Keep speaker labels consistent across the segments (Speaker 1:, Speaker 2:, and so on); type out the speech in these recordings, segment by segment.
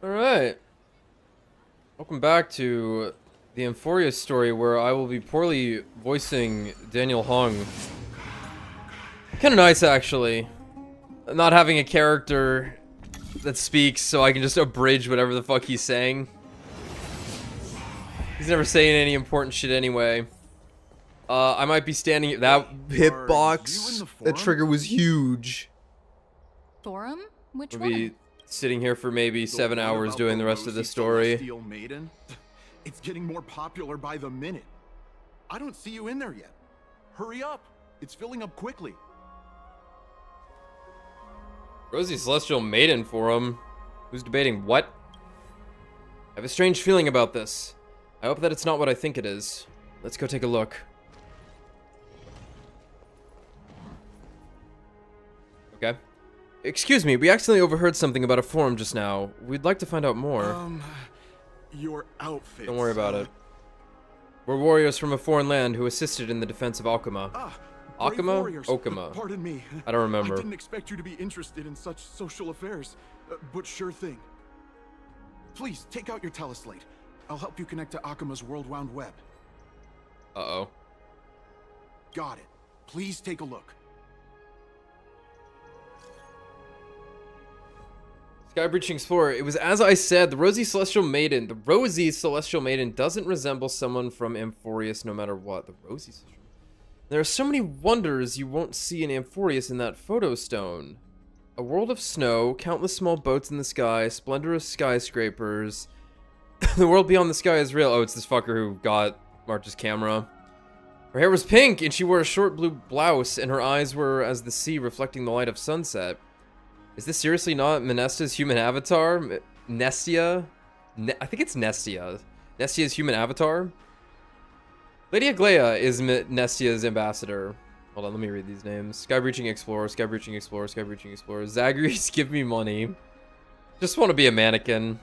Speaker 1: Alright. Welcome back to the Euphoria story where I will be poorly voicing Daniel Hung. Kinda nice, actually. Not having a character that speaks so I can just abridge whatever the fuck he's saying. He's never saying any important shit anyway. I might be standing... That hitbox, that trigger was huge.
Speaker 2: Forum? Which
Speaker 1: I'll
Speaker 2: one?
Speaker 1: be sitting here for maybe 7 hours doing the rest of the story.
Speaker 3: Maiden? It's getting more popular by the minute. I don't see you in there yet. Hurry up. It's filling up quickly.
Speaker 1: Rosie Celestial Maiden Forum? Who's debating what? I have a strange feeling about this. I hope that it's not what I think it is. Let's go take a look. Okay. Excuse me, we accidentally overheard something about a forum just now. We'd like to find out more.
Speaker 3: Your outfit.
Speaker 1: Don't worry about it. We're warriors from a foreign land who assisted in the defense of Alkema. Alkema? Okama.
Speaker 3: Pardon me.
Speaker 1: I don't remember.
Speaker 3: I didn't expect you to be interested in such social affairs, but sure thing. Please, take out your teleslate. I'll help you connect to Akama's World Wound Web.
Speaker 1: Uh-oh.
Speaker 3: Got it. Please take a look.
Speaker 1: Sky-breaching Explorer. It was as I said, the Rosy Celestial Maiden. The Rosy Celestial Maiden doesn't resemble someone from Amphorius no matter what. The Rosy Celestial... There are so many wonders you won't see in Amphorius in that photo stone. A world of snow, countless small boats in the sky, splendorous skyscrapers. The world beyond the sky is real. Oh, it's this fucker who got March's camera. Her hair was pink, and she wore a short blue blouse, and her eyes were as the sea reflecting the light of sunset. Is this seriously not Minesta's human avatar? Nestia? I think it's Nestia. Nestia's human avatar? Lady Aglaya is Nestia's ambassador. Hold on, let me read these names. Skybreaching Explorer, Skybreaching Explorer, Skybreaching Explorer. Zagreus, give me money. Just want to be a mannequin.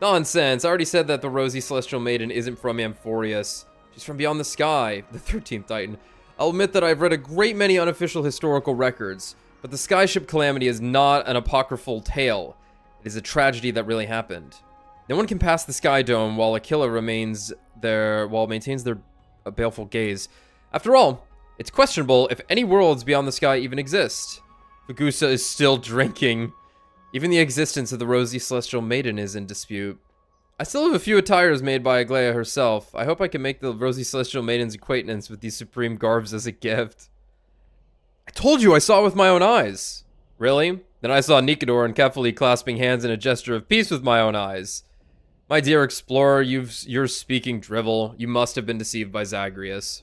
Speaker 1: Nonsense. I already said that the Rosy Celestial Maiden isn't from Amphorius. She's from beyond the sky, the 13th Titan. I'll admit that I've read a great many unofficial historical records, but the Skyship Calamity is not an apocryphal tale. It is a tragedy that really happened. No one can pass the Sky Dome while Aquila maintains their baleful gaze. After all, it's questionable if any worlds beyond the sky even exist. Fugusa is still drinking. Even the existence of the Rosy Celestial Maiden is in dispute. I still have a few attires made by Aglaya herself. I hope I can make the Rosy Celestial Maiden's acquaintance with these supreme garbs as a gift. I told you I saw it with my own eyes. Really? Then I saw Nikador and Kefali clasping hands in a gesture of peace with my own eyes. My dear explorer, you're speaking drivel. You must have been deceived by Zagreus.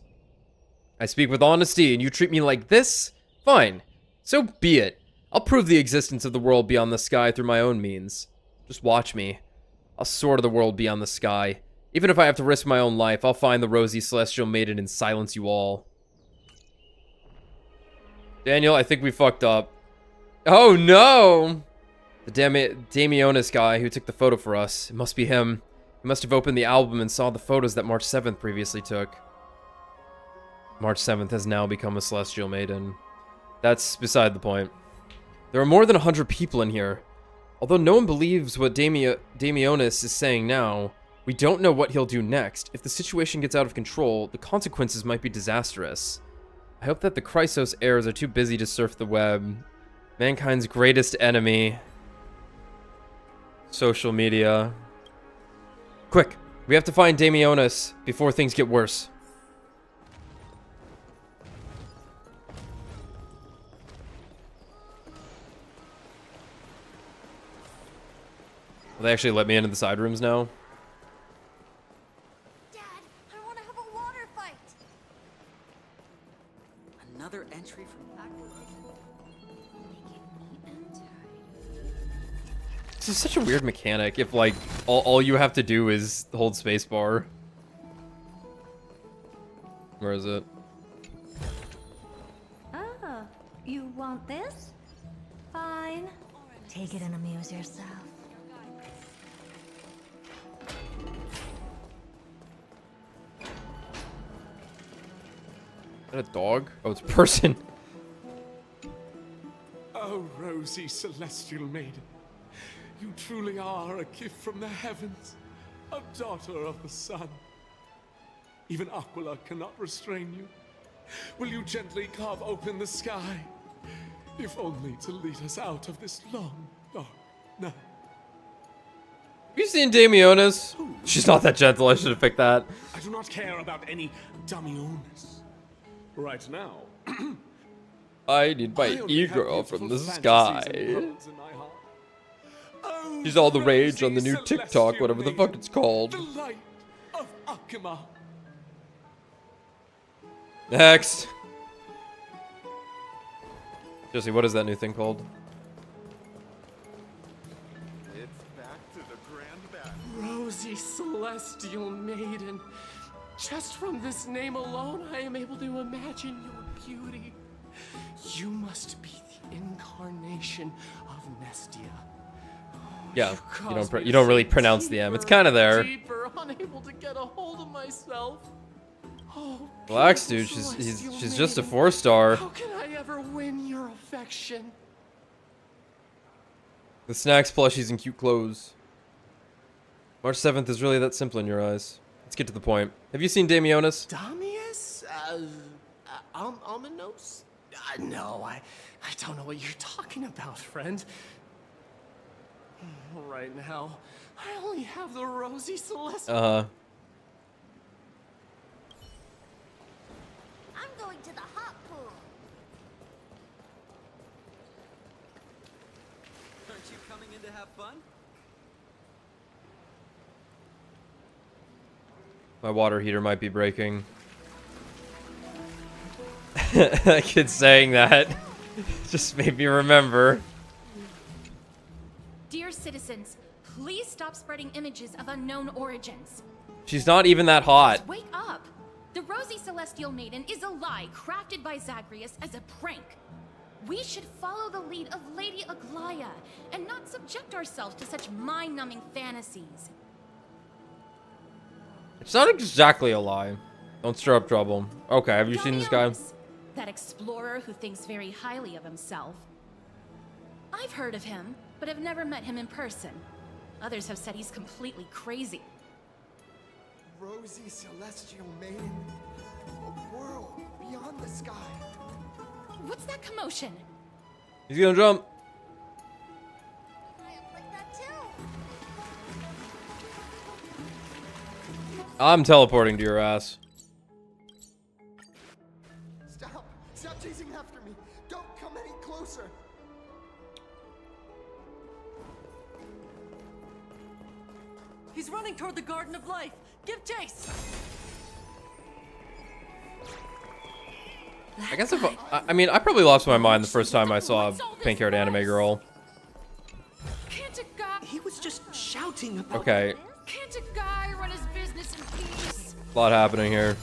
Speaker 1: I speak with honesty, and you treat me like this? Fine. So be it. I'll prove the existence of the world beyond the sky through my own means. Just watch me. I'll soar to the world beyond the sky. Even if I have to risk my own life, I'll find the Rosy Celestial Maiden and silence you all. Daniel, I think we fucked up. Oh no! The Damionis guy who took the photo for us. It must be him. He must have opened the album and saw the photos that March 7th previously took. March 7th has now become a Celestial Maiden. That's beside the point. There are more than 100 people in here. Although no one believes what Damionis is saying now, we don't know what he'll do next. If the situation gets out of control, the consequences might be disastrous. I hope that the Chrysos heirs are too busy to surf the web. Mankind's greatest enemy. Social media. Quick, we have to find Damionis before things get worse. Will they actually let me into the side rooms now?
Speaker 2: Dad, I want to have a water fight.
Speaker 4: Another entry from backwards.
Speaker 1: This is such a weird mechanic if, like, all you have to do is hold spacebar. Where is it?
Speaker 5: Ah, you want this? Fine. Take it and amuse yourself.
Speaker 1: Is that a dog? Oh, it's a person.
Speaker 6: Oh, Rosy Celestial Maiden, You truly are a gift from the heavens, a daughter of the sun. Even Aquila cannot restrain you. Will you gently carve open the sky, if only to lead us out of this long, dark night?
Speaker 1: Have you seen Damionis? She's not that gentle. I should have picked that.
Speaker 6: I do not care about any Damionis. Right now,
Speaker 1: I need my
Speaker 6: I only have
Speaker 1: e-girl from the
Speaker 6: beautiful
Speaker 1: sky.
Speaker 6: fantasies and poems in my heart. Oh,
Speaker 1: She's all the rage on the new
Speaker 6: rosy
Speaker 1: TikTok,
Speaker 6: celestial
Speaker 1: whatever the fuck
Speaker 6: maiden,
Speaker 1: it's called.
Speaker 6: The light of Akima.
Speaker 1: Next. Jesse, what is that new thing called?
Speaker 3: It's back to the grand battle.
Speaker 6: Rosy celestial maiden. Just from this name alone, I am able to imagine your beauty. You must be the incarnation of Nestia.
Speaker 1: Yeah,
Speaker 6: caused
Speaker 1: you
Speaker 6: me
Speaker 1: don't
Speaker 6: to
Speaker 1: really
Speaker 6: sink
Speaker 1: pronounce the M. It's
Speaker 6: deeper
Speaker 1: kind of there.
Speaker 6: and deeper, unable to get a hold of myself. Oh,
Speaker 1: Relax, dude.
Speaker 6: beautiful
Speaker 1: She's
Speaker 6: celestial
Speaker 1: just a
Speaker 6: maiden.
Speaker 1: 4-star.
Speaker 6: How can I ever win your affection?
Speaker 1: With snacks, plushies, and cute clothes. March 7th is really that simple in your eyes. Let's get to the point. Have you seen Damionis?
Speaker 6: Damius? Ominos? No, I don't know what you're talking about, friend. Right now, I only have the rosy celestial.
Speaker 1: Uh-huh.
Speaker 2: I'm going to the hot pool.
Speaker 4: Aren't you coming in to have fun?
Speaker 1: My water heater might be breaking. That kid saying that just made me remember.
Speaker 2: Dear citizens, please stop spreading images of unknown origins.
Speaker 1: She's not even that hot.
Speaker 2: Wake up! The Rosy Celestial Maiden is a lie crafted by Zagreus as a prank. We should follow the lead of Lady Aglaya and not subject ourselves to such mind-numbing fantasies.
Speaker 1: It's not exactly a lie. Don't stir up trouble. Okay, have you seen this guy?
Speaker 2: Damionis, that explorer who thinks very highly of himself. I've heard of him, but have never met him in person. Others have said he's completely crazy.
Speaker 7: Rosy celestial maiden, a world beyond the sky.
Speaker 2: What's that commotion?
Speaker 1: He's gonna jump.
Speaker 2: I am like that too.
Speaker 1: I'm teleporting to your ass.
Speaker 7: Stop! Stop chasing after me! Don't come any closer!
Speaker 8: He's running toward the Garden of Life. Give chase.
Speaker 1: I guess if I mean, I probably lost my mind the first time I saw a pink-haired anime girl.
Speaker 2: Can't a guy?
Speaker 4: He was just shouting about.
Speaker 1: Okay,
Speaker 2: Can't a guy run his business in peace?
Speaker 1: a lot happening here.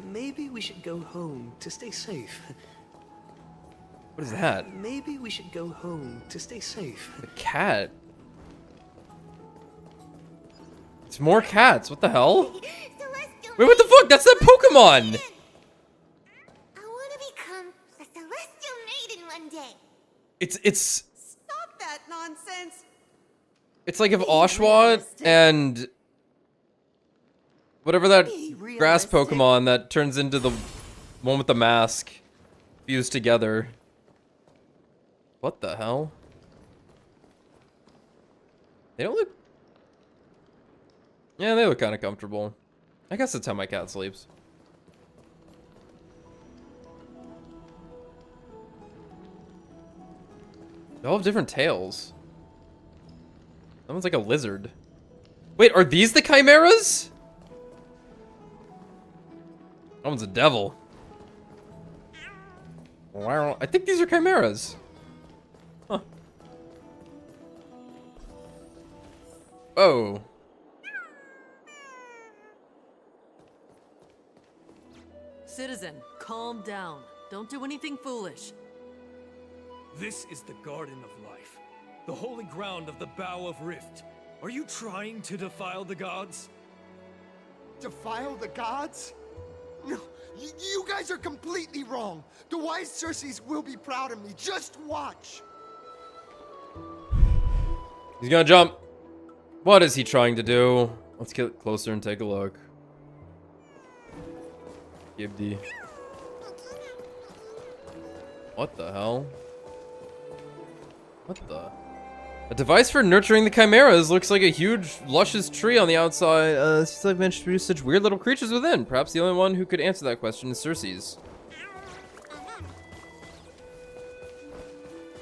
Speaker 4: Maybe we should go home to stay safe.
Speaker 1: What is that?
Speaker 4: Maybe we should go home to stay safe.
Speaker 1: A cat? It's more cats. What the hell?
Speaker 2: Celestial
Speaker 1: Wait, what the fuck? That's that Pokemon!
Speaker 2: I want to become a Celestial Maiden one day.
Speaker 1: It's
Speaker 8: Stop that nonsense.
Speaker 1: it's like if Oshawott and whatever that
Speaker 8: Be
Speaker 1: grass
Speaker 8: realistic.
Speaker 1: Pokemon that turns into the one with the mask fused together. What the hell? They don't look. Yeah, they look kind of comfortable. I guess that's how my cat sleeps. They all have different tails. That one's like a lizard. Wait, are these the chimeras? That one's a devil. Wow, I think these are chimeras. Huh. Oh.
Speaker 8: Citizen, calm down. Don't do anything foolish.
Speaker 9: This is the Garden of Life, the holy ground of the Bow of Rift. Are you trying to defile the gods?
Speaker 7: Defile the gods? No, you guys are completely wrong. The wise Circes will be proud of me. Just watch.
Speaker 1: He's gonna jump. What is he trying to do? Let's get closer and take a look. Gibdy. What the hell? What the? A device for nurturing the chimeras. Looks like a huge, luscious tree on the outside. Seems like managed to produce such weird little creatures within. Perhaps the only one who could answer that question is Circe's.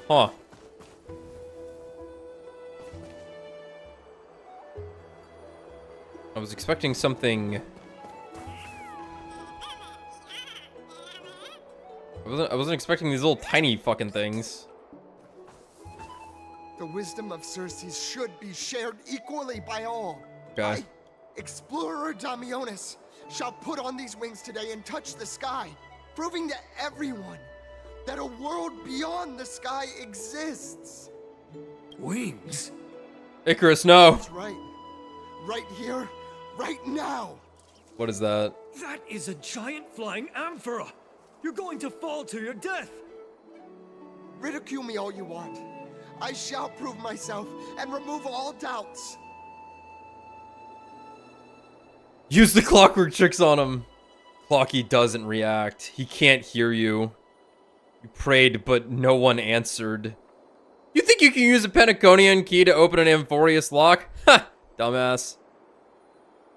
Speaker 1: Huh. I was expecting something. I wasn't expecting these little tiny fucking things.
Speaker 7: The wisdom of Circe should be shared equally by all.
Speaker 1: Okay.
Speaker 7: I, explorer Damionis, shall put on these wings today and touch the sky, proving to everyone that a world beyond the sky exists.
Speaker 9: Wings?
Speaker 1: Icarus, no.
Speaker 7: That's right. Right here, right now.
Speaker 1: What is that?
Speaker 9: That is a giant flying amphora! You're going to fall to your death!
Speaker 7: Ridicule me all you want. I shall prove myself and remove all doubts.
Speaker 1: Use the clockwork tricks on him. Clocky doesn't react. He can't hear you. You prayed, but no one answered. You think you can use a Pentaconian key to open an Amphorius lock? Ha! Dumbass.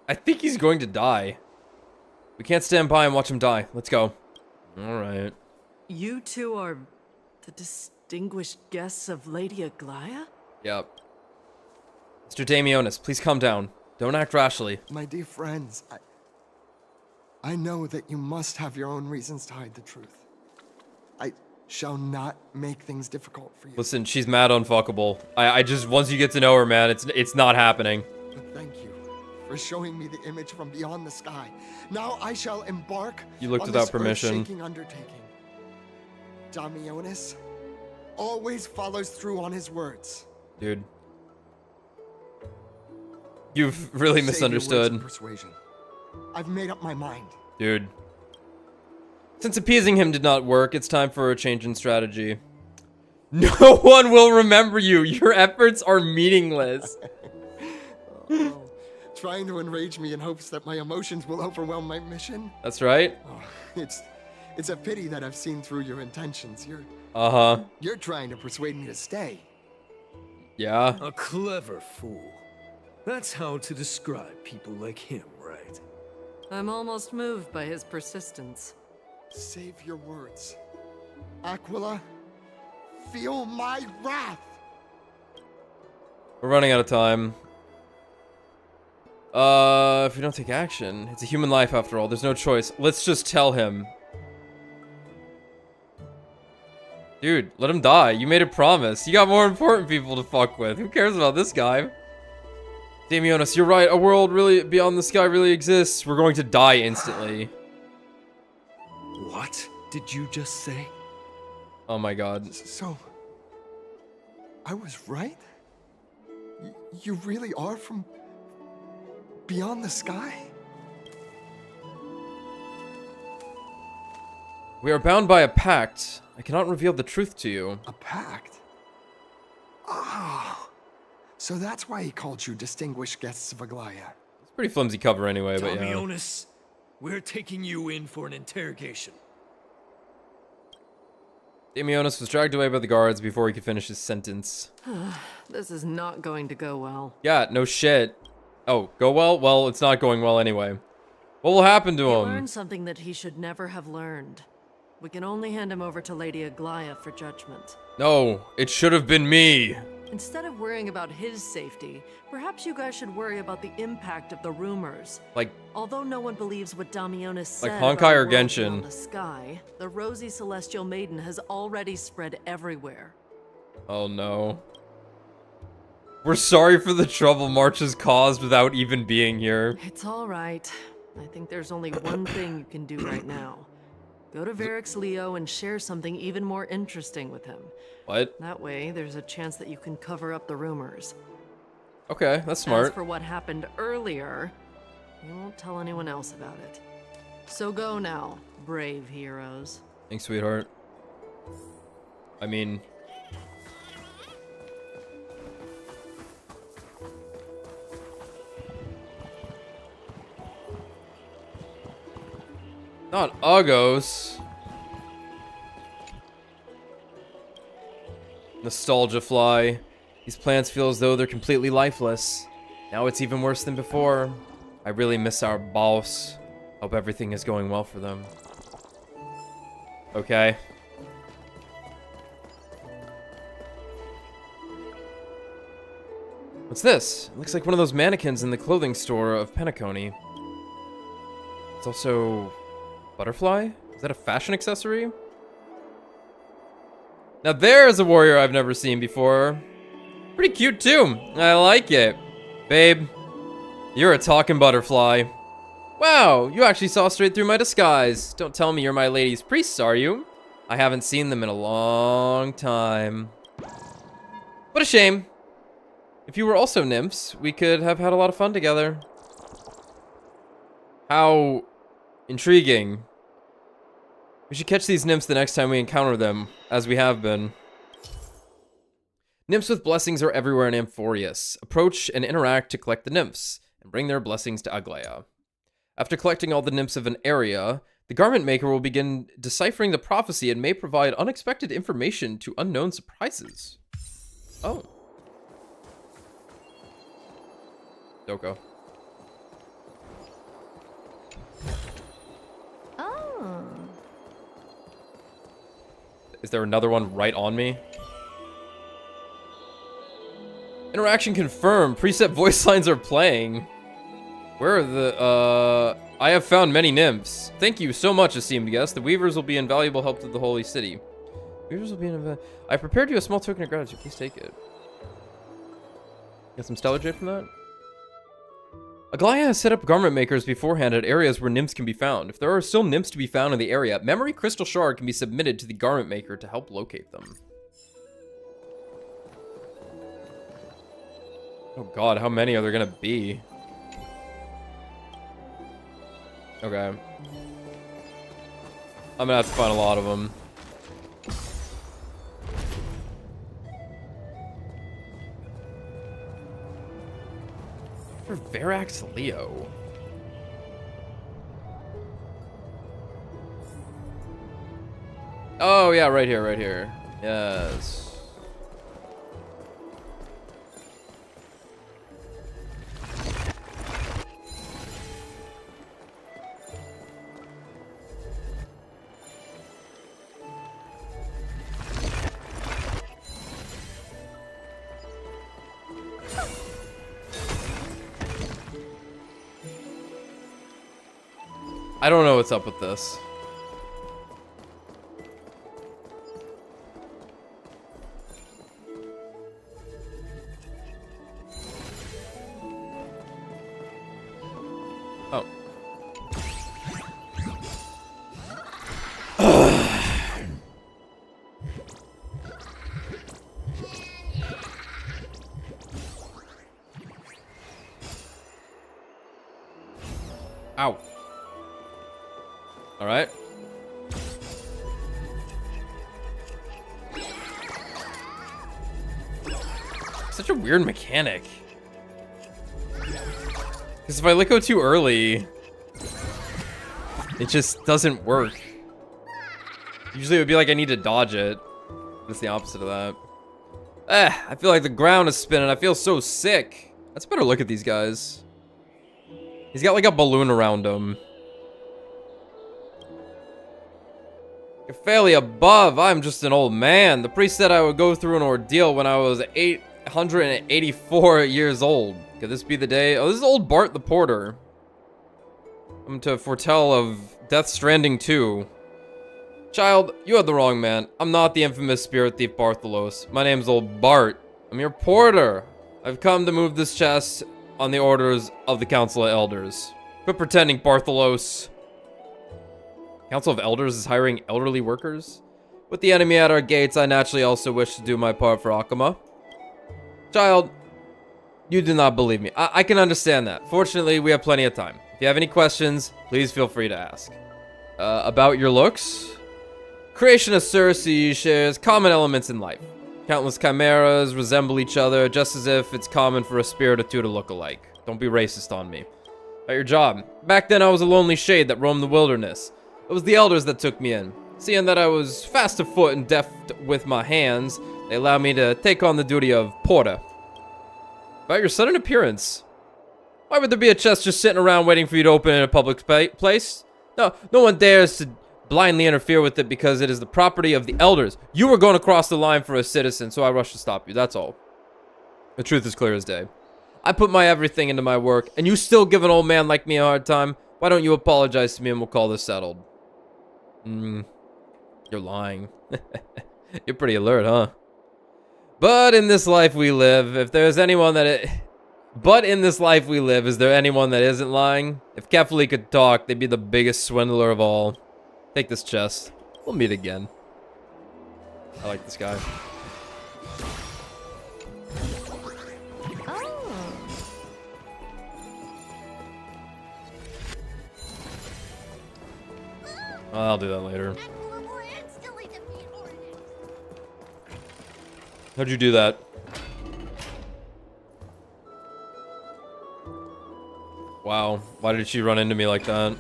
Speaker 1: I think he's going to die. We can't stand by and watch him die. Let's go. Alright.
Speaker 8: You two are the distinguished guests of Lady Aglaia?
Speaker 1: Yep. Mr. Damionis, please calm down. Don't act rashly.
Speaker 7: My dear friends, I know that you must have your own reasons to hide the truth. I shall not make things difficult for you.
Speaker 1: Listen, she's mad unfuckable. I just, once you get to know her, man, it's not happening.
Speaker 7: But thank you for showing me the image from beyond the sky. Now I shall embark
Speaker 1: You looked
Speaker 7: on
Speaker 1: without
Speaker 7: this
Speaker 1: permission.
Speaker 7: earth-shaking undertaking. Damionis always follows through on his words.
Speaker 1: Dude. You've really
Speaker 7: Save your words
Speaker 1: misunderstood.
Speaker 7: of persuasion. I've made up my mind.
Speaker 1: Dude. Since appeasing him did not work, it's time for a change in strategy. No one will remember you. Your efforts are meaningless.
Speaker 7: Oh, trying to enrage me in hopes that my emotions will overwhelm my mission.
Speaker 1: That's right.
Speaker 7: Oh, it's a pity that I've seen through your intentions. You're trying to persuade me to stay.
Speaker 1: Yeah.
Speaker 9: A clever fool. That's how to describe people like him, right?
Speaker 8: I'm almost moved by his persistence.
Speaker 7: Save your words. Aquila, feel my wrath.
Speaker 1: We're running out of time. If we don't take action, it's a human life after all. There's no choice. Let's just tell him. Dude, let him die. You made a promise. You got more important people to fuck with. Who cares about this guy? Damionis, you're right. A world really beyond the sky really exists. We're going to die instantly.
Speaker 9: What did you just say?
Speaker 1: Oh my god.
Speaker 7: So, I was right? You really are from beyond the sky?
Speaker 1: We are bound by a pact. I cannot reveal the truth to you.
Speaker 7: A pact? Ah, so that's why he called you distinguished guests of Aglaia.
Speaker 1: It's a pretty flimsy cover anyway, but yeah.
Speaker 9: Damionis, we're taking you in for an interrogation.
Speaker 1: Damionis was dragged away by the guards before he could finish his sentence.
Speaker 8: This is not going to go well.
Speaker 1: Yeah, no shit. Oh, go well? Well, it's not going well anyway. What will happen to
Speaker 8: He
Speaker 1: him?
Speaker 8: learned something that he should never have learned. We can only hand him over to Lady Aglaia for judgment.
Speaker 1: No, it should have been me.
Speaker 8: Instead of worrying about his safety, perhaps you guys should worry about the impact of the rumors.
Speaker 1: Like,
Speaker 8: Although no one believes what Damionis said
Speaker 1: Like
Speaker 8: about
Speaker 1: Honkai
Speaker 8: a
Speaker 1: or
Speaker 8: world
Speaker 1: Genshin.
Speaker 8: beyond the sky, the rosy celestial maiden has already spread everywhere.
Speaker 1: oh no. We're sorry for the trouble March has caused without even being here.
Speaker 8: It's all right. I think there's only one thing you can do right now. Go to Varix Leo and share something even more interesting with him.
Speaker 1: What?
Speaker 8: That way, there's a chance that you can cover up the rumors.
Speaker 1: Okay, that's
Speaker 8: As
Speaker 1: smart.
Speaker 8: for what happened earlier, you won't tell anyone else about it. So go now, brave heroes.
Speaker 1: Thanks, sweetheart. I mean... Not Uggos. Nostalgia fly. These plants feel as though they're completely lifeless. Now it's even worse than before. I really miss our boss. Hope everything is going well for them. Okay. What's this? It looks like one of those mannequins in the clothing store of Penacony. It's also... butterfly? Is that a fashion accessory? Now there's a warrior I've never seen before. Pretty cute too. I like it. Babe, you're a talking butterfly. Wow, you actually saw straight through my disguise. Don't tell me you're my lady's priests, are you? I haven't seen them in a long time. What a shame. If you were also nymphs, we could have had a lot of fun together. How intriguing. We should catch these nymphs the next time we encounter them, as we have been. Nymphs with blessings are everywhere in Amphorius. Approach and interact to collect the nymphs, and bring their blessings to Aglaia. After collecting all the nymphs of an area, the garment maker will begin deciphering the prophecy and may provide unexpected information to unknown surprises. Oh. Doko.
Speaker 5: Oh.
Speaker 1: Is there another one right on me? Interaction confirmed. Preset voice lines are playing. Where are the, I have found many nymphs. Thank you so much, esteemed guest. The weavers will be invaluable help to the holy city. Weavers will be I prepared you a small token of gratitude. Please take it. Get some stellar jade from that? Aglaia has set up garment makers beforehand at areas where nymphs can be found. If there are still nymphs to be found in the area, memory crystal shard can be submitted to the garment maker to help locate them. Oh god, how many are there gonna be? Okay. I'm gonna have to find a lot of them. For Verax Leo. Oh yeah, right here, right here. Yes. I don't know what's up with this. Oh. Ow. All right. Such a weird mechanic. Because if I let go too early, it just doesn't work. Usually it would be like I need to dodge it. But it's the opposite of that. I feel like the ground is spinning. I feel so sick. Let's better look at these guys. He's got like a balloon around him. You're fairly above. I'm just an old man. The priest said I would go through an ordeal when I was 884 years old. Could this be the day? Oh, this is old Bart the Porter. I'm to foretell of Death Stranding 2. Child, you had the wrong man. I'm not the infamous spirit thief Bartholos. My name's old Bart. I'm your porter. I've come to move this chest on the orders of the Council of Elders. Quit pretending, Bartholos. Council of Elders is hiring elderly workers? With the enemy at our gates, I naturally also wish to do my part for Akuma. Child, you do not believe me. I can understand that. Fortunately, we have plenty of time. If you have any questions, please feel free to ask. About your looks? Creation of Circe shares common elements in life. Countless chimeras resemble each other, just as if it's common for a spirit or two to look alike. Don't be racist on me. At your job. Back then, I was a lonely shade that roamed the wilderness. It was the elders that took me in. Seeing that I was fast of foot and deft with my hands, they allowed me to take on the duty of porter. About your sudden appearance. Why would there be a chest just sitting around waiting for you to open in a public place? No one dares to blindly interfere with it because it is the property of the elders. You were going to cross the line for a citizen, so I rushed to stop you, that's all. The truth is clear as day. I put my everything into my work, and you still give an old man like me a hard time? Why don't you apologize to me and we'll call this settled? You're lying. You're pretty alert, huh? But in this life we live, if there's anyone that But in this life we live, is there anyone that isn't lying? If Kefli could talk, they'd be the biggest swindler of all. Take this chest. We'll meet again. I like this guy. I'll do that later. How'd you do that? Wow, why did she run into me like that?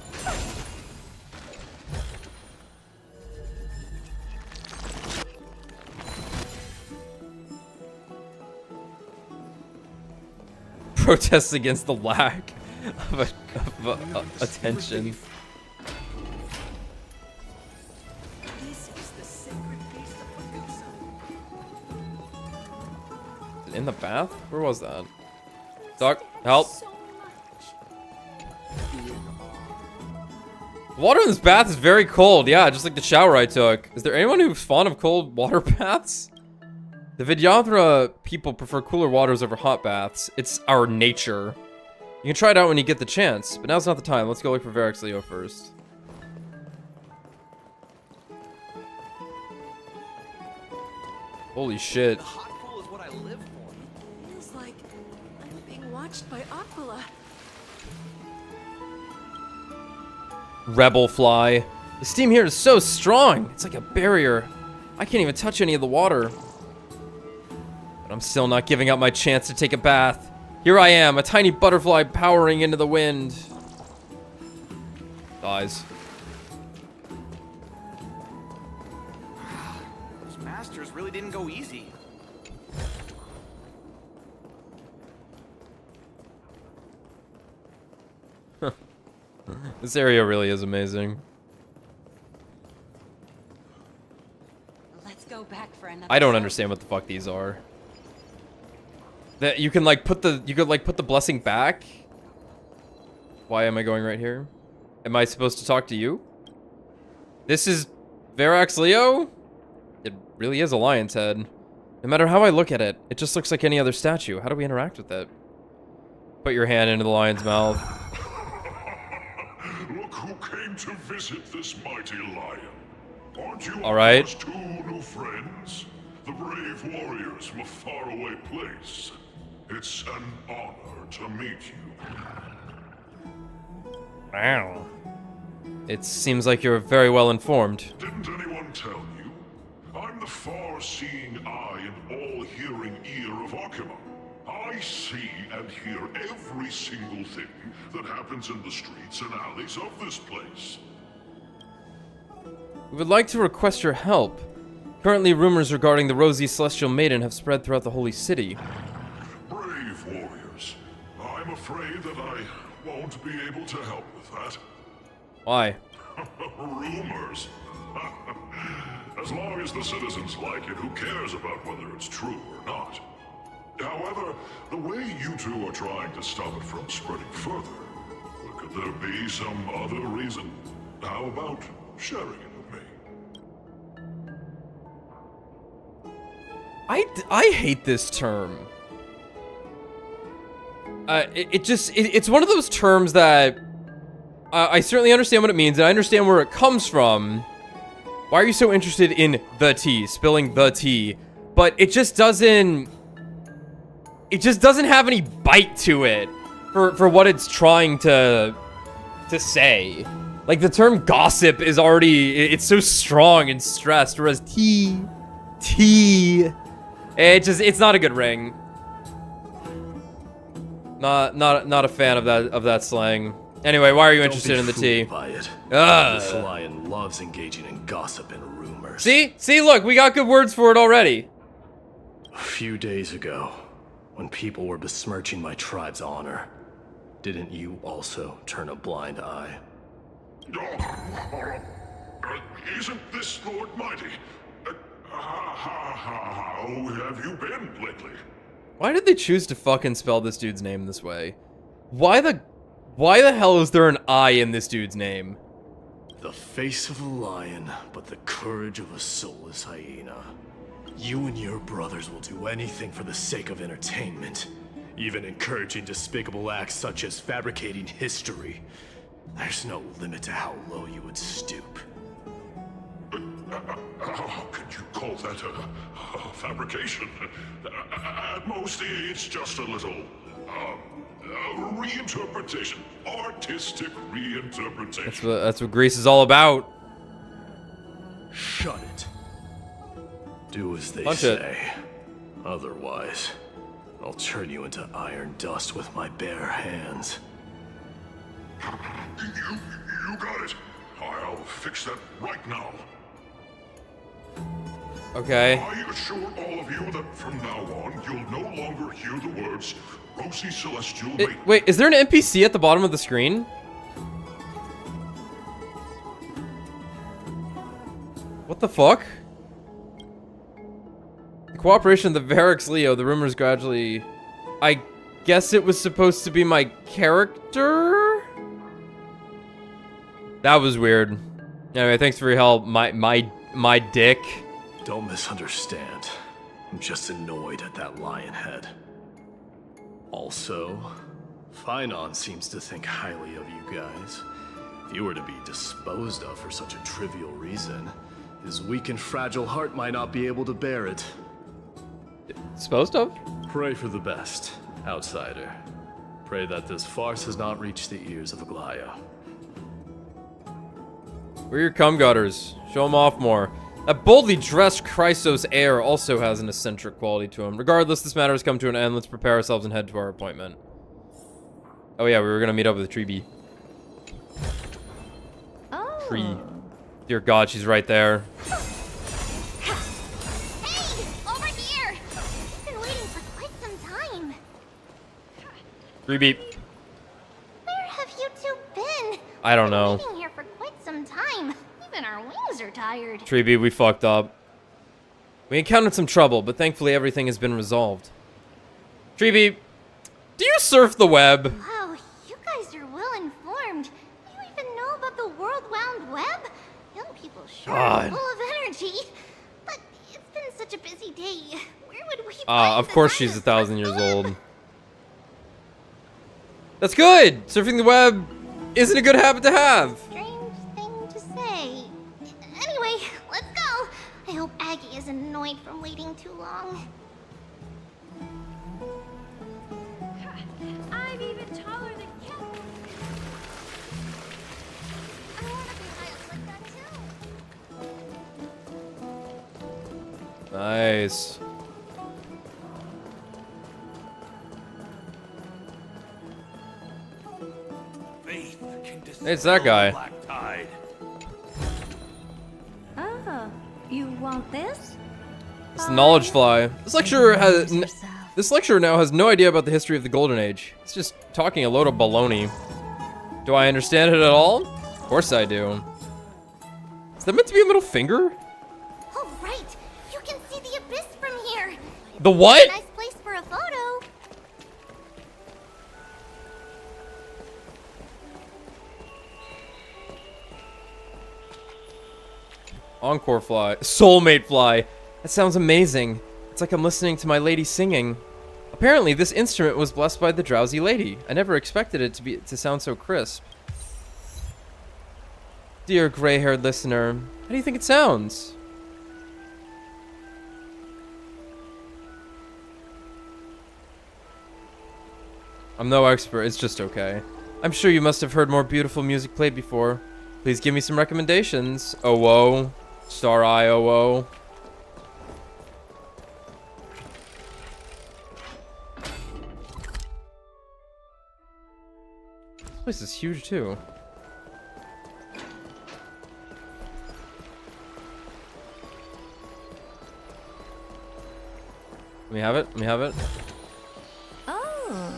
Speaker 1: Protests against the lack of attention. In the bath? Where was that? Doc, help. Water in this bath is very cold. Yeah, just like the shower I took. Is there anyone who's fond of cold water baths? The Vidyadhara people prefer cooler waters over hot baths. It's our nature. You can try it out when you get the chance, but now's not the time. Let's go look for Varix Leo first. Holy shit.
Speaker 4: The hot pool is what I live for.
Speaker 8: Feels like I'm being watched by Aquila.
Speaker 1: Rebel fly. The steam here is so strong. It's like a barrier. I can't even touch any of the water. But I'm still not giving up my chance to take a bath. Here I am, a tiny butterfly powering into the wind. Dies.
Speaker 7: Those masters really didn't go easy.
Speaker 1: This area really is amazing.
Speaker 5: Let's go back for another.
Speaker 1: I don't understand what the fuck these are. That you can like put the blessing back? Why am I going right here? Am I supposed to talk to you? This is Varix Leo? It really is a lion's head. No matter how I look at it, it just looks like any other statue. How do we interact with it? Put your hand into the lion's mouth.
Speaker 10: Look who came to visit this mighty lion. Aren't you
Speaker 1: all right?
Speaker 10: two new friends? The brave warriors from a faraway place. It's an honor to meet you.
Speaker 1: Wow. It seems like you're very well informed.
Speaker 10: Didn't anyone tell you? I'm the far-seeing eye and all-hearing ear of Akima. I see and hear every single thing that happens in the streets and alleys of this place.
Speaker 1: We would like to request your help. Currently, rumors regarding the Rosy Celestial Maiden have spread throughout the Holy City.
Speaker 10: Brave warriors. I'm afraid that I won't be able to help with that.
Speaker 1: Why?
Speaker 10: Rumors. As long as the citizens like it, who cares about whether it's true or not? However, the way you two are trying to stop it from spreading further, could there be some other reason? How about sharing it with me?
Speaker 1: I hate this term. It's one of those terms that I certainly understand what it means, and I understand where it comes from. Why are you so interested in the tea, spilling the tea? But it just doesn't have any bite to it for what it's trying to say. Like, the term gossip is already, it's so strong and stressed, whereas tea, it's not a good ring. Not a fan of that slang. Anyway, why are you
Speaker 11: Don't
Speaker 1: interested
Speaker 11: be
Speaker 1: in the
Speaker 11: fooled
Speaker 1: tea?
Speaker 11: by it.
Speaker 1: Ugh.
Speaker 11: This lion loves engaging in gossip and rumors.
Speaker 1: See? See, look, we got good words for it already.
Speaker 11: A few days ago, when people were besmirching my tribe's honor, didn't you also turn a blind eye?
Speaker 10: Isn't this Lord Mighty? How have you been lately?
Speaker 1: Why did they choose to fucking spell this dude's name this way? Why the hell is there an I in this dude's name?
Speaker 11: The face of a lion, but the courage of a soulless hyena. You and your brothers will do anything for the sake of entertainment, even encouraging despicable acts such as fabricating history. There's no limit to how low you would stoop.
Speaker 10: How could you call that a fabrication? At most, it's just a little reinterpretation, artistic reinterpretation.
Speaker 1: That's what Greece is all about.
Speaker 11: Shut it. Do as they
Speaker 1: Punch
Speaker 11: say.
Speaker 1: it.
Speaker 11: Otherwise, I'll turn you into iron dust with my bare hands.
Speaker 10: You got it. I'll fix that right now.
Speaker 1: Okay.
Speaker 10: I assure all of you that from now on, you'll no longer hear the words Rosy Celestial Maiden.
Speaker 1: Wait, is there an NPC at the bottom of the screen? What the fuck? The cooperation of the Varix Leo, the rumors gradually... I guess it was supposed to be my character? That was weird. Anyway, thanks for your help, my dick.
Speaker 11: Don't misunderstand. I'm just annoyed at that lion head. Also, Finon seems to think highly of you guys. If you were to be disposed of for such a trivial reason, his weak and fragile heart might not be able to bear it.
Speaker 1: Disposed of?
Speaker 11: Pray for the best, outsider. Pray that this farce has not reached the ears of Aglaya.
Speaker 1: Where are your cum gutters? Show them off more. That boldly dressed Christos heir also has an eccentric quality to him. Regardless, this matter has come to an end. Let's prepare ourselves and head to our appointment. Oh yeah, we were gonna meet up with Treeby.
Speaker 5: Oh.
Speaker 1: Tree. Dear God, she's right there.
Speaker 2: Hey! Over here! I've been waiting for quite some time.
Speaker 1: Treeby.
Speaker 2: Where have you two been?
Speaker 1: I don't know.
Speaker 2: I've been waiting here for quite some time. Even our wings are tired.
Speaker 1: Treeby, we fucked up. We encountered some trouble, but thankfully everything has been resolved. Treeby, do you surf the web?
Speaker 2: Wow, you guys are well informed. Do you even know about the World Wound Web? Young people sure are full of energy. But it's been such a busy day. Where would we find
Speaker 1: Of
Speaker 2: the
Speaker 1: course
Speaker 2: time
Speaker 1: she's
Speaker 2: to
Speaker 1: 1,000
Speaker 2: surf
Speaker 1: years
Speaker 2: the web?
Speaker 1: old. That's good! Surfing the web isn't a good habit to have.
Speaker 2: Strange thing to say. Anyway, let's go. I hope Aggie isn't annoyed from waiting too long. I'm even taller than you. I want to be high like that too.
Speaker 1: Nice.
Speaker 9: Faith can
Speaker 1: Hey, it's that guy.
Speaker 9: Black tide.
Speaker 5: Oh, you want this?
Speaker 1: It's the knowledge fly.
Speaker 5: Yourself.
Speaker 1: This lecturer now has no idea about the history of the Golden Age. He's just talking a load of baloney. Do I understand it at all? Of course I do. Is that meant to be a middle finger?
Speaker 2: Oh, right. You can see the abyss from here.
Speaker 1: The what?
Speaker 2: Nice place for a photo.
Speaker 1: Encore fly. Soulmate fly. That sounds amazing. It's like I'm listening to my lady singing. Apparently, this instrument was blessed by the drowsy lady. I never expected it to sound so crisp. Dear gray-haired listener, how do you think it sounds? I'm no expert, it's just okay. I'm sure you must have heard more beautiful music played before. Please give me some recommendations. Oh, whoa. Star Eye, oh, whoa. place is huge too. Let me have it. Let me have it.
Speaker 5: Oh.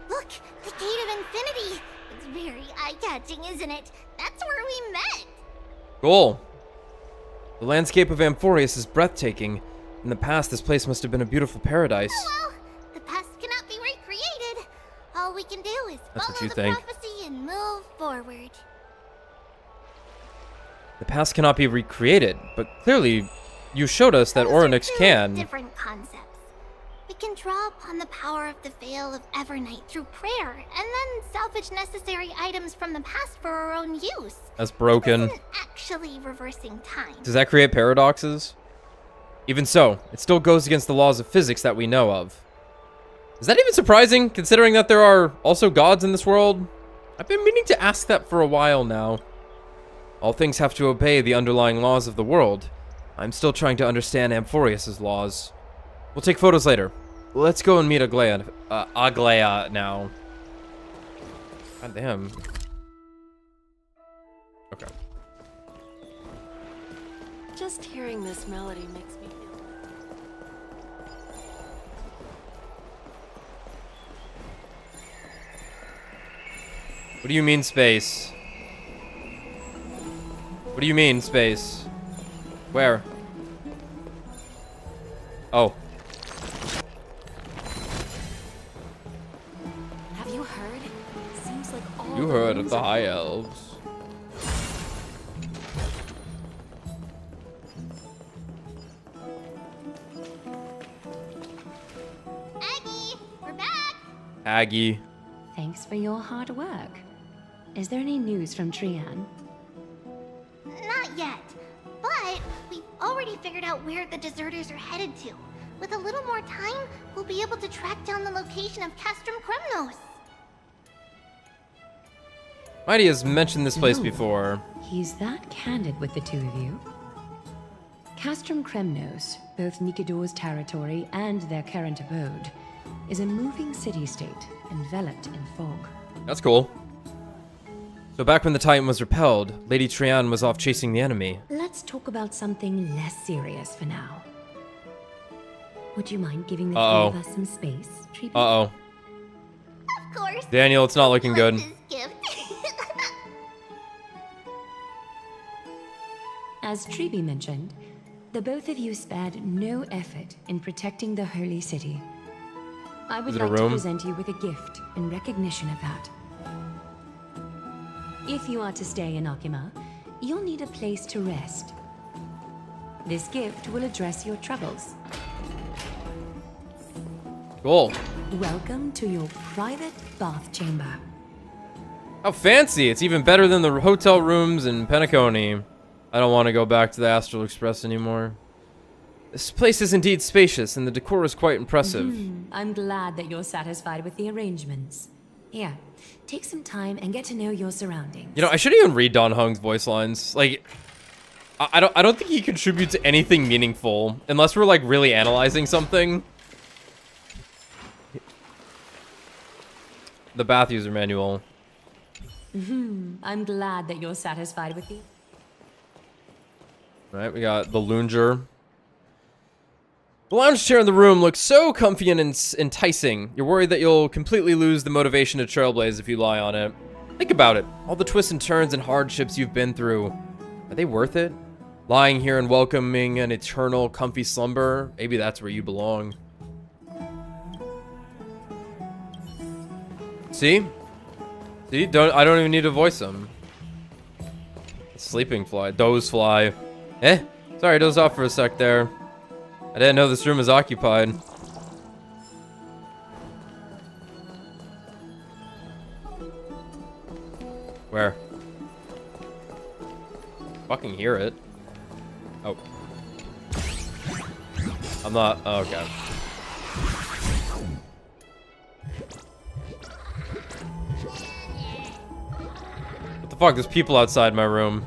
Speaker 12: Look, the Gate of Infinity. It's very eye-catching, isn't it? That's where we met.
Speaker 1: Cool. The landscape of Amphorius is breathtaking. In the past, this place must have been a beautiful paradise.
Speaker 12: Well, the past cannot be recreated. All we can do is
Speaker 1: That's what
Speaker 12: follow
Speaker 1: you
Speaker 12: the
Speaker 1: think.
Speaker 12: prophecy and move forward.
Speaker 1: The past cannot be recreated, but clearly you showed us that
Speaker 12: Those are
Speaker 1: Orynyx
Speaker 12: two
Speaker 1: can.
Speaker 12: different concepts. We can draw upon the power of the Veil of Evernight through prayer, and then salvage necessary items from the past for our own use.
Speaker 1: That's broken.
Speaker 12: It isn't actually reversing time.
Speaker 1: Does that create paradoxes? Even so, it still goes against the laws of physics that we know of. Is that even surprising, considering that there are also gods in this world? I've been meaning to ask that for a while now. All things have to obey the underlying laws of the world. I'm still trying to understand Amphorius' laws. We'll take photos later. Let's go and meet Aglaya now. God damn. Okay.
Speaker 8: Just hearing this melody makes me feel...
Speaker 1: What do you mean, space? What do you mean, space? Where? Oh.
Speaker 5: Have you heard? Seems like all
Speaker 1: You heard of the High Elves.
Speaker 12: Aggie, we're back.
Speaker 1: Aggie.
Speaker 13: Thanks for your hard work. Is there any news from Trian?
Speaker 12: Not yet, but we've already figured out where the deserters are headed to. With a little more time, we'll be able to track down the location of Castrum Kremnos.
Speaker 1: Mighty has mentioned this place
Speaker 13: Oh.
Speaker 1: before.
Speaker 13: He's that candid with the two of you. Castrum Kremnos, both Nikidor's territory and their current abode, is a moving city-state enveloped in fog.
Speaker 1: That's cool. So back when the Titan was repelled, Lady Trian was off chasing the enemy.
Speaker 13: Let's talk about something less serious for now. Would you mind giving the
Speaker 1: Uh-oh.
Speaker 13: three of us some space, Treeby?
Speaker 1: Uh-oh.
Speaker 12: Of course.
Speaker 1: Daniel, it's not looking good.
Speaker 12: This gift.
Speaker 13: As Treeby mentioned, the both of you spared no effort in protecting the holy city. I would
Speaker 1: Is it a
Speaker 13: like to
Speaker 1: room?
Speaker 13: present you with a gift in recognition of that. If you are to stay in Akima, you'll need a place to rest. This gift will address your troubles.
Speaker 1: Cool.
Speaker 13: Welcome to your private bath chamber.
Speaker 1: How fancy! It's even better than the hotel rooms in Penacony. I don't want to go back to the Astral Express anymore. This place is indeed spacious, and the decor is quite impressive.
Speaker 13: I'm glad that you're satisfied with the arrangements. Here, take some time and get to know your surroundings.
Speaker 1: You know, I should even read Don Hung's voice lines. Like, I don't think he contributes anything meaningful unless we're like really analyzing something. The bath user manual.
Speaker 13: I'm glad that you're satisfied with the...
Speaker 1: All right, we got the lounger. The lounge chair in the room looks so comfy and enticing. You're worried that you'll completely lose the motivation to trailblaze if you lie on it. Think about it. All the twists and turns and hardships you've been through. Are they worth it? Lying here and welcoming an eternal comfy slumber? Maybe that's where you belong. See? See? I don't even need to voice them. Sleeping fly. Doze fly. Eh? Sorry, I dozed off for a sec there. I didn't know this room was occupied. Where? Fucking hear it. Oh. I'm not. Oh, okay. What the fuck? There's people outside my room.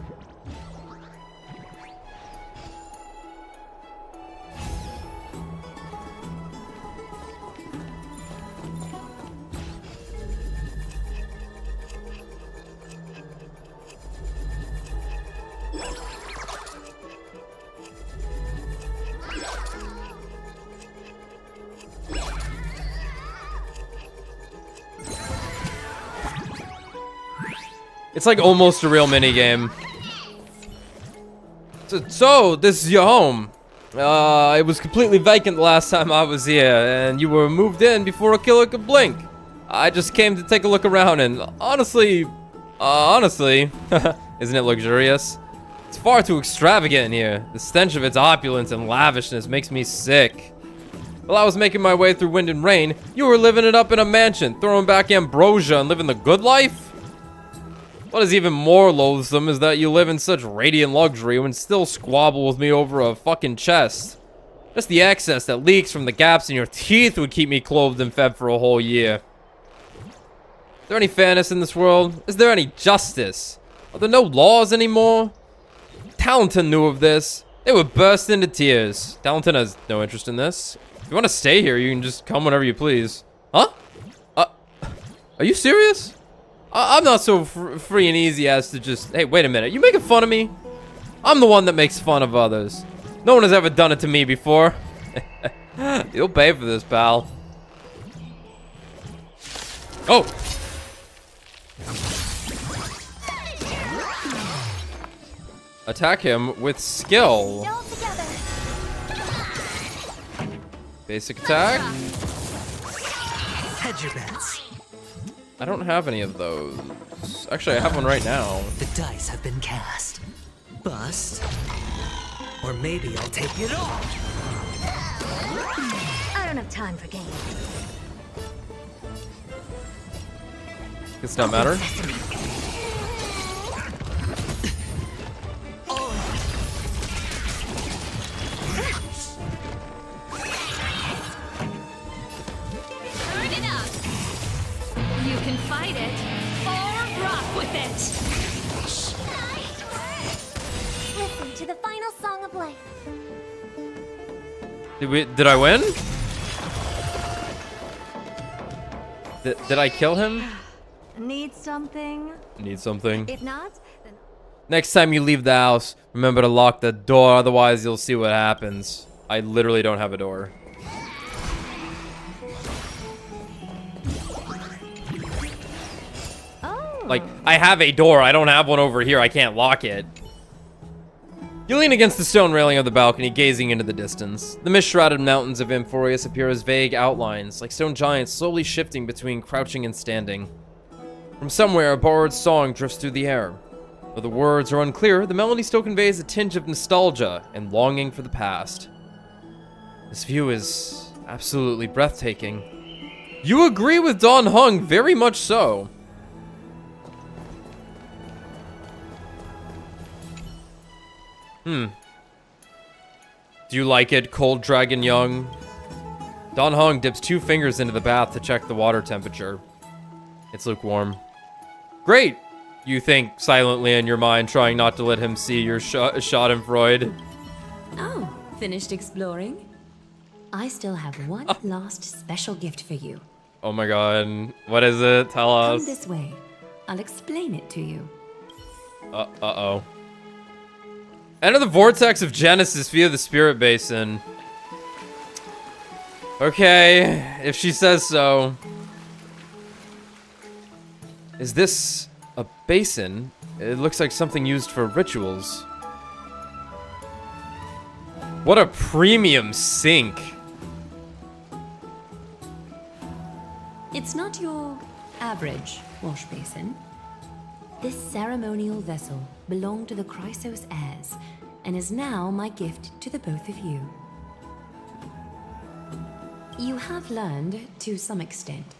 Speaker 1: It's like almost a real minigame. So, this is your home. It was completely vacant the last time I was here, and you were moved in before a killer could blink. I just came to take a look around, and honestly, isn't it luxurious? It's far too extravagant in here. The stench of its opulence and lavishness makes me sick. While I was making my way through wind and rain, you were living it up in a mansion, throwing back ambrosia and living the good life? What is even more loathsome is that you live in such radiant luxury and still squabble with me over a fucking chest. Just the excess that leaks from the gaps in your teeth would keep me clothed and fed for a whole year. Is there any fairness in this world? Is there any justice? Are there no laws anymore? Talenton knew of this. They would burst into tears. Talenton has no interest in this. If you want to stay here, you can just come whenever you please. Huh? Are you serious? I'm not so free and easy as to just... Hey, wait a minute. You making fun of me? I'm the one that makes fun of others. No one has ever done it to me before. You'll pay for this, pal. Oh! Attack him with skill. Basic attack.
Speaker 14: Hedge your bets.
Speaker 1: I don't have any of those. Actually, I have one right now.
Speaker 14: The dice have been cast. Bust. Or maybe I'll take it all.
Speaker 5: I don't have time for games.
Speaker 1: It's not matter.
Speaker 2: Turn it up. You can fight it or rock with it.
Speaker 12: Listen to the final song of life.
Speaker 1: Did I win? Did I kill him?
Speaker 5: Need something?
Speaker 1: Need something.
Speaker 5: If not, then...
Speaker 1: Next time you leave the house, remember to lock the door, otherwise you'll see what happens. I literally don't have a door.
Speaker 5: Oh.
Speaker 1: Like, I have a door, I don't have one over here, I can't lock it. You lean against the stone railing of the balcony, gazing into the distance. The mist-shrouded mountains of Amphorius appear as vague outlines, like stone giants slowly shifting between crouching and standing. From somewhere, a borrowed song drifts through the air. Though the words are unclear, the melody still conveys a tinge of nostalgia and longing for the past. This view is absolutely breathtaking. You agree with Don Hung, very much so. Do you like it, Cold Dragon Young? Don Hung dips 2 fingers into the bath to check the water temperature. It's lukewarm. Great! You think silently in your mind, trying not to let him see your schadenfreude.
Speaker 13: Oh, finished exploring? I still have one last special gift for you.
Speaker 1: Oh my god. What is it? Tell us.
Speaker 13: Come this way. I'll explain it to you.
Speaker 1: Uh-oh. Enter the vortex of Genesis via the Spirit Basin. Okay, if she says so. Is this a basin? It looks like something used for rituals. What a premium sink.
Speaker 13: It's not your average wash basin. This ceremonial vessel belonged to the Chrysos heirs and is now my gift to the both of you. You have learned, to some extent,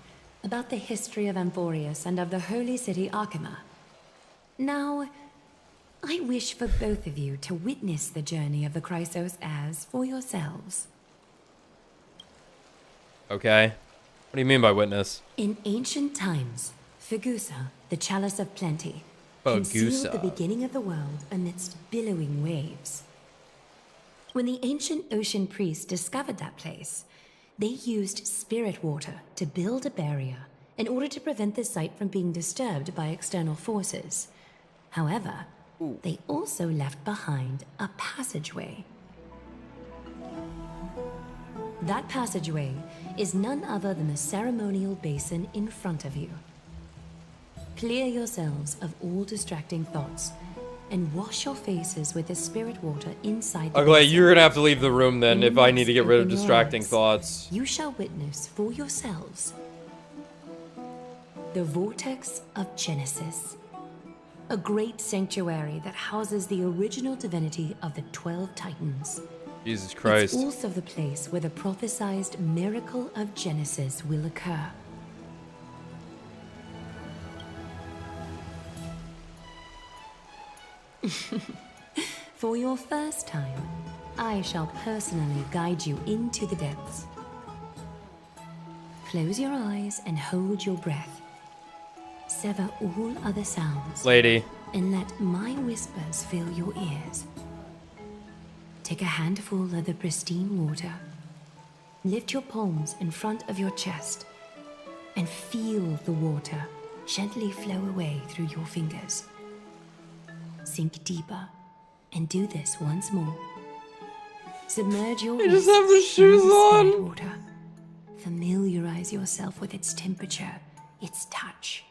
Speaker 13: about the history of Amphorius and of the holy city Arkema. Now, I wish for both of you to witness the journey of the Chrysos heirs for yourselves.
Speaker 1: Okay. What do you mean by witness?
Speaker 13: In ancient times, Fegusa, the chalice of plenty, concealed
Speaker 1: Fegusa.
Speaker 13: the beginning of the world amidst billowing waves. When the ancient ocean priests discovered that place, they used spirit water to build a barrier in order to prevent the site from being disturbed by external forces. However, they also left behind a passageway. That passageway is none other than the ceremonial basin in front of you. Clear yourselves of all distracting thoughts and wash your faces with the spirit water inside the
Speaker 1: Okay,
Speaker 13: basin.
Speaker 1: you're gonna have to leave the room then if I need to get rid of
Speaker 13: Open your
Speaker 1: distracting
Speaker 13: eyes.
Speaker 1: thoughts.
Speaker 13: You shall witness for yourselves the Vortex of Genesis, a great sanctuary that houses the original divinity of the 12 Titans.
Speaker 1: Jesus Christ.
Speaker 13: It's also the place where the prophesized miracle of Genesis will occur. For your first time, I shall personally guide you into the depths. Close your eyes and hold your breath. Sever all other sounds.
Speaker 1: Lady.
Speaker 13: And let my whispers fill your ears. Take a handful of the pristine water. Lift your palms in front of your chest and feel the water gently flow away through your fingers. Sink deeper and do this once more. Submerge your
Speaker 1: You just have the
Speaker 13: wrists in
Speaker 1: shoes
Speaker 13: spirit
Speaker 1: on.
Speaker 13: water. Familiarize yourself with its temperature, its touch.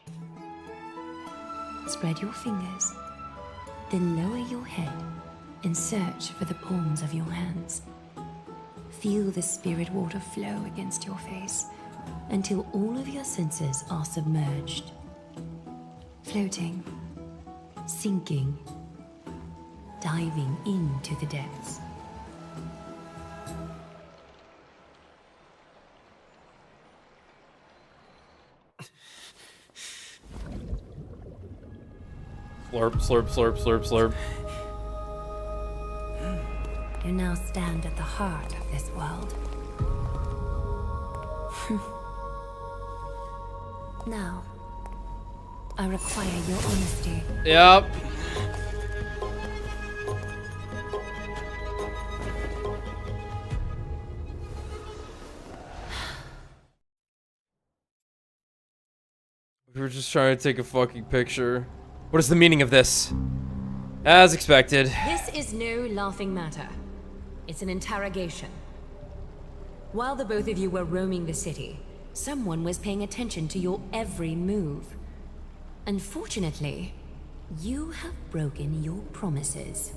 Speaker 13: Spread your fingers, then lower your head and search for the palms of your hands. Feel the spirit water flow against your face until all of your senses are submerged. Floating, sinking, diving into the depths.
Speaker 1: Slurp, slurp, slurp, slurp, slurp.
Speaker 13: You now stand at the heart of this world. Now, I require your honesty.
Speaker 1: Yep. We were just trying to take a fucking picture. What is the meaning of this? As expected.
Speaker 13: This is no laughing matter. It's an interrogation. While the both of you were roaming the city, someone was paying attention to your every move. Unfortunately, you have broken your promises.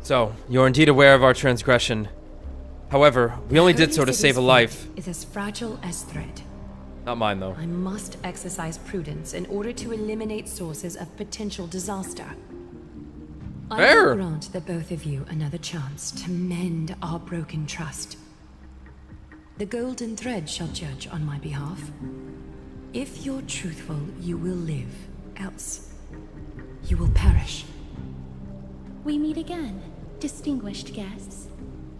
Speaker 1: So, you're indeed aware of our transgression. However, we only did so to save a life.
Speaker 13: Is as fragile as thread.
Speaker 1: Not mine, though.
Speaker 13: I must exercise prudence in order to eliminate sources of potential disaster. I
Speaker 1: Fair.
Speaker 13: will grant the both of you another chance to mend our broken trust. The golden thread shall judge on my behalf. If you're truthful, you will live. Else, you will perish.
Speaker 2: We meet again, distinguished guests.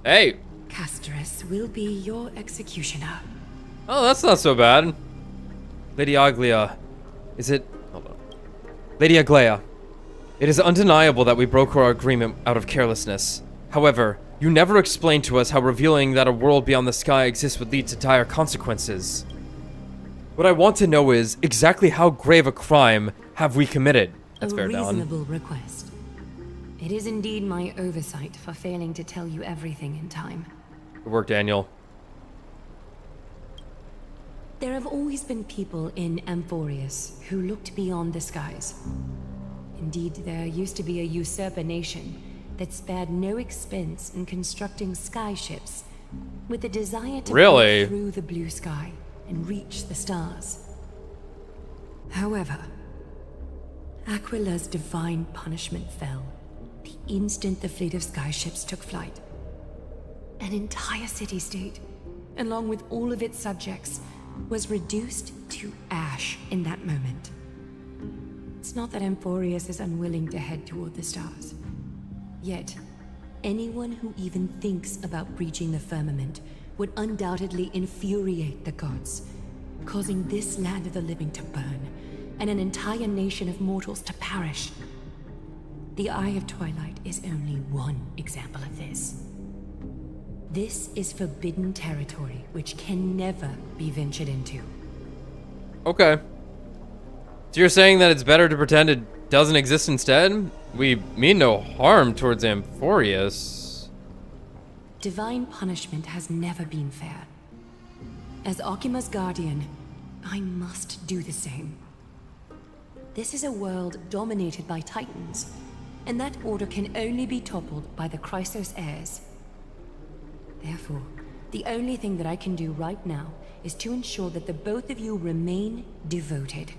Speaker 1: Hey!
Speaker 13: Casterus will be your executioner.
Speaker 1: Oh, that's not so bad. Lady Aglia. Is it... Hold on. Lady Aglaia. It is undeniable that we broke our agreement out of carelessness. However, you never explained to us how revealing that a world beyond the sky exists would lead to dire consequences. What I want to know is, exactly how grave a crime have we committed? That's fair,
Speaker 13: A
Speaker 1: Dallin.
Speaker 13: reasonable request. It is indeed my oversight for failing to tell you everything in time.
Speaker 1: Good work, Daniel.
Speaker 13: There have always been people in Amphorius who looked beyond the skies. Indeed, there used to be a usurper nation that spared no expense in constructing skyships with the desire to
Speaker 1: Really?
Speaker 13: break through the blue sky and reach the stars. However, Aquila's divine punishment fell the instant the fleet of skyships took flight. An entire city-state, along with all of its subjects, was reduced to ash in that moment. It's not that Amphorius is unwilling to head toward the stars. Yet, anyone who even thinks about breaching the firmament would undoubtedly infuriate the gods, causing this land of the living to burn, and an entire nation of mortals to perish. The Eye of Twilight is only one example of this. This is forbidden territory which can never be ventured into.
Speaker 1: Okay. So you're saying that it's better to pretend it doesn't exist instead? We mean no harm towards Amphorius.
Speaker 13: Divine punishment has never been fair. As Okima's guardian, I must do the same. This is a world dominated by Titans, and that order can only be toppled by the Chrysos heirs. Therefore, the only thing that I can do right now is to ensure that the both of you remain devoted.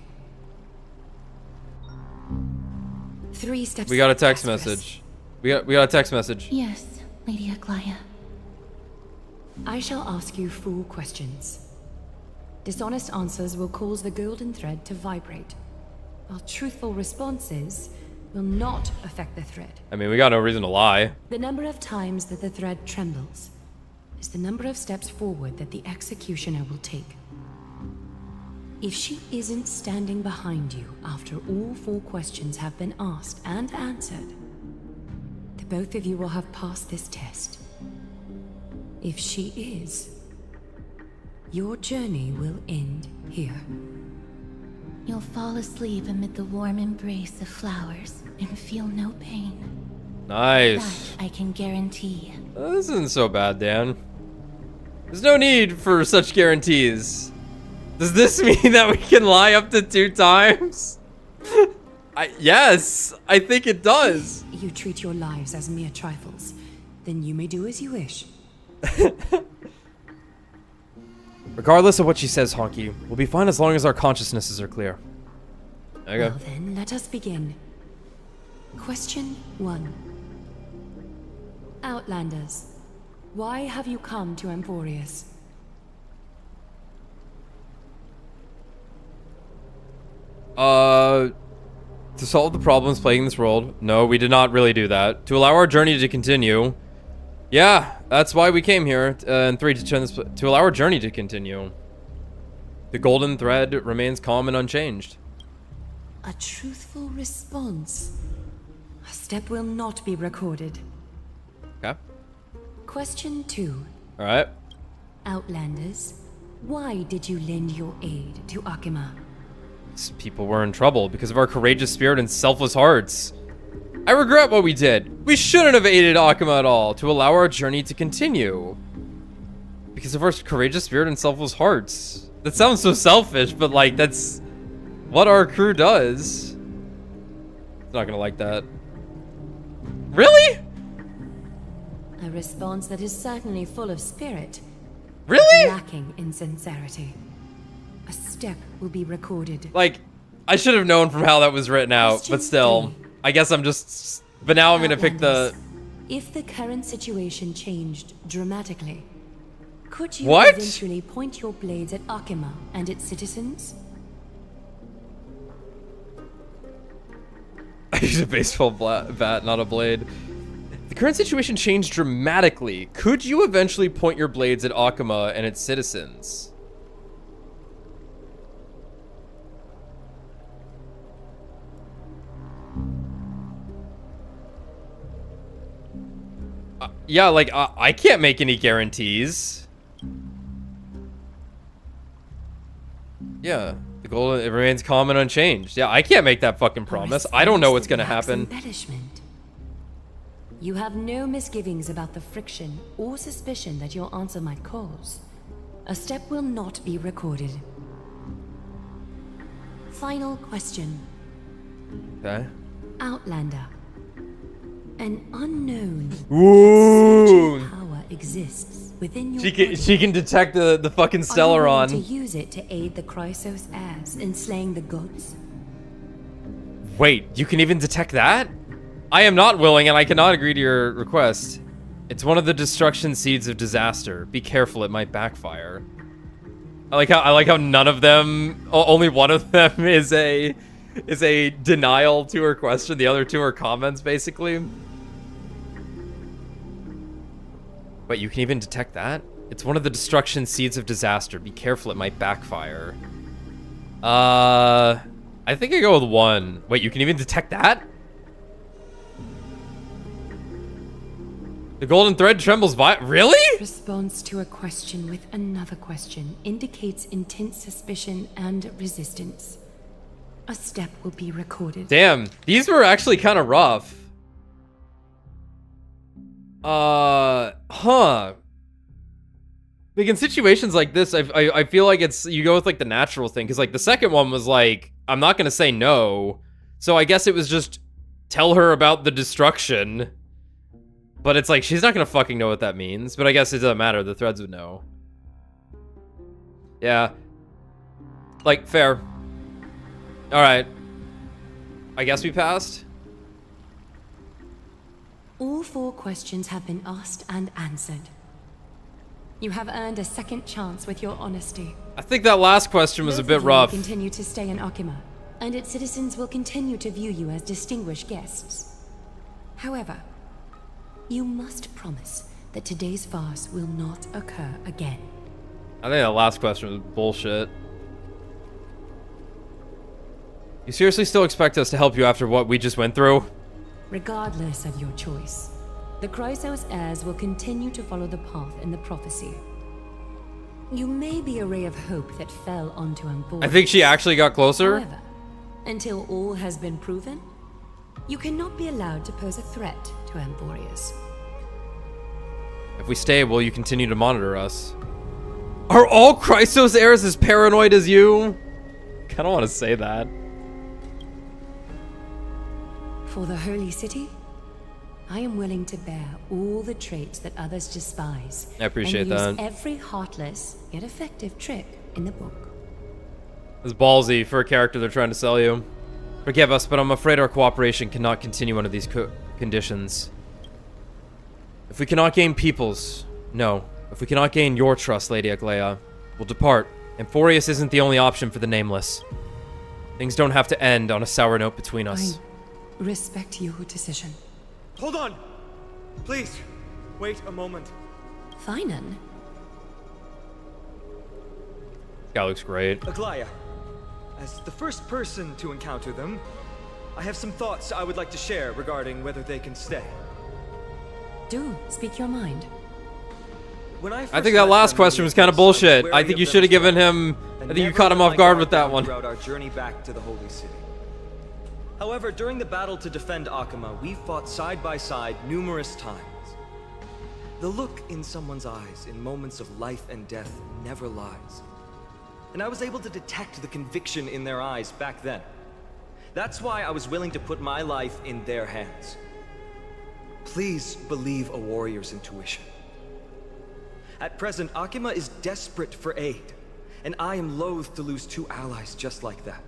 Speaker 13: 3 steps.
Speaker 1: We got a text message. We got a text message.
Speaker 2: Yes, Lady Aglaya.
Speaker 13: I shall ask you 4 questions. Dishonest answers will cause the golden thread to vibrate, while truthful responses will not affect the thread.
Speaker 1: I mean, we got no reason to lie.
Speaker 13: The number of times that the thread trembles is the number of steps forward that the executioner will take. If she isn't standing behind you after all 4 questions have been asked and answered, the both of you will have passed this test. If she is, your journey will end here.
Speaker 2: You'll fall asleep amid the warm embrace of flowers and feel no pain.
Speaker 1: Nice.
Speaker 2: That I can guarantee.
Speaker 1: This isn't so bad, Dan. There's no need for such guarantees. Does this mean that we can lie up to 2 times? Yes, I think it does.
Speaker 13: If you treat your lives as mere trifles, then you may do as you wish.
Speaker 1: Regardless of what she says, Honky, we'll be fine as long as our consciousnesses are clear. There you go.
Speaker 13: Well then, let us begin. Question 1. Outlanders, why have you come to Emporius?
Speaker 1: To solve the problems plaguing this world. No, we did not really do that. To allow our journey to continue. Yeah, that's why we came here. And 3, to turn this, to allow our journey to continue. The golden thread remains calm and unchanged.
Speaker 13: A truthful response. A step will not be recorded.
Speaker 1: Okay.
Speaker 13: Question 2.
Speaker 1: All right.
Speaker 13: Outlanders, why did you lend your aid to Akima?
Speaker 1: These people were in trouble because of our courageous spirit and selfless hearts. I regret what we did. We shouldn't have aided Akima at all to allow our journey to continue. Because of our courageous spirit and selfless hearts. That sounds so selfish, but like, that's what our crew does. It's not gonna like that. Really?
Speaker 13: A response that is certainly full of spirit.
Speaker 1: Really?
Speaker 13: Lacking in sincerity. A step will be recorded.
Speaker 1: Like, I should have known from how that was written out, but still. I guess I'm just... But now I'm gonna pick the...
Speaker 13: If the current situation changed dramatically, could you
Speaker 1: What?
Speaker 13: eventually point your blades at Akima and its citizens?
Speaker 1: I use a baseball bat, not a blade. The current situation changed dramatically. Could you eventually point your blades at Akima and its citizens? Yeah, like, I can't make any guarantees. Yeah, the goal, it remains calm and unchanged. Yeah, I can't make that fucking promise. I don't know what's gonna happen.
Speaker 13: Embellishment. You have no misgivings about the friction or suspicion that your answer might cause. A step will not be recorded. Final question.
Speaker 1: Okay.
Speaker 13: Outlander. An unknown
Speaker 1: Ooh.
Speaker 13: power exists within your
Speaker 1: She can detect the fucking
Speaker 13: Are you willing
Speaker 1: Stellaron.
Speaker 13: to use it to aid the Chrysos heirs in slaying the gods?
Speaker 1: Wait, you can even detect that? I am not willing, and I cannot agree to your request. It's one of the destruction seeds of disaster. Be careful, it might backfire. I like how none of them, only one of them is a denial to her question. The other 2 are comments, basically. But you can even detect that? It's one of the destruction seeds of disaster. Be careful, it might backfire. I think I go with 1. Wait, you can even detect that? The golden thread trembles really?
Speaker 13: Response to a question with another question indicates intense suspicion and resistance. A step will be recorded.
Speaker 1: Damn, these were actually kind of rough. Huh. Like, in situations like this, I feel like it's, you go with, like, the natural thing. Because, like, the second one was, like, I'm not going to say no. So I guess it was just, tell her about the destruction. But it's like, she's not going to fucking know what that means. But I guess it doesn't matter. The threads would know. Yeah. Like, fair. Alright. I guess we passed?
Speaker 13: All 4 questions have been asked and answered. You have earned a second chance with your honesty.
Speaker 1: I think that last question was a
Speaker 13: Both
Speaker 1: bit
Speaker 13: of you
Speaker 1: rough.
Speaker 13: will continue to stay in Akima, and its citizens will continue to view you as distinguished guests. However, you must promise that today's farce will not occur again.
Speaker 1: I think that last question was bullshit. You seriously still expect us to help you after what we just went through?
Speaker 13: Regardless of your choice, the Chrysos heirs will continue to follow the path in the prophecy. You may be a ray of hope that fell onto Amborius.
Speaker 1: I think she actually got closer.
Speaker 13: However, until all has been proven, you cannot be allowed to pose a threat to Amborius.
Speaker 1: If we stay, will you continue to monitor us? Are all Chrysos heirs as paranoid as you? I don't want to say that.
Speaker 13: For the Holy City, I am willing to bear all the traits that others despise.
Speaker 1: I appreciate
Speaker 13: and
Speaker 1: that.
Speaker 13: use every heartless yet effective trick in the book.
Speaker 1: It's ballsy for a character they're trying to sell you. Forgive us, but I'm afraid our cooperation cannot continue under these conditions. If we cannot gain people's... No. If we cannot gain your trust, Lady Aglaia, we'll depart. Amphorius isn't the only option for the Nameless. Things don't have to end on a sour note between us.
Speaker 13: I respect your decision.
Speaker 15: Hold on! Please, wait a moment.
Speaker 13: Finan?
Speaker 1: This guy looks great.
Speaker 15: Aglaia, as the first person to encounter them, I have some thoughts I would like to share regarding whether they can stay.
Speaker 13: Do speak your mind.
Speaker 15: When I
Speaker 1: think that last question was kind of bullshit. I think you should have given him... I think you caught him off guard with that one.
Speaker 15: Throughout our journey back to the Holy City. However, during the battle to defend Akima, we fought side by side numerous times. The look in someone's eyes in moments of life and death never lies. And I was able to detect the conviction in their eyes back then. That's why I was willing to put my life in their hands. Please believe a warrior's intuition. At present, Akima is desperate for aid, and I am loath to lose 2 allies just like that.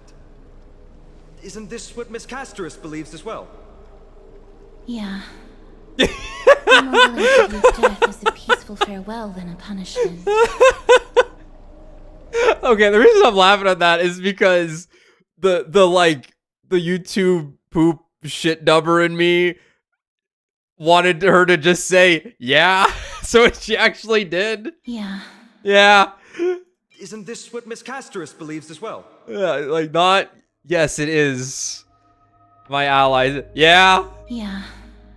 Speaker 15: Isn't this what Miss Casterus believes as well?
Speaker 2: Yeah. I'm more willing to view death as a peaceful farewell than a punishment.
Speaker 1: Okay, the reason I'm laughing at that is because the YouTube poop shit dubber in me wanted her to just say, yeah. So she actually did.
Speaker 2: Yeah.
Speaker 1: Yeah.
Speaker 15: Isn't this what Miss Casterus believes as well?
Speaker 1: Yeah, like not, yes, it is. My allies. Yeah.
Speaker 2: Yeah.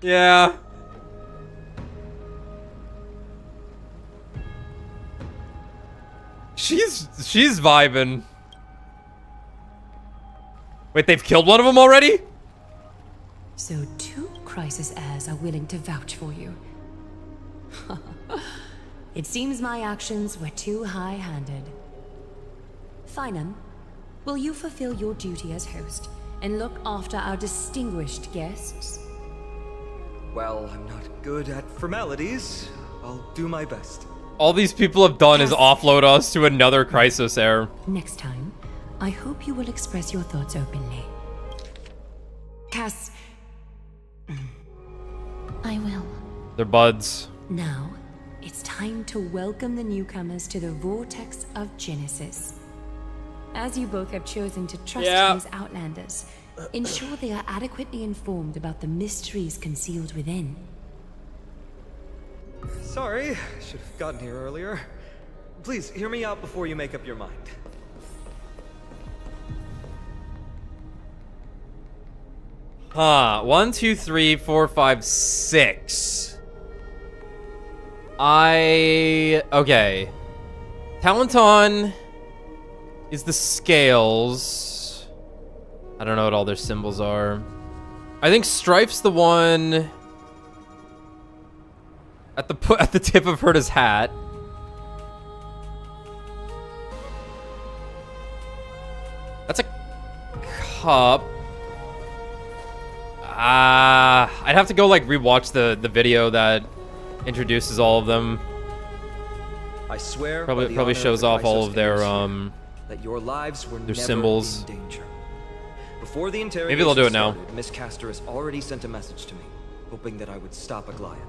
Speaker 1: Yeah. She's vibing. Wait, they've killed one of them already?
Speaker 13: So 2 Chrysos heirs are willing to vouch for you. It seems my actions were too high-handed. Finan, will you fulfill your duty as host and look after our distinguished guests?
Speaker 15: Well, I'm not good at formalities. I'll do my best.
Speaker 1: All these people have done is offload us to another Chrysos heir.
Speaker 13: Next time, I hope you will express your thoughts openly. Cass...
Speaker 2: I will.
Speaker 1: They're buds.
Speaker 13: Now, it's time to welcome the newcomers to the Vortex of Genesis. As you both have chosen to trust these Outlanders, ensure they are adequately informed about the mysteries concealed within.
Speaker 15: Sorry, should have gotten here earlier. Please, hear me out before you make up your mind.
Speaker 1: Huh. 1, 2, 3, 4, 5, 6. Okay. Talenton is the scales. I don't know what all their symbols are. I think Strife's the one at the tip of Herta's hat. top. I'd have to go like rewatch the video that introduces all of them.
Speaker 15: I swear
Speaker 1: Probably shows off all of their
Speaker 15: that your lives were
Speaker 1: their
Speaker 15: never
Speaker 1: symbols.
Speaker 15: in danger. Before the interrogation
Speaker 1: Maybe they'll do it now.
Speaker 15: started, Miss Castor has already sent a message to me, hoping that I would stop Aglaya.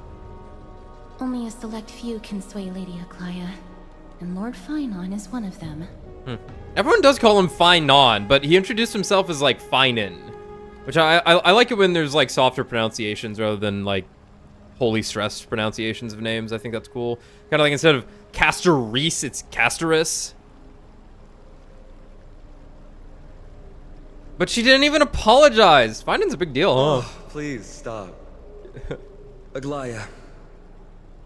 Speaker 2: Only a select few can sway Lady Aglaya, and Lord Finon is one of them.
Speaker 1: Everyone does call him Finon, but he introduced himself as like Finan, which I like it when there's like softer pronunciations rather than like wholly stressed pronunciations of names. I think that's cool. Kind of like instead of Castor Reese, it's Castorus. But she didn't even apologize. Finan's a big deal, huh?
Speaker 15: Oh, please stop. Aglaya.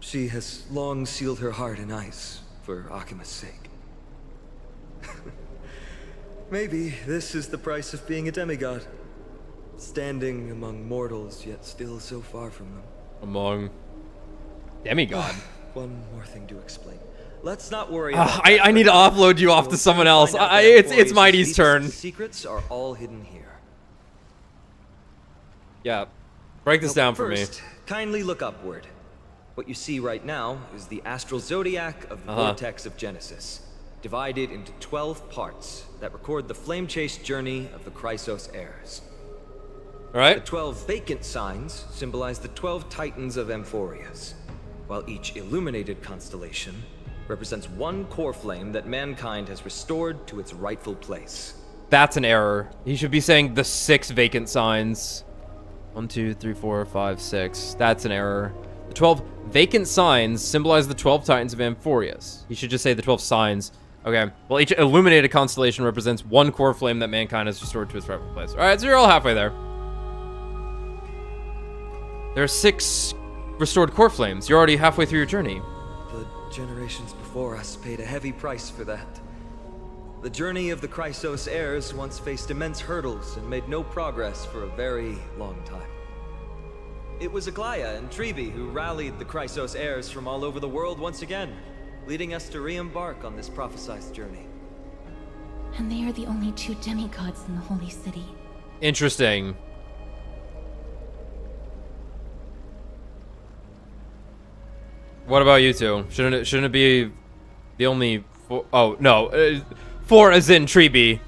Speaker 15: She has long sealed her heart in ice for Akima's sake. Maybe this is the price of being a demigod. Standing among mortals, yet still so far from them.
Speaker 1: Among demigod.
Speaker 15: One more thing to explain. Let's not worry about
Speaker 1: I need to offload you off to someone else. It's Mighty's turn.
Speaker 15: Secrets are all hidden here.
Speaker 1: Yeah. Break this down for me.
Speaker 15: First, kindly look upward. What you see right now is the astral zodiac of the vortex of Genesis, divided into 12 parts that record the flame-chased journey of the Chrysos heirs.
Speaker 1: All right.
Speaker 15: The 12 vacant signs symbolize the 12 titans of Amphorius, while each illuminated constellation represents one core flame that mankind has restored to its rightful place.
Speaker 1: That's an error. He should be saying the 6 vacant signs. 1, 2, 3, 4, 5, 6. That's an error. The 12 vacant signs symbolize the 12 titans of Amphorius. He should just say the 12 signs. Okay. Well, each illuminated constellation represents one core flame that mankind has restored to its rightful place. All right, so you're all halfway there. There are 6 restored core flames. You're already halfway through your journey.
Speaker 15: The generations before us paid a heavy price for that. The journey of the Chrysos heirs once faced immense hurdles and made no progress for a very long time. It was Aglaya and Treeby who rallied the Chrysos heirs from all over the world once again, leading us to re-embark on this prophesized journey.
Speaker 2: And they are the only 2 demigods in the Holy City.
Speaker 1: Interesting. What about you two? Shouldn't it be the only 4? Oh no, 4 as in Treeby.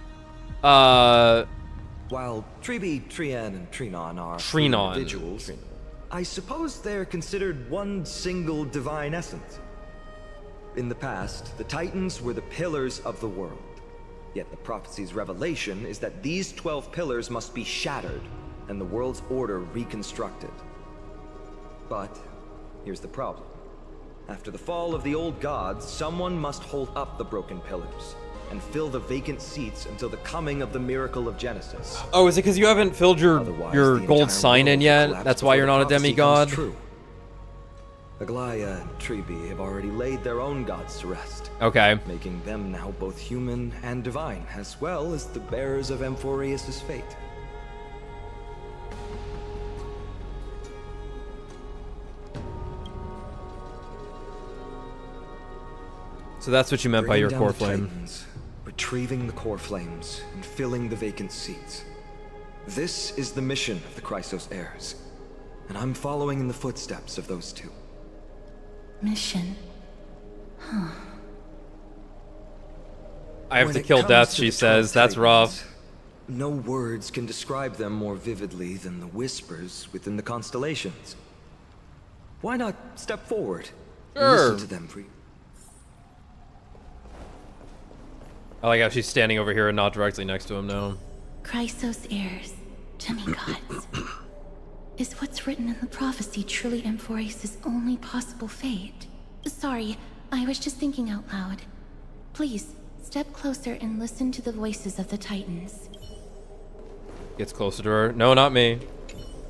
Speaker 15: While Treeby, Trian, and Trinon are
Speaker 1: Trinon.
Speaker 15: individuals, I suppose they're considered one single divine essence. In the past, the Titans were the pillars of the world. Yet the prophecy's revelation is that these 12 pillars must be shattered and the world's order reconstructed. But here's the problem. After the fall of the old gods, someone must hold up the broken pillars and fill the vacant seats until the coming of the miracle of Genesis.
Speaker 1: Oh, is it because you haven't filled your gold sign in yet? That's why you're not a demigod?
Speaker 15: True. Aglaya and Treeby have already laid their own gods to rest.
Speaker 1: Okay.
Speaker 15: Making them now both human and divine, as well as the bearers of Amphorius' fate.
Speaker 1: So that's what you meant by your core flame.
Speaker 15: Titans, retrieving the core flames and filling the vacant seats. This is the mission of the Chrysos heirs, and I'm following in the footsteps of those 2.
Speaker 2: Mission. Huh.
Speaker 1: I have
Speaker 15: When
Speaker 1: to
Speaker 15: it
Speaker 1: kill
Speaker 15: comes
Speaker 1: death,
Speaker 15: to
Speaker 1: she
Speaker 15: the
Speaker 1: says.
Speaker 15: 12
Speaker 1: That's
Speaker 15: Titans,
Speaker 1: rough.
Speaker 15: No words can describe them more vividly than the whispers within the constellations. Why not step forward and
Speaker 1: Sure.
Speaker 15: listen to them for you?
Speaker 1: I like how she's standing over here and not directly next to him now.
Speaker 2: Chrysos heirs, demigods. Is what's written in the prophecy truly Amphorius' only possible fate? Sorry, I was just thinking out loud. Please, step closer and listen to the voices of the Titans.
Speaker 1: Gets closer to her. No, not me.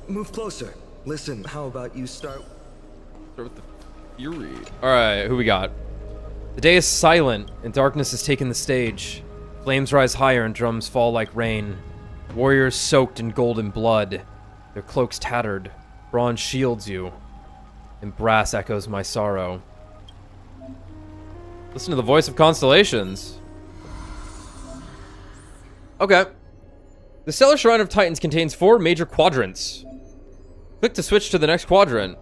Speaker 15: Move closer. Listen, how about you start
Speaker 1: with the fury? Alright, who we got? The day is silent, and darkness has taken the stage. Flames rise higher and drums fall like rain. Warriors soaked in golden blood. Their cloaks tattered. Bronze shields you. And brass echoes my sorrow. Listen to the voice of constellations. Okay. The Stellar Shrine of Titans contains 4 major quadrants. Click to switch to the next quadrant.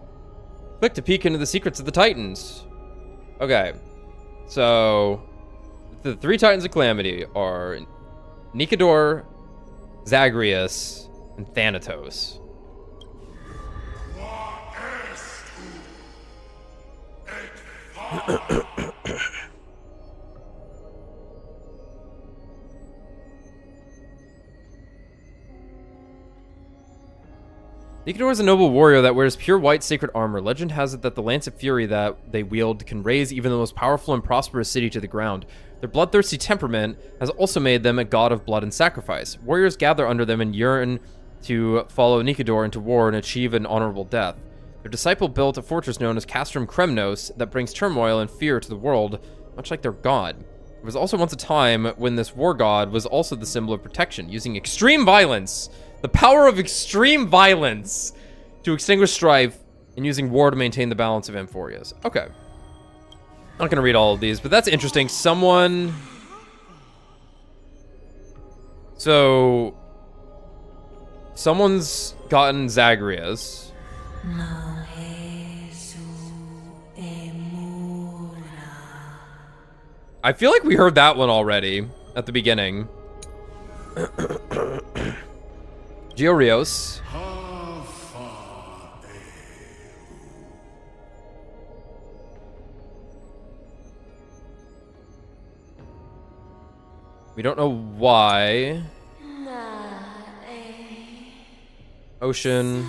Speaker 1: Click to peek into the secrets of the Titans. Okay. So, the 3 Titans of Calamity are Nikador, Zagreus, and Thanatos. Nikador is a noble warrior that wears pure white sacred armor. Legend has it that the Lance of Fury that they wield can raise even the most powerful and prosperous city to the ground. Their bloodthirsty temperament has also made them a god of blood and sacrifice. Warriors gather under them and yearn to follow Nikador into war and achieve an honorable death. Their disciple built a fortress known as Castrum Kremnos that brings turmoil and fear to the world, much like their god. There was also once a time when this war god was also the symbol of protection, using extreme violence, the power of extreme violence, to extinguish strife and using war to maintain the balance of Amphorius. Okay. I'm not going to read all of these, but that's interesting. Someone... So... Someone's gotten Zagreus. I feel like we heard that one already at the beginning. Georios. We don't know why. Ocean.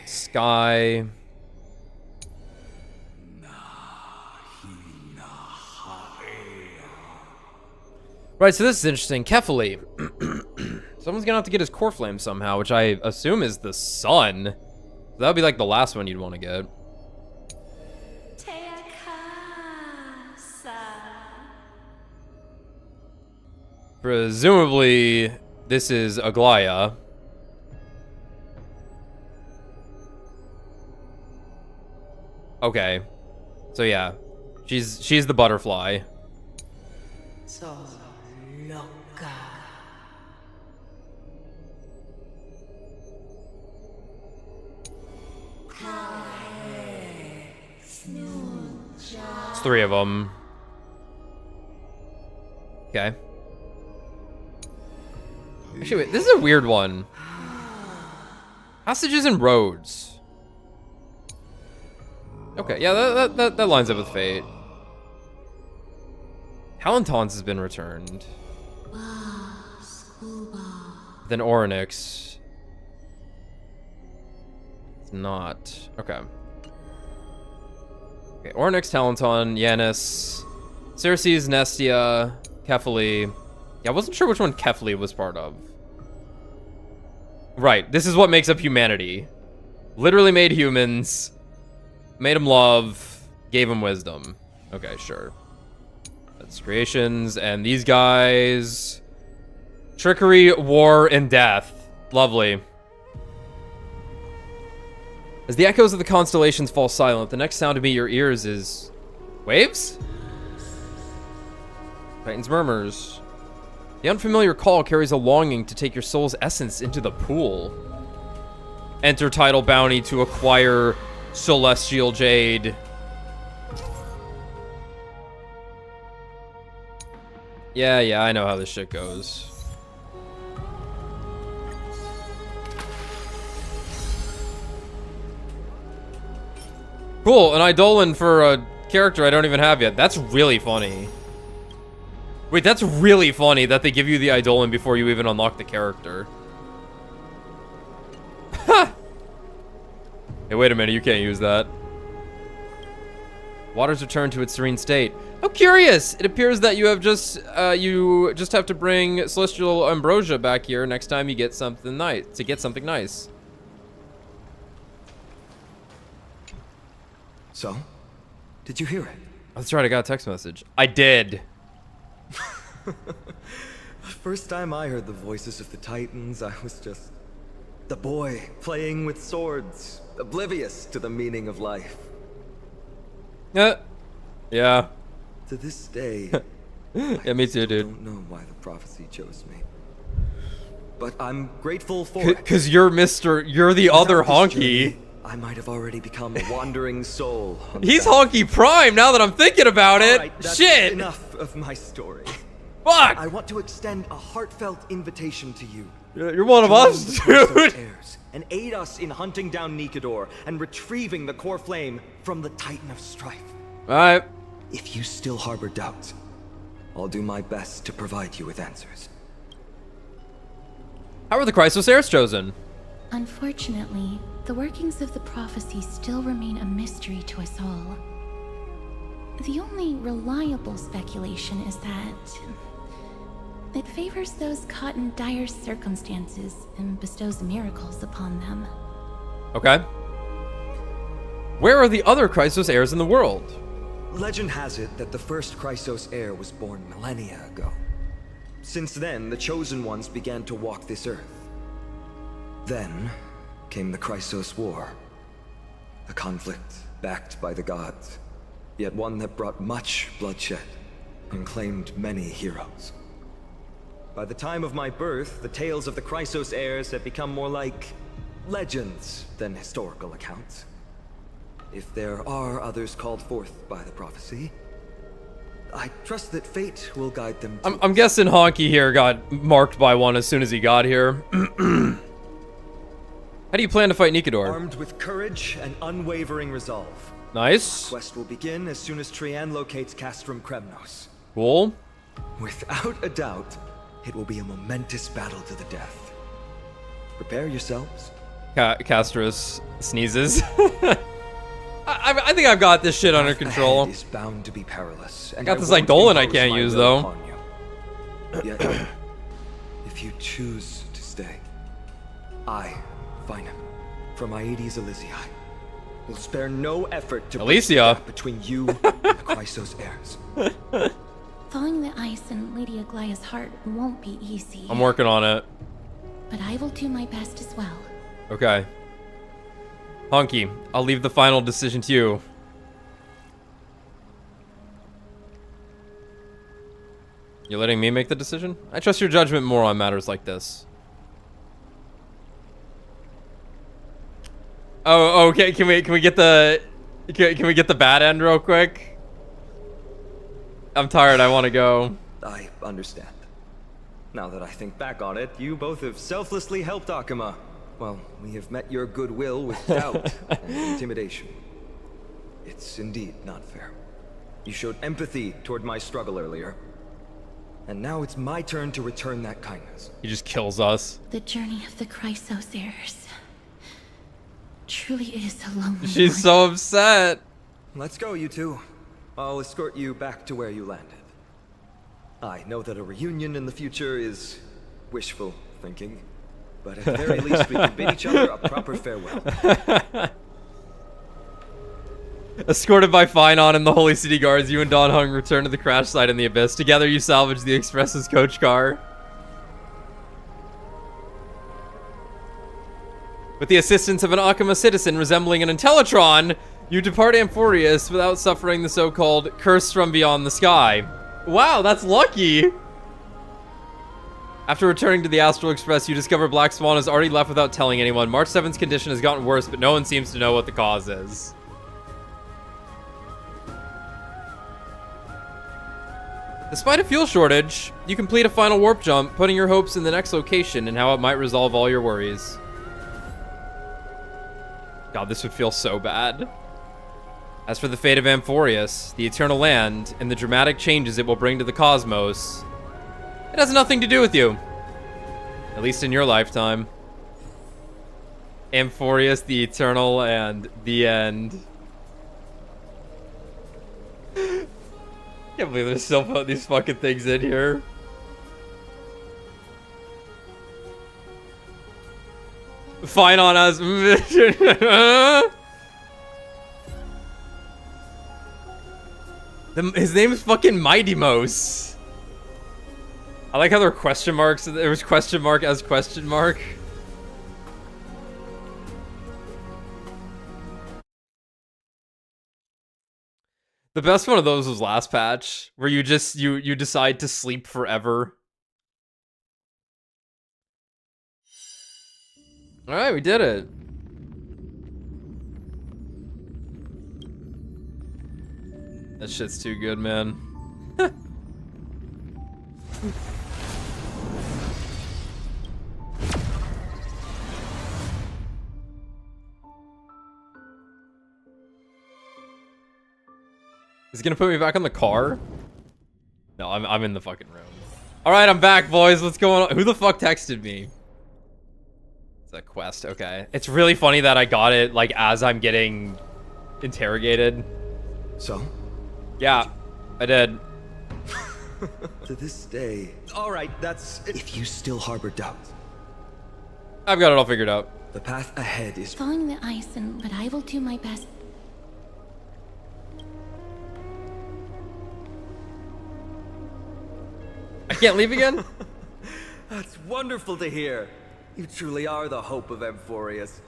Speaker 1: Sky. Right, so this is interesting. Kefali. Someone's gonna have to get his core flame somehow, which I assume is the sun. So that would be like the last one you'd want to get. Presumably, this is Aglaya. Okay. So yeah. She's the butterfly.
Speaker 8: So loca.
Speaker 1: It's 3 of them. Okay. Actually, wait, this is a weird one. Hostages and roads. Okay, yeah, that lines up with fate. Halantons has been returned. Then Orynyx. It's not. Okay. Okay, Orynyx, Talenton, Yanis, Ceres, Nestia, Kefali. Yeah, I wasn't sure which one Kefali was part of. Right, this is what makes up humanity. Literally made humans, made them love, gave them wisdom. Okay, sure. That's creations, and these guys... Trickery, war, and death. Lovely. As the echoes of the constellations fall silent, the next sound to meet your ears is... Waves? Titan's murmurs. The unfamiliar call carries a longing to take your soul's essence into the pool. Enter title bounty to acquire Celestial Jade. Yeah, I know how this shit goes. Cool, an Eidolon for a character I don't even have yet. That's really funny. Wait, that's really funny that they give you the Eidolon before you even unlock the character. Ha! Hey, wait a minute, you can't use that. Waters return to its serene state. How curious! It appears that you have just have to bring Celestial Ambrosia back here next time you get something nice. To get something nice.
Speaker 15: So, did you hear it?
Speaker 1: That's right, I got a text message. I did.
Speaker 15: First time I heard the voices of the Titans, I was just the boy playing with swords, oblivious to the meaning of life.
Speaker 1: Yeah.
Speaker 15: To this day,
Speaker 1: yeah, me too, dude.
Speaker 15: I don't know why the prophecy chose me. But I'm grateful for it.
Speaker 1: Cause you're the other Honky.
Speaker 15: Journey, I might have already become a wandering soul.
Speaker 1: He's Honky Prime now that I'm thinking about it.
Speaker 15: Right, that's
Speaker 1: Shit.
Speaker 15: Enough of my story.
Speaker 1: Fuck.
Speaker 15: I want to extend a heartfelt invitation to you.
Speaker 1: You're one of us, dude.
Speaker 15: And aid us in hunting down Nikador and retrieving the core flame from the Titan of Strife.
Speaker 1: Alright.
Speaker 15: If you still harbor doubts, I'll do my best to provide you with answers.
Speaker 1: How were the Chrysos heirs chosen?
Speaker 2: Unfortunately, the workings of the prophecy still remain a mystery to us all. The only reliable speculation is that it favors those caught in dire circumstances and bestows miracles upon them.
Speaker 1: Okay. Where are the other Chrysos heirs in the world?
Speaker 15: Legend has it that the first Chrysos heir was born millennia ago. Since then, the Chosen Ones began to walk this earth. Then came the Chrysos War. A conflict backed by the gods, yet one that brought much bloodshed and claimed many heroes. By the time of my birth, the tales of the Chrysos heirs had become more like legends than historical accounts. If there are others called forth by the prophecy, I trust that fate will guide them to
Speaker 1: I'm guessing Honky here got marked by one as soon as he got here. How do you plan to fight Nikador?
Speaker 15: Armed with courage and unwavering resolve.
Speaker 1: Nice.
Speaker 15: Our quest will begin as soon as Trian locates Castrum Kremnos.
Speaker 1: Cool.
Speaker 15: Without a doubt, it will be a momentous battle to the death. Prepare yourselves.
Speaker 1: Castros sneezes. I think I've got this shit under control.
Speaker 15: Is bound to be perilous.
Speaker 1: I got this like Dolan I can't use though.
Speaker 15: Yet, if you choose to stay, I, Finam, from Aedes Elysiae, will spare no effort to bridge the gap between you and the Chrysos heirs.
Speaker 2: Thawing the ice in Lady Aglaya's heart won't be easy.
Speaker 1: I'm working on it.
Speaker 2: But I will do my best as well.
Speaker 1: Okay. Honky, I'll leave the final decision to you. You're letting me make the decision? I trust your judgment more on matters like this. Oh, okay. Can we get the can we get the bad end real quick? I'm tired. I want to go.
Speaker 15: I understand. Now that I think back on it, you both have selflessly helped Akuma. Well, we have met your goodwill with doubt and intimidation. It's indeed not fair. You showed empathy toward my struggle earlier. And now it's my turn to return that kindness.
Speaker 1: He just kills us.
Speaker 2: The journey of the Chrysos heirs truly is a lonely
Speaker 1: She's
Speaker 2: one.
Speaker 1: so upset.
Speaker 15: Let's go, you two. I'll escort you back to where you landed. I know that a reunion in the future is wishful thinking, but at the very least we can bid each other a proper farewell.
Speaker 1: Escorted by Finon and the Holy City Guards, you and Don Hung return to the crash site in the Abyss. Together you salvage the Express's coach car. With the assistance of an Akuma citizen resembling an Intellitron, you depart Amphorius without suffering the so-called curse from beyond the sky. Wow, that's lucky! After returning to the Astral Express, you discover Black Swan has already left without telling anyone. March 7th's condition has gotten worse, but no one seems to know what the cause is. Despite a fuel shortage, you complete a final warp jump, putting your hopes in the next location and how it might resolve all your worries. God, this would feel so bad. As for the fate of Amphorius, the Eternal Land, and the dramatic changes it will bring to the cosmos, it has nothing to do with you. At least in your lifetime. Amphorius, the Eternal Land, the end. Can't believe they're still putting these fucking things in here. Fine on us. His name is fucking Mighty Mos. I like how there are question marks. There was question mark as question mark. The best one of those was last patch, where you just you decide to sleep forever. All right, we did it. That shit's too good, man. Is he gonna put me back on the car? No, I'm in the fucking room. All right, I'm back, boys. What's going on? Who the fuck texted me? It's a quest. Okay. It's really funny that I got it like as I'm getting interrogated.
Speaker 15: So?
Speaker 1: Yeah, I did.
Speaker 15: To this day. All right, that's if you still harbor doubts.
Speaker 1: I've got it all figured out.
Speaker 15: The path ahead is
Speaker 2: Following the ice, but I will do my best.
Speaker 1: I can't leave again?
Speaker 15: That's wonderful to hear. You truly are the hope of Amphorius.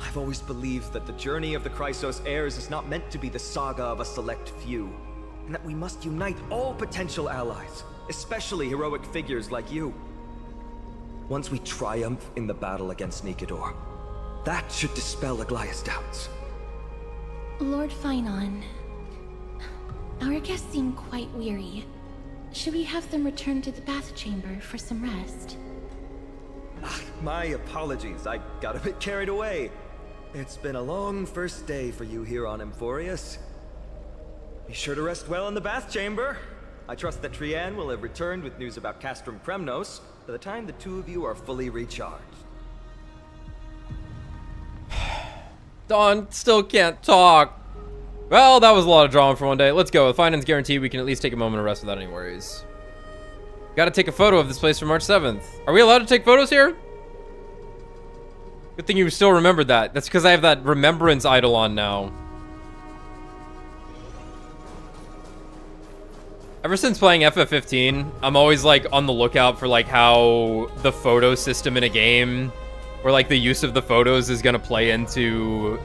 Speaker 15: I've always believed that the journey of the Chrysos heirs is not meant to be the saga of a select few, and that we must unite all potential allies, especially heroic figures like you. Once we triumph in the battle against Nikedor, that should dispel Aglaya's doubts.
Speaker 2: Lord Finon, our guests seem quite weary. Should we have them return to the bath chamber for some rest?
Speaker 15: My apologies, I got a bit carried away. It's been a long first day for you here on Amphorius. Be sure to rest well in the bath chamber. I trust that Trianne will have returned with news about Castrum Kremnos by the time the two of you are fully recharged.
Speaker 1: Dawn still can't talk. Well, that was a lot of drama for one day. Let's go. With Finance guarantee, we can at least take a moment of rest without any worries. Gotta take a photo of this place for March 7th. Are we allowed to take photos here? Good thing you still remembered that. That's because I have that remembrance idol on now. Ever since playing FF15, I'm always like on the lookout for like how the photo system in a game, or like the use of the photos is gonna play into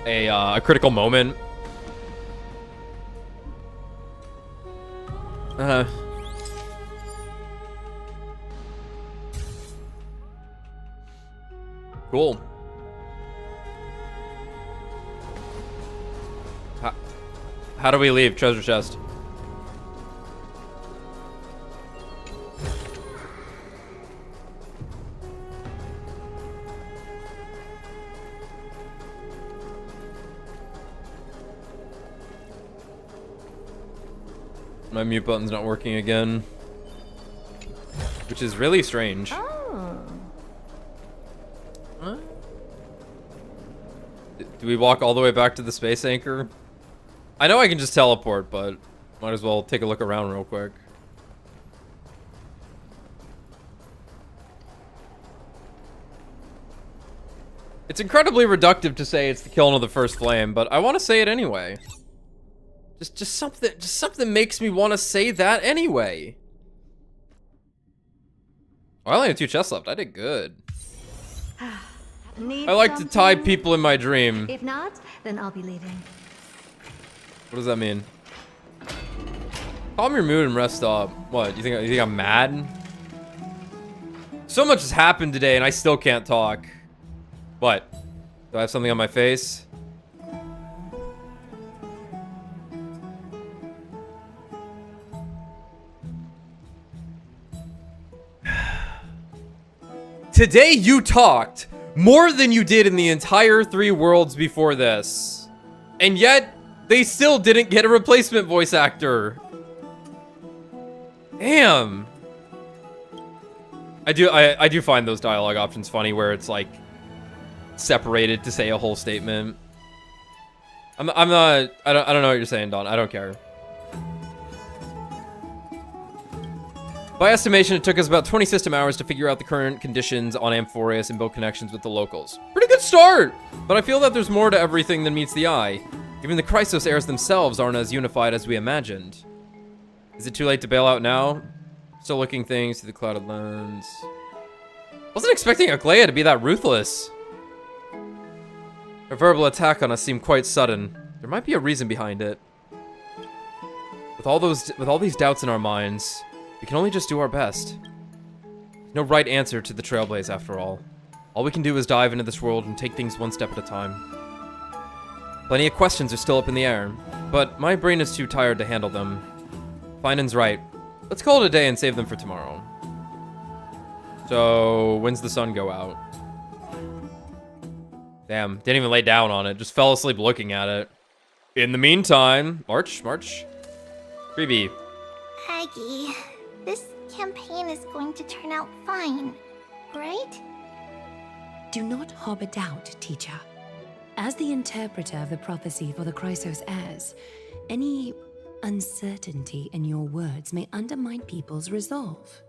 Speaker 1: a critical moment. Cool. How do we leave? Treasure chest. My mute button's not working again, which is really strange.
Speaker 5: Oh.
Speaker 1: Huh? Do we walk all the way back to the space anchor? I know I can just teleport, but might as well take a look around real quick. It's incredibly reductive to say it's the killing of the first flame, but I want to say it anyway. Just something makes me want to say that anyway. Oh, I only have 2 chests left. I did good. I like to tie people in my dream.
Speaker 5: If not, then I'll be leaving.
Speaker 1: What does that mean? Calm your mood and rest up. What? You think I'm mad? So much has happened today and I still can't talk. What? Do I have something on my face? Today you talked more than you did in the entire 3 worlds before this. And yet, they still didn't get a replacement voice actor. Damn. I do find those dialogue options funny where it's like separated to say a whole statement. I don't know what you're saying, Don. I don't care. By estimation, it took us about 20 system hours to figure out the current conditions on Amphorius and build connections with the locals. Pretty good start! But I feel that there's more to everything than meets the eye. Even the Chrysos heirs themselves aren't as unified as we imagined. Is it too late to bail out now? Still looking things through the clouded lens. Wasn't expecting Aglaya to be that ruthless. Her verbal attack on us seemed quite sudden. There might be a reason behind it. With all these doubts in our minds, we can only just do our best. No right answer to the Trailblaze, after all. All we can do is dive into this world and take things one step at a time. Plenty of questions are still up in the air, but my brain is too tired to handle them. Finan's right. Let's call it a day and save them for tomorrow. So, when's the sun go out? Damn, didn't even lay down on it. Just fell asleep looking at it. In the meantime, March. Freebie.
Speaker 12: Aggie, this campaign is going to turn out fine, right?
Speaker 13: Do not harbor doubt, teacher. As the interpreter of the prophecy for the Chrysos heirs, any uncertainty in your words may undermine people's resolve.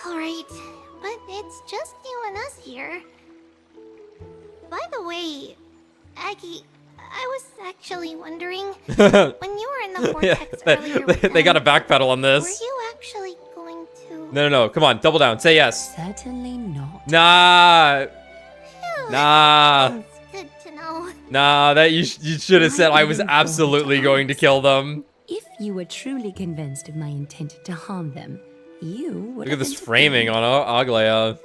Speaker 12: All right. But it's just you and us here. By the way, Aggie, I was actually wondering, when you were in the vortex earlier with
Speaker 1: they got a backpedal on this.
Speaker 12: were you actually going to...
Speaker 1: No, come on, double down, say yes.
Speaker 13: Certainly not.
Speaker 1: Nah.
Speaker 12: It's good to know.
Speaker 1: Nah, that you should have said I was absolutely going to kill them.
Speaker 13: If you were truly convinced of my intent to harm them, you would
Speaker 1: Look at this framing on Aglaia.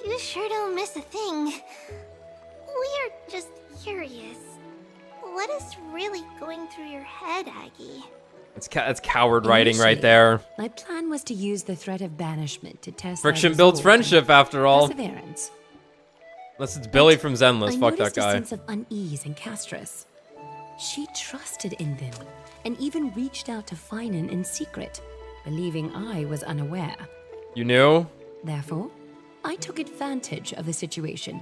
Speaker 12: You sure don't miss a thing. We're just curious. What is really going through your head, Aggie?
Speaker 1: That's coward writing right there.
Speaker 13: My plan was to use the threat of banishment to test
Speaker 1: Friction builds friendship, after all.
Speaker 13: Perseverance.
Speaker 1: Unless it's Billy from Zenless. Fuck that guy.
Speaker 13: I noticed a sense of unease in Castris. She trusted in them, and even reached out to Finan in secret, believing I was unaware.
Speaker 1: You knew?
Speaker 13: Therefore, I took advantage of the situation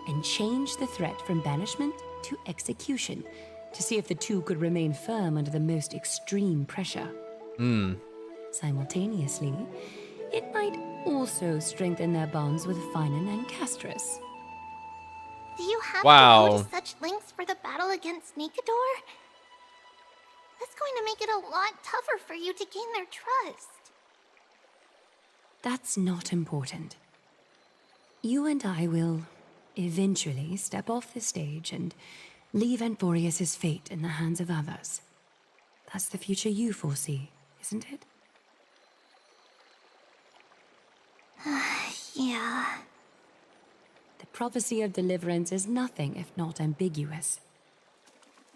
Speaker 13: and changed the threat from banishment to execution to see if the two could remain firm under the most extreme pressure. Simultaneously, it might also strengthen their bonds with Finan and Castris.
Speaker 12: Do you have to
Speaker 1: Wow.
Speaker 12: go to such lengths for the battle against Nikador? That's going to make it a lot tougher for you to gain their trust.
Speaker 13: That's not important. You and I will eventually step off the stage and leave Anforius' fate in the hands of others. That's the future you foresee, isn't it?
Speaker 12: Yeah.
Speaker 13: The prophecy of deliverance is nothing if not ambiguous.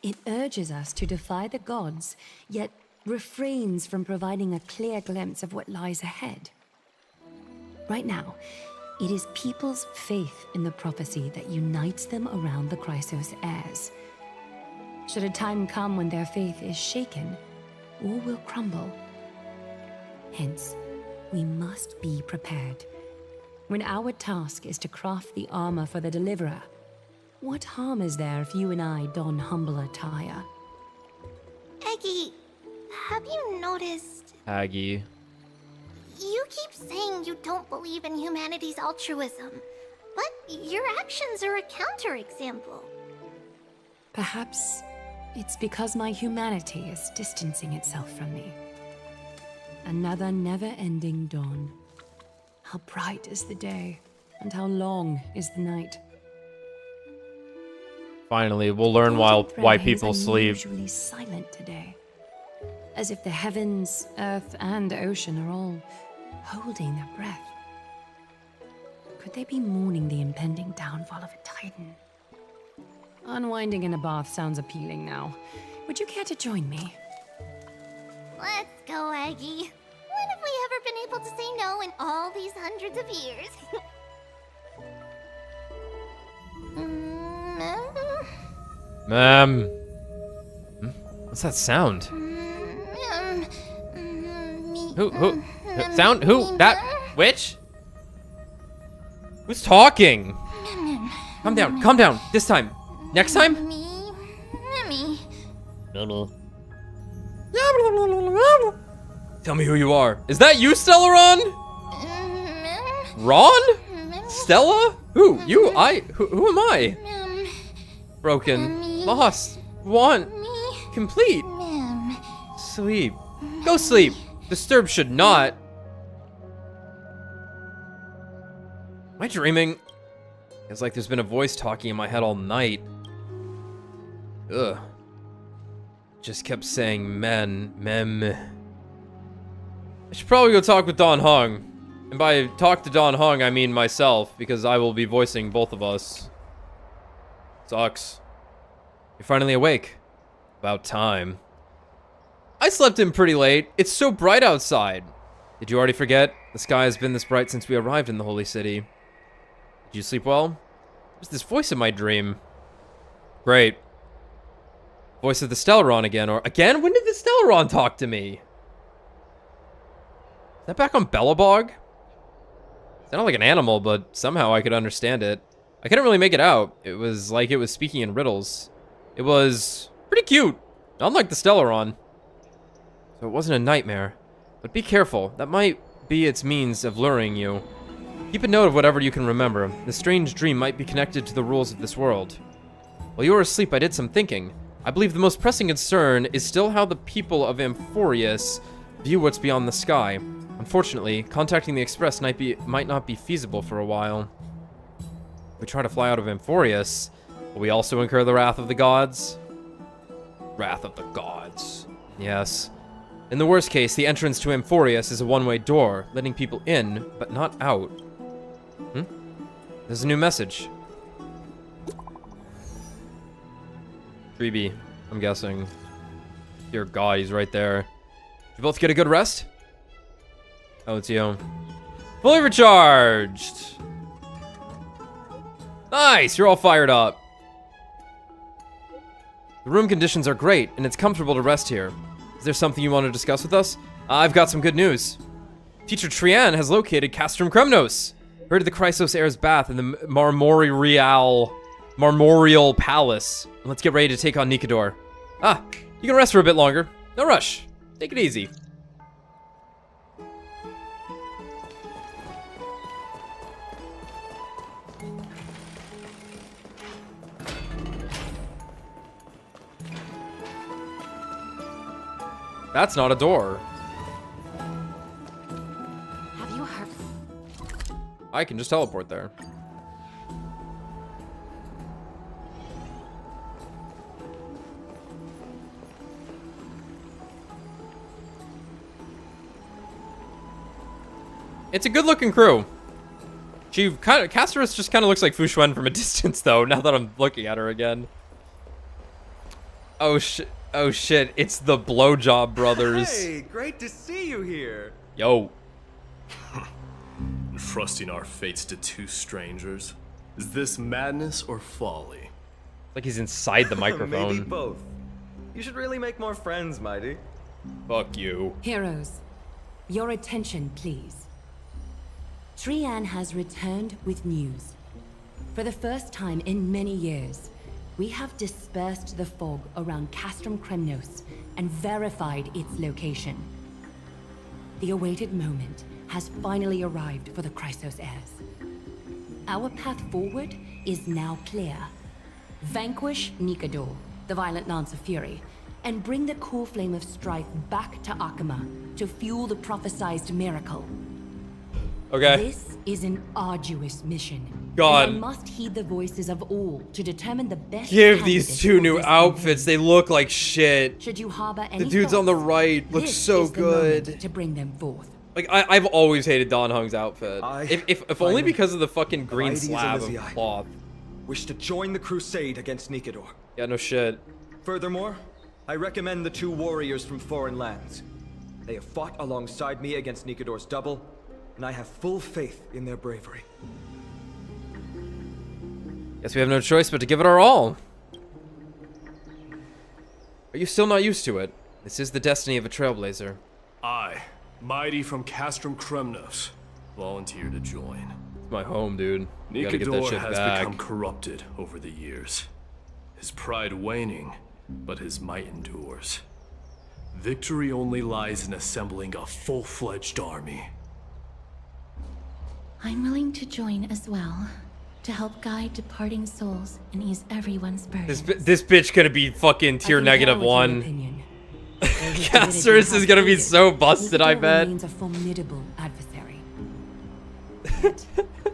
Speaker 13: It urges us to defy the gods, yet refrains from providing a clear glimpse of what lies ahead. Right now, it is people's faith in the prophecy that unites them around the Chrysos heirs. Should a time come when their faith is shaken, all will crumble. Hence, we must be prepared. When our task is to craft the armor for the Deliverer, what harm is there if you and I don humble attire?
Speaker 12: Aggie, have you noticed...
Speaker 1: Aggie.
Speaker 12: You keep saying you don't believe in humanity's altruism, but your actions are a counterexample.
Speaker 13: Perhaps it's because my humanity is distancing itself from me. Another never-ending dawn. How bright is the day, and how long is the night.
Speaker 1: Finally, we'll learn why people sleep.
Speaker 13: Unusually silent today, as if the heavens, earth, and ocean are all holding their breath. Could they be mourning the impending downfall of a titan? Unwinding in a bath sounds appealing now. Would you care to join me?
Speaker 12: Let's go, Aggie. When have we ever been able to say no in all these hundreds of years?
Speaker 1: What's that sound? Who? Sound? Who? That witch? Who's talking? Calm down. This time. Next time? Tell me who you are. Is that you, Stellaron? Ron? Stella? Who? You? Who am I? Broken. Lost. Want. Complete. Sleep. Go sleep. Disturbed should not. Am I dreaming? It's like there's been a voice talking in my head all night. Ugh. Just kept saying men, mem. I should probably go talk with Don Hung. And by talk to Don Hung, I mean myself, because I will be voicing both of us. Sucks. You're finally awake. About time. I slept in pretty late. It's so bright outside. Did you already forget? The sky has been this bright since we arrived in the Holy City. Did you sleep well? What's this voice in my dream? Great. Voice of the Stellaron again, or again? When did the Stellaron talk to me? Is that back on Bellabog? It sounded like an animal, but somehow I could understand it. I couldn't really make it out. It was like it was speaking in riddles. It was pretty cute, unlike the Stellaron. So it wasn't a nightmare. But be careful, that might be its means of luring you. Keep a note of whatever you can remember. This strange dream might be connected to the rules of this world. While you were asleep, I did some thinking. I believe the most pressing concern is still how the people of Amphorius view what's beyond the sky. Unfortunately, contacting the Express might not be feasible for a while. If we try to fly out of Amphorius, will we also incur the wrath of the gods? Wrath of the gods. Yes. In the worst case, the entrance to Amphorius is a one-way door, letting people in, but not out. There's a new message. Treeby, I'm guessing. Dear God, he's right there. Did you both get a good rest? Oh, it's you. Fully recharged! Nice, you're all fired up. The room conditions are great, and it's comfortable to rest here. Is there something you want to discuss with us? I've got some good news. Teacher Trian has located Castrum Kremnos. Heard of the Chrysos Heir's bath in the Marmorial Palace. Let's get ready to take on Nikador. Ah, you can rest for a bit longer. No rush. Take it easy. That's not a door.
Speaker 2: Have you heard?
Speaker 1: I can just teleport there. It's a good-looking crew. She kind of, Casterus just kind of looks like Fu Xuan from a distance, though. Now that I'm looking at her again. Oh shit! Oh shit! It's the Blowjob Brothers.
Speaker 15: Hey, great to see you here.
Speaker 1: Yo.
Speaker 11: Entrusting our fates to two strangers. Is this madness or folly?
Speaker 1: Like he's inside the microphone.
Speaker 15: Maybe both. You should really make more friends, Mighty.
Speaker 1: Fuck you.
Speaker 13: Heroes, your attention, please. Trian has returned with news. For the first time in many years, we have dispersed the fog around Castrum Kremnos and verified its location. The awaited moment has finally arrived for the Chrysos heirs. Our path forward is now clear. Vanquish Nikador, the violent Lance of Fury, and bring the cool flame of strife back to Akama to fuel the prophesized miracle.
Speaker 1: Okay.
Speaker 13: This is an arduous mission.
Speaker 1: God.
Speaker 13: And I must heed the voices of all to determine the best.
Speaker 1: Give these two new outfits. They look like shit.
Speaker 13: Should you harbor any
Speaker 1: The dudes on the right look so good.
Speaker 13: To bring them forth.
Speaker 1: Like I've always hated Don Hung's outfit. If only because of the fucking green slab of cloth.
Speaker 15: Wish to join the crusade against Nikador.
Speaker 1: Yeah, no shit.
Speaker 15: Furthermore, I recommend the two warriors from foreign lands. They have fought alongside me against Nikador's double, and I have full faith in their bravery.
Speaker 1: Guess we have no choice but to give it our all. Are you still not used to it? This is the destiny of a trailblazer.
Speaker 11: I, Mighty from Castrum Kremnos, volunteer to join.
Speaker 1: It's my home, dude. You gotta get that
Speaker 11: Nikador
Speaker 1: shit
Speaker 11: has
Speaker 1: back.
Speaker 11: become corrupted over the years. His pride waning, but his might endures. Victory only lies in assembling a full-fledged army.
Speaker 2: I'm willing to join as well, to help guide departing souls and ease everyone's burdens.
Speaker 1: This bitch gonna be fucking tier -1. Casterus is gonna be so busted, I bet.
Speaker 13: Remains a formidable adversary.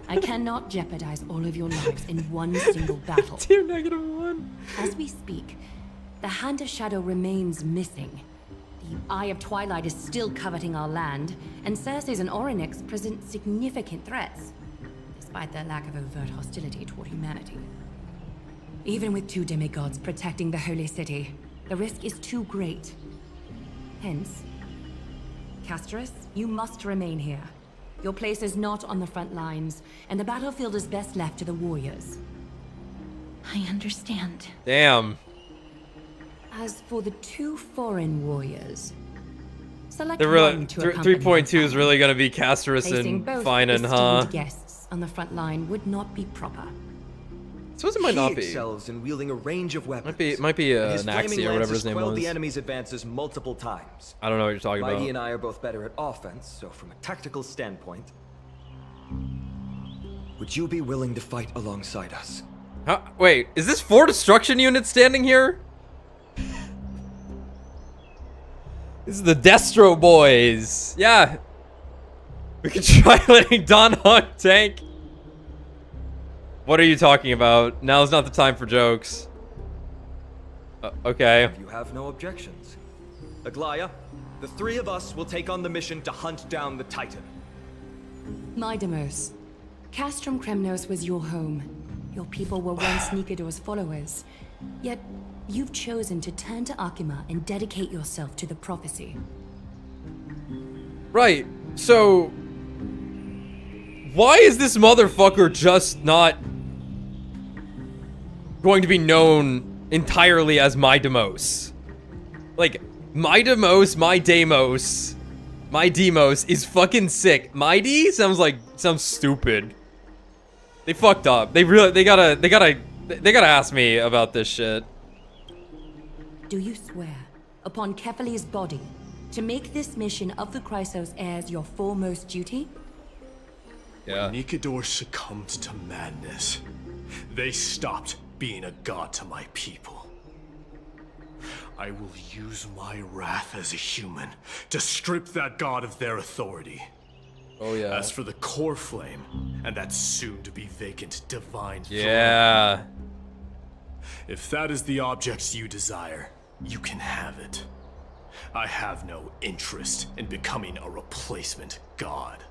Speaker 13: I cannot jeopardize all of your lives in one single battle.
Speaker 1: Tier -1.
Speaker 13: As we speak, the Hand of Shadow remains missing. The Eye of Twilight is still coveting our land, and Cersei's and Orynyx present significant threats, despite their lack of overt hostility toward humanity. Even with 2 demigods protecting the Holy City, the risk is too great. Hence, Casterus, you must remain here. Your place is not on the front lines, and the battlefield is best left to the warriors.
Speaker 2: I understand.
Speaker 1: Damn.
Speaker 13: As for the 2 foreign warriors, select
Speaker 1: They're really,
Speaker 13: one to accompany
Speaker 1: 3.2 is really gonna be Casterus
Speaker 13: Placing
Speaker 1: and
Speaker 13: both
Speaker 1: Finan, huh?
Speaker 13: esteemed guests on the front line would not be proper.
Speaker 1: Suppose it might not
Speaker 15: He
Speaker 1: be.
Speaker 15: excels in wielding a range of weapons.
Speaker 1: Might be
Speaker 15: His
Speaker 1: Naxi
Speaker 15: flaming
Speaker 1: or whatever
Speaker 15: lances
Speaker 1: his name
Speaker 15: quelled
Speaker 1: was.
Speaker 15: the enemy's advances multiple times.
Speaker 1: I don't know what you're talking
Speaker 15: Mighty
Speaker 1: about.
Speaker 15: and I are both better at offense, so from a tactical standpoint, would you be willing to fight alongside us?
Speaker 1: Huh? Wait, is this 4 destruction units standing here? This is the Destro boys. Yeah. We could try letting Don Hong tank. What are you talking about? Now's not the time for jokes. Okay.
Speaker 15: You have no objections. Aglaya, the 3 of us will take on the mission to hunt down the Titan.
Speaker 13: Mydamos, Castrum Kremnos was your home. Your people were once Nikador's followers. Yet, you've chosen to turn to Akima and dedicate yourself to the prophecy.
Speaker 1: Right. So, why is this motherfucker just not going to be known entirely as my Demos? Like, my Demos, my Demos, my Demos is fucking sick. Mighty sounds stupid. They fucked up. They gotta ask me about this shit.
Speaker 13: Do you swear, upon Kefali's body, to make this mission of the Chrysos heirs your foremost duty?
Speaker 1: Yeah.
Speaker 11: When Nikador succumbed to madness, they stopped being a god to my people. I will use my wrath as a human to strip that god of their authority.
Speaker 1: Oh yeah.
Speaker 11: As for the core flame and that soon-to-be vacant divine
Speaker 1: Yeah.
Speaker 11: throne, if that is the object you desire, you can have it. I have no interest in becoming a replacement god.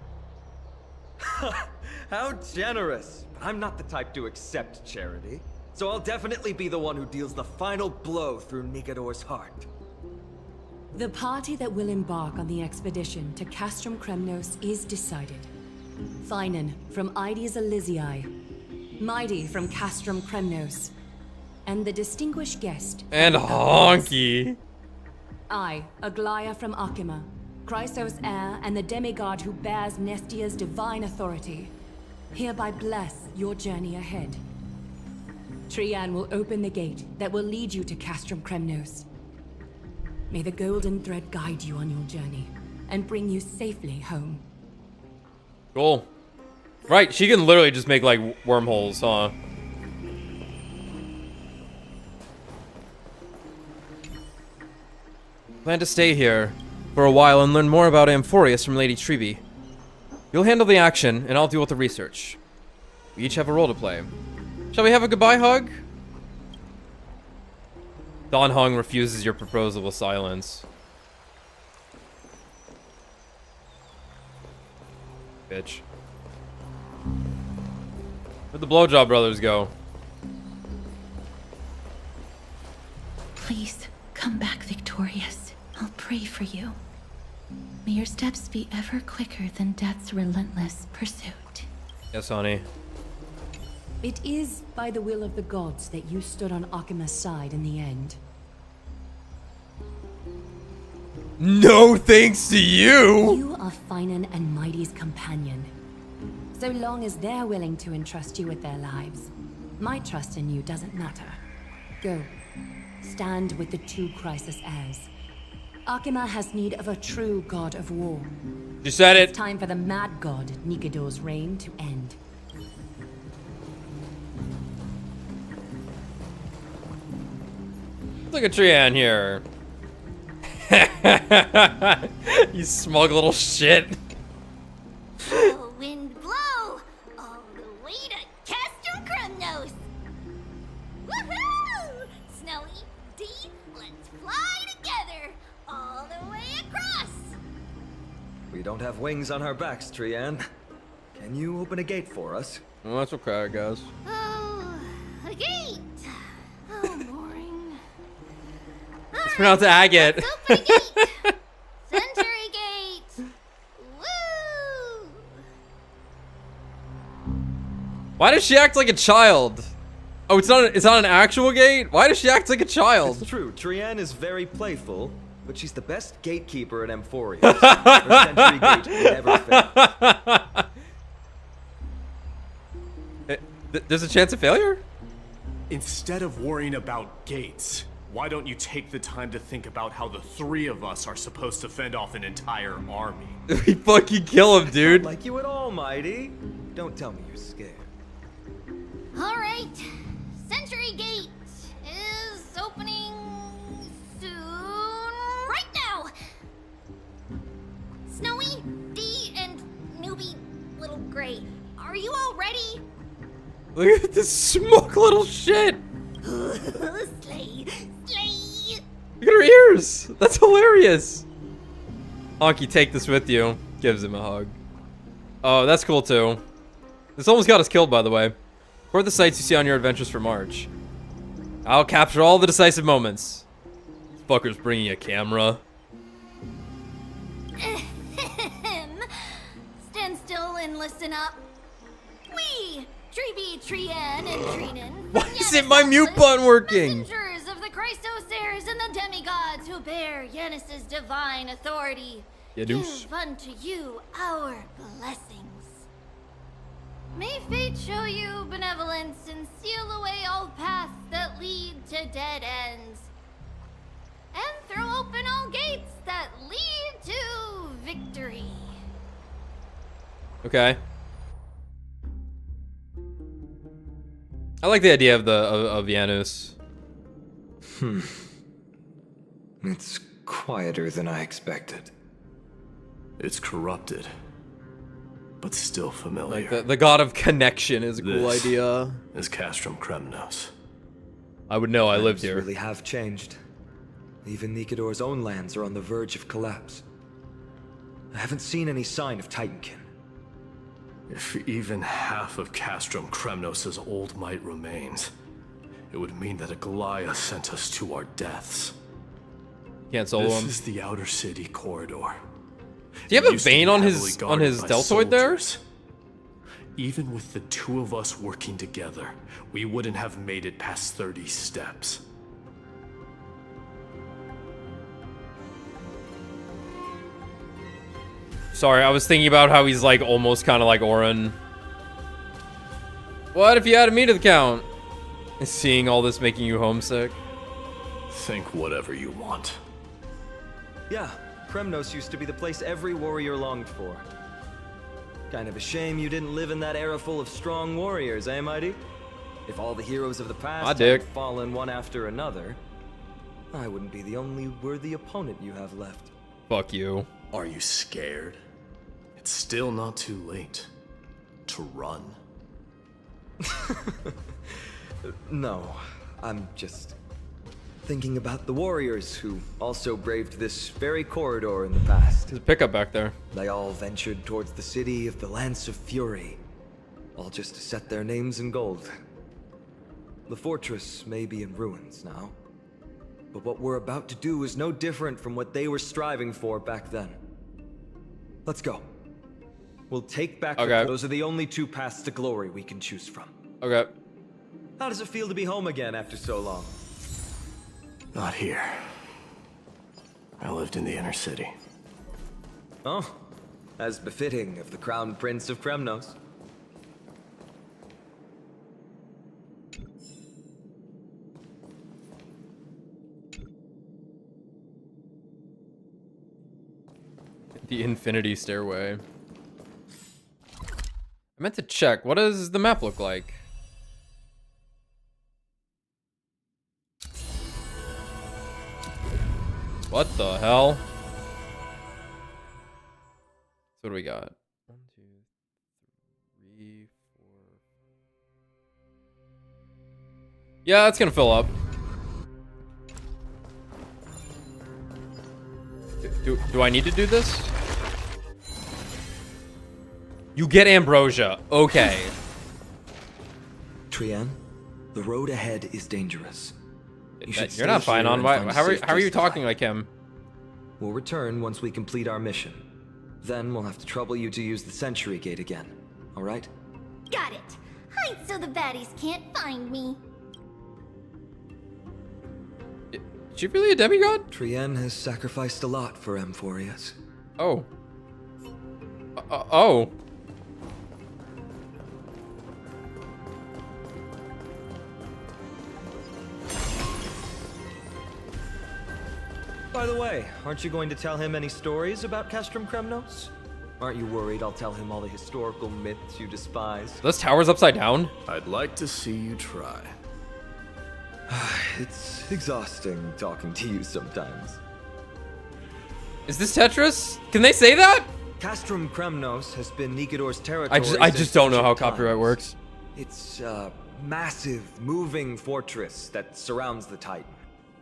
Speaker 15: How generous! I'm not the type to accept charity, so I'll definitely be the one who deals the final blow through Nikador's heart.
Speaker 13: The party that will embark on the expedition to Castrum Kremnos is decided. Finan from Ides Elysiae, Mighty from Castrum Kremnos, and the distinguished guest.
Speaker 1: And Honky.
Speaker 13: I, Aglaya from Akima, Chrysos' heir and the demigod who bears Nestia's divine authority, hereby bless your journey ahead. Trian will open the gate that will lead you to Castrum Kremnos. May the golden thread guide you on your journey and bring you safely home.
Speaker 1: Cool. Right, she can literally just make like wormholes, huh? Plan to stay here for a while and learn more about Amphorius from Lady Treby. You'll handle the action, and I'll deal with the research. We each have a role to play. Shall we have a goodbye hug? Don Hung refuses your proposal with silence. Bitch. Where'd the blowjob brothers go?
Speaker 2: Please, come back victorious. I'll pray for you. May your steps be ever quicker than death's relentless pursuit.
Speaker 1: Yes, honey.
Speaker 13: It is by the will of the gods that you stood on Akima's side in the end.
Speaker 1: No thanks to you!
Speaker 13: You are Finan and Mighty's companion. So long as they're willing to entrust you with their lives, my trust in you doesn't matter. Go. Stand with the 2 Chrysos heirs. Akima has need of a true god of war.
Speaker 1: You said it.
Speaker 13: It's time for the mad god Nikador's reign to end.
Speaker 1: Look at Trian here. You smug little shit.
Speaker 12: Oh, wind blow! All the way to Castrum Kremnos! Woohoo! Snowy D
Speaker 15: We don't have wings on our backs, Trianne. Can you open a gate for us?
Speaker 1: Well, that's okay, I guess.
Speaker 12: Oh, a gate. Oh, boring.
Speaker 1: It's pronounced agate.
Speaker 12: Let's open a gate. Century gate. Woo!
Speaker 1: Why does she act like a child? Oh, it's not an actual gate? Why does she act like a child?
Speaker 15: It's true, Trianne is very playful, but she's the best gatekeeper in Emphoria. Her century gate will never fail.
Speaker 1: There's a chance of failure?
Speaker 11: Instead of worrying about gates, why don't you take the time to think about how the three of us are supposed to fend off an entire army?
Speaker 1: We fucking kill him, dude.
Speaker 15: Not like you at all, Mighty. Don't tell me you're scared.
Speaker 12: All right. Century gate is opening soon. Right now. Snowy, D, and newbie Little Gray. Are you all ready?
Speaker 1: Look at this smoke little shit.
Speaker 12: Slay. Slay.
Speaker 1: Look at her ears. That's hilarious. Honky, take this with you. Gives him a hug. Oh, that's cool too. This almost got us killed, by the way. Record the sights you see on your adventures for March. I'll capture all the decisive moments. This fucker's bringing a camera.
Speaker 12: Stand still and listen up. We, Treeby, Trianne, and Treenan.
Speaker 1: Why isn't my mute button working?
Speaker 12: Messengers of the Christosaires and the demigods who bear Yanis's divine authority.
Speaker 1: Yadoosh.
Speaker 12: Give unto you our blessings. May fate show you benevolence and seal away all paths that lead to dead ends. And throw open all gates that lead to victory.
Speaker 1: Okay. I like the idea of of Janus.
Speaker 15: It's quieter than I expected.
Speaker 11: It's corrupted, but still familiar.
Speaker 1: Like the god of connection is a cool
Speaker 11: This
Speaker 1: idea.
Speaker 11: is Castrum Kremnos.
Speaker 1: I would know. I lived
Speaker 15: Times
Speaker 1: here.
Speaker 15: really have changed. Even Nikador's own lands are on the verge of collapse. I haven't seen any sign of Titankin.
Speaker 11: If even half of Castrum Kremnos' old might remains, it would mean that Aglaya sent us to our deaths.
Speaker 1: Can't solo
Speaker 11: This
Speaker 1: him.
Speaker 11: is the outer city corridor.
Speaker 1: Do you have
Speaker 11: It
Speaker 1: a
Speaker 11: used to
Speaker 1: vein
Speaker 11: be
Speaker 1: on
Speaker 11: heavily
Speaker 1: his
Speaker 11: guarded by
Speaker 1: deltoid there?
Speaker 11: soldiers. Even with the two of us working together, we wouldn't have made it past 30 steps.
Speaker 1: Sorry, I was thinking about how he's like almost kind of like Orin. What if you added me to the count? Is seeing all this making you homesick?
Speaker 11: Think whatever you want.
Speaker 15: Yeah, Kremnos used to be the place every warrior longed for. Kind of a shame you didn't live in that era full of strong warriors, eh, Mighty? If all the heroes of the past had fallen one after another, I wouldn't be the only worthy opponent you have left.
Speaker 1: Fuck you.
Speaker 11: Are you scared? It's still not too late to run.
Speaker 15: No, I'm just thinking about the warriors who also braved this very corridor in the past.
Speaker 1: There's a pickup back there.
Speaker 15: They all ventured towards the city of the Lance of Fury, all just to set their names in gold. The fortress may be in ruins now, but what we're about to do is no different from what they were striving for back then. Let's go. We'll take back those are the only two paths to glory we can choose from.
Speaker 1: Okay.
Speaker 15: How does it feel to be home again after so long?
Speaker 11: Not here. I lived in the inner city.
Speaker 15: Oh, as befitting of the Crown Prince of Kremnos.
Speaker 1: The Infinity Stairway. I meant to check. What does the map look like? What the hell? So what do we got? 1, 2, 3, 4. Yeah, it's gonna fill up. Do I need to do this? You get ambrosia. Okay.
Speaker 15: Trienne, the road ahead is dangerous.
Speaker 1: You're not fine on. How are you talking like him?
Speaker 15: We'll return once we complete our mission. Then we'll have to trouble you to use the Century Gate again. All right?
Speaker 12: Got it. Hide so the baddies can't find me.
Speaker 1: Is she really a demigod?
Speaker 15: Trienne has sacrificed a lot for Amphorius.
Speaker 1: Oh. Oh.
Speaker 15: By the way, aren't you going to tell him any stories about Castrum Kremnos? Aren't you worried I'll tell him all the historical myths you despise?
Speaker 1: Those towers upside down?
Speaker 11: I'd like to see you try.
Speaker 15: It's exhausting talking to you sometimes.
Speaker 1: Is this Tetris? Can they say that?
Speaker 15: Castrum Kremnos has been Nikador's territory.
Speaker 1: I just don't know how
Speaker 15: ancient
Speaker 1: copyright
Speaker 15: times.
Speaker 1: works.
Speaker 15: It's a massive, moving fortress that surrounds the Titan,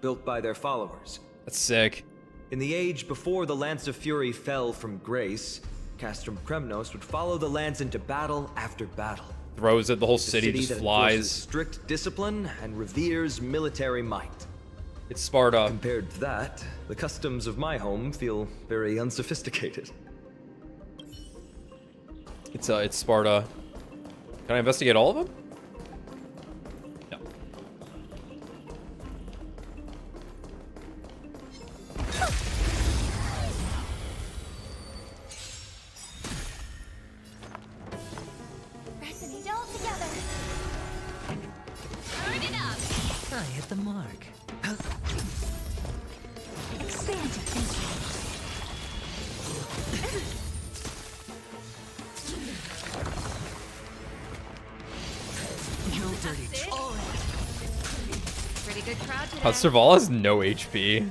Speaker 15: built by their followers.
Speaker 1: That's sick.
Speaker 15: In the age before the Lance of Fury fell from grace, Castrum Kremnos would follow the Lance into battle after battle.
Speaker 1: Throws it, the whole
Speaker 15: It's a
Speaker 1: city just
Speaker 15: that
Speaker 1: flies.
Speaker 15: enforces strict discipline and reveres military might.
Speaker 1: It's Sparta.
Speaker 15: Compared to that, the customs of my home feel very unsophisticated.
Speaker 1: It's Sparta. Can I investigate all of them? No.
Speaker 12: Pressing it all together.
Speaker 2: Turn it up.
Speaker 14: I hit the mark.
Speaker 5: Expand your thinking.
Speaker 14: You dirty troll.
Speaker 2: Pretty good crowd today.
Speaker 1: Serval has no HP.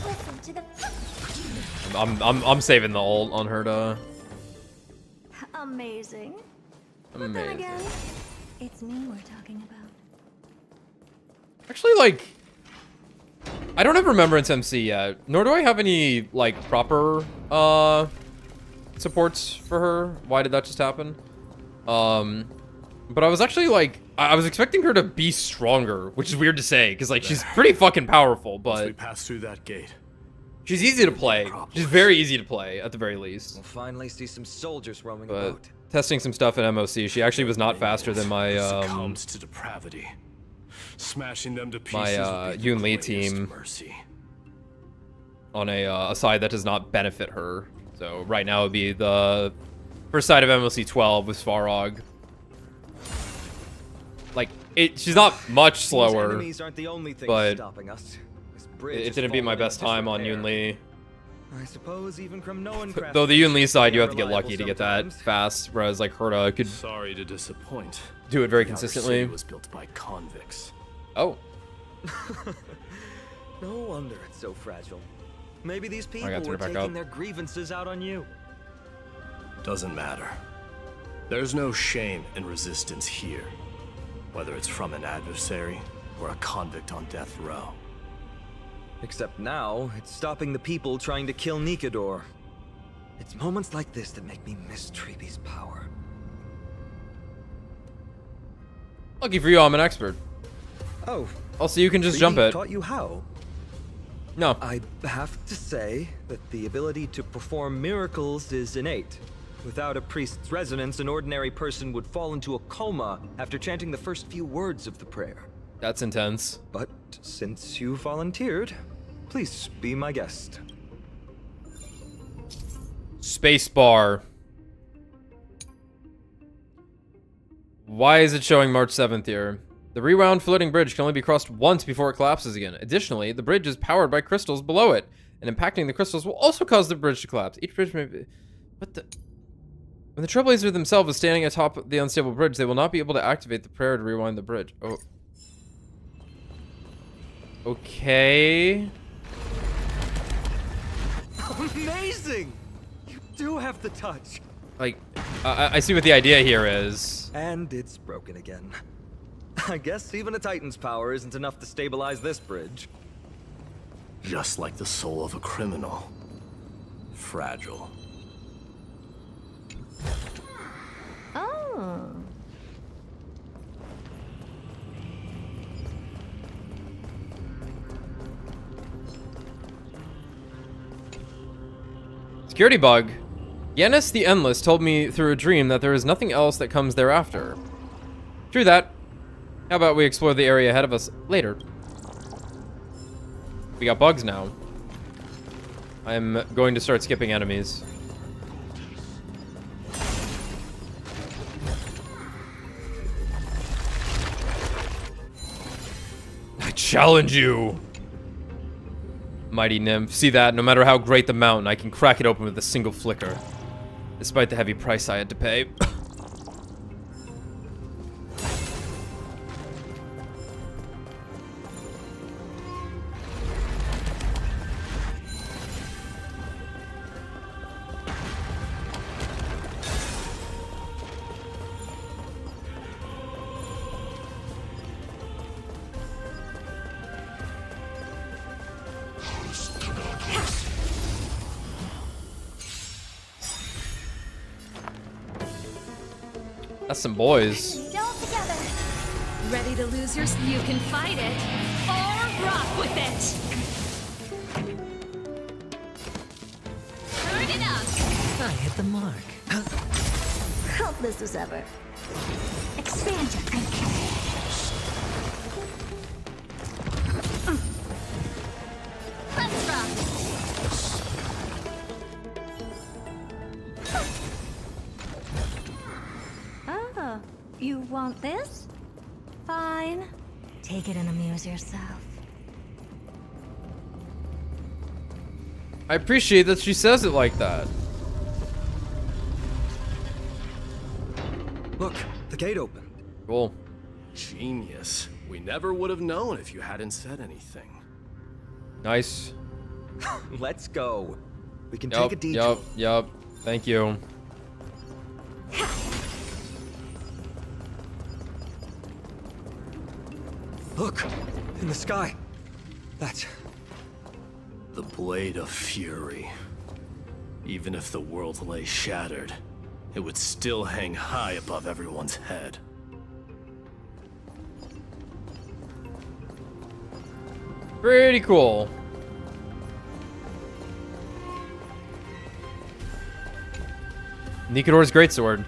Speaker 12: Listen to the
Speaker 1: I'm saving the ult on her to.
Speaker 5: Amazing. But then
Speaker 1: Amazing.
Speaker 5: again, it's me we're talking about.
Speaker 1: Actually, like, I don't have Remembrance MC yet, nor do I have any like proper supports for her. Why did that just happen? But I was actually like, I was expecting her to be stronger, which is weird to say, because like she's pretty fucking powerful,
Speaker 11: Once we
Speaker 1: but
Speaker 11: pass through that gate,
Speaker 1: she's easy to play. She's very easy to play at the very least.
Speaker 15: We'll finally see some soldiers roaming
Speaker 1: But
Speaker 15: about.
Speaker 1: testing some stuff in MOC, she actually was not faster than my
Speaker 11: succumbed to depravity, smashing them to pieces.
Speaker 1: my
Speaker 11: would be
Speaker 1: Yoon
Speaker 11: the
Speaker 1: Lee
Speaker 11: greatest
Speaker 1: team
Speaker 11: mercy.
Speaker 1: on a side that does not benefit her. So right now it would be the first side of MLC 12 with Svarog. Like, she's not much slower,
Speaker 15: Enemies aren't the only thing
Speaker 1: but
Speaker 15: stopping us. This bridge
Speaker 1: it
Speaker 15: has
Speaker 1: didn't beat my
Speaker 15: fallen
Speaker 1: best
Speaker 15: into
Speaker 1: time on
Speaker 15: disrepair.
Speaker 1: Yoon Lee.
Speaker 15: I suppose even Kremnoan craft
Speaker 1: Though the Yoon Lee side, you have to get
Speaker 15: reliable
Speaker 1: lucky to get that
Speaker 15: sometimes.
Speaker 1: fast, whereas like Herta could
Speaker 11: Sorry to disappoint.
Speaker 1: do it very
Speaker 11: The outer
Speaker 1: consistently.
Speaker 11: city was built by convicts.
Speaker 1: Oh,
Speaker 15: No wonder it's so fragile. Maybe these
Speaker 1: I
Speaker 15: people
Speaker 1: gotta turn
Speaker 15: were
Speaker 1: it back
Speaker 15: taking
Speaker 1: up.
Speaker 15: their grievances out on you.
Speaker 11: Doesn't matter. There's no shame in resistance here, whether it's from an adversary or a convict on death row.
Speaker 15: Except now, it's stopping the people trying to kill Nikador. It's moments like this that make me miss Treeby's power.
Speaker 1: lucky for you, I'm an expert.
Speaker 15: Oh.
Speaker 1: Also, you can just
Speaker 15: Treeby
Speaker 1: jump it.
Speaker 15: taught you how?
Speaker 1: No.
Speaker 15: I have to say that the ability to perform miracles is innate. Without a priest's resonance, an ordinary person would fall into a coma after chanting the first few words of the prayer.
Speaker 1: That's intense.
Speaker 15: But since you volunteered, please be my guest.
Speaker 1: Spacebar. Why is it showing March 7th here? The rewound floating bridge can only be crossed once before it collapses again. Additionally, the bridge is powered by crystals below it, and impacting the crystals will also cause the bridge to collapse. Each bridge may be... What the... When the Trailblazer themselves is standing atop the unstable bridge, they will not be able to activate the prayer to rewind the bridge. Oh. Okay.
Speaker 15: Amazing! You do have the touch.
Speaker 1: Like, I see what the idea here is.
Speaker 15: And it's broken again. I guess even a Titan's power isn't enough to stabilize this bridge.
Speaker 11: Just like the soul of a criminal. Fragile.
Speaker 1: Security bug. Yanis the Endless told me through a dream that there is nothing else that comes thereafter. True that. How about we explore the area ahead of us later? We got bugs now. I'm going to start skipping enemies. I challenge you! Mighty nymph. See that? No matter how great the mountain, I can crack it open with a single flicker. Despite the heavy price I had to pay. That's some boys.
Speaker 2: Ready to lose your... You can fight it, or rock with it! Turn it up!
Speaker 14: I hit the mark.
Speaker 5: Hopeless as ever. Expand your thinking.
Speaker 2: Let's rock!
Speaker 5: Oh, you want this? Fine. Take it and amuse yourself.
Speaker 1: I appreciate that she says it like that.
Speaker 15: Look, the gate opened.
Speaker 1: Cool.
Speaker 11: Genius. We never would have known if you hadn't said anything.
Speaker 1: Nice.
Speaker 15: Let's go. We can take a detour.
Speaker 1: Yup. Thank you.
Speaker 15: Look, in the sky. That's...
Speaker 11: The Blade of Fury. Even if the world lay shattered, it would still hang high above everyone's head.
Speaker 1: Pretty cool. Nikador's greatsword.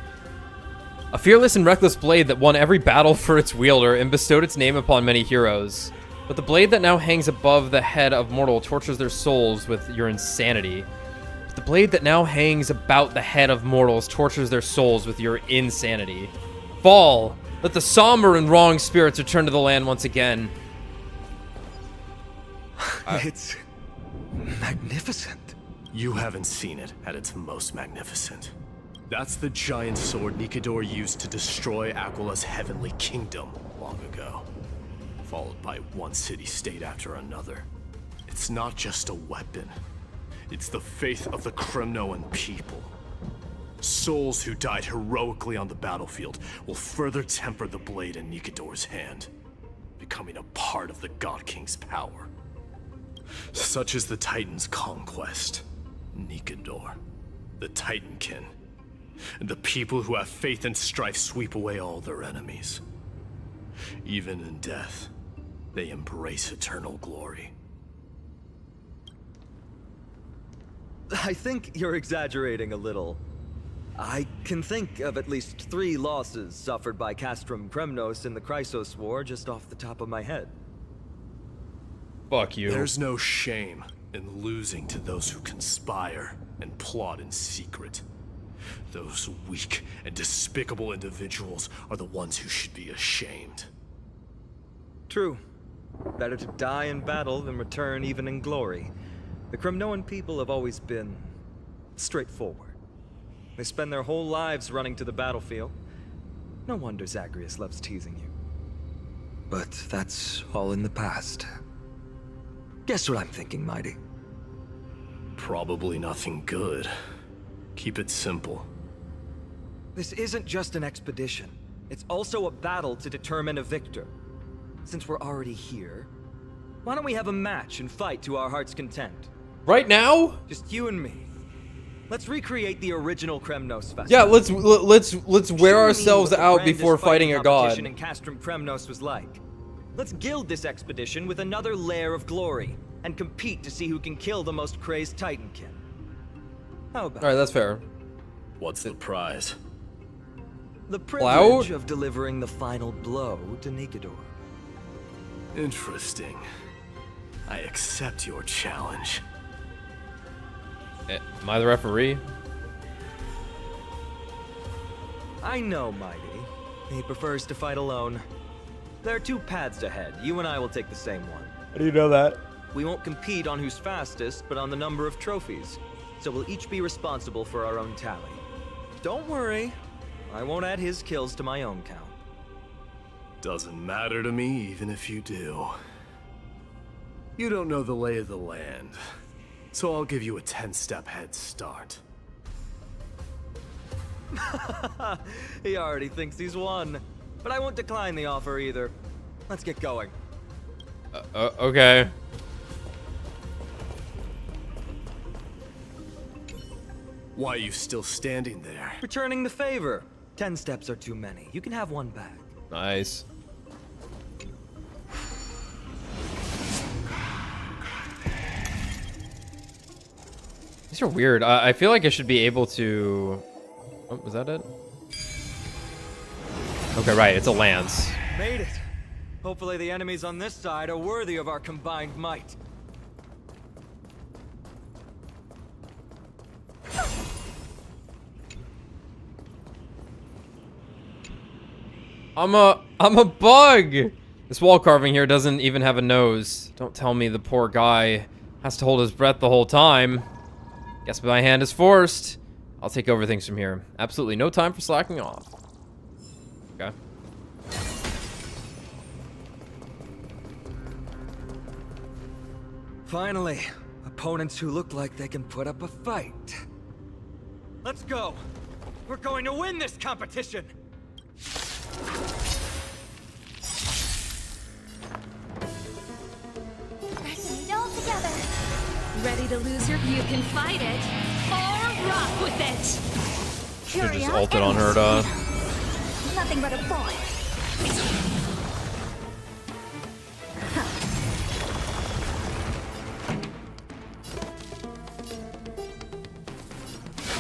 Speaker 1: A fearless and reckless blade that won every battle for its wielder and bestowed its name upon many heroes. But the blade that now hangs above the head of mortal tortures their souls with your insanity. But the blade that now hangs about the head of mortals tortures their souls with your insanity. Fall! Let the somber and wrong spirits return to the land once again.
Speaker 15: It's... magnificent.
Speaker 11: You haven't seen it at its most magnificent. That's the giant sword Nikador used to destroy Aquila's heavenly kingdom long ago. Followed by one city-state after another. It's not just a weapon. It's the faith of the Kremnoan people. Souls who died heroically on the battlefield will further temper the blade in Nikador's hand, becoming a part of the God King's power. Such is the Titan's conquest. Nikador, the Titankin, and the people who have faith and strife sweep away all their enemies. Even in death, they embrace eternal glory.
Speaker 15: I think you're exaggerating a little. I can think of at least 3 losses suffered by Castrum Kremnos in the Chrysos War just off the top of my head.
Speaker 1: Fuck you.
Speaker 11: There's no shame in losing to those who conspire and plot in secret. Those weak and despicable individuals are the ones who should be ashamed.
Speaker 15: True. Better to die in battle than return even in glory. The Kremnoan people have always been straightforward. They spend their whole lives running to the battlefield. No wonder Zagreus loves teasing you. But that's all in the past. Guess what I'm thinking, Mighty?
Speaker 11: Probably nothing good. Keep it simple.
Speaker 15: This isn't just an expedition. It's also a battle to determine a victor. Since we're already here, why don't we have a match and fight to our heart's content?
Speaker 1: Right now?
Speaker 15: Just you and me. Let's recreate the original Kremnos festival.
Speaker 1: Yeah, let's wear ourselves out before fighting a god.
Speaker 15: In Castrum Kremnos was like. Let's gild this expedition with another layer of glory and compete to see who can kill the most crazed Titankin. How about?
Speaker 1: All right, that's fair.
Speaker 11: What's the prize?
Speaker 15: The privilege of delivering the final blow to Nikedor.
Speaker 11: Interesting. I accept your challenge.
Speaker 1: Am I the referee?
Speaker 15: I know Mighty. He prefers to fight alone. There are two paths ahead. You and I will take the same one.
Speaker 1: How do you know that?
Speaker 15: We won't compete on who's fastest, but on the number of trophies. So we'll each be responsible for our own tally. Don't worry. I won't add his kills to my own count.
Speaker 11: Doesn't matter to me, even if you do. You don't know the lay of the land, so I'll give you a 10-step head start.
Speaker 15: He already thinks he's won. But I won't decline the offer either. Let's get going.
Speaker 1: Okay.
Speaker 11: Why are you still standing there?
Speaker 15: Returning the favor. 10 steps are too many. You can have one back.
Speaker 1: Nice. These are weird. I feel like I should be able to... Oh, was that it? Okay, right. It's a lance.
Speaker 15: Made it. Hopefully the enemies on this side are worthy of our combined might.
Speaker 1: I'm a bug! This wall carving here doesn't even have a nose. Don't tell me the poor guy has to hold his breath the whole time. Guess my hand is forced. I'll take over things from here. Absolutely no time for slacking off. Okay.
Speaker 15: Finally, opponents who look like they can put up a fight. Let's go. We're going to win this competition.
Speaker 12: Let's meet all together.
Speaker 2: Ready to lose your... You can fight it, or rock with it.
Speaker 1: Should've just ulted on her to...
Speaker 5: Nothing but a boy.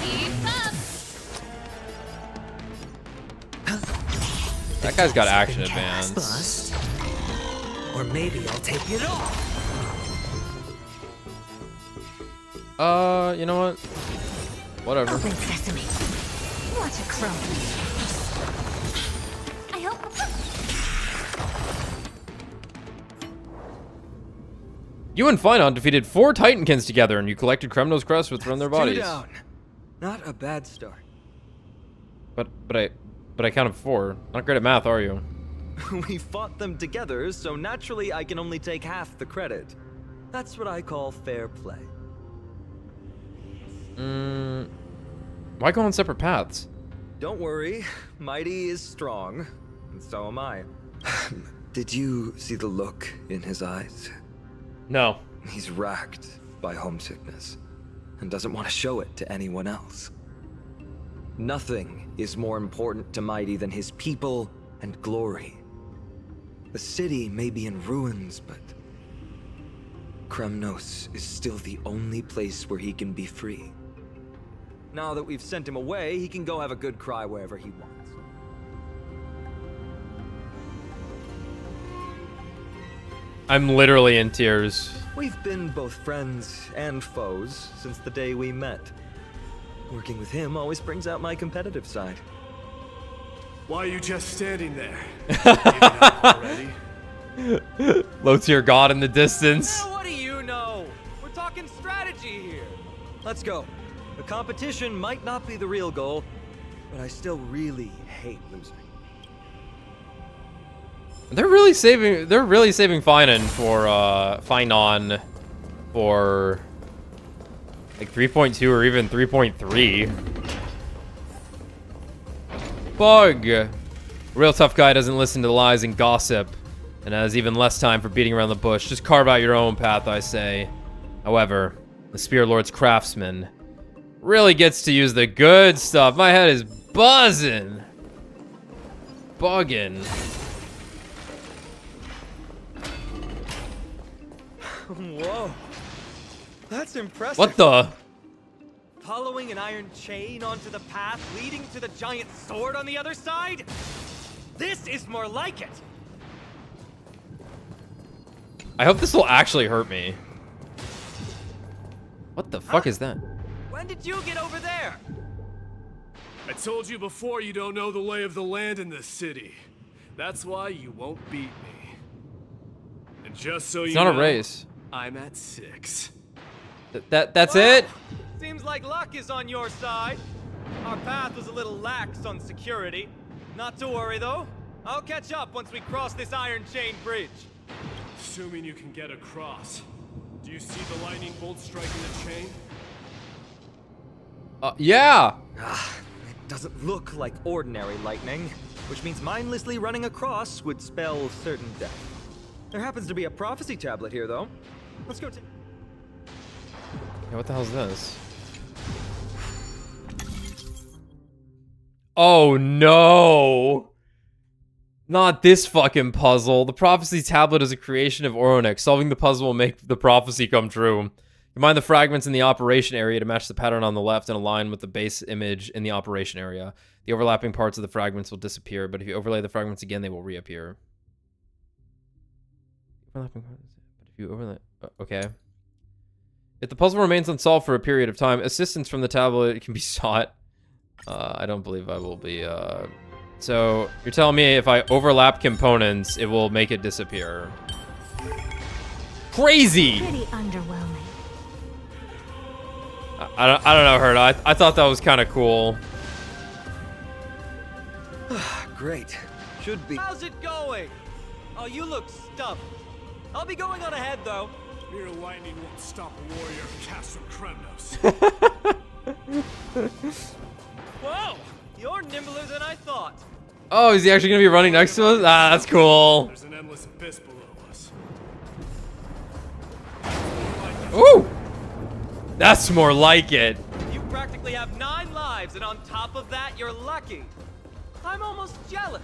Speaker 2: Keep up.
Speaker 1: That guy's got action advance.
Speaker 14: Bust. Or maybe I'll take it off.
Speaker 1: You know what? Whatever.
Speaker 5: Open sesame. Watch a crumb.
Speaker 12: I hope.
Speaker 1: You and Finon defeated 4 Titankins together, and you collected Kremnos crests from their bodies.
Speaker 15: 2 down. Not a bad start.
Speaker 1: But I counted 4. Not great at math, are you?
Speaker 15: We fought them together, so naturally I can only take half the credit. That's what I call fair play.
Speaker 1: Why go on separate paths?
Speaker 15: Don't worry, Mighty is strong, and so am I. Did you see the look in his eyes?
Speaker 1: No.
Speaker 15: He's racked by homesickness, and doesn't want to show it to anyone else. Nothing is more important to Mighty than his people and glory. The city may be in ruins, but Kremnos is still the only place where he can be free. Now that we've sent him away, he can go have a good cry wherever he wants.
Speaker 1: I'm literally in tears.
Speaker 15: We've been both friends and foes since the day we met. Working with him always brings out my competitive side.
Speaker 11: Why are you just standing there? Giving up already?
Speaker 1: Low tier god in the distance.
Speaker 15: What do you know? We're talking strategy here. Let's go. The competition might not be the real goal, but I still really hate losing.
Speaker 1: They're really saving Finon for like 3.2 or even 3.3. Bug. Real tough guy doesn't listen to lies and gossip, and has even less time for beating around the bush. Just carve out your own path, I say. However, the Spear Lord's craftsman Really gets to use the good stuff. My head is buzzing. Bugging.
Speaker 15: Whoa. That's impressive.
Speaker 1: What the?
Speaker 15: Following an iron chain onto the path leading to the giant sword on the other side? This is more like it.
Speaker 1: I hope this will actually hurt me. What the fuck is that?
Speaker 15: When did you get over there?
Speaker 11: I told you before you don't know the lay of the land in this city. That's why you won't beat me. And just so
Speaker 1: It's
Speaker 11: you
Speaker 1: not
Speaker 11: know,
Speaker 1: a race.
Speaker 11: I'm at 6.
Speaker 1: That's it?
Speaker 15: Seems like luck is on your side. Our path was a little lax on security. Not to worry though. I'll catch up once we cross this iron chain bridge.
Speaker 11: Assuming you can get across. Do you see the lightning bolt striking the chain?
Speaker 1: Yeah.
Speaker 15: It doesn't look like ordinary lightning, which means mindlessly running across would spell certain death. There happens to be a prophecy tablet here though. Let's go to...
Speaker 1: Yeah, what the hell is this? Oh no! Not this fucking puzzle. The prophecy tablet is a creation of Oronek. Solving the puzzle will make the prophecy come true. Combine the fragments in the operation area to match the pattern on the left and align with the base image in the operation area. The overlapping parts of the fragments will disappear, but if you overlay the fragments again, they will reappear. Overlapping parts, but if you overlay... okay. If the puzzle remains unsolved for a period of time, assistance from the tablet can be sought. I don't believe I will be, So, you're telling me if I overlap components, it will make it disappear. Crazy!
Speaker 5: Pretty underwhelming.
Speaker 1: I don't know, Herda. I thought that was kind of cool.
Speaker 15: Great. Should be. How's it going? Oh, you look stuffed. I'll be going on ahead, though.
Speaker 11: Mere lightning won't stop a warrior of Castle Kremnos.
Speaker 15: Whoa! You're nimbler than I thought.
Speaker 1: Oh, is he actually gonna be running next to us? Ah, that's cool.
Speaker 11: There's an endless abyss below us.
Speaker 1: Ooh! That's more like it.
Speaker 15: You practically have 9 lives, and on top of that, you're lucky. I'm almost jealous.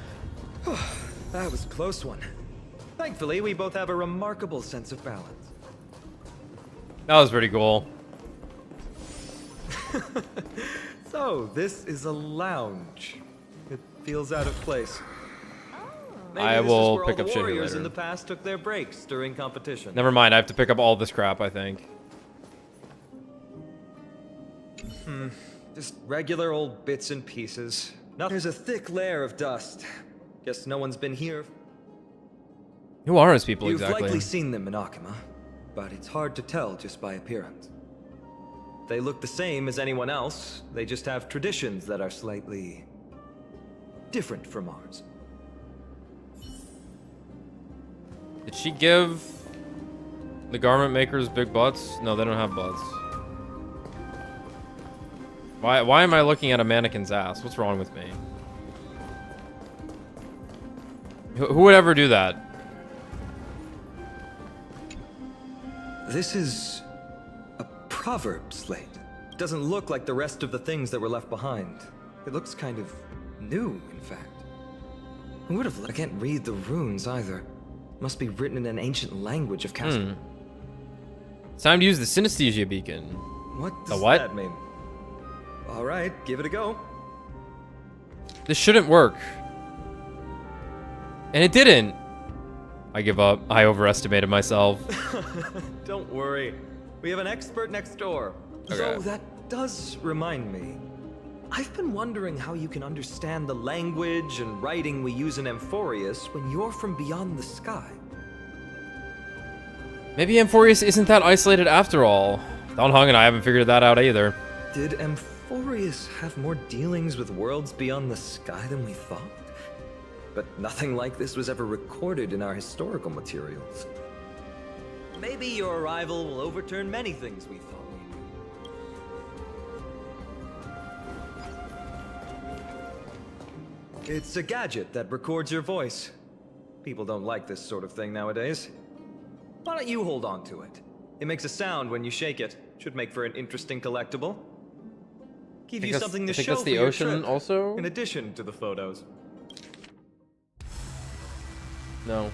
Speaker 15: That was a close one. Thankfully, we both have a remarkable sense of balance.
Speaker 1: That was pretty cool.
Speaker 15: So, this is a lounge. It feels out of place. Maybe
Speaker 1: I
Speaker 15: this
Speaker 1: will
Speaker 15: is where
Speaker 1: pick
Speaker 15: all
Speaker 1: up
Speaker 15: the
Speaker 1: shit here
Speaker 15: warriors
Speaker 1: later.
Speaker 15: in the past took their breaks during competition.
Speaker 1: Never mind, I have to pick up all this crap, I think.
Speaker 15: Just regular old bits and pieces. Now there's a thick layer of dust. Guess no one's been here.
Speaker 1: Who are his people
Speaker 15: You've
Speaker 1: exactly?
Speaker 15: likely seen them in Akama, but it's hard to tell just by appearance. They look the same as anyone else, they just have traditions that are slightly different from ours.
Speaker 1: Did she give the garment makers big butts? No, they don't have butts. Why am I looking at a mannequin's ass? What's wrong with me? Who would ever do that?
Speaker 15: This is a proverb slate. It doesn't look like the rest of the things that were left behind. It looks kind of new, in fact. Who would have... I can't read the runes either. Must be written in an ancient language of Castle.
Speaker 1: It's time to use the synesthesia beacon.
Speaker 15: What
Speaker 1: The
Speaker 15: does
Speaker 1: what?
Speaker 15: that mean? All right, give it a go.
Speaker 1: This shouldn't work. And it didn't. I give up. I overestimated myself.
Speaker 15: Don't worry. We have an expert next door. So
Speaker 1: Okay.
Speaker 15: that does remind me. I've been wondering how you can understand the language and writing we use in Amphorius when you're from beyond the sky.
Speaker 1: Maybe Amphorius isn't that isolated after all. Don Hung and I haven't figured that out either.
Speaker 15: Did Amphorius have more dealings with worlds beyond the sky than we thought? But nothing like this was ever recorded in our historical materials. Maybe your arrival will overturn many things we thought we knew. It's a gadget that records your voice. People don't like this sort of thing nowadays. Why don't you hold on to it? It makes a sound when you shake it. Should make for an interesting collectible. Give you something to
Speaker 1: I think
Speaker 15: show
Speaker 1: that's
Speaker 15: for
Speaker 1: the
Speaker 15: your
Speaker 1: ocean
Speaker 15: trip,
Speaker 1: also?
Speaker 15: in addition to the photos.
Speaker 1: No.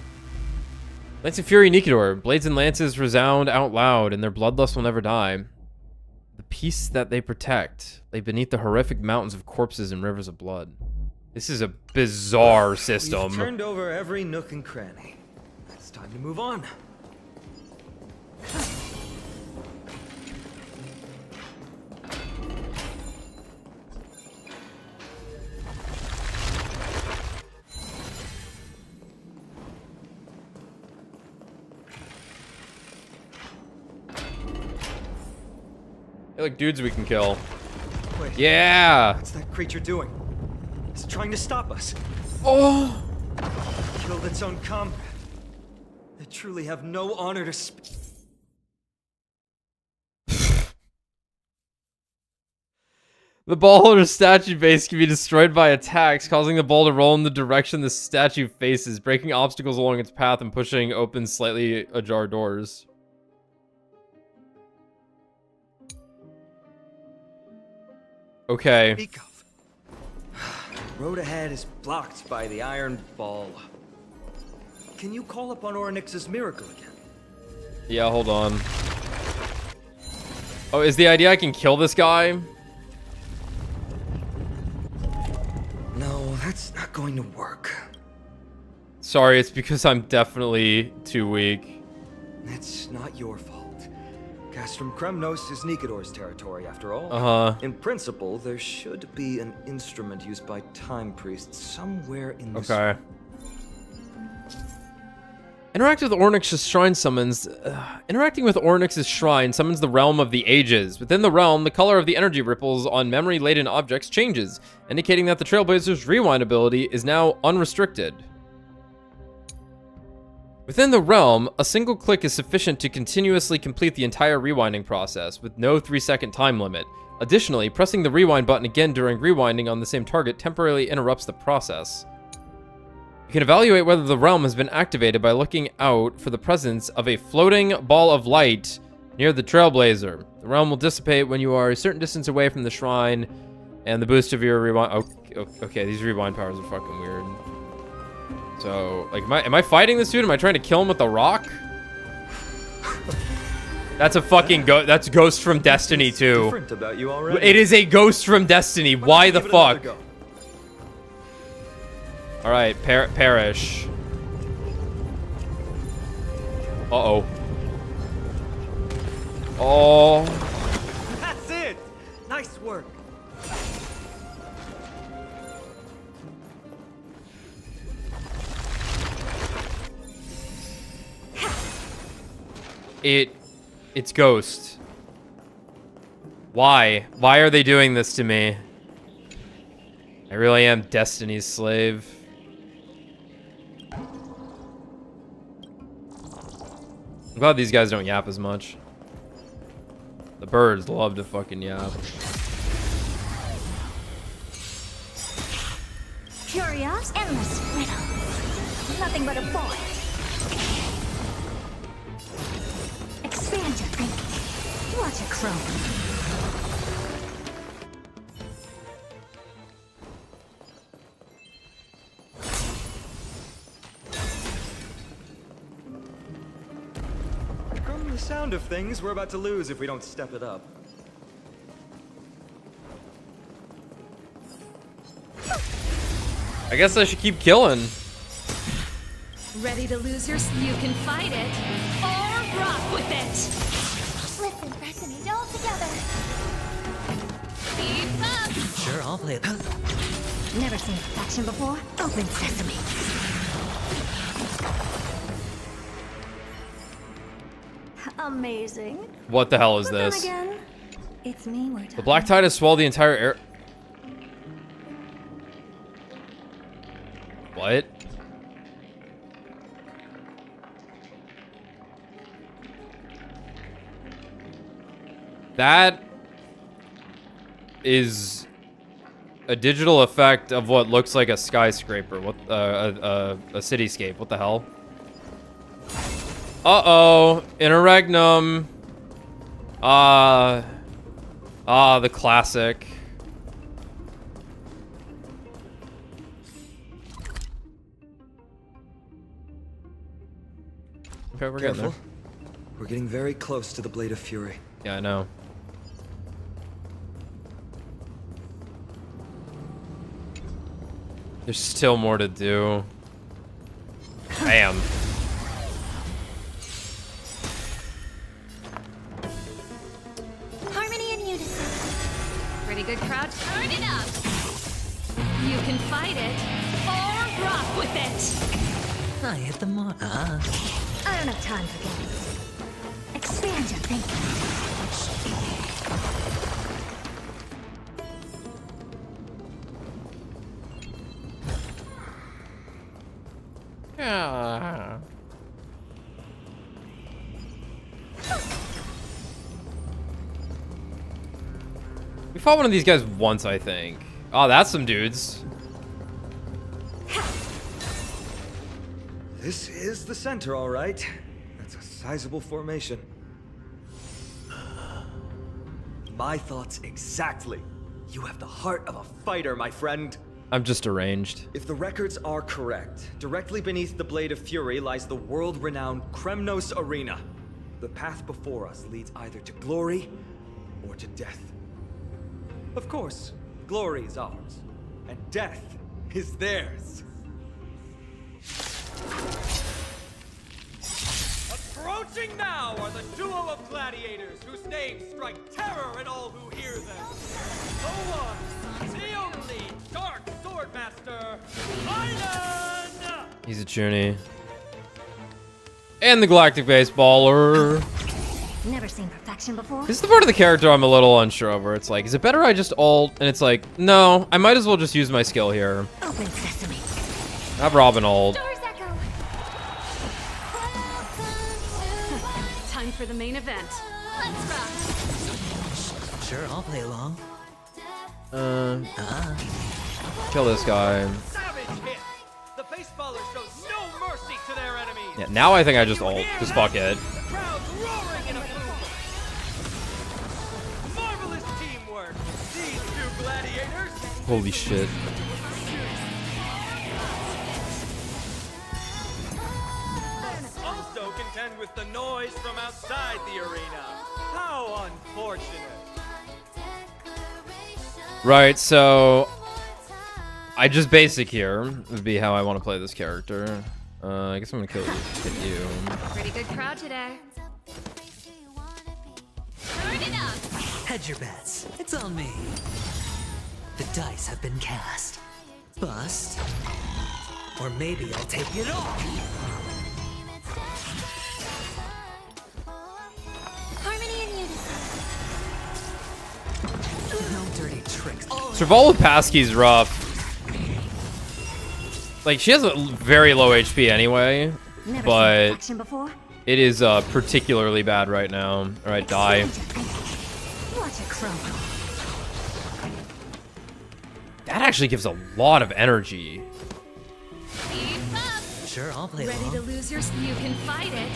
Speaker 1: Knights of Fury Nikador. Blades and lances resound out loud, and their bloodlust will never die. The peace that they protect lay beneath the horrific mountains of corpses and rivers of blood. This is a bizarre system.
Speaker 15: We've turned over every nook and cranny. It's time to move on.
Speaker 1: Hey, look, dudes we can kill.
Speaker 15: Wait.
Speaker 1: Yeah!
Speaker 15: What's that creature doing? It's trying to stop us.
Speaker 1: Oh!
Speaker 15: Killed its own comrade. They truly have no honor to
Speaker 1: The ball holder's statue base can be destroyed by attacks, causing the ball to roll in the direction the statue faces, breaking obstacles along its path and pushing open slightly ajar doors. Okay.
Speaker 15: Speak of. Road ahead is blocked by the iron ball. Can you call upon Ornyx's miracle again?
Speaker 1: Yeah, hold on. Oh, is the idea I can kill this guy?
Speaker 15: No, that's not going to work.
Speaker 1: Sorry, it's because I'm definitely too weak.
Speaker 15: It's not your fault. Castrum Kremnos is Nikador's territory, after all.
Speaker 1: Uh-huh.
Speaker 15: In principle, there should be an instrument used by time priests somewhere in this.
Speaker 1: Okay. Interacting with Ornyx's shrine summons the realm of the ages. Within the realm, the color of the energy ripples on memory-laden objects changes, indicating that the Trailblazer's rewind ability is now unrestricted. Within the realm, a single click is sufficient to continuously complete the entire rewinding process, with no 3-second time limit. Additionally, pressing the rewind button again during rewinding on the same target temporarily interrupts the process. You can evaluate whether the realm has been activated by looking out for the presence of a floating ball of light near the Trailblazer. The realm will dissipate when you are a certain distance away from the shrine, and the boost of your rewind... Okay, these rewind powers are fucking weird. So, like, am I fighting this dude? Am I trying to kill him with the rock? That's a fucking that's Ghost from Destiny 2.
Speaker 15: Different about you already.
Speaker 1: It is a Ghost from Destiny. Why the fuck? All right, perish. Uh-oh. Oh.
Speaker 15: That's it. Nice work.
Speaker 1: It's Ghost. Why? Why are they doing this to me? I really am Destiny's slave. I'm glad these guys don't yap as much. The birds love to fucking yap.
Speaker 5: Curious, endless riddle. Nothing but a boy. Expand your thinking. Watch it grow.
Speaker 15: From the sound of things, we're about to lose if we don't step it up.
Speaker 1: I guess I should keep killing.
Speaker 2: Ready to lose your... You can fight it, or rock with it!
Speaker 12: Listen, resonate all together.
Speaker 2: Keep up!
Speaker 14: Sure, I'll play it.
Speaker 5: Never seen action before? Open sesame. Amazing.
Speaker 1: What the hell is
Speaker 5: But then
Speaker 1: this?
Speaker 5: again, it's me we're
Speaker 1: The
Speaker 5: talking.
Speaker 1: black tide has swallowed the entire air. What? That is a digital effect of what looks like a skyscraper. What a cityscape. What the hell? Uh-oh. Interregnum. The classic. Okay, we're
Speaker 15: Careful.
Speaker 1: getting there.
Speaker 15: We're getting very close to the Blade of Fury.
Speaker 1: Yeah, I know. There's still more to do. Bam.
Speaker 5: Harmony and unison.
Speaker 2: Pretty good crowd. Turn it up. You can fight it or rock with it.
Speaker 14: I hit the mark.
Speaker 5: I don't have time for games. Expand your thinking.
Speaker 1: Yeah. We fought one of these guys once, I think. Oh, that's some dudes.
Speaker 15: This is the center, all right. That's a sizable formation. My thoughts exactly. You have the heart of a fighter, my friend.
Speaker 1: I'm just deranged.
Speaker 15: If the records are correct, directly beneath the Blade of Fury lies the world-renowned Kremnos Arena. The path before us leads either to glory or to death. Of course, glory is ours, and death is theirs. Approaching now are the duo of gladiators whose names strike terror in all who hear them. The one, the only, Dark Swordmaster, Elden!
Speaker 1: He's a Chuny. And the Galactic Baseballer.
Speaker 5: Never seen perfection before.
Speaker 1: This is the part of the character I'm a little unsure of, where it's like, is it better I just ult? And it's like, no, I might as well just use my skill here.
Speaker 5: Open sesame.
Speaker 1: Have Robin ult.
Speaker 2: Time for the main event. Let's rock.
Speaker 14: Sure, I'll play along.
Speaker 1: Kill this guy.
Speaker 15: Savage hit! The baseballer shows no mercy to their enemies!
Speaker 1: Yeah, now I think I just ult, because fuck it.
Speaker 15: Crowds roaring in approval! Marvelous teamwork! These two gladiators!
Speaker 1: Holy shit.
Speaker 15: Also contend with the noise from outside the arena. How unfortunate!
Speaker 1: Right, so I just basic here would be how I want to play this character. I guess I'm gonna kill you.
Speaker 2: Pretty good crowd today. Turn it up.
Speaker 14: Hedge your bets. It's on me. The dice have been cast. Bust. Or maybe I'll take it all.
Speaker 5: Harmony and unison.
Speaker 14: No dirty tricks.
Speaker 1: Survival with Passkey's rough. Like, she has a very low HP anyway,
Speaker 5: Never
Speaker 1: but
Speaker 5: seen perfection before.
Speaker 1: it is particularly bad right now. Alright, die.
Speaker 5: Watch it crumble.
Speaker 1: That actually gives a lot of energy.
Speaker 14: Sure, I'll play
Speaker 2: Ready
Speaker 14: along.
Speaker 2: to lose your... You can fight it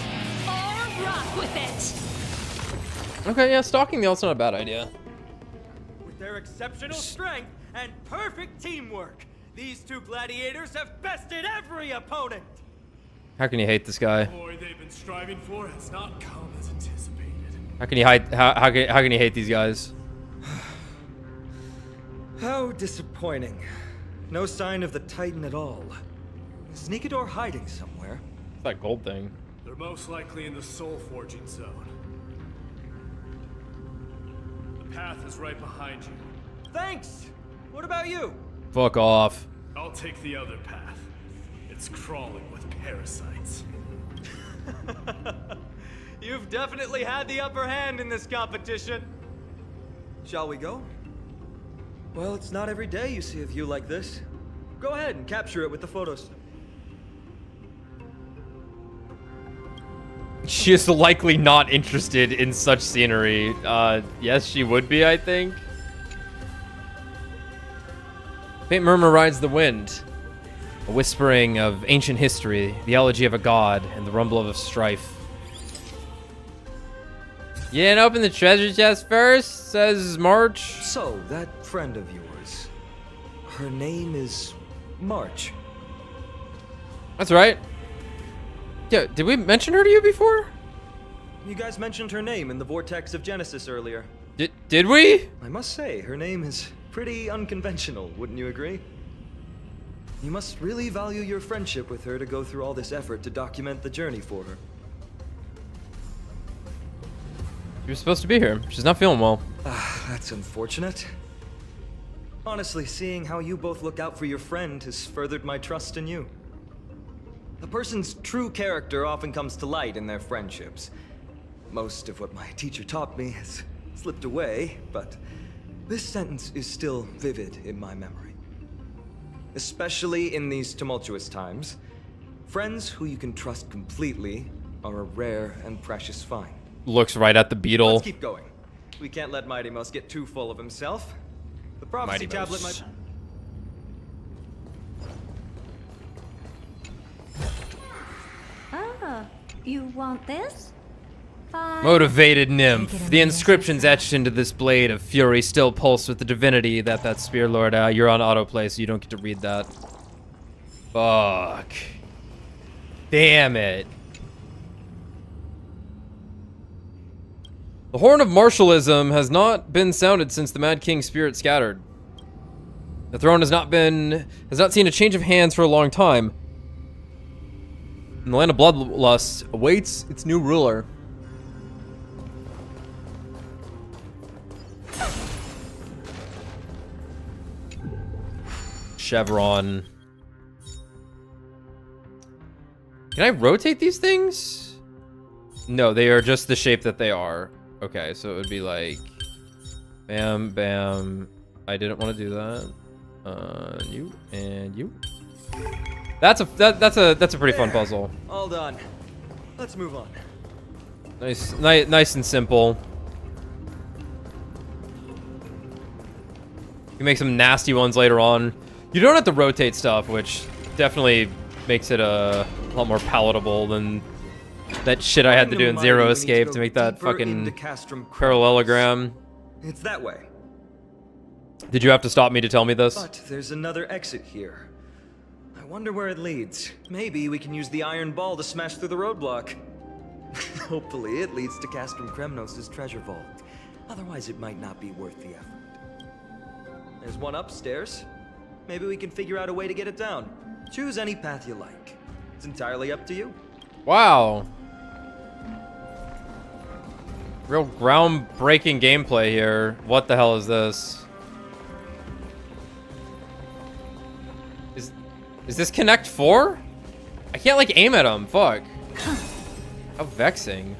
Speaker 2: or rock with it.
Speaker 1: Okay, yeah, stalking the ult's not a bad idea.
Speaker 15: With their exceptional strength and perfect teamwork, these two gladiators have bested every opponent!
Speaker 1: How can you hate this guy?
Speaker 6: Boy, they've been striving for has not come as anticipated.
Speaker 1: How can you hide? How can you hate these guys?
Speaker 15: How disappointing. No sign of the Titan at all. Is Nikador hiding somewhere?
Speaker 1: It's that gold thing.
Speaker 6: They're most likely in the soul forging zone. The path is right behind you.
Speaker 15: Thanks! What about you?
Speaker 1: Fuck off.
Speaker 6: I'll take the other path. It's crawling with parasites.
Speaker 15: You've definitely had the upper hand in this competition. Shall we go? Well, it's not every day you see a view like this. Go ahead and capture it with the photos.
Speaker 1: She is likely not interested in such scenery. Yes, she would be, I think. Faint murmur rides the wind. A whispering of ancient history, the elegy of a god, and the rumble of strife. You didn't open the treasure chest first, says March.
Speaker 15: So, that friend of yours, her name is March.
Speaker 1: That's right. Yeah, did we mention her to you before?
Speaker 15: You guys mentioned her name in the Vortex of Genesis earlier.
Speaker 1: Did we?
Speaker 15: I must say, her name is pretty unconventional, wouldn't you agree? You must really value your friendship with her to go through all this effort to document the journey for her.
Speaker 1: She was supposed to be here. She's not feeling well.
Speaker 15: That's unfortunate. Honestly, seeing how you both look out for your friend has furthered my trust in you. A person's true character often comes to light in their friendships. Most of what my teacher taught me has slipped away, but this sentence is still vivid in my memory. Especially in these tumultuous times, friends who you can trust completely are a rare and precious find.
Speaker 1: Looks right at the beetle.
Speaker 15: Let's keep going. We can't let Mighty Mouse get too full of himself. The prophecy tablet might...
Speaker 5: Ah, you want this? Fine.
Speaker 1: Motivated nymph. The inscriptions etched into this blade of fury still pulse with the divinity that spear lord. You're on autoplay, so you don't get to read that. Fuck. Damn it. The horn of martialism has not been sounded since the Mad King's spirit scattered. The throne has not seen a change of hands for a long time. And the land of bloodlust awaits its new ruler. Chevron. Can I rotate these things? No, they are just the shape that they are. Okay, so it would be like bam, bam. I didn't want to do that. You and you. That's a pretty fun puzzle.
Speaker 15: All done. Let's move on.
Speaker 1: Nice and simple. You can make some nasty ones later on. You don't have to rotate stuff, which definitely makes it a lot more palatable than that shit I had to do in Zero Escape to make that fucking parallelogram.
Speaker 15: It's that way.
Speaker 1: Did you have to stop me to tell me this?
Speaker 15: But there's another exit here. I wonder where it leads. Maybe we can use the iron ball to smash through the roadblock. Hopefully it leads to Castrum Kremnos' treasure vault. Otherwise it might not be worth the effort. There's one upstairs. Maybe we can figure out a way to get it down. Choose any path you like. It's entirely up to you.
Speaker 1: Wow. Real groundbreaking gameplay here. What the hell is this? Is this Connect 4? I can't like aim at him. Fuck. How vexing.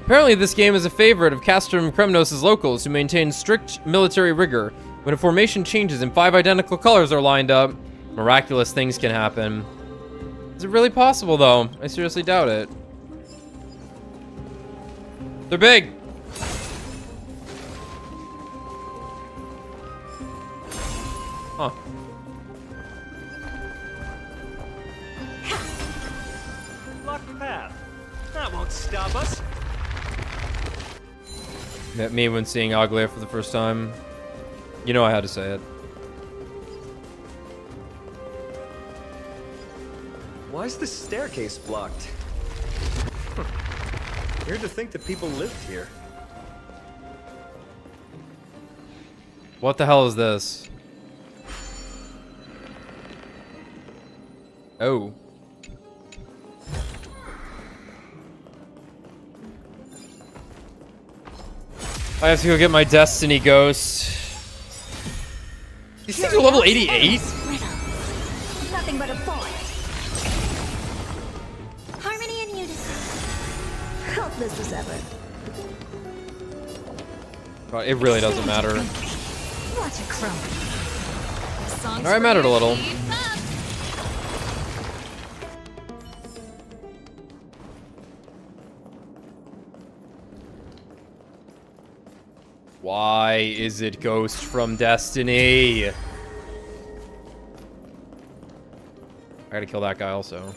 Speaker 1: Apparently this game is a favorite of Castrum Kremnos' locals who maintain strict military rigor. When a formation changes and 5 identical colors are lined up, miraculous things can happen. Is it really possible though? I seriously doubt it. They're big. Huh.
Speaker 9: Locked path. That won't stop us.
Speaker 1: Met me when seeing Aglia for the first time. You know I had to say it.
Speaker 15: Why is this staircase blocked? Weird to think that people lived here.
Speaker 1: What the hell is this? Oh. I have to go get my Destiny Ghost. These things are level 88?
Speaker 5: Nothing but a thought. Harmony and unison. Helpless as ever.
Speaker 1: God, it really doesn't matter.
Speaker 5: Watch it crumble.
Speaker 1: Alright, it mattered a little. Why is it Ghost from Destiny? I gotta kill that guy also.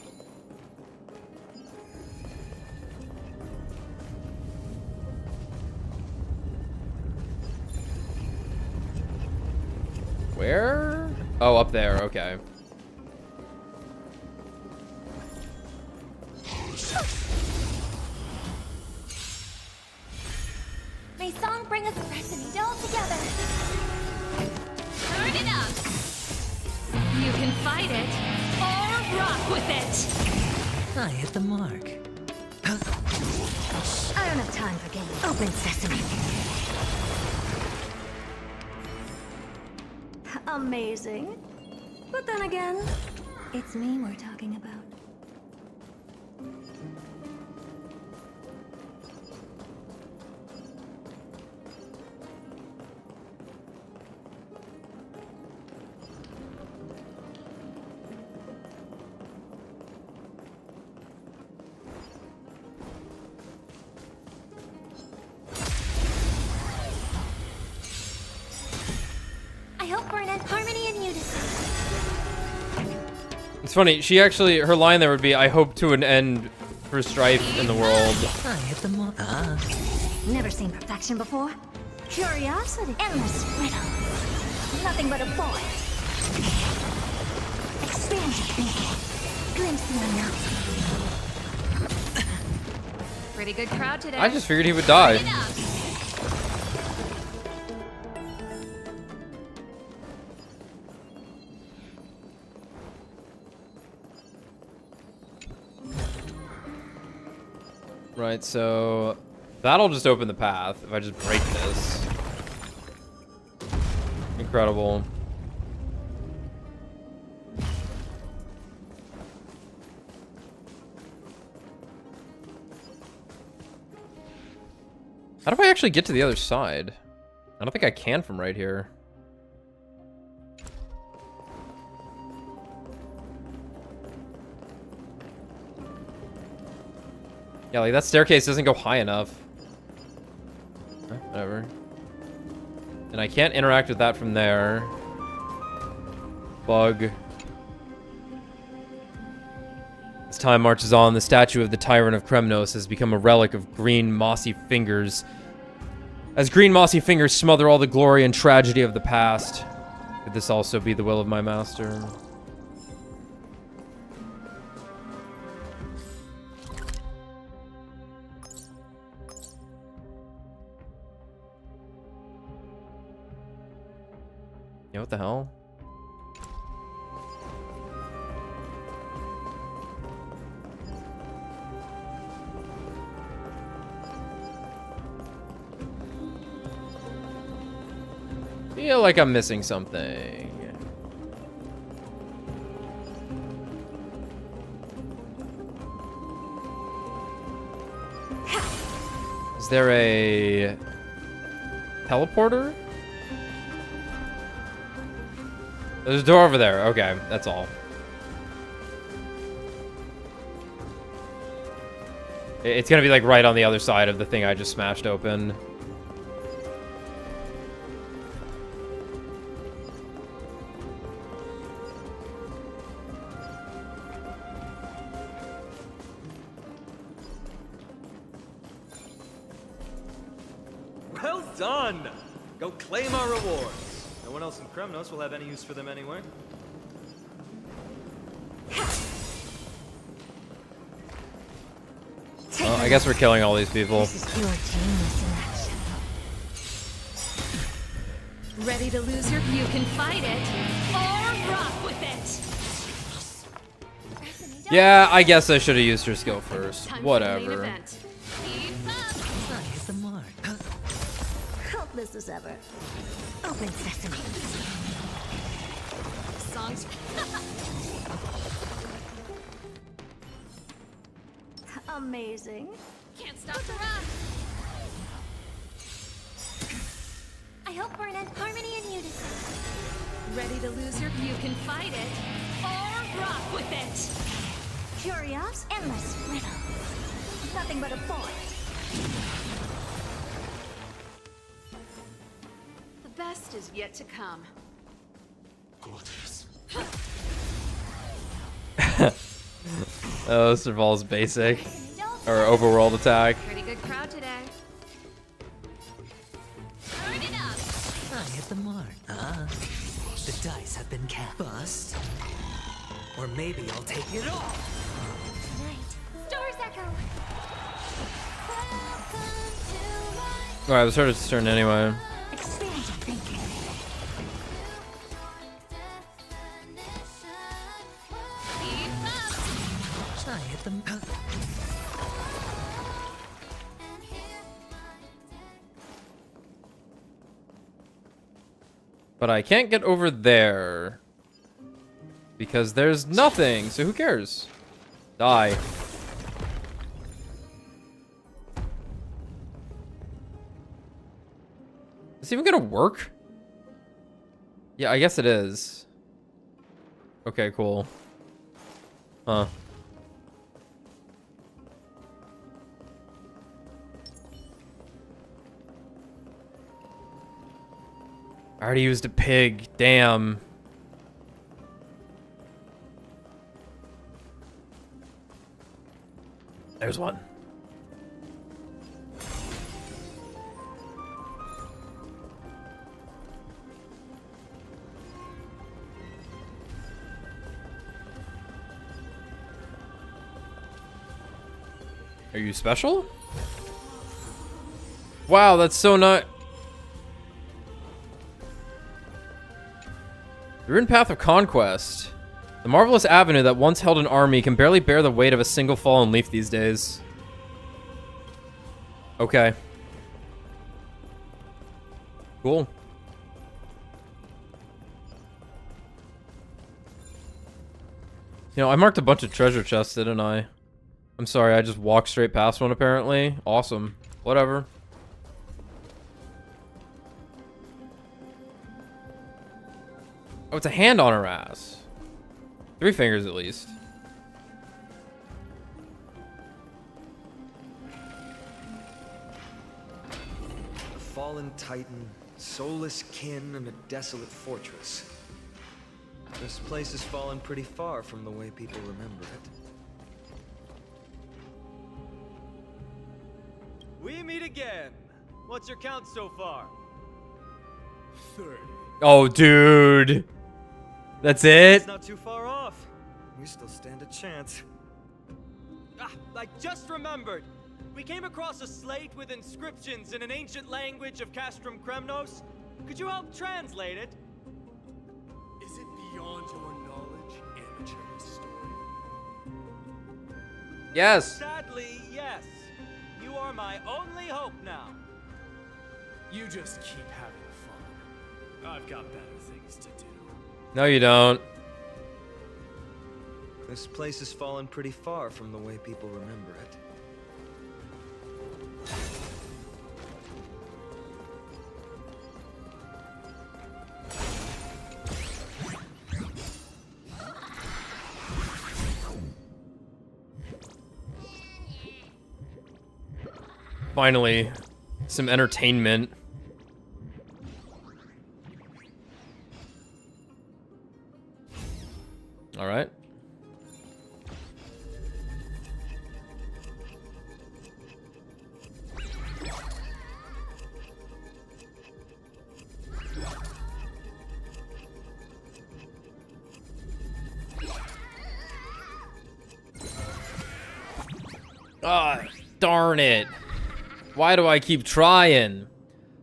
Speaker 1: Where? Oh, up there, okay.
Speaker 5: May song bring us Resident all together.
Speaker 2: Turn it up. You can fight it or rock with it.
Speaker 14: I hit the mark.
Speaker 5: I don't have time for games. Open sesame. Amazing. But then again, it's me we're talking about. I hope we're in harmony and unison.
Speaker 1: It's funny, she actually, her line there would be, I hope to an end for strife in the world.
Speaker 14: I hit the mark.
Speaker 5: Never seen perfection before. Curiosity, endless riddle. Nothing but a void. Expand your thinking. Glimpse the unknown.
Speaker 2: Pretty good crowd today.
Speaker 1: I just figured he would die. Right, so that'll just open the path if I just break this. Incredible. How do I actually get to the other side? I don't think I can from right here. Yeah, like that staircase doesn't go high enough. Whatever. And I can't interact with that from there. Bug. As time marches on, the statue of the Tyrant of Kremnos has become a relic of green, mossy fingers. As green, mossy fingers smother all the glory and tragedy of the past, could this also be the will of my master? Yeah, what the hell? Feel like I'm missing something. Is there a teleporter? There's a door over there. Okay, that's all. It's gonna be like right on the other side of the thing I just smashed open.
Speaker 15: Well done! Go claim our rewards. No one else in Kremnos will have any use for them anyway.
Speaker 1: Well, I guess we're killing all these people.
Speaker 5: This is pure genius in action.
Speaker 2: Ready to lose your? You can fight it or rock with it.
Speaker 1: Yeah, I guess I should have used her skill first. Whatever.
Speaker 14: I hit the mark.
Speaker 5: Hopeless as ever. Open sesame.
Speaker 2: Songs.
Speaker 5: Amazing.
Speaker 2: Can't stop the run.
Speaker 5: I hope we're in harmony and unison.
Speaker 2: Ready to lose your? You can fight it or rock with it.
Speaker 5: Curious, endless riddle. Nothing but a void.
Speaker 2: The best is yet to come.
Speaker 1: Oh, Serval's basic. Or overworld attack.
Speaker 2: Pretty good crowd today. Turn it up.
Speaker 14: I hit the mark. The dice have been cast. Bust. Or maybe I'll take it all.
Speaker 5: Stars echo. Welcome to my
Speaker 1: Alright, it was her turn anyway.
Speaker 5: Expansive thinking.
Speaker 14: Should I hit them?
Speaker 1: But I can't get over there. Because there's nothing, so who cares? Die. Is this even gonna work? Yeah, I guess it is. Okay, cool. Huh. I already used a pig. Damn. There's one. Are you special? Wow, that's so not. You're in Path of Conquest. The marvelous avenue that once held an army can barely bear the weight of a single fallen leaf these days. Okay. Cool. You know, I marked a bunch of treasure chests, didn't I? I'm sorry, I just walked straight past one apparently. Awesome. Whatever. Oh, it's a hand on her ass. 3 fingers at least.
Speaker 15: A fallen titan, soulless kin, and a desolate fortress. This place has fallen pretty far from the way people remember it.
Speaker 4: We meet again. What's your count so far?
Speaker 6: 30.
Speaker 1: Oh, dude. That's it?
Speaker 15: It's not too far off. We still stand a chance.
Speaker 4: Ah, I just remembered. We came across a slate with inscriptions in an ancient language of Castrum Kremnos. Could you help translate it?
Speaker 6: Is it beyond your knowledge, amateur historian?
Speaker 1: Yes.
Speaker 4: Sadly, yes. You are my only hope now.
Speaker 6: You just keep having fun. I've got better things to do.
Speaker 1: No, you don't.
Speaker 15: This place has fallen pretty far from the way people remember it.
Speaker 1: Finally, some entertainment. All right. Ah, darn it. Why do I keep trying?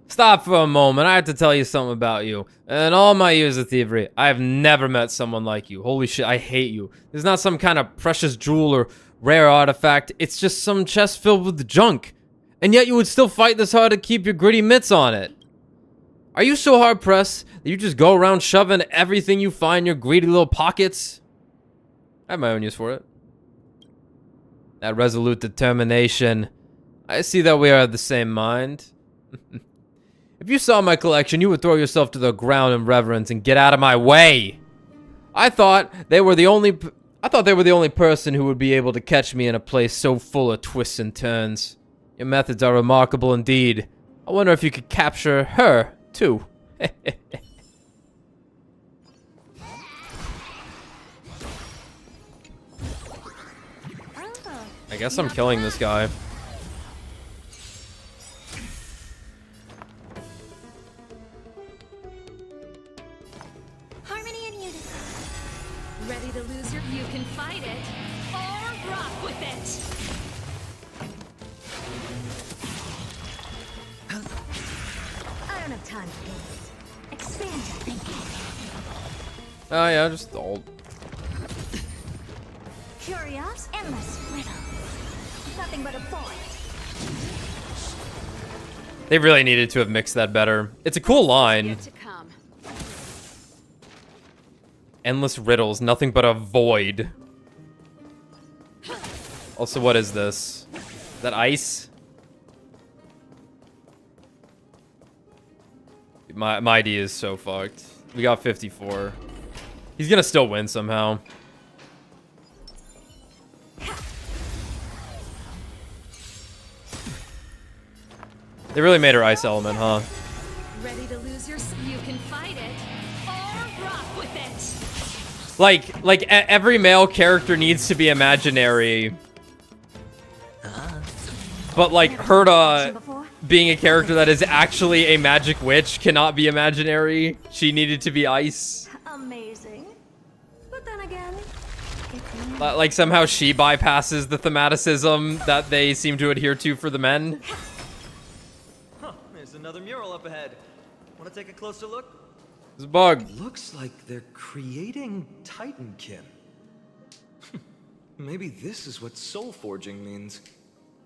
Speaker 1: Stop for a moment. I have to tell you something about you. In all my years of thievery, I have never met someone like you. Holy shit, I hate you. There's not some kind of precious jewel or rare artifact. It's just some chest filled with junk. And yet you would still fight this hard to keep your gritty mitts on it. Are you so hard-pressed that you just go around shoving everything you find in your greedy little pockets? I have my own use for it. That resolute determination. I see that we are of the same mind. If you saw my collection, you would throw yourself to the ground in reverence and get out of my way. I thought they were the only person who would be able to catch me in a place so full of twists and turns. Your methods are remarkable indeed. I wonder if you could capture her, too. I guess I'm killing this guy.
Speaker 2: Harmony and unity. Ready to lose your... You can fight it, or rock with it.
Speaker 5: time is. Expand your thinking.
Speaker 1: Oh yeah, just old.
Speaker 5: Curious, endless riddle. Nothing but a void.
Speaker 1: They really needed to have mixed that better. It's a cool line. Endless riddles, nothing but a void. Also, what is this? Is that ice? My ID is so fucked. We got 54. He's gonna still win somehow. They really made her ice element, huh?
Speaker 2: Ready to lose your... You can fight it, or rock with it.
Speaker 1: Like every male character needs to be imaginary. But like Herta being a character that is actually a magic witch cannot be imaginary. She needed to be ice.
Speaker 5: Amazing. But then again,
Speaker 1: Like somehow she bypasses the thematicism that they seem to adhere to for the men.
Speaker 15: Huh, there's another mural up ahead. Want to take a closer look?
Speaker 1: There's a bug.
Speaker 15: Looks like they're creating Titankin. Maybe this is what soul forging means.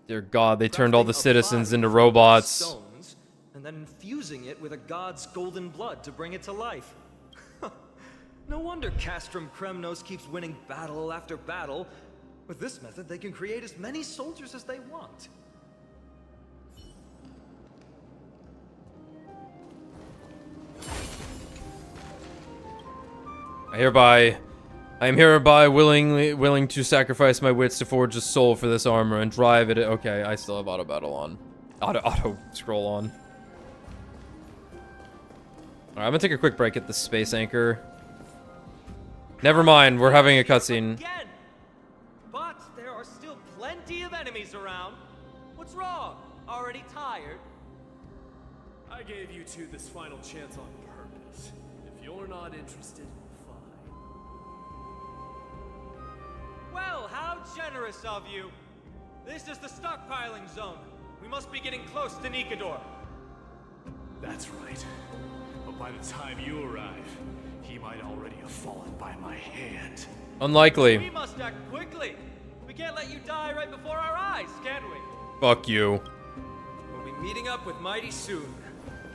Speaker 1: Dear God, they turned all the citizens into robots.
Speaker 15: Stones, and then infusing it with a god's golden blood to bring it to life. No wonder Castrum Kremnos keeps winning battle after battle. With this method, they can create as many soldiers as they want.
Speaker 1: I am hereby willing to sacrifice my wits to forge a soul for this armor and drive it. Okay, I still have auto battle on. Auto scroll on. Alright, I'm gonna take a quick break at the space anchor. Never mind, we're having a cutscene.
Speaker 4: Again. But there are still plenty of enemies around. What's wrong? Already tired?
Speaker 6: I gave you two this final chance on purpose. If you're not interested, fine.
Speaker 4: Well, how generous of you. This is the stockpiling zone. We must be getting close to Nikador.
Speaker 11: That's right. But by the time you arrive, he might already have fallen by my hand.
Speaker 1: Unlikely.
Speaker 4: We must act quickly. We can't let you die right before our eyes, can we?
Speaker 1: Fuck you.
Speaker 4: We'll be meeting up with Mighty soon.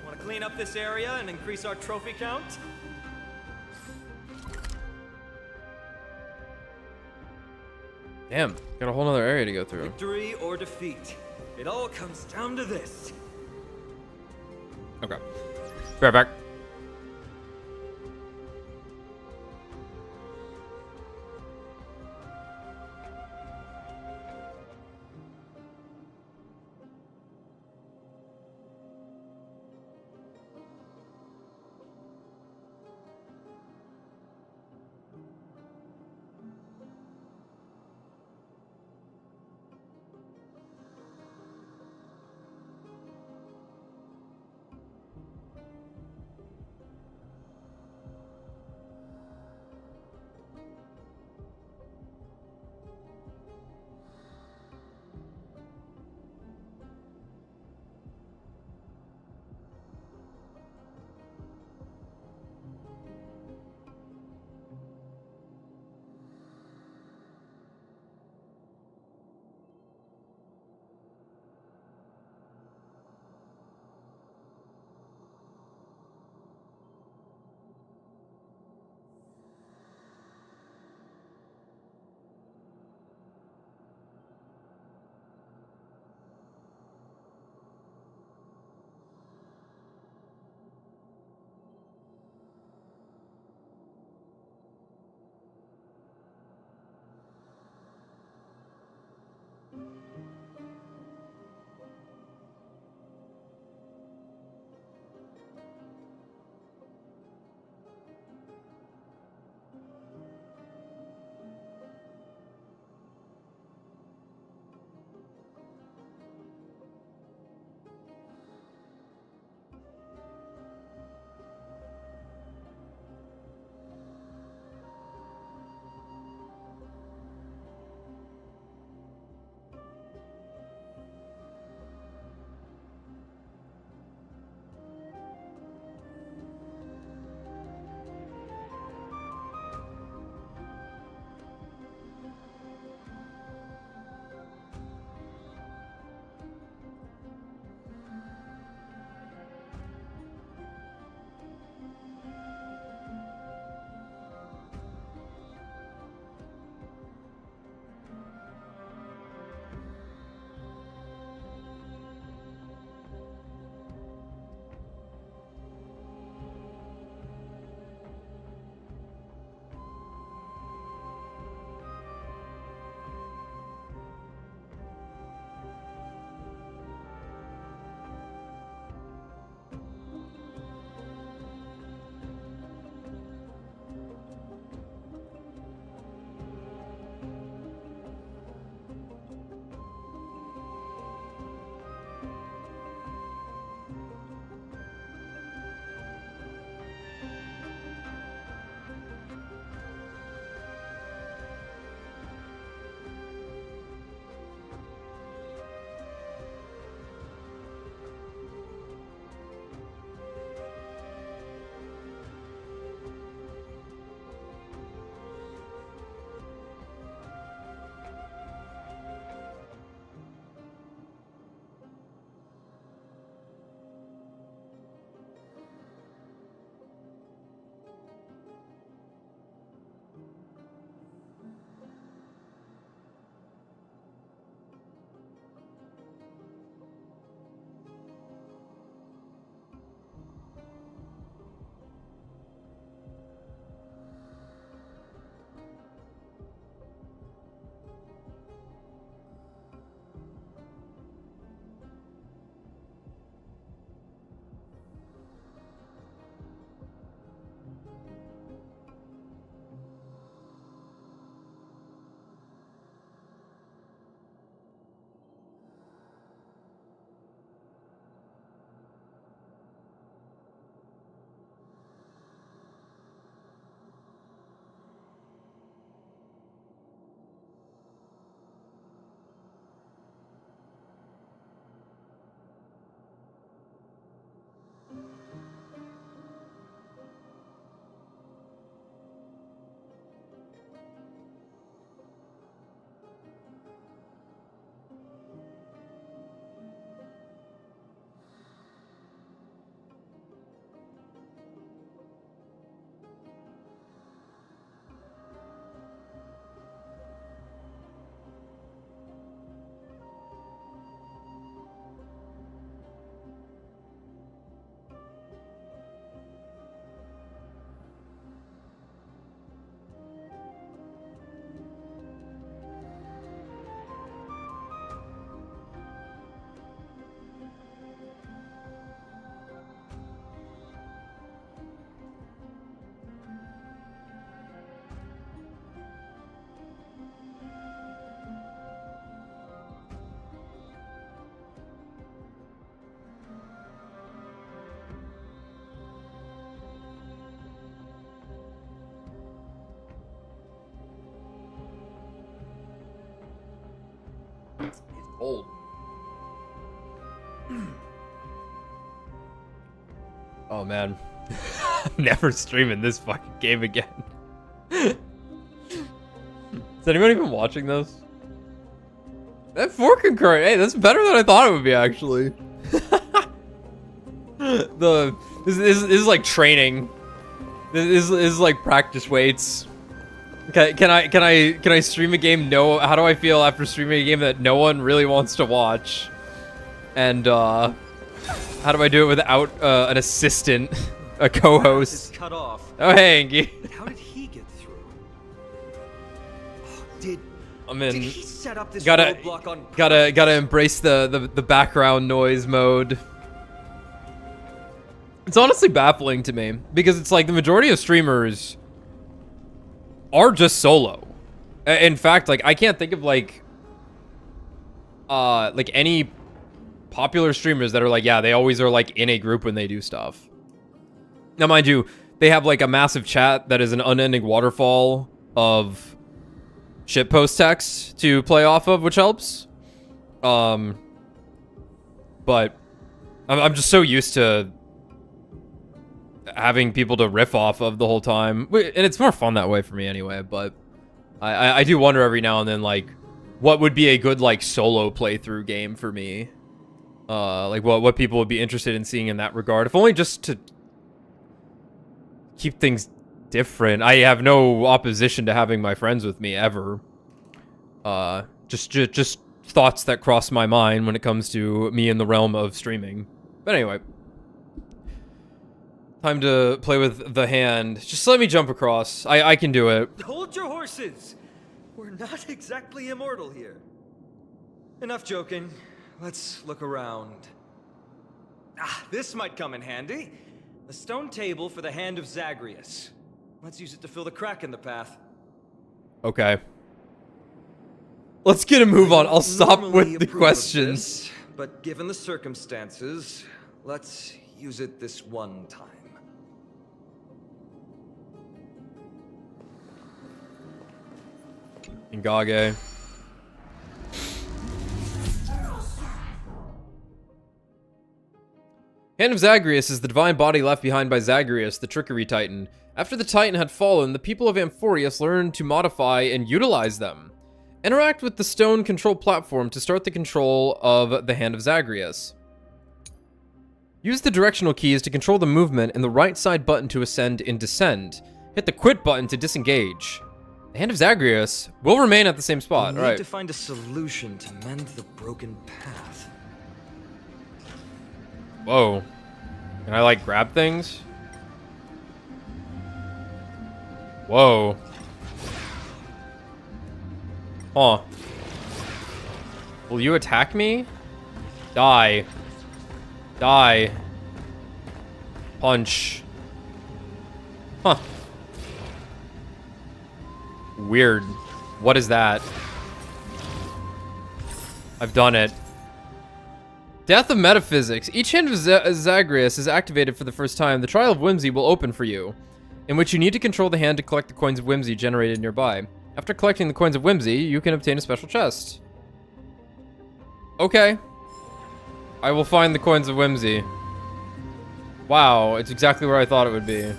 Speaker 4: Want to clean up this area and increase our trophy count?
Speaker 1: Damn, got a whole nother area to go through.
Speaker 15: Victory or defeat. It all comes down to this.
Speaker 1: Okay. Be right back. Cold. Oh man. I'm never streaming this fucking game again. Is anyone even watching this? That 4 concurrent. Hey, that's better than I thought it would be, actually. This is like training. This is like practice weights. Can I stream a game? No. How do I feel after streaming a game that no one really wants to watch? And how do I do it without an assistant, a co-host?
Speaker 15: Cut off.
Speaker 1: Oh hey, Angie.
Speaker 15: How did he get through? Did
Speaker 1: I'm in.
Speaker 15: he set up this
Speaker 1: gotta
Speaker 15: roadblock on
Speaker 1: gotta embrace the background noise mode. It's honestly baffling to me because it's like the majority of streamers are just solo. In fact, like I can't think of like any popular streamers that are like, yeah, they always are like in a group when they do stuff. Now, mind you, they have like a massive chat that is an unending waterfall of shitpost text to play off of, which helps. But I'm just so used to having people to riff off of the whole time, and it's more fun that way for me anyway. But I do wonder every now and then, like, what would be a good like solo playthrough game for me, like what people would be interested in seeing in that regard, if only just to keep things different. I have no opposition to having my friends with me ever. Just thoughts that cross my mind when it comes to me in the realm of streaming. But anyway. Time to play with the hand. Just let me jump across. I can do it.
Speaker 15: Hold your horses. We're not exactly immortal here. Enough joking. Let's look around. Ah, this might come in handy. A stone table for the hand of Zagreus. Let's use it to fill the crack in the path.
Speaker 1: Okay. Let's get a move on. I'll stop with the questions.
Speaker 15: This, but given the circumstances, let's use it this one time.
Speaker 1: Ingage. Hand of Zagreus is the divine body left behind by Zagreus, the Trickery Titan. After the Titan had fallen, the people of Amphorius learned to modify and utilize them. Interact with the stone control platform to start the control of the Hand of Zagreus. Use the directional keys to control the movement and the right side button to ascend and descend. Hit the quit button to disengage. The Hand of Zagreus will remain at the same spot.
Speaker 15: We
Speaker 1: All right.
Speaker 15: need to find a solution to mend the broken path.
Speaker 1: Whoa. Can I, like, grab things? Whoa. Huh. Will you attack me? Die. Die. Punch. Huh. Weird. What is that? I've done it. Death of Metaphysics. Each hand of Zagreus is activated for the first time. The Trial of Whimsy will open for you, in which you need to control the hand to collect the coins of Whimsy generated nearby. After collecting the coins of Whimsy, you can obtain a special chest. Okay. I will find the coins of Whimsy. Wow, it's exactly where I thought it would be.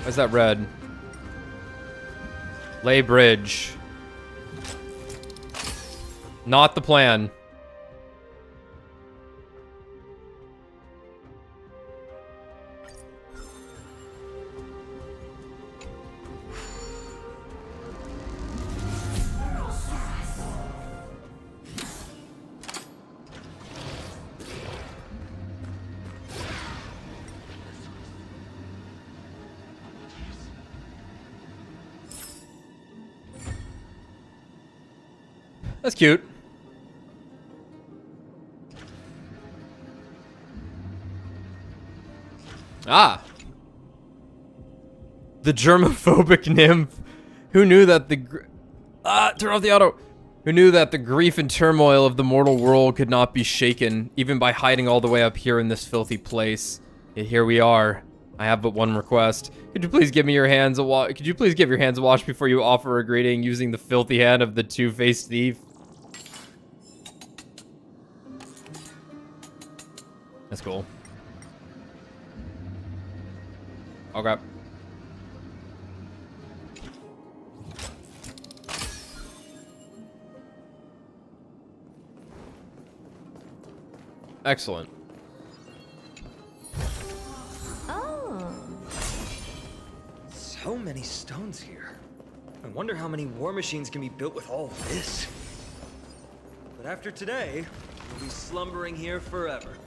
Speaker 1: Why's that red? Lay bridge. Not the plan. That's cute. Ah. The germophobic nymph. Who knew that the... turn off the auto. Who knew that the grief and turmoil of the mortal world could not be shaken, even by hiding all the way up here in this filthy place. Yet here we are. I have but one request. Could you please give me your hands a wash? Could you please give your hands a wash before you offer a greeting using the filthy hand of the two-faced thief? That's cool. Okay. Excellent.
Speaker 12: Oh.
Speaker 15: So many stones here. I wonder how many war machines can be built with all this. But after today, we'll be slumbering here forever.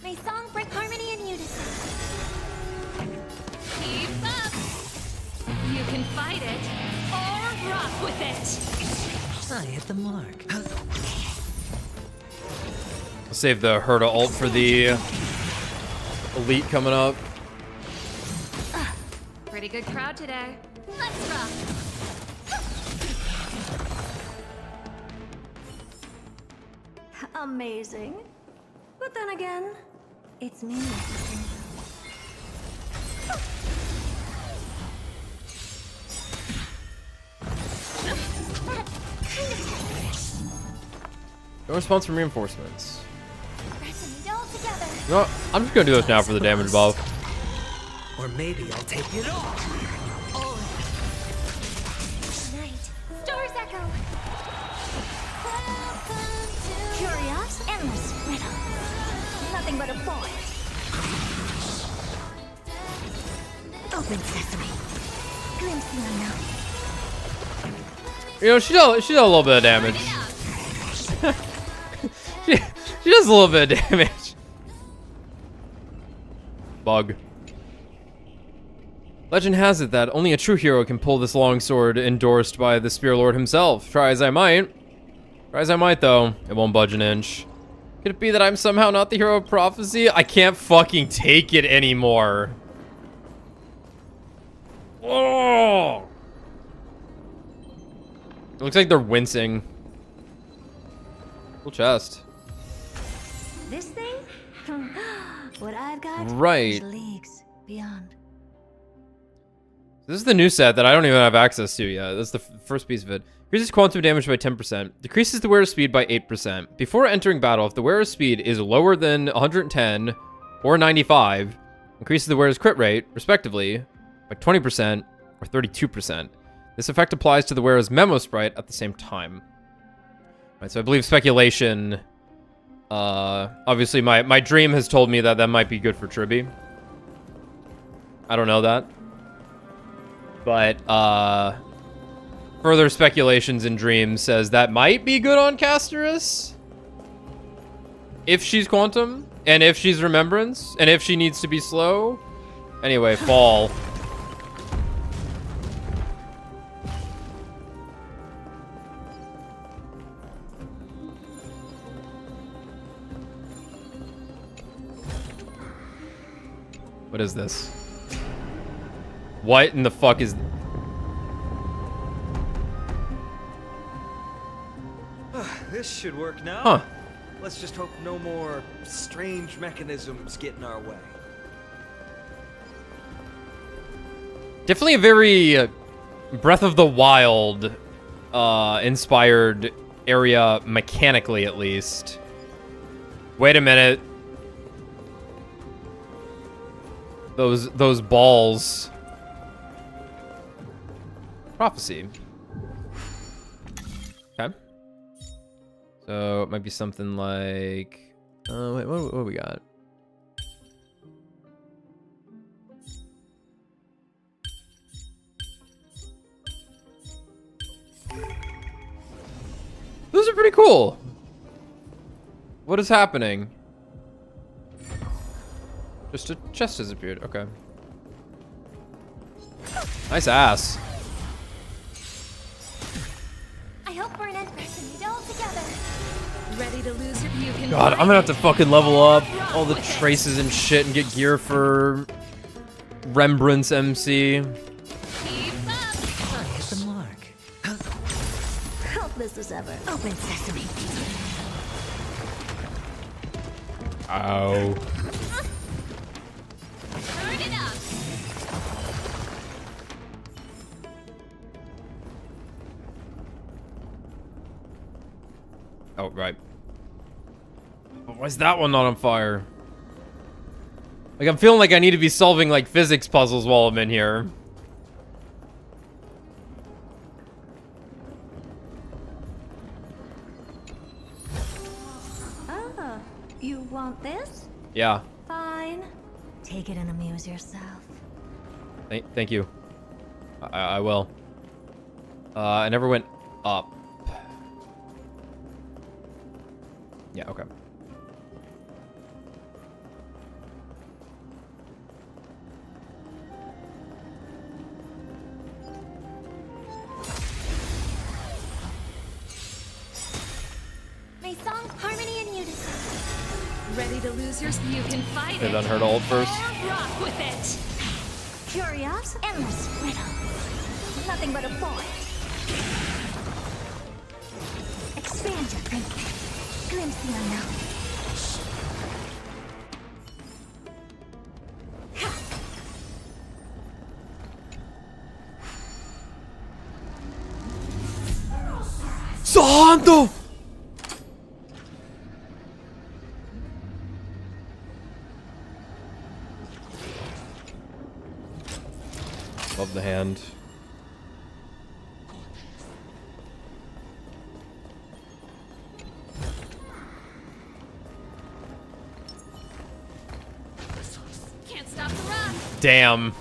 Speaker 12: May song break harmony in unison.
Speaker 2: Keep up! You can fight it, or rock with it!
Speaker 14: I hit the mark.
Speaker 1: I'll save the Herta ult for the elite coming up.
Speaker 2: Pretty good crowd today. Let's rock!
Speaker 5: Amazing. But then again, it's me.
Speaker 1: No response from reinforcements.
Speaker 12: Pressing it all together.
Speaker 1: You know what? I'm just gonna do this now for the damage buff.
Speaker 14: Or maybe I'll take it all.
Speaker 12: Night. Stars echo.
Speaker 5: Curious, endless riddle. Nothing but a void. Open sesame. Glimpse the unknown.
Speaker 1: You know, she does a little bit of damage. she does a little bit of damage. Bug. Legend has it that only a true hero can pull this longsword endorsed by the Spear Lord himself. Try as I might, though, it won't budge an inch. Could it be that I'm somehow not the hero of prophecy? I can't fucking take it anymore. Oh! It looks like they're wincing. Cool chest.
Speaker 5: This thing? What I've got
Speaker 1: Right.
Speaker 5: is leagues beyond.
Speaker 1: This is the new set that I don't even have access to yet. That's the first piece of it. Increases quantum damage by 10%. Decreases the wearer's speed by 8%. Before entering battle, if the wearer's speed is lower than 110 or 95, increases the wearer's crit rate, respectively, by 20% or 32%. This effect applies to the wearer's memo sprite at the same time. Right, so I believe speculation... obviously my dream has told me that that might be good for Tribby. I don't know that. But, further speculations in Dream says that might be good on Casterus. If she's Quantum, and if she's Remembrance, and if she needs to be slow. Anyway, Fall. What is this? What in the fuck is...
Speaker 15: This should work now.
Speaker 1: Huh.
Speaker 15: Let's just hope no more strange mechanisms get in our way.
Speaker 1: Definitely a very Breath of the Wild inspired area, mechanically at least. Wait a minute. Those balls. Prophecy. Okay. So it might be something like... wait, what do we got? Those are pretty cool. What is happening? Just a chest has appeared. Okay. Nice ass.
Speaker 12: I hope we're an end pressing it all together.
Speaker 2: Ready to lose your view?
Speaker 1: God, I'm gonna have to fucking level up all the traces and shit and get gear for Remembrance MC.
Speaker 14: I hit the mark.
Speaker 5: Helpless as ever. Open sesame.
Speaker 1: Ow.
Speaker 2: Turn it up.
Speaker 1: Oh, right. But why is that one not on fire? Like, I'm feeling like I need to be solving, like, physics puzzles while I'm in here.
Speaker 5: Ah, you want this?
Speaker 1: Yeah.
Speaker 5: Fine. Take it and amuse yourself.
Speaker 1: Thank you. I will. I never went up. Yeah, okay.
Speaker 2: My song, harmony and unison. Ready to lose yours? You can fight
Speaker 1: They've done her to ult first.
Speaker 2: Or rock with it.
Speaker 5: Curious, endless riddle. Nothing but a point. Expand your thinking. Glimpse the unknown.
Speaker 1: Santo! Love the hand.
Speaker 2: Can't stop the run.
Speaker 1: Damn.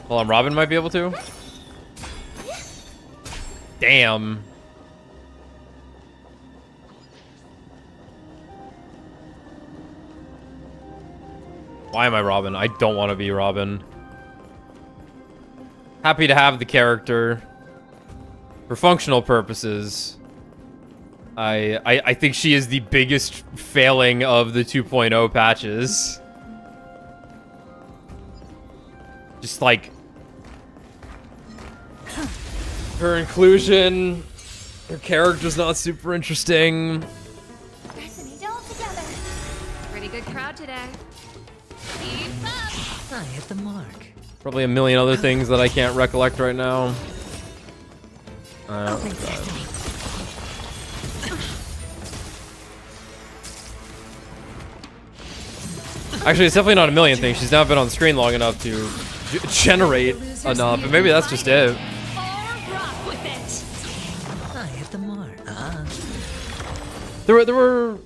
Speaker 1: Well, Robin might be able to. Damn. Why am I Robin? I don't want to be Robin. Happy to have the character. For functional purposes, I think she is the biggest failing of the 2.0 patches. Just like her inclusion, her character's not super interesting.
Speaker 2: Resonate all together. Pretty good crowd today. Keep up.
Speaker 14: I hit the mark.
Speaker 1: Probably a million other things that I can't recollect right now. Actually, it's definitely not a million things. She's not been on screen long enough to generate enough, and maybe that's just it.
Speaker 14: I hit the mark.
Speaker 1: There were.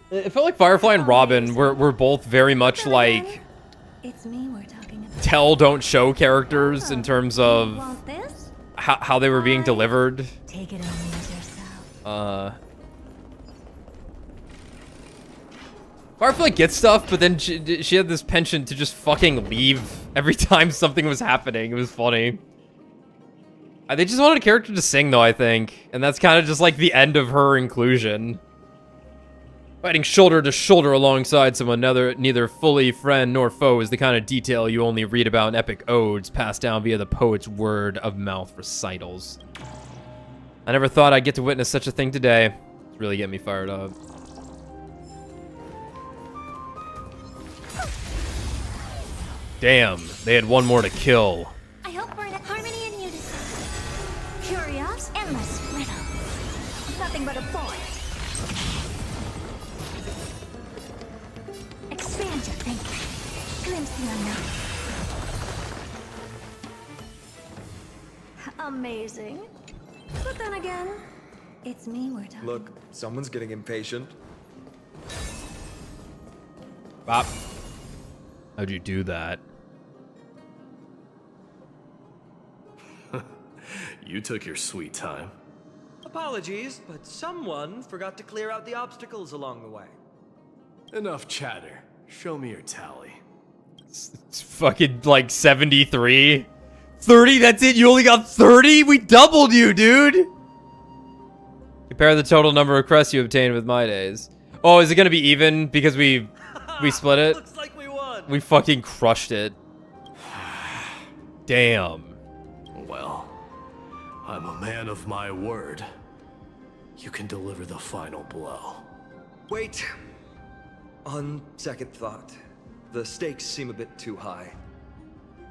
Speaker 1: It felt like Firefly and Robin were both very much like
Speaker 5: It's me we're talking about.
Speaker 1: tell, don't show characters in terms of
Speaker 5: Want this?
Speaker 1: how they were being delivered.
Speaker 5: Take it and amuse yourself.
Speaker 1: Firefly gets stuff, but then she had this penchant to just fucking leave every time something was happening. It was funny. They just wanted a character to sing, though, I think. And that's kind of just like the end of her inclusion. Fighting shoulder to shoulder alongside someone neither fully friend nor foe is the kind of detail you only read about in epic odes passed down via the poet's word-of-mouth recitals. I never thought I'd get to witness such a thing today. It's really getting me fired up. Damn, they had one more to kill.
Speaker 2: I hope we're in harmony and unison.
Speaker 5: Curious, endless riddle. Nothing but a point. Expand your thinking. Glimpse the unknown. Amazing. But then again, it's me we're talking.
Speaker 15: Look, someone's getting impatient.
Speaker 1: Bop. How'd you do that?
Speaker 11: You took your sweet time.
Speaker 15: Apologies, but someone forgot to clear out the obstacles along the way.
Speaker 11: Enough chatter. Show me your tally.
Speaker 1: It's fucking like 73. 30? That's it? You only got 30? We doubled you, dude! Compare the total number of crests you obtained with my days. Oh, is it gonna be even because we split it?
Speaker 15: Looks like we won.
Speaker 1: We fucking crushed it. Damn.
Speaker 11: Well, I'm a man of my word. You can deliver the final blow.
Speaker 15: Wait. On second thought, the stakes seem a bit too high.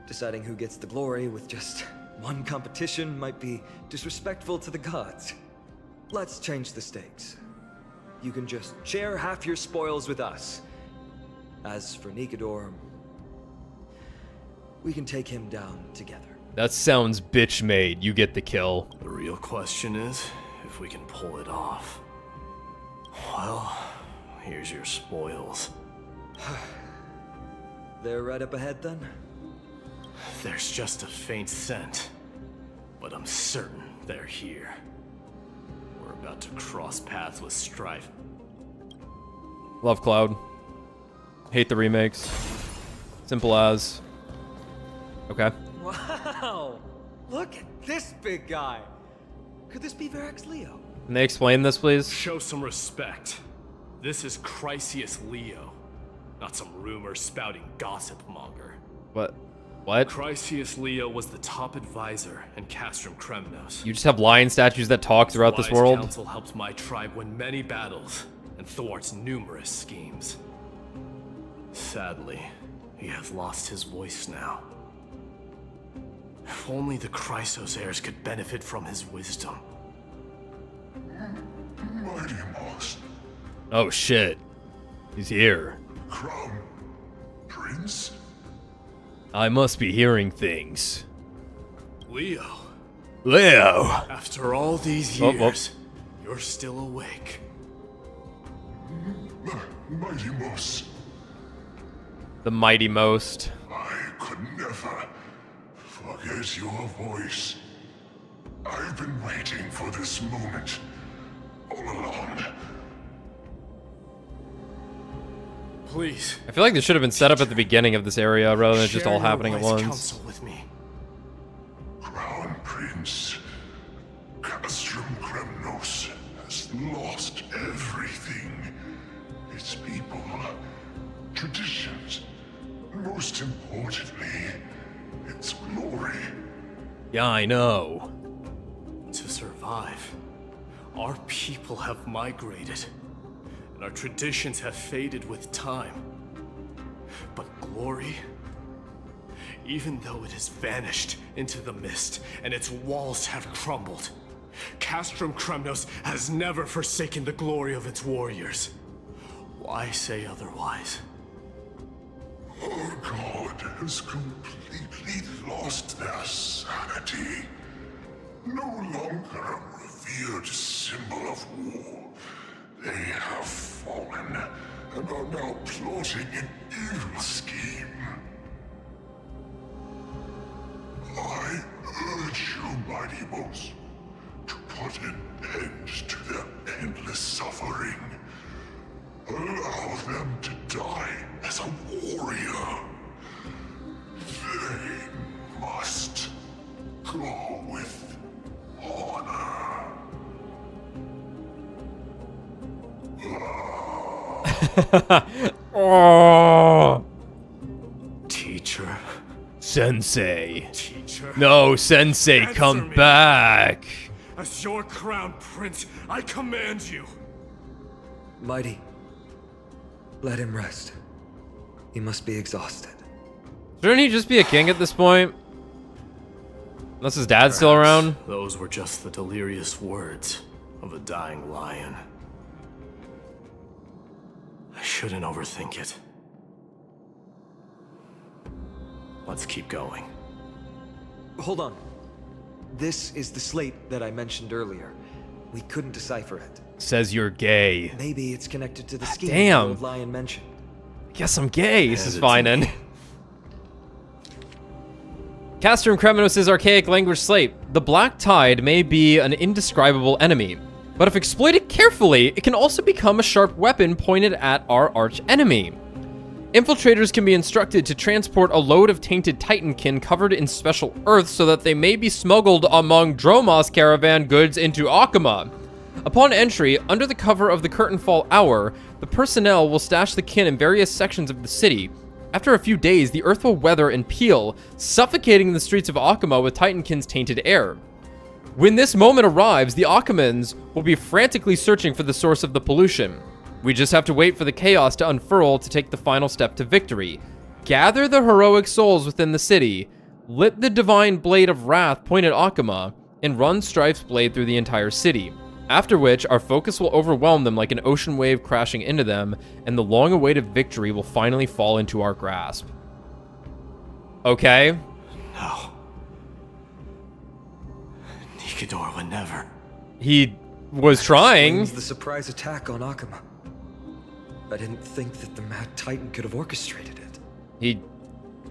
Speaker 15: Deciding who gets the glory with just one competition might be disrespectful to the gods. let's change the stakes. You can just share half your spoils with us. As for Nikador, we can take him down together.
Speaker 1: That sounds bitch made. You get the kill.
Speaker 11: The real question is if we can pull it off. Well, here's your spoils.
Speaker 15: They're right up ahead then?
Speaker 11: There's just a faint scent, but I'm certain they're here. We're about to cross paths with Strife.
Speaker 1: Love Cloud. Hate the remakes. Simple as. Okay.
Speaker 15: Wow! Look at this big guy! Could this be Varix Leo?
Speaker 1: Can they explain this, please?
Speaker 11: Show some respect. This is Chrysius Leo, not some rumor-spouting gossip monger.
Speaker 1: What? What?
Speaker 11: Chrysius Leo was the top advisor in Castrum Kremnos.
Speaker 1: You just have lion statues that talk throughout this world?
Speaker 11: His counsel helped my tribe win many battles and thwarts numerous schemes. Sadly, he has lost his voice now. If only the Chrysos heirs could benefit from his wisdom.
Speaker 10: Mighty Moss.
Speaker 1: Oh shit. He's here.
Speaker 10: Crown Prince?
Speaker 1: I must be hearing things.
Speaker 11: Leo.
Speaker 1: Leo!
Speaker 11: After all these years, you're still awake.
Speaker 10: Mighty Moss.
Speaker 1: The mighty most.
Speaker 10: I could never forget your voice. I've been waiting for this moment all along.
Speaker 11: Please.
Speaker 1: I feel like this should have been set up at the beginning of this area rather than just all happening at once.
Speaker 11: Counsel with me.
Speaker 10: Crown Prince Castrum Kremnos has lost everything. Its people, traditions, and most importantly, its glory.
Speaker 1: Yeah, I know.
Speaker 11: To survive, our people have migrated, and our traditions have faded with time. But glory, even though it has vanished into the mist and its walls have crumbled, Castrum Kremnos has never forsaken the glory of its warriors. Why say otherwise?
Speaker 10: Our god has completely lost their sanity. No longer a revered symbol of war, they have fallen and are now plotting an evil scheme. I urge you, Mighty Boss, to put an end to their endless suffering. Allow them to die as a warrior. They must go with honor.
Speaker 1: Oh.
Speaker 11: Teacher.
Speaker 1: Sensei.
Speaker 11: Teacher.
Speaker 1: No, Sensei,
Speaker 11: Answer
Speaker 1: come
Speaker 11: me.
Speaker 1: back.
Speaker 11: As your crown prince, I command you.
Speaker 15: Mighty, let him rest. He must be exhausted.
Speaker 1: Shouldn't he just be a king at this point? Unless his dad's still around?
Speaker 11: Those were just the delirious words of a dying lion. I shouldn't overthink it. Let's keep going.
Speaker 15: Hold on. This is the slate that I mentioned earlier. We couldn't decipher it.
Speaker 1: Says you're gay.
Speaker 15: Maybe it's connected to the scheme
Speaker 1: Damn.
Speaker 15: the old lion mentioned.
Speaker 1: Guess I'm gay. This is
Speaker 11: Hand it
Speaker 1: fine
Speaker 11: to
Speaker 1: then.
Speaker 11: me.
Speaker 1: Castrum Kremnos' archaic language slate. The Black Tide may be an indescribable enemy, but if exploited carefully, it can also become a sharp weapon pointed at our arch enemy. Infiltrators can be instructed to transport a load of tainted Titankin covered in special earth so that they may be smuggled among Dromos caravan goods into Akama. Upon entry, under the cover of the Curtainfall Hour, the personnel will stash the kin in various sections of the city. After a few days, the earth will weather and peel, suffocating the streets of Akama with Titankin's tainted air. When this moment arrives, the Akamans will be frantically searching for the source of the pollution. We just have to wait for the chaos to unfurl to take the final step to victory. Gather the heroic souls within the city, lit the divine blade of wrath point at Akama, and run Strife's blade through the entire city. After which, our focus will overwhelm them like an ocean wave crashing into them, and the long-awaited victory will finally fall into our grasp. Okay.
Speaker 11: No. Nikidor would never.
Speaker 1: He was trying.
Speaker 15: Explains the surprise attack on Akuma. I didn't think that the Mad Titan could have orchestrated it.
Speaker 1: He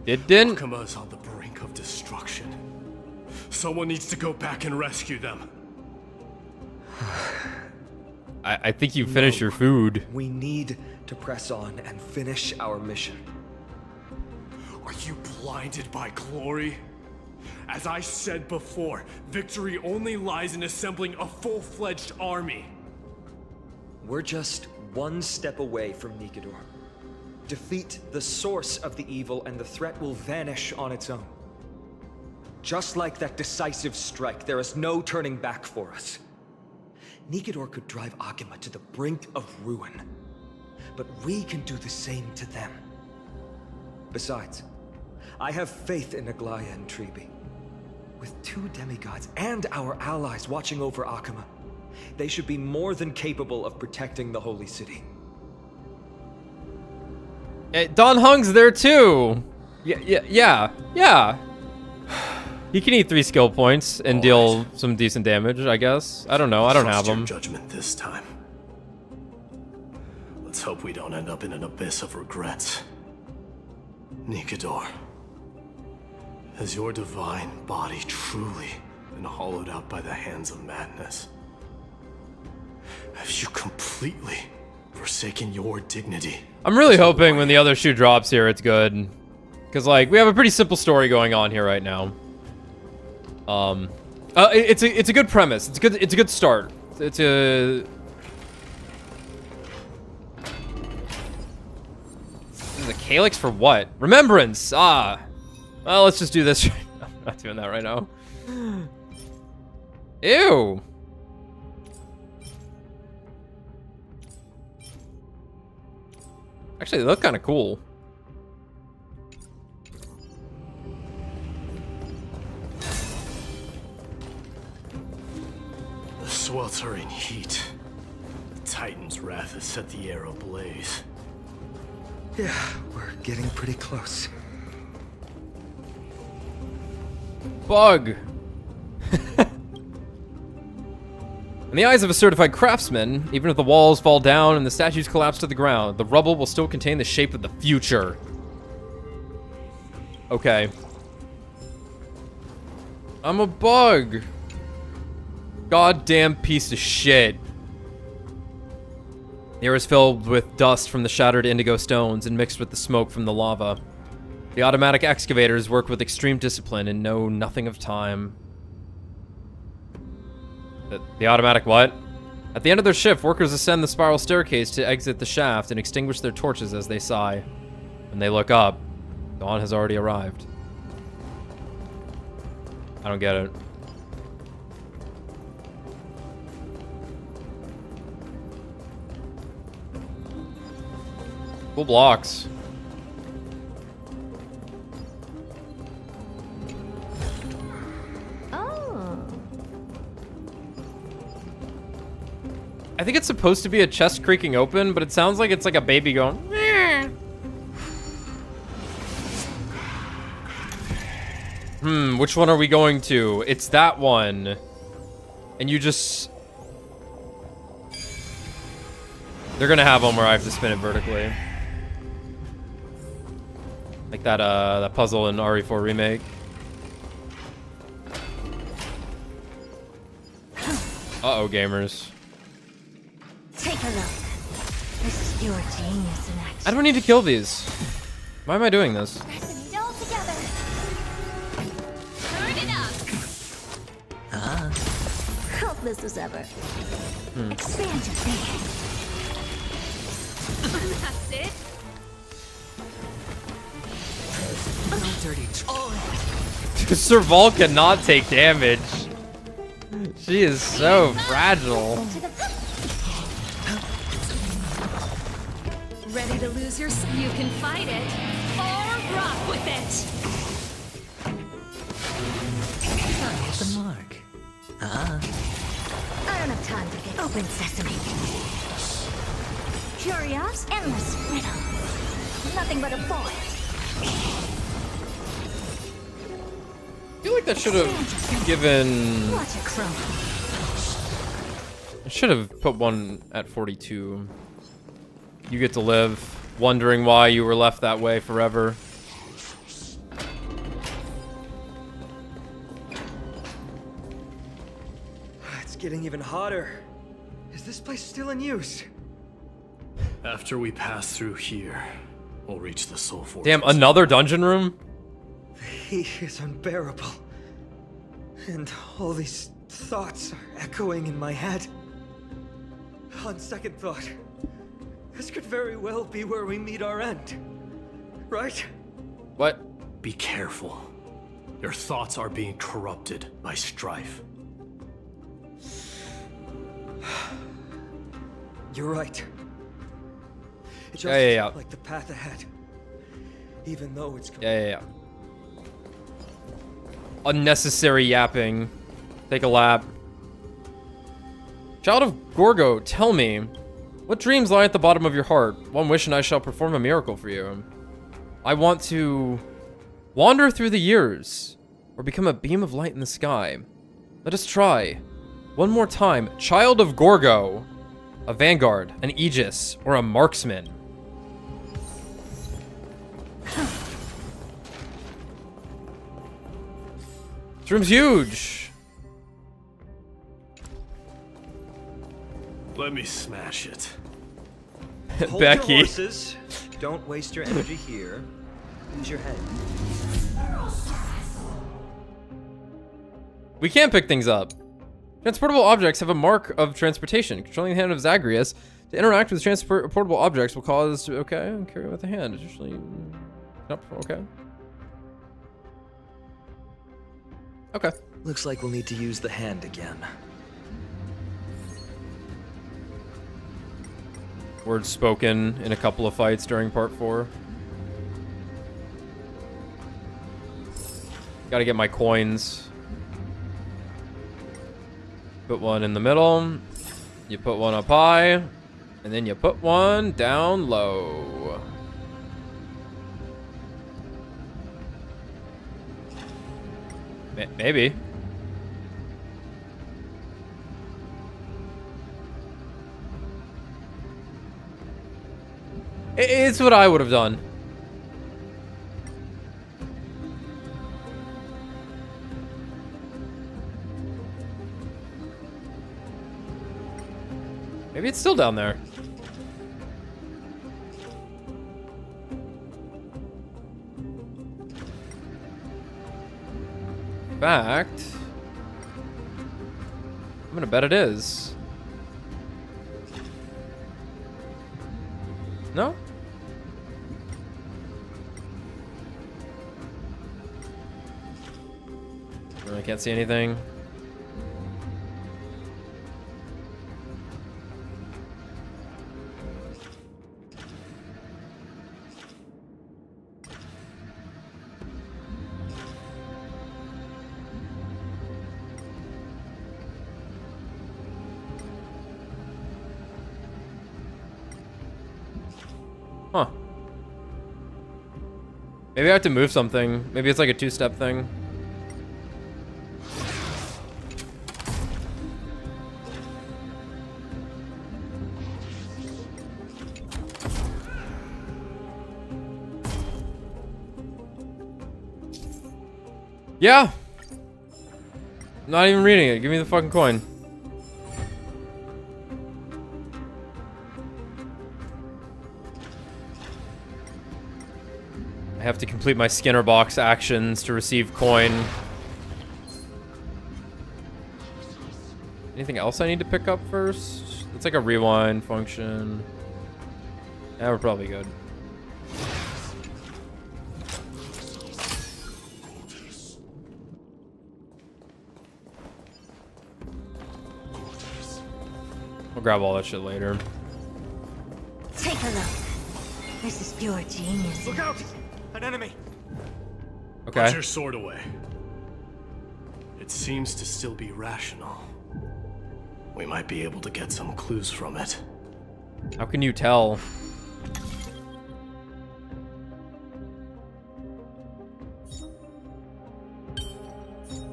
Speaker 1: didn't.
Speaker 11: Akuma's on the brink of destruction. Someone needs to go back and rescue them.
Speaker 1: I think you finished your food.
Speaker 15: We need to press on and finish our mission.
Speaker 11: Are you blinded by glory? As I said before, victory only lies in assembling a full-fledged army.
Speaker 15: We're just one step away from Nikidor. Defeat the source of the evil and the threat will vanish on its own. Just like that decisive strike, there is no turning back for us. Nikidor could drive Akuma to the brink of ruin, but we can do the same to them. Besides, I have faith in Aglaya and Tribi. With 2 demigods and our allies watching over Akuma, they should be more than capable of protecting the Holy City.
Speaker 1: Don Hung's there too. Yeah. He can eat 3 skill points and deal some decent damage, I guess. I don't know. I don't have them.
Speaker 11: Judgment this time. Let's hope we don't end up in an abyss of regrets. Nikidor, has your divine body truly been hollowed out by the hands of madness? Have you completely forsaken your dignity?
Speaker 1: I'm really hoping when the other shoe drops here, it's good. Because, like, we have a pretty simple story going on here right now. It's a good premise. It's a good start. It's a... This is a calyx for what? Remembrance! Ah! Well, let's just do this. I'm not doing that right now. Ew! Actually, they look kind of cool.
Speaker 11: The sweltering heat. The Titan's wrath has set the air ablaze.
Speaker 15: Yeah, we're getting pretty close.
Speaker 1: Bug! In the eyes of a certified craftsman, even if the walls fall down and the statues collapse to the ground, the rubble will still contain the shape of the future. Okay. I'm a bug. Goddamn piece of shit. The air is filled with dust from the shattered indigo stones and mixed with the smoke from the lava. The automatic excavators work with extreme discipline and know nothing of time. The automatic what? At the end of their shift, workers ascend the spiral staircase to exit the shaft and extinguish their torches as they sigh. When they look up, dawn has already arrived. I don't get it. Cool blocks. I think it's supposed to be a chest creaking open, but it sounds like it's like a baby going. Which one are we going to? It's that one. And you just... They're gonna have one where I have to spin it vertically. Like that puzzle in RE4 Remake. Uh-oh, gamers.
Speaker 5: Take a look. This is your genius in action.
Speaker 1: I don't need to kill these. Why am I doing this?
Speaker 2: Pressing it all together. Turn it up.
Speaker 5: Hopeless as ever. Expand your thinking.
Speaker 2: That's it.
Speaker 14: No dirty.
Speaker 1: Serval cannot take damage. She is so fragile.
Speaker 2: Ready to lose your... You can fight it, or rock with it.
Speaker 14: Hit the mark.
Speaker 5: I don't have time to get open sesame. Curious, endless riddle. Nothing but a boy.
Speaker 1: I feel like that should have given...
Speaker 5: Watch it crumble.
Speaker 1: I should have put one at 42. You get to live, wondering why you were left that way forever.
Speaker 15: It's getting even hotter. Is this place still in use?
Speaker 11: After we pass through here, we'll reach the Soul Fortress.
Speaker 1: Damn, another dungeon room?
Speaker 15: The heat is unbearable. And all these thoughts are echoing in my head. On second thought, this could very well be where we meet our end. Right?
Speaker 1: What?
Speaker 11: Be careful. Your thoughts are being corrupted by strife.
Speaker 15: You're right. It just
Speaker 1: Yeah.
Speaker 15: like the path ahead. Even though it's
Speaker 1: Yeah. Unnecessary yapping. Take a lap. Child of Gorgo, tell me, what dreams lie at the bottom of your heart? One wish and I shall perform a miracle for you. I want to wander through the years, or become a beam of light in the sky. Let us try. One more time. Child of Gorgo, a vanguard, an aegis, or a marksman. This room's huge.
Speaker 11: Let me smash it.
Speaker 15: Hold
Speaker 1: Becky.
Speaker 15: your horses. Don't waste your energy here. Use your head.
Speaker 1: We can pick things up. Transportable objects have a mark of transportation. Controlling the hand of Zagreus to interact with transportable objects will cause to carry with the hand. It's usually okay.
Speaker 15: Looks like we'll need to use the hand again.
Speaker 1: Words spoken in a couple of fights during part 4. Gotta get my coins. Put one in the middle. You put one up high. And then you put one down low. Maybe. It's what I would have done. Maybe it's still down there. In fact, I'm gonna bet it is. No? I can't see anything. Huh. Maybe I have to move something. Maybe it's like a 2-step thing. Yeah. Not even reading it. Give me the fucking coin. I have to complete my Skinner box actions to receive coin. Anything else I need to pick up first? It's like a rewind function. Yeah, we're probably good. I'll grab all that shit later.
Speaker 5: Take a look. This is pure genius.
Speaker 4: Look out! An enemy!
Speaker 1: Okay.
Speaker 11: Put your sword away. It seems to still be rational. We might be able to get some clues from it.
Speaker 1: How can you tell?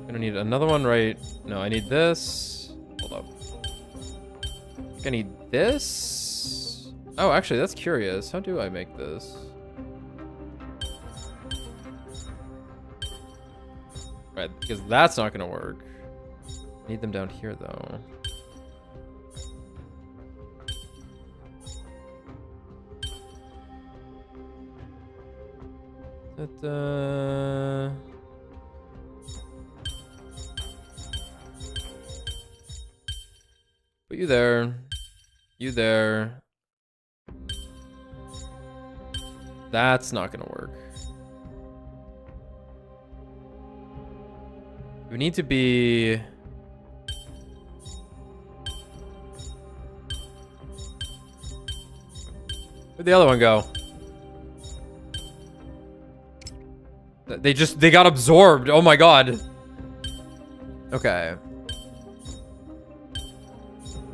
Speaker 1: Gonna need another one, right? No, I need this. Hold up. I need this. Oh, actually, that's curious. How do I make this? Right, because that's not gonna work. I need them down here, though. Put you there. You there. That's not gonna work. We need to be... Where'd the other one go? They got absorbed. Oh my god. Okay.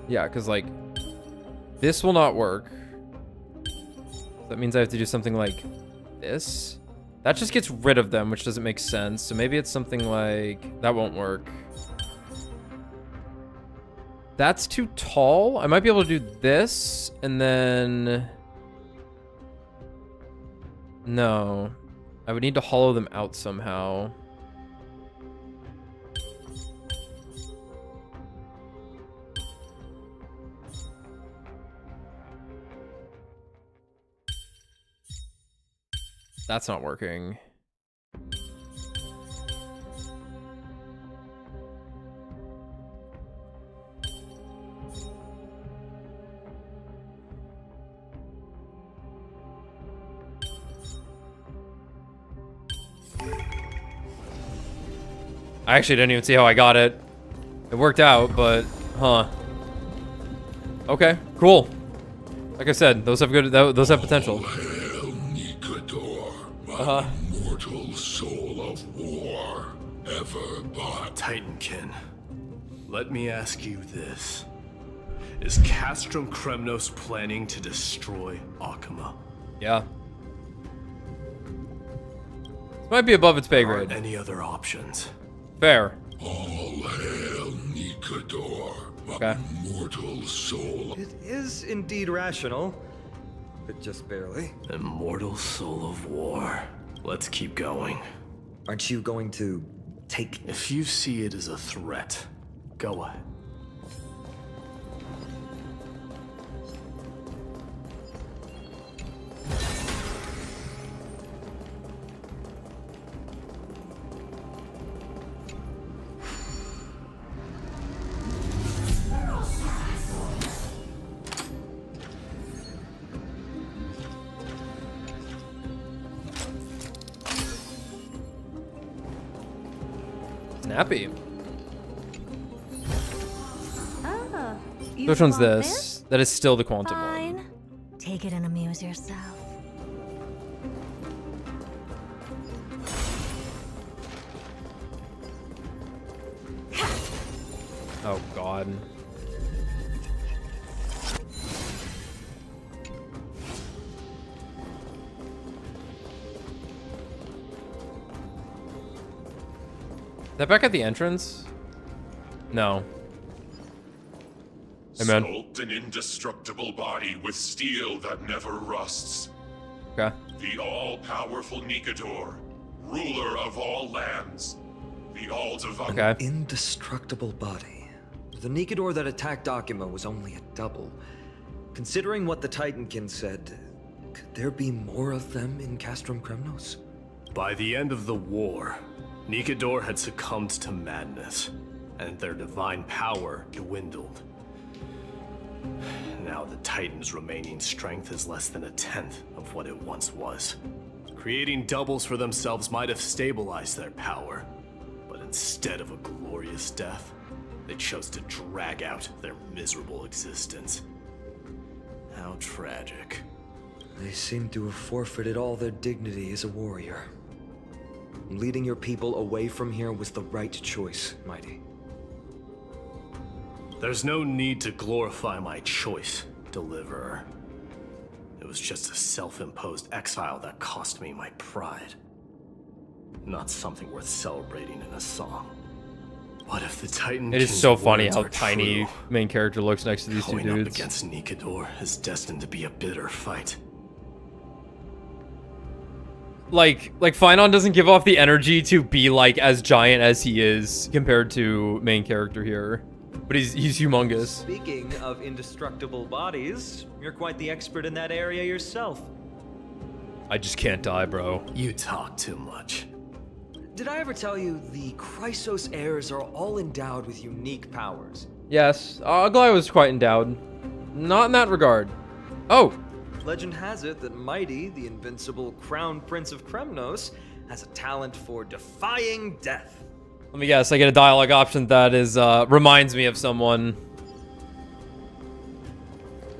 Speaker 1: Yeah, because like, this will not work. That means I have to do something like this. That just gets rid of them, which doesn't make sense. So maybe it's something like, that won't work. That's too tall. I might be able to do this and then... No. I would need to hollow them out somehow. That's not working. I actually didn't even see how I got it. It worked out, but huh. Okay, cool. Like I said, those have those have potential.
Speaker 10: Mortal soul of war, ever but.
Speaker 11: Titankin, let me ask you this. Is Castrum Kremnos planning to destroy Akuma?
Speaker 1: Yeah. This might be above its pay grade.
Speaker 11: Any other options?
Speaker 1: Fair.
Speaker 10: All hail Nikador,
Speaker 1: okay.
Speaker 10: Mortal soul.
Speaker 15: It is indeed rational, but just barely.
Speaker 11: Immortal soul of war. Let's keep going.
Speaker 15: Aren't you going to take...
Speaker 11: If you see it as a threat, go ahead.
Speaker 1: Snappy.
Speaker 5: Oh, you
Speaker 1: Which one's
Speaker 5: want
Speaker 1: this? That is still the quantum
Speaker 5: Fine.
Speaker 1: one.
Speaker 5: Take it and amuse yourself.
Speaker 1: Oh god. Is that back at the entrance? No. Amen.
Speaker 10: Sculpt an indestructible body with steel that never rusts.
Speaker 1: Okay.
Speaker 10: The all-powerful Nikador, ruler of all lands. The all-divine...
Speaker 15: An indestructible body. The Nikador that attacked Akuma was only a double. Considering what the Titankin said, could there be more of them in Castrum Kremnos?
Speaker 11: By the end of the war, Nikador had succumbed to madness, and their divine power dwindled. Now the Titan's remaining strength is less than 1/10 of what it once was. Creating doubles for themselves might have stabilized their power, but instead of a glorious death, they chose to drag out their miserable existence. How tragic.
Speaker 15: They seem to have forfeited all their dignity as a warrior. Leading your people away from here was the right choice, Mighty.
Speaker 11: There's no need to glorify my choice, Deliverer. It was just a self-imposed exile that cost me my pride. Not something worth celebrating in a song. What if the Titan
Speaker 1: It is
Speaker 11: King's
Speaker 1: so funny
Speaker 11: words
Speaker 1: how
Speaker 11: are
Speaker 1: tiny
Speaker 11: true?
Speaker 1: main character looks next to these two
Speaker 11: Going up
Speaker 1: dudes.
Speaker 11: against Nikador is destined to be a bitter fight.
Speaker 1: Like Finon doesn't give off the energy to be like as giant as he is compared to main character here, but he's humongous.
Speaker 15: Speaking of indestructible bodies, you're quite the expert in that area yourself.
Speaker 1: I just can't die, bro.
Speaker 11: You talk too much.
Speaker 15: Did I ever tell you the Chrysos heirs are all endowed with unique powers?
Speaker 1: Yes, Aglai was quite endowed. Not in that regard. Oh!
Speaker 15: Legend has it that Mighty, the invincible Crown Prince of Kremnos, has a talent for defying death.
Speaker 1: Let me guess, I get a dialogue option that is, reminds me of someone.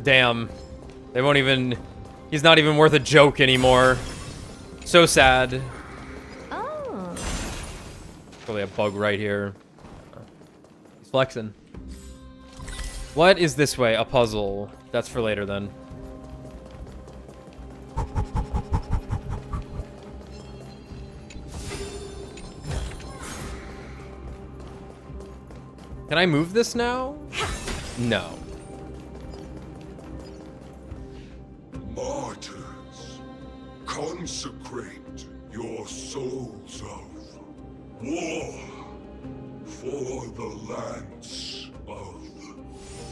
Speaker 1: Damn. They won't even... He's not even worth a joke anymore. So sad.
Speaker 5: Oh.
Speaker 1: Probably a bug right here. He's flexing. What is this way? A puzzle. That's for later then. Can I move this now? No.
Speaker 10: Martyrs, consecrate your souls of war for the lance of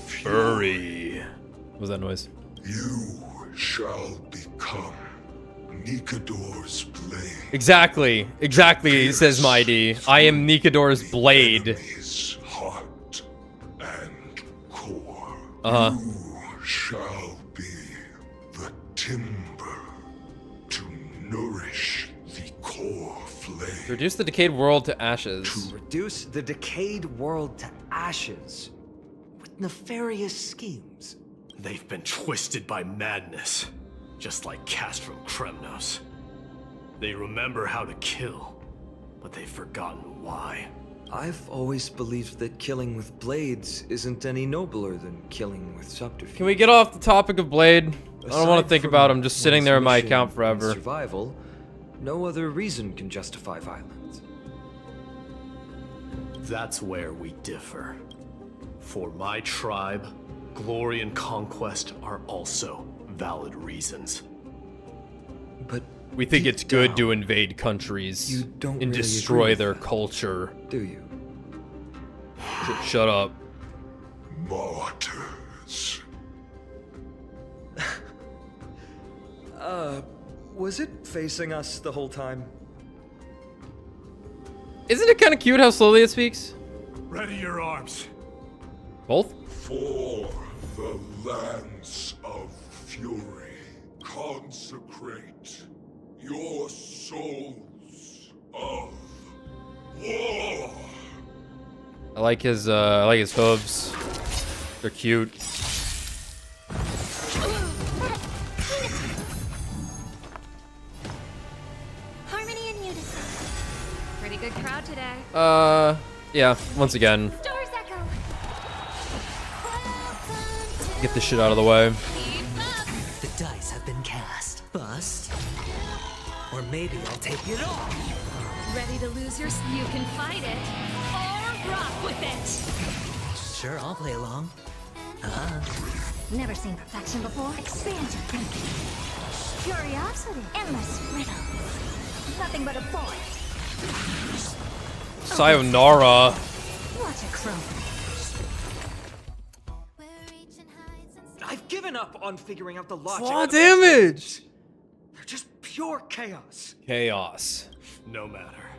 Speaker 1: Fury. What was that noise?
Speaker 10: You shall become Nikador's blade.
Speaker 1: Exactly. Exactly, says Mighty. I am Nikador's blade.
Speaker 10: His heart and core.
Speaker 1: Uh-huh.
Speaker 10: You shall be the timber to nourish the core flame.
Speaker 1: Reduce the decayed world to ashes.
Speaker 15: Reduce the decayed world to ashes with nefarious schemes.
Speaker 11: They've been twisted by madness, just like Castrum Kremnos. They remember how to kill, but they've forgotten why.
Speaker 15: I've always believed that killing with blades isn't any nobler than killing with subterfuge.
Speaker 1: Can we get off the topic of Blade? I don't want to think about him just sitting there in my account forever.
Speaker 15: Survival, no other reason can justify violence.
Speaker 11: That's where we differ. For my tribe, glory and conquest are also valid reasons.
Speaker 15: But
Speaker 1: we think it's good to invade countries and
Speaker 15: really
Speaker 1: destroy
Speaker 15: agree
Speaker 1: their
Speaker 15: with that,
Speaker 1: culture.
Speaker 15: do you?
Speaker 1: Shut up.
Speaker 10: Martyrs.
Speaker 15: Was it facing us the whole time?
Speaker 1: Isn't it kind of cute how slowly it speaks?
Speaker 10: Ready your arms.
Speaker 1: Both?
Speaker 10: For the lance of fury, consecrate your souls of war.
Speaker 1: I like his hooves. They're cute.
Speaker 2: Harmony and unison. Pretty good crowd today.
Speaker 1: Yeah, once again.
Speaker 2: Stars echo.
Speaker 1: Get this shit out of the way.
Speaker 14: The dice have been cast. Bust. Or maybe I'll take it all.
Speaker 2: Ready to lose your... You can fight it. Or rock with it.
Speaker 14: Sure, I'll play along.
Speaker 5: Never seen perfection before. Expand your thinking. Curiosity. Endless riddles. Nothing but a void.
Speaker 1: Sayonara.
Speaker 5: What a crone.
Speaker 15: I've given up on figuring out the logic.
Speaker 1: Flaw
Speaker 15: of
Speaker 1: damage.
Speaker 15: They're just pure chaos.
Speaker 1: Chaos.
Speaker 11: No matter.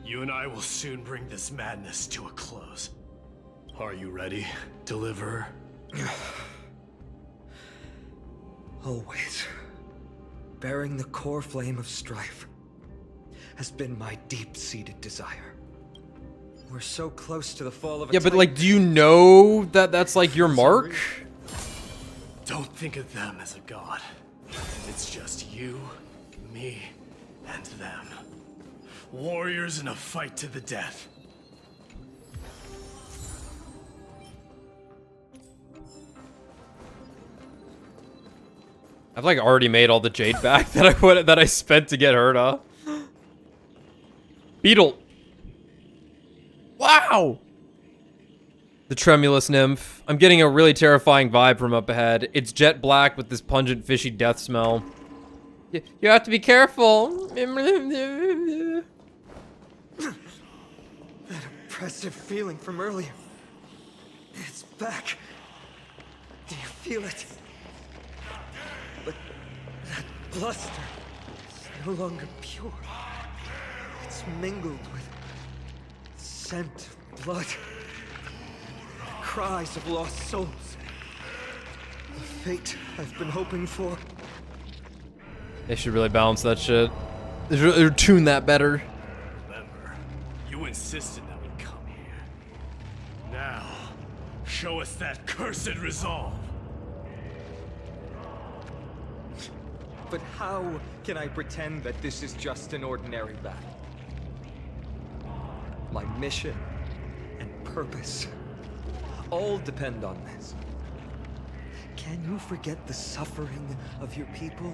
Speaker 11: You and I will soon bring this madness to a close. Are you ready, Deliverer?
Speaker 15: Always. Bearing the core flame of strife has been my deep-seated desire. We're so close to the fall of a
Speaker 1: Yeah, but
Speaker 15: titan.
Speaker 1: like, do you know that that's like your mark?
Speaker 11: Don't think of them as a god. It's just you, me, and them. Warriors in a fight to the death.
Speaker 1: I've like already made all the jade back that I spent to get Herta. Beetle. Wow. The tremulous nymph. I'm getting a really terrifying vibe from up ahead. It's jet black with this pungent fishy death smell. You have to be careful.
Speaker 4: That oppressive feeling from earlier. It's back. Do you feel it? But that bluster is no longer pure. It's mingled with scent of blood. Cries of lost souls. The fate I've been hoping for.
Speaker 1: They should really balance that shit. They should tune that better.
Speaker 11: Remember, you insisted that we come here. Now, show us that cursed resolve.
Speaker 4: But how can I pretend that this is just an ordinary battle? My mission and purpose all depend on this. Can you forget the suffering of your people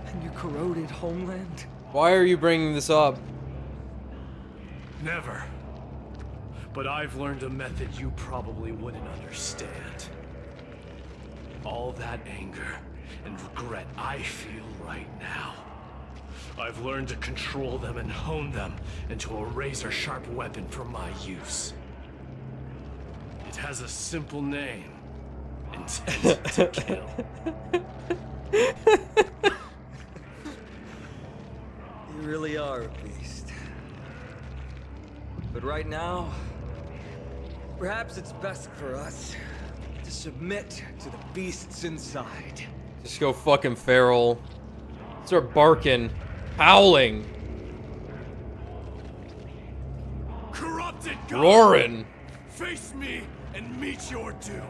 Speaker 4: and your corroded homeland?
Speaker 1: Why are you bringing this up?
Speaker 11: Never. But I've learned a method you probably wouldn't understand. All that anger and regret I feel right now, I've learned to control them and hone them into a razor-sharp weapon for my use. It has a simple name. Intent to kill.
Speaker 4: You really are a beast. But right now, perhaps it's best for us to submit to the beasts inside.
Speaker 1: Just go fucking feral. Start barking. Howling.
Speaker 11: Corrupted God!
Speaker 1: Roaring.
Speaker 11: Face me and meet your doom.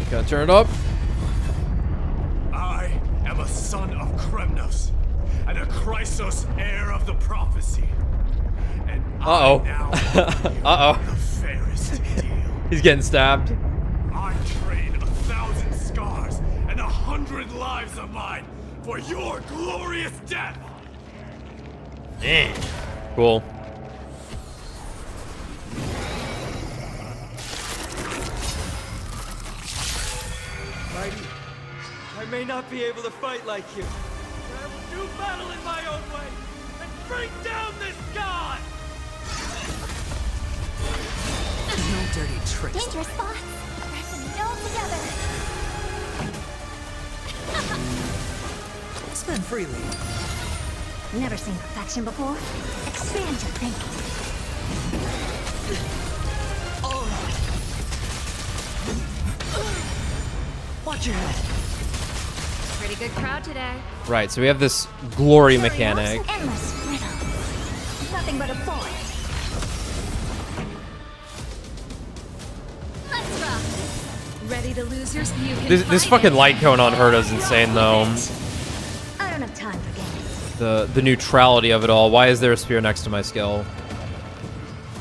Speaker 1: Gotta turn it up.
Speaker 11: I am a son of Kremnos, and a Chrysos heir of the prophecy. And
Speaker 1: Uh-oh.
Speaker 11: I now
Speaker 1: Uh-oh.
Speaker 11: the fairest deal.
Speaker 1: He's getting stabbed.
Speaker 11: I trade 1,000 scars and 100 lives of mine for your glorious death.
Speaker 1: Cool.
Speaker 4: Mighty, I may not be able to fight like you, but I will do battle in my own way and bring down this god!
Speaker 14: No dirty tricks.
Speaker 12: Dangerous spots. Pressing it all together.
Speaker 14: Spend freely.
Speaker 5: Never seen perfection before. Expand your thinking.
Speaker 14: Watch your head.
Speaker 2: Pretty good crowd today.
Speaker 1: Right, so we have this glory mechanic.
Speaker 5: Endless riddle. Nothing but a void.
Speaker 2: Let's rock. Ready to lose your you can
Speaker 1: This
Speaker 2: fight
Speaker 1: fucking
Speaker 2: it.
Speaker 1: light cone on Herta's insane though.
Speaker 5: I don't have time for games.
Speaker 1: The neutrality of it all. Why is there a spear next to my skill?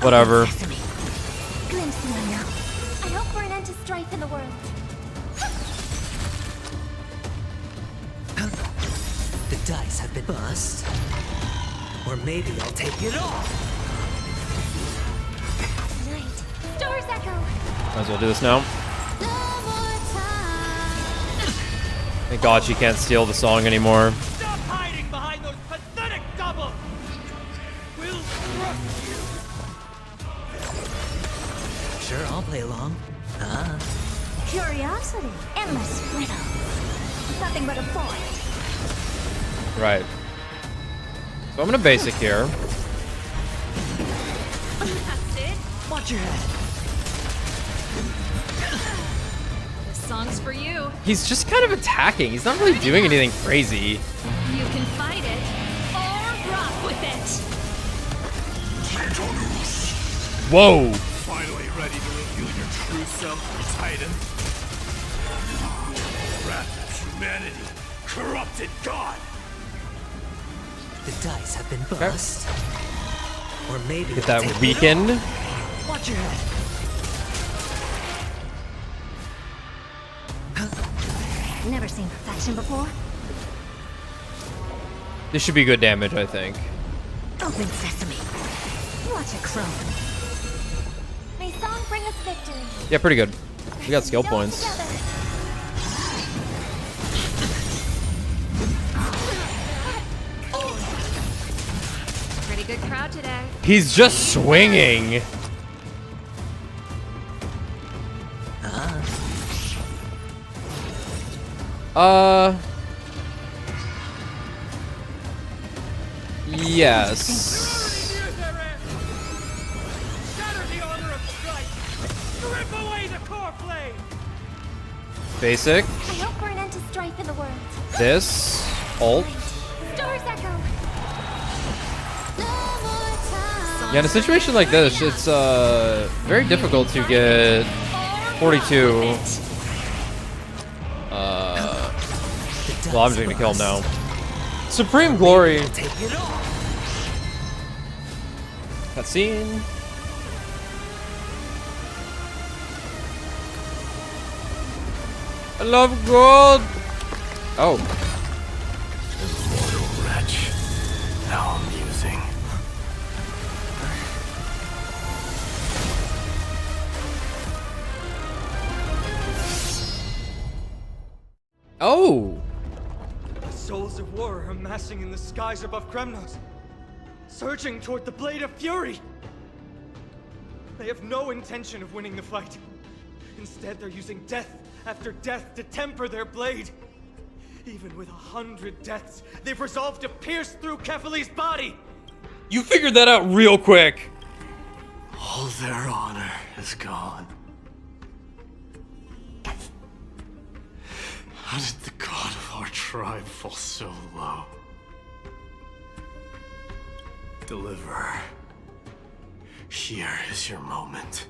Speaker 1: Whatever.
Speaker 5: Glimpse the unknown.
Speaker 12: I hope for an end to strife in the world.
Speaker 14: The dice have been bust. Or maybe I'll take it off.
Speaker 12: Night. Stars echo.
Speaker 1: Might as well do this now. Thank God she can't steal the song anymore.
Speaker 4: Stop hiding behind those pathetic doubles! We'll crush you!
Speaker 14: Sure, I'll play along.
Speaker 5: Curiosity. Endless riddle. Nothing but a void.
Speaker 1: Right. So I'm gonna basic here.
Speaker 2: That's it.
Speaker 14: Watch your head.
Speaker 2: This song's for you.
Speaker 1: He's just kind of attacking. He's not really doing anything crazy.
Speaker 2: You can fight it or rock with it.
Speaker 1: Whoa.
Speaker 11: Finally ready to reveal your true self, Titan. Wrath of humanity, corrupted God.
Speaker 14: The dice have been bust. Or maybe
Speaker 1: Get
Speaker 14: I'll
Speaker 1: that
Speaker 14: take it
Speaker 1: weekend.
Speaker 14: off. Watch your head.
Speaker 5: Never seen perfection before.
Speaker 1: This should be good damage, I think.
Speaker 5: Open sesame. Watch it crumble.
Speaker 12: May song bring us victory.
Speaker 1: Yeah, pretty good. We got skill points.
Speaker 2: Pretty good crowd today.
Speaker 1: He's just swinging. Yes. Basic.
Speaker 12: I hope for an end to strife in the world.
Speaker 1: This. Ult.
Speaker 12: Stars echo.
Speaker 1: Yeah, in a situation like this, it's very difficult to get 42. Well, I'm just gonna kill him now. Supreme Glory. Cutscene. I love gold. Oh.
Speaker 11: Immortal wretch. How amusing.
Speaker 1: Oh.
Speaker 15: The souls of war are amassing in the skies above Kremnos, surging toward the Blade of Fury. They have no intention of winning the fight. Instead, they're using death after death to temper their blade. Even with 100 deaths, they've resolved to pierce through Kefali's body.
Speaker 1: You figured that out real quick.
Speaker 11: All their honor is gone. How did the god of our tribe fall so low? Deliverer, here is your moment.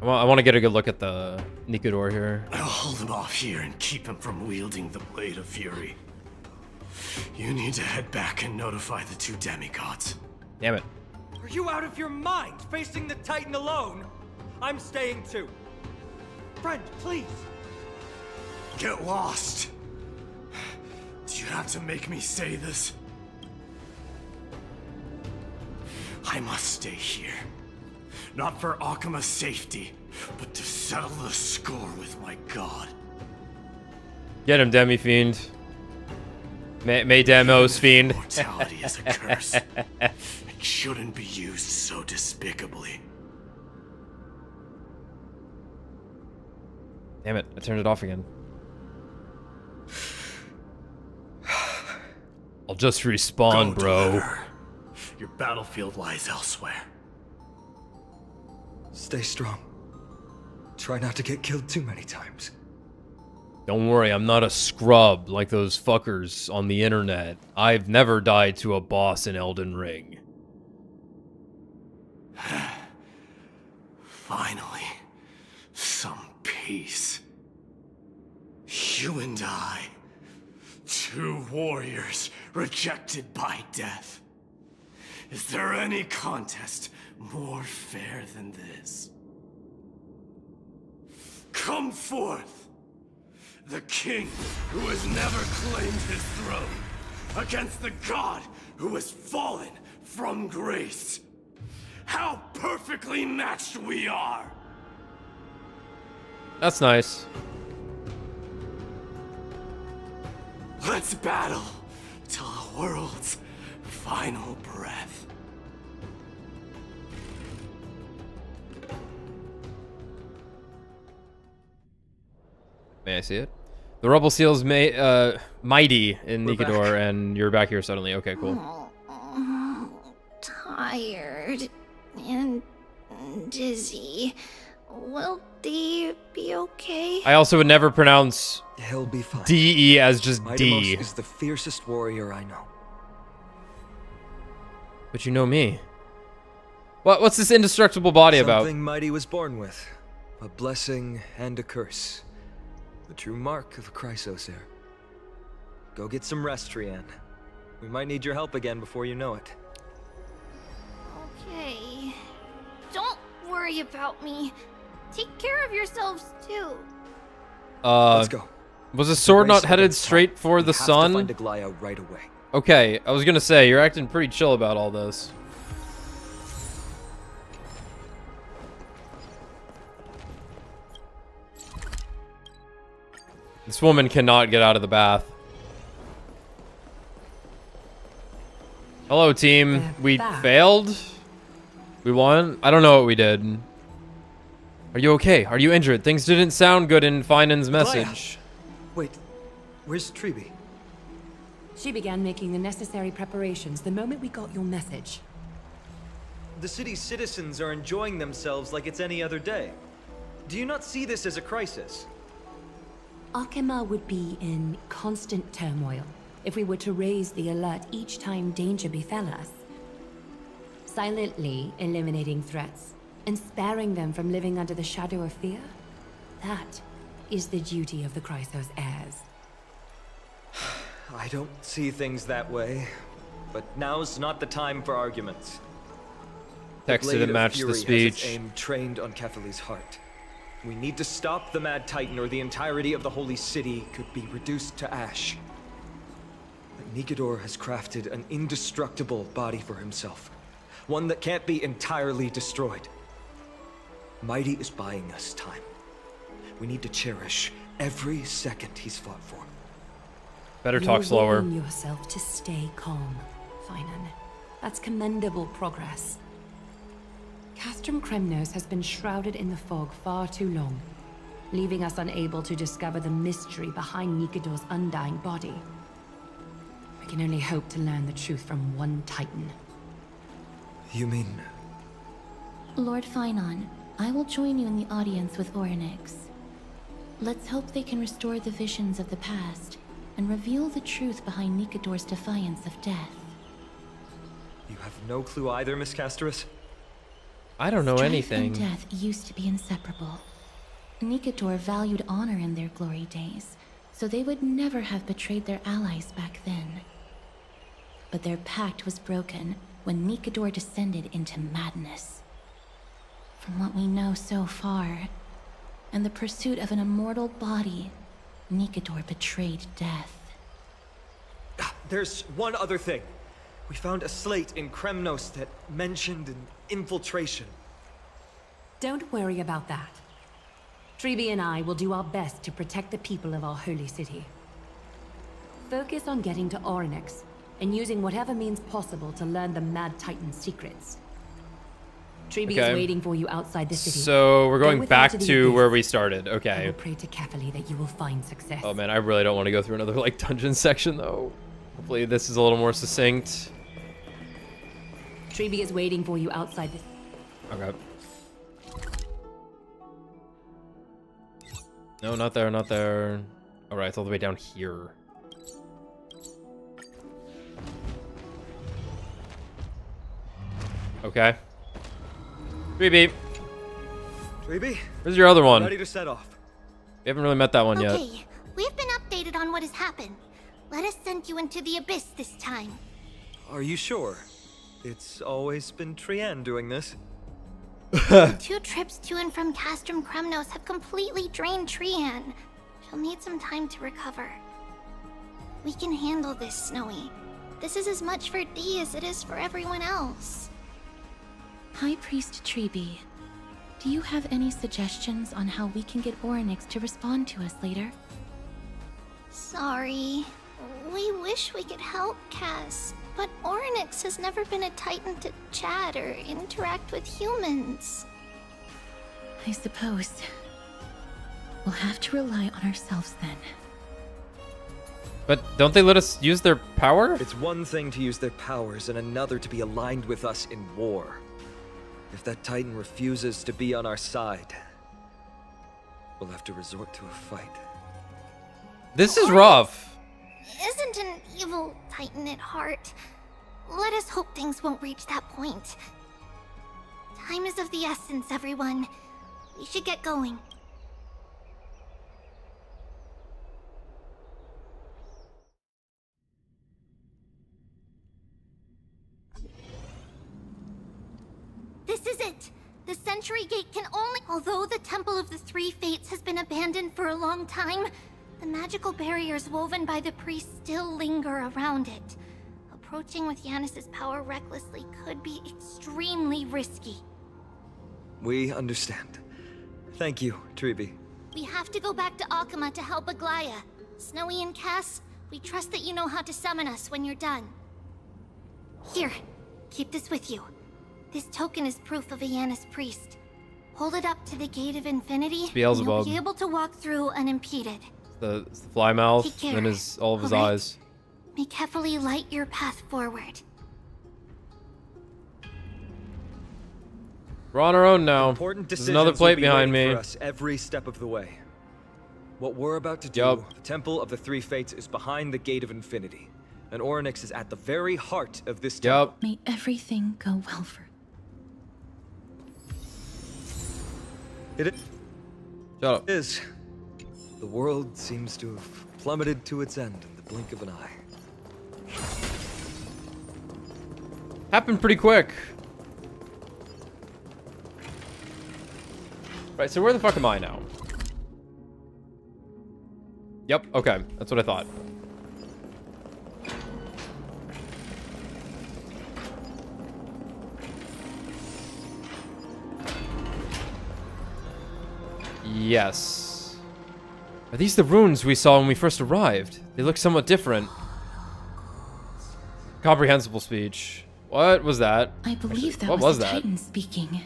Speaker 1: I want to get a good look at the Nikador here.
Speaker 11: I'll hold him off here and keep him from wielding the Blade of Fury. You need to head back and notify the two demigods.
Speaker 1: Damn it.
Speaker 15: Are you out of your mind, facing the Titan alone? I'm staying too. Friend, please.
Speaker 11: Get lost. Do you have to make me say this? I must stay here. Not for Akima's safety, but to settle the score with my god.
Speaker 1: Get him, Demi Fiend. May Demos Fiend.
Speaker 11: Mortality is a curse. It shouldn't be used so despicably.
Speaker 1: Damn it, I turned it off again. I'll just respawn, bro.
Speaker 11: Deliverer. Your battlefield lies elsewhere.
Speaker 15: Stay strong. Try not to get killed too many times.
Speaker 1: Don't worry, I'm not a scrub like those fuckers on the internet. I've never died to a boss in Elden Ring.
Speaker 11: Finally, some peace. You and I, two warriors rejected by death. Is there any contest more fair than this? Come forth, the king who has never claimed his throne, against the god who has fallen from grace. How perfectly matched we are!
Speaker 1: That's nice.
Speaker 11: Let's battle till the world's final breath.
Speaker 1: May I see it? The Rebel Seal's mighty in
Speaker 15: We're
Speaker 1: Nikador,
Speaker 15: back.
Speaker 1: and you're back here suddenly. Okay, cool.
Speaker 12: Tired and dizzy. Will they be okay?
Speaker 1: I also would never pronounce
Speaker 15: He'll be fine.
Speaker 1: D-E as just D.
Speaker 15: Mightimos is the fiercest warrior I know.
Speaker 1: But you know me. What's this indestructible body about?
Speaker 15: Something mighty was born with. A blessing and a curse. The true mark of a Chrysosaur. Go get some rest, Trianne. We might need your help again before you know it.
Speaker 12: Okay. Don't worry about me. Take care of yourselves too.
Speaker 15: Let's go.
Speaker 1: Was the sword not headed straight for the
Speaker 15: We have to
Speaker 1: sun?
Speaker 15: find Aglaya right away.
Speaker 1: Okay, I was gonna say, you're acting pretty chill about all this. This woman cannot get out of the bath. Hello, team. We failed? We won? I don't know what we did. Are you okay? Are you injured? Things didn't sound good in Finan's message.
Speaker 15: Wait, where's Treeby?
Speaker 13: She began making the necessary preparations the moment we got your message.
Speaker 15: The city's citizens are enjoying themselves like it's any other day. Do you not see this as a crisis?
Speaker 13: Akema would be in constant turmoil if we were to raise the alert each time danger befell us. Silently eliminating threats and sparing them from living under the shadow of fear, that is the duty of the Chrysos heirs.
Speaker 15: I don't see things that way, but now's not the time for arguments.
Speaker 1: Text
Speaker 15: blade
Speaker 1: didn't
Speaker 15: of
Speaker 1: match the
Speaker 15: fury has
Speaker 1: speech.
Speaker 15: its aim trained on Kefali's heart. We need to stop the Mad Titan, or the entirety of the Holy City could be reduced to ash. But Nikedor has crafted an indestructible body for himself, one that can't be entirely destroyed. Mighty is buying us time. We need to cherish every second he's fought for.
Speaker 1: Better talk slower.
Speaker 13: You're willing yourself to stay calm, Finan. That's commendable progress. Castrum Kremnos has been shrouded in the fog far too long, leaving us unable to discover the mystery behind Nikedor's undying body. We can only hope to learn the truth from one Titan.
Speaker 15: You mean...
Speaker 2: Lord Finan, I will join you in the audience with Orynyx. Let's hope they can restore the visions of the past and reveal the truth behind Nikedor's defiance of death.
Speaker 15: You have no clue either, Miss Casterus?
Speaker 1: I don't know
Speaker 2: Strife
Speaker 1: anything.
Speaker 2: and death used to be inseparable. Nikedor valued honor in their glory days, so they would never have betrayed their allies back then. But their pact was broken when Nikedor descended into madness. From what we know so far, and the pursuit of an immortal body, Nikedor betrayed death.
Speaker 15: There's one other thing. We found a slate in Kremnos that mentioned an infiltration.
Speaker 13: Don't worry about that. Treeby and I will do our best to protect the people of our holy city. Focus on getting to Orynyx and using whatever means possible to learn the Mad Titan's secrets. Treeby is waiting for you outside the city.
Speaker 1: So we're going
Speaker 13: Go with
Speaker 1: back
Speaker 13: her the
Speaker 1: to
Speaker 13: abyss.
Speaker 1: where we started.
Speaker 13: I will
Speaker 1: Okay.
Speaker 13: pray to Kefali that you will find success.
Speaker 1: Oh man, I really don't want to go through another like dungeon section though. Hopefully this is a little more succinct.
Speaker 13: Treeby is waiting for you outside the...
Speaker 1: Okay. No, not there, not there. Alright, it's all the way down here. Okay. Treeby.
Speaker 15: Treeby?
Speaker 1: Where's your other one?
Speaker 15: Ready to set off.
Speaker 1: We haven't really met that one yet.
Speaker 12: Okay, we've been updated on what has happened. Let us send you into the abyss this time.
Speaker 15: Are you sure? It's always been Trian doing this.
Speaker 12: 2 trips to and from Castrum Kremnos have completely drained Trian. She'll need some time to recover. We can handle this, Snowy. This is as much for Dee as it is for everyone else.
Speaker 2: High Priest Treeby, do you have any suggestions on how we can get Orynyx to respond to us later?
Speaker 12: Sorry. We wish we could help, Cass, but Orynyx has never been a Titan to chat or interact with humans.
Speaker 2: I suppose. We'll have to rely on ourselves then.
Speaker 1: But don't they let us use their power?
Speaker 15: It's one thing to use their powers and another to be aligned with us in war. If that Titan refuses to be on our side, we'll have to resort to a fight.
Speaker 1: This is rough.
Speaker 12: Isn't an evil Titan at heart. Let us hope things won't reach that point. Time is of the essence, everyone. We should get going. This is it! The Century Gate can only... Although the Temple of the Three Fates has been abandoned for a long time, The magical barriers woven by the priest still linger around it. Approaching with Yanis's power recklessly could be extremely risky.
Speaker 15: We understand. Thank you, Tribi.
Speaker 12: We have to go back to Akama to help Aglaya. Snowy and Cass, we trust that you know how to summon us when you're done. Here, keep this with you. This token is proof of a Yanis priest. Hold it up to the Gate of Infinity, and you'll be able to walk through unimpeded.
Speaker 1: It's the fly mouth,
Speaker 12: Take care.
Speaker 1: and then all of his eyes.
Speaker 12: May carefully light your path forward.
Speaker 1: We're on our own now.
Speaker 15: Important
Speaker 1: There's
Speaker 15: decisions
Speaker 1: another plate
Speaker 15: will be
Speaker 1: behind
Speaker 15: waiting
Speaker 1: me.
Speaker 15: for us every step of the way. What we're about to do, the Temple of the Three Fates is behind the Gate of Infinity, and Orynyx is at the very heart of this temple.
Speaker 2: May everything go well for
Speaker 15: It
Speaker 1: Shut up.
Speaker 15: is. The world seems to have plummeted to its end in the blink of an eye.
Speaker 1: Happened pretty quick. Right, so where the fuck am I now? Yep, okay. That's what I thought. Yes. Are these the runes we saw when we first arrived? They look somewhat different. Comprehensible speech. What was that?
Speaker 2: I believe that
Speaker 1: what
Speaker 2: was
Speaker 1: was
Speaker 2: the
Speaker 1: that?
Speaker 2: Titan speaking.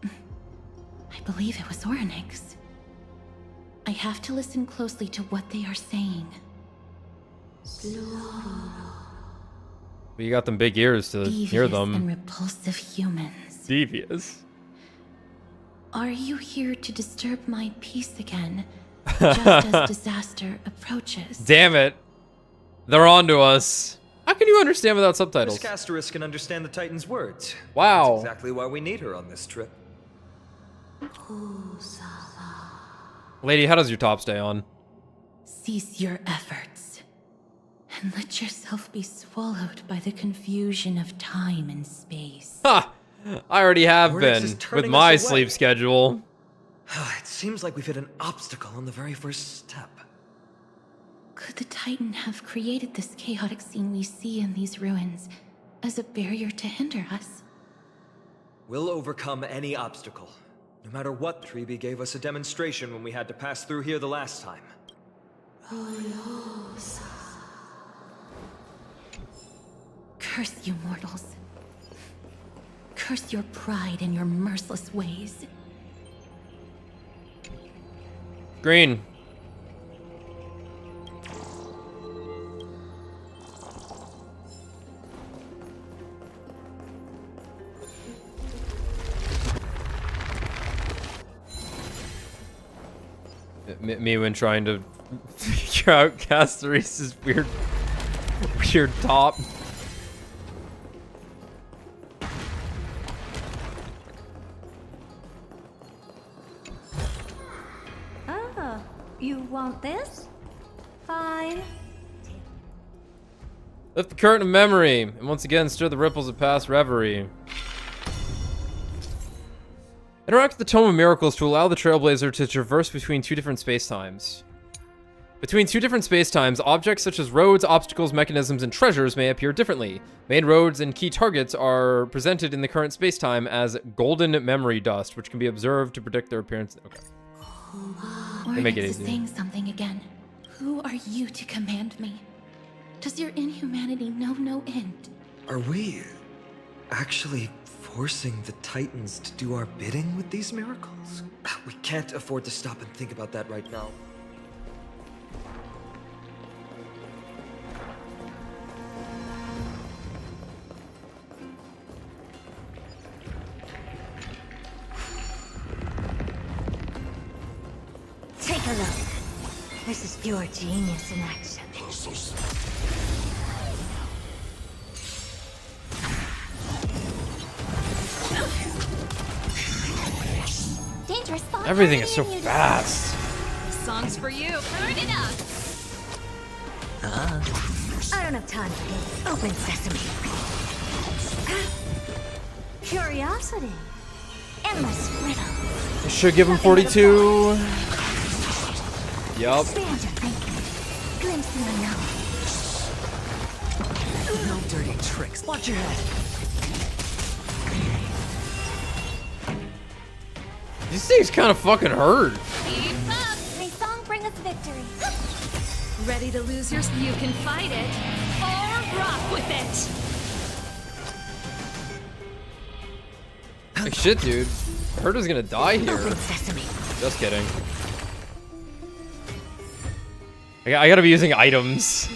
Speaker 2: I believe it was Orynyx. I have to listen closely to what they are saying.
Speaker 1: Well, you got them big ears to hear
Speaker 2: Devious
Speaker 1: them.
Speaker 2: and repulsive humans.
Speaker 1: Devious.
Speaker 2: Are you here to disturb my peace again? Just as disaster approaches.
Speaker 1: Damn it. They're on to us. How can you understand without subtitles?
Speaker 15: Miss Casterus can understand the Titan's words.
Speaker 1: Wow.
Speaker 15: That's exactly why we need her on this trip.
Speaker 1: Lady, how does your top stay on?
Speaker 2: Cease your efforts. And let yourself be swallowed by the confusion of time and space.
Speaker 1: Ha! I already have
Speaker 15: Orynyx
Speaker 1: been,
Speaker 15: is
Speaker 1: with
Speaker 15: turning
Speaker 1: my
Speaker 15: us away.
Speaker 1: sleep schedule.
Speaker 15: It seems like we've hit an obstacle on the very first step.
Speaker 2: Could the Titan have created this chaotic scene we see in these ruins as a barrier to hinder us?
Speaker 15: We'll overcome any obstacle. No matter what, Tribi gave us a demonstration when we had to pass through here the last time.
Speaker 2: Curse you mortals. Curse your pride and your merciless ways.
Speaker 1: Green. Me when trying to figure out Castaris's weird top.
Speaker 5: Oh, you want this? Fine.
Speaker 1: Lift the curtain of memory, and once again stir the ripples of past reverie. Interact with the Tome of Miracles to allow the Trailblazer to traverse between two different spacetimes. Between two different spacetimes, objects such as roads, obstacles, mechanisms, and treasures may appear differently. Main roads and key targets are presented in the current spacetime as golden memory dust, which can be observed to predict their appearance. Okay. They make it
Speaker 2: Orynyx is
Speaker 1: easy.
Speaker 2: saying something again. Who are you to command me? Does your inhumanity know no end?
Speaker 15: Are we actually forcing the Titans to do our bidding with these miracles? We can't afford to stop and think about that right now.
Speaker 5: Take a look. This is pure genius in action.
Speaker 12: Dangerous spot.
Speaker 1: Everything is so fast.
Speaker 2: Song's for you. Turn it up.
Speaker 5: I don't have time for this. Open sesame. Curiosity. Endless riddle.
Speaker 1: I should give him 42. Yup.
Speaker 5: Expand your thinking. glimpse in my now.
Speaker 14: No dirty tricks. Watch your head.
Speaker 1: These things kind of fucking hurt.
Speaker 12: Keep up! May song bring us victory.
Speaker 2: Ready to lose yours? You can fight it, or rock with it.
Speaker 1: Like shit, dude. I heard I was gonna die here.
Speaker 5: Open sesame.
Speaker 1: Just kidding. I gotta be using items.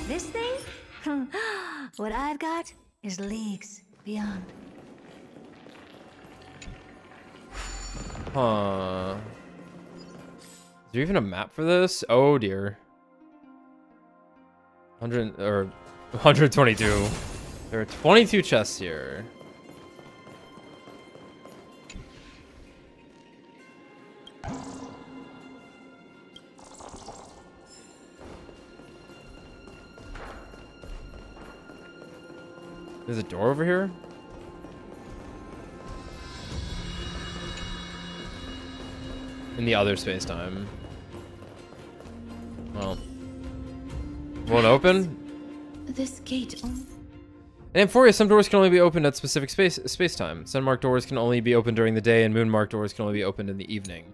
Speaker 5: This thing? What I've got is leagues beyond.
Speaker 1: Huh. Is there even a map for this? Oh dear. 100 or 122. There are 22 chests here. There's a door over here? In the other space-time. Well. Won't open?
Speaker 2: This gate.
Speaker 1: In Amphoria, some doors can only be opened at specific space-time. Sun-marked doors can only be opened during the day, and moon-marked doors can only be opened in the evening.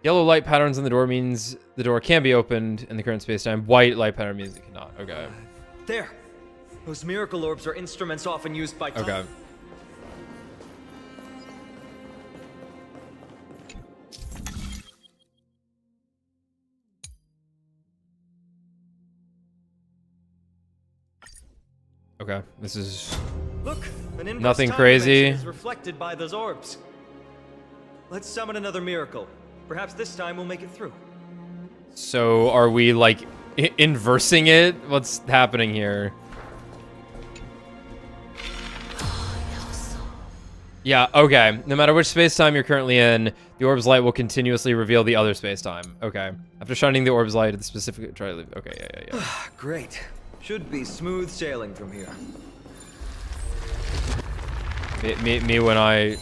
Speaker 1: Yellow light patterns on the door means the door can be opened in the current space-time. White light pattern means it cannot. Okay.
Speaker 15: There. Those miracle orbs are instruments often used by...
Speaker 1: Okay. Okay, this is
Speaker 15: Look, an inverse
Speaker 1: nothing
Speaker 15: time
Speaker 1: crazy.
Speaker 15: dimension is reflected by those orbs. Let's summon another miracle. Perhaps this time we'll make it through.
Speaker 1: So are we like inversing it? What's happening here? Yeah, okay. No matter which space-time you're currently in, the orb's light will continuously reveal the other space-time. Okay. After shining the orb's light at the specific... Try to leave. Okay, yeah.
Speaker 15: Great. Should be smooth sailing from here.
Speaker 1: Me when I...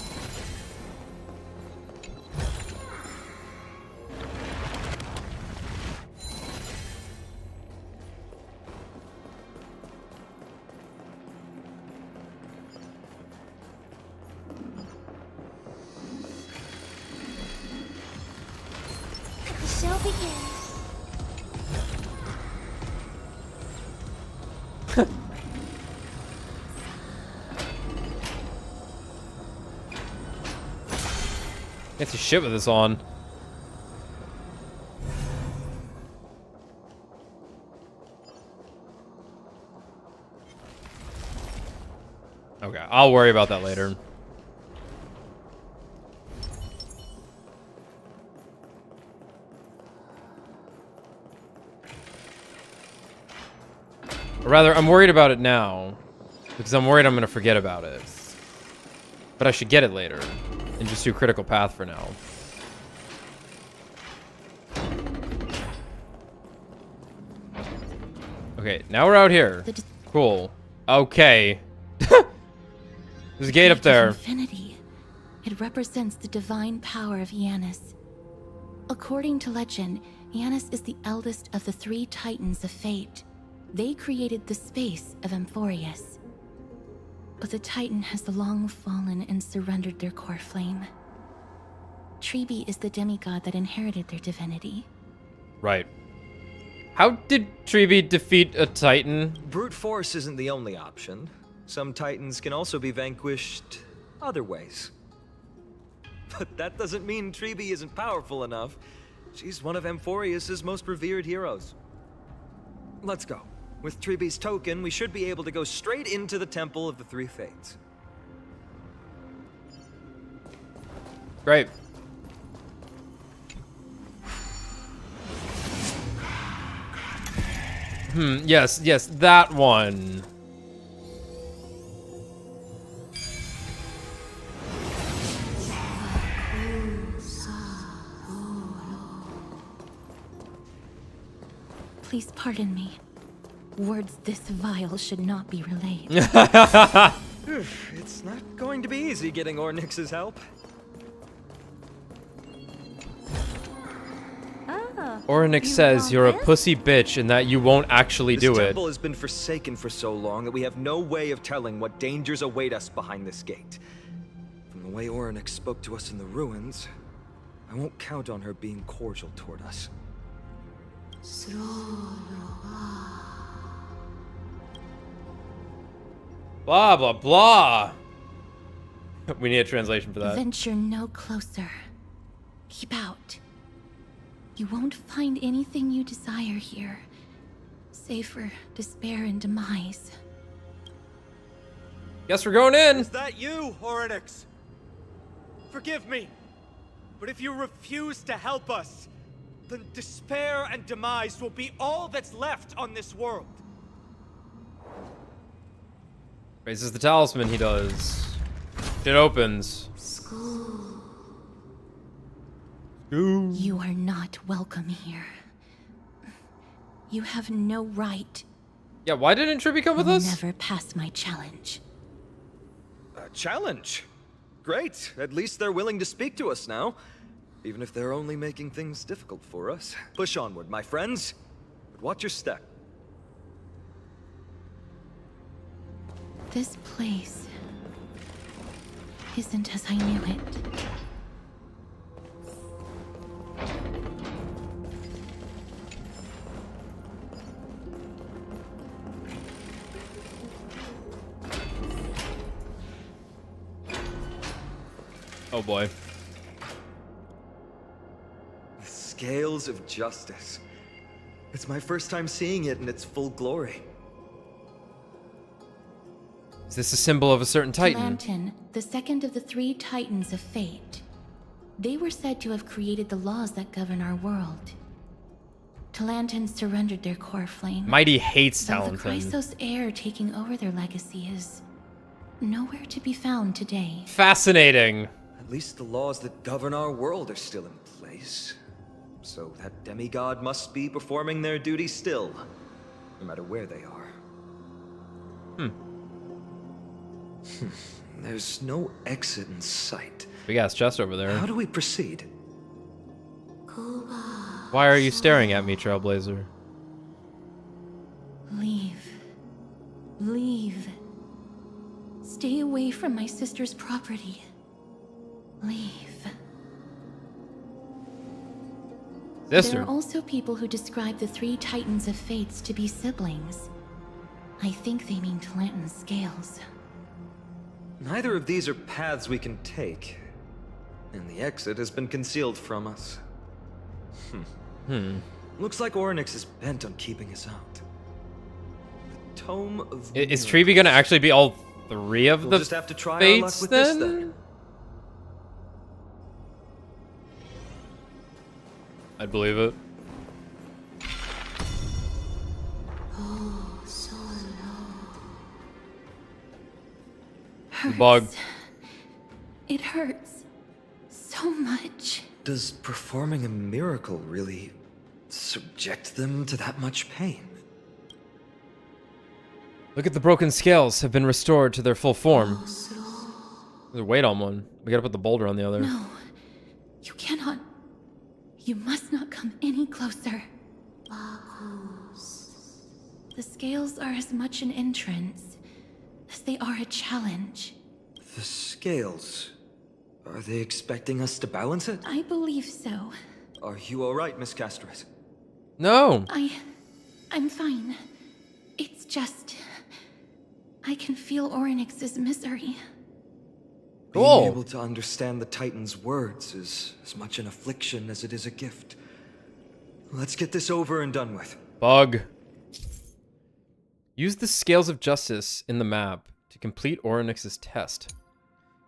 Speaker 12: The show begins.
Speaker 1: Get some shit with this on. Okay, I'll worry about that later. Or rather, I'm worried about it now. Because I'm worried I'm going to forget about it. But I should get it later. And just do critical path for now. Okay, now we're out here. Cool. Okay. There's a gate up there.
Speaker 2: Infinity. It represents the divine power of Janus. According to legend, Janus is the eldest of the 3 Titans of Fate. They created the space of Amphorius. But the Titan has long fallen and surrendered their core flame. Treeby is the demigod that inherited their divinity.
Speaker 1: Right. How did Treeby defeat a Titan?
Speaker 15: Brute force isn't the only option. Some Titans can also be vanquished other ways. But that doesn't mean Treeby isn't powerful enough. She's one of Amphorius' most revered heroes. Let's go. With Treeby's token, we should be able to go straight into the Temple of the 3 Fates.
Speaker 1: Great. Yes, that one.
Speaker 2: Please pardon me. Words this vile should not be relayed.
Speaker 15: It's not going to be easy getting Ornyx's help.
Speaker 5: Oh,
Speaker 1: Orynyx says you're a pussy bitch and that you won't actually do
Speaker 15: This
Speaker 1: it.
Speaker 15: temple has been forsaken for so long that we have no way of telling what dangers await us behind this gate. From the way Orynyx spoke to us in the ruins, I won't count on her being cordial toward us.
Speaker 1: Blah, blah, blah. We need a translation for that.
Speaker 2: Venture no closer. Keep out. You won't find anything you desire here, save for despair and demise.
Speaker 1: Guess we're going in.
Speaker 16: Is that you, Orynyx? Forgive me, but if you refuse to help us, then despair and demise will be all that's left on this world.
Speaker 1: Raises the talisman, he does. It opens.
Speaker 2: You are not welcome here. You have no right.
Speaker 1: Yeah, why didn't Tribby come with
Speaker 2: You'll
Speaker 1: us?
Speaker 2: never pass my challenge.
Speaker 15: A challenge? Great. At least they're willing to speak to us now. Even if they're only making things difficult for us. Push onward, my friends. But watch your step.
Speaker 2: This place isn't as I knew it.
Speaker 1: Oh boy.
Speaker 15: The scales of justice. It's my first time seeing it in its full glory.
Speaker 1: Is this a symbol of a certain titan?
Speaker 2: Lantern, the second of the 3 titans of fate. They were said to have created the laws that govern our world. Talantan surrendered their core flame.
Speaker 1: Mighty hates
Speaker 2: Though the
Speaker 1: Talantan.
Speaker 2: Chrysos heir taking over their legacy is nowhere to be found today.
Speaker 1: Fascinating.
Speaker 15: At least the laws that govern our world are still in place. So that demigod must be performing their duty still, no matter where they are. There's no exit in sight.
Speaker 1: Big ass chest over there.
Speaker 15: How do we proceed?
Speaker 1: Why are you staring at me, Trailblazer?
Speaker 2: Leave. Leave. Stay away from my sister's property. Leave.
Speaker 1: Sister.
Speaker 2: There are also people who describe the 3 titans of fates to be siblings. I think they mean Talantan's scales.
Speaker 15: Neither of these are paths we can take, and the exit has been concealed from us. Looks like Orynyx is bent on keeping us out. The Tome of
Speaker 1: Is Treby gonna actually be all 3 of
Speaker 15: We'll
Speaker 1: the
Speaker 15: just have to try our luck
Speaker 1: fates
Speaker 15: with
Speaker 1: then?
Speaker 15: this then.
Speaker 1: I'd believe it.
Speaker 2: Hurts.
Speaker 1: Bug.
Speaker 2: It hurts so much.
Speaker 15: Does performing a miracle really subject them to that much pain?
Speaker 1: Look at the broken scales have been restored to their full form. There's a weight on one. We gotta put the boulder on the other.
Speaker 2: No. You cannot. You must not come any closer. The scales are as much an entrance as they are a challenge.
Speaker 15: The scales. Are they expecting us to balance it?
Speaker 2: I believe so.
Speaker 15: Are you alright, Miss Castris?
Speaker 1: No.
Speaker 2: I'm fine. It's just... I can feel Orynyx's misery.
Speaker 1: Cool.
Speaker 15: Being able to understand the Titan's words is as much an affliction as it is a gift. Let's get this over and done with.
Speaker 1: Bug. Use the Scales of Justice in the map to complete Orynyx's test.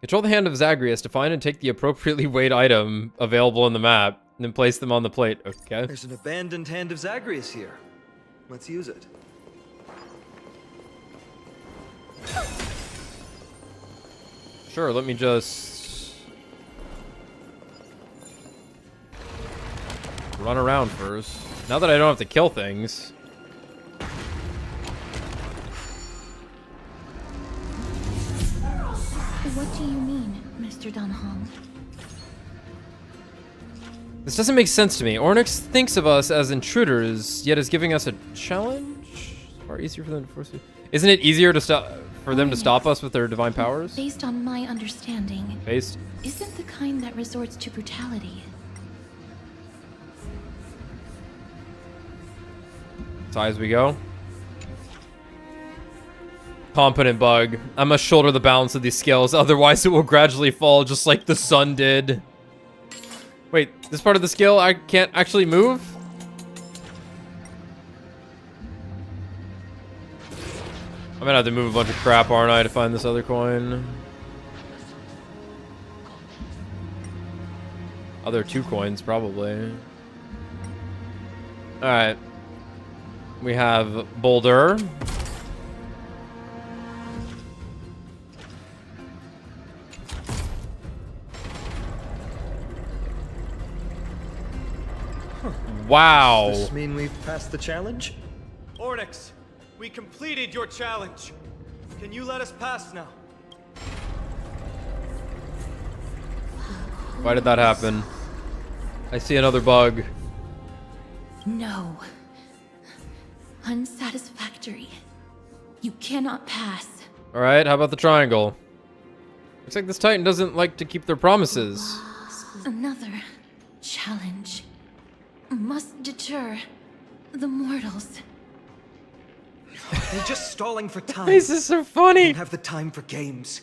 Speaker 1: Control the hand of Zagreus to find and take the appropriately weighed item available in the map, and then place them on the plate. Okay.
Speaker 15: There's an abandoned hand of Zagreus here. Let's use it.
Speaker 1: Sure, let me just... run around first. Now that I don't have to kill things.
Speaker 2: What do you mean, Mr. Dunhong?
Speaker 1: This doesn't make sense to me. Ornyx thinks of us as intruders, yet is giving us a challenge? Far easier for them to force it. Isn't it easier to stop for them to stop us with their divine powers?
Speaker 2: Based on my understanding,
Speaker 1: Based?
Speaker 2: isn't the kind that resorts to brutality.
Speaker 1: As high as we go. Competent bug. I must shoulder the balance of these scales, otherwise it will gradually fall just like the sun did. Wait, this part of the scale I can't actually move? I'm gonna have to move a bunch of crap, aren't I, to find this other coin? Oh, there are 2 coins, probably. Alright. We have Boulder. Wow.
Speaker 15: Does this mean we've passed the challenge?
Speaker 16: Ornyx, we completed your challenge. Can you let us pass now?
Speaker 1: Why did that happen? I see another bug.
Speaker 2: No. Unsatisfactory. You cannot pass.
Speaker 1: Alright, how about the triangle? Looks like this Titan doesn't like to keep their promises.
Speaker 2: Another challenge. Must deter the mortals.
Speaker 15: They're just stalling for time.
Speaker 1: This is so funny.
Speaker 15: Don't have the time for games.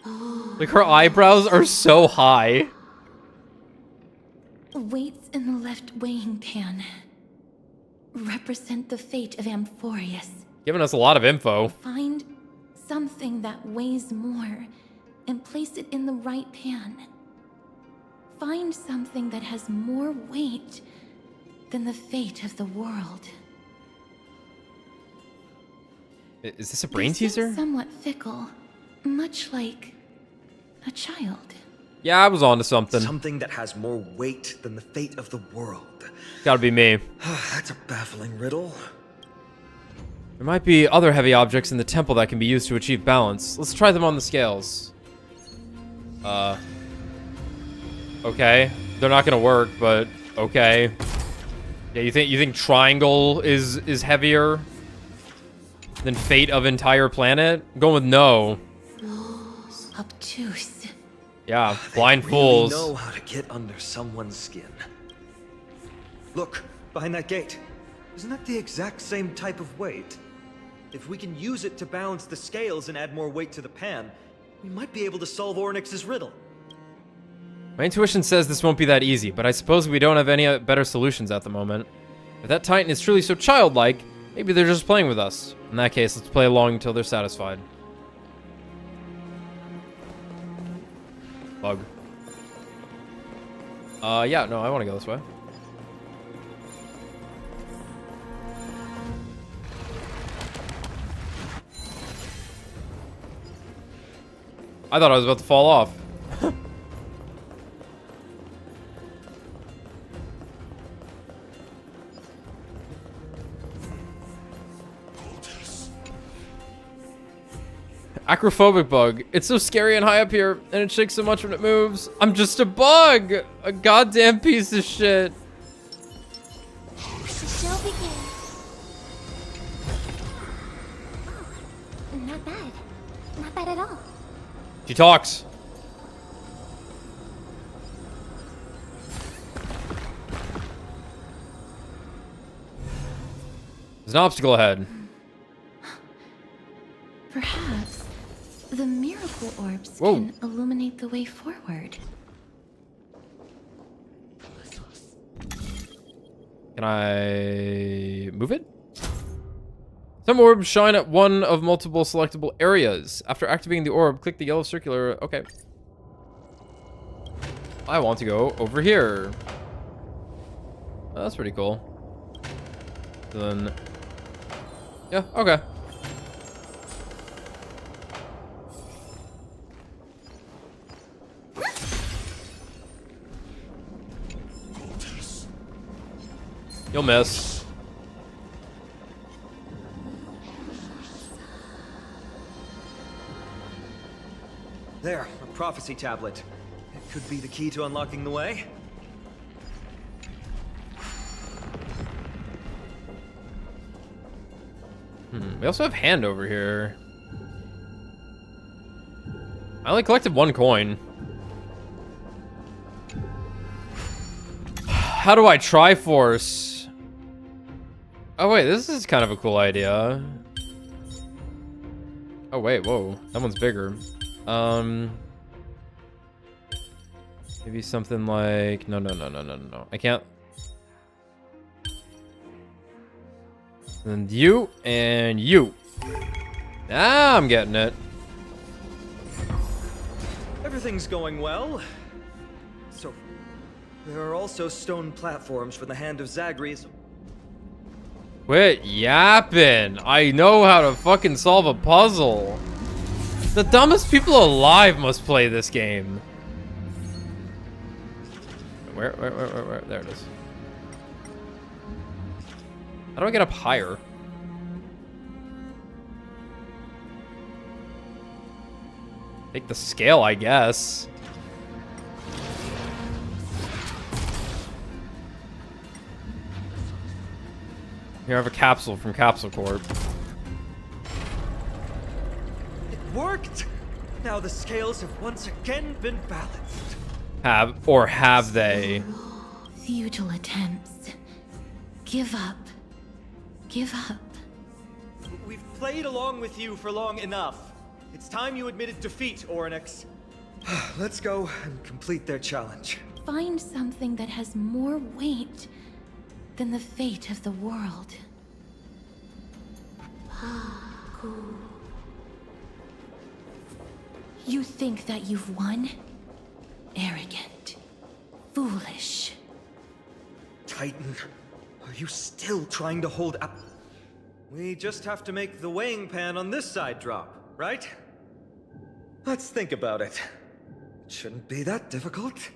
Speaker 1: Like, her eyebrows are so high.
Speaker 2: Weights in the left weighing pan represent the fate of Amphorius.
Speaker 1: Giving us a lot of info.
Speaker 2: Find something that weighs more and place it in the right pan. Find something that has more weight than the fate of the world.
Speaker 1: Is this a brain
Speaker 2: They seem
Speaker 1: teaser?
Speaker 2: Somewhat fickle, much like a child.
Speaker 1: Yeah, I was onto something.
Speaker 15: Something that has more weight than the fate of the world.
Speaker 1: Gotta be me.
Speaker 15: That's a baffling riddle.
Speaker 1: There might be other heavy objects in the temple that can be used to achieve balance. Let's try them on the scales. Okay. They're not gonna work, but okay. Yeah, you think triangle is heavier than fate of entire planet? I'm going with no.
Speaker 2: Obtuse.
Speaker 1: Yeah, blind
Speaker 15: They
Speaker 1: fools.
Speaker 15: really know how to get under someone's skin. Look, behind that gate. Isn't that the exact same type of weight? If we can use it to balance the scales and add more weight to the pan, we might be able to solve Ornyx's riddle.
Speaker 1: My intuition says this won't be that easy, but I suppose we don't have any better solutions at the moment. If that Titan is truly so childlike, maybe they're just playing with us. In that case, let's play along until they're satisfied. Bug. Yeah, no, I want to go this way. I thought I was about to fall off. Acrophobic bug. It's so scary and high up here, and it shakes so much when it moves. I'm just a bug! A goddamn piece of shit.
Speaker 12: The show begins. Oh, not bad. Not bad at all.
Speaker 1: She talks. There's an obstacle ahead.
Speaker 2: Perhaps the miracle orbs
Speaker 1: Whoa.
Speaker 2: can illuminate the way forward.
Speaker 1: Can I move it? Some orbs shine at one of multiple selectable areas. After activating the orb, click the yellow circular. Okay. I want to go over here. Oh, that's pretty cool. Then, yeah, okay. You'll miss.
Speaker 15: There, a prophecy tablet. It could be the key to unlocking the way.
Speaker 1: We also have hand over here. I only collected 1 coin. How do I Triforce? Oh wait, this is kind of a cool idea. Oh wait, whoa, that one's bigger. Maybe something like no. I can't. And you and you. Now I'm getting it.
Speaker 15: Everything's going well. So, there are also stone platforms for the Hand of Zagreus.
Speaker 1: Quit yapping. I know how to fucking solve a puzzle. The dumbest people alive must play this game. Where? There it is. How do I get up higher? Take the scale, I guess. Here, I have a capsule from Capsule Corp.
Speaker 15: It worked! Now the scales have once again been balanced.
Speaker 1: Have they?
Speaker 2: Futile attempts. Give up. Give up.
Speaker 16: We've played along with you for long enough. It's time you admitted defeat, Oryx.
Speaker 15: Let's go and complete their challenge.
Speaker 2: Find something that has more weight than the fate of the world. You think that you've won? Arrogant. Foolish.
Speaker 15: Titan, are you still trying to hold up?
Speaker 16: We just have to make the weighing pan on this side drop, right?
Speaker 15: Let's think about it. It shouldn't be that difficult.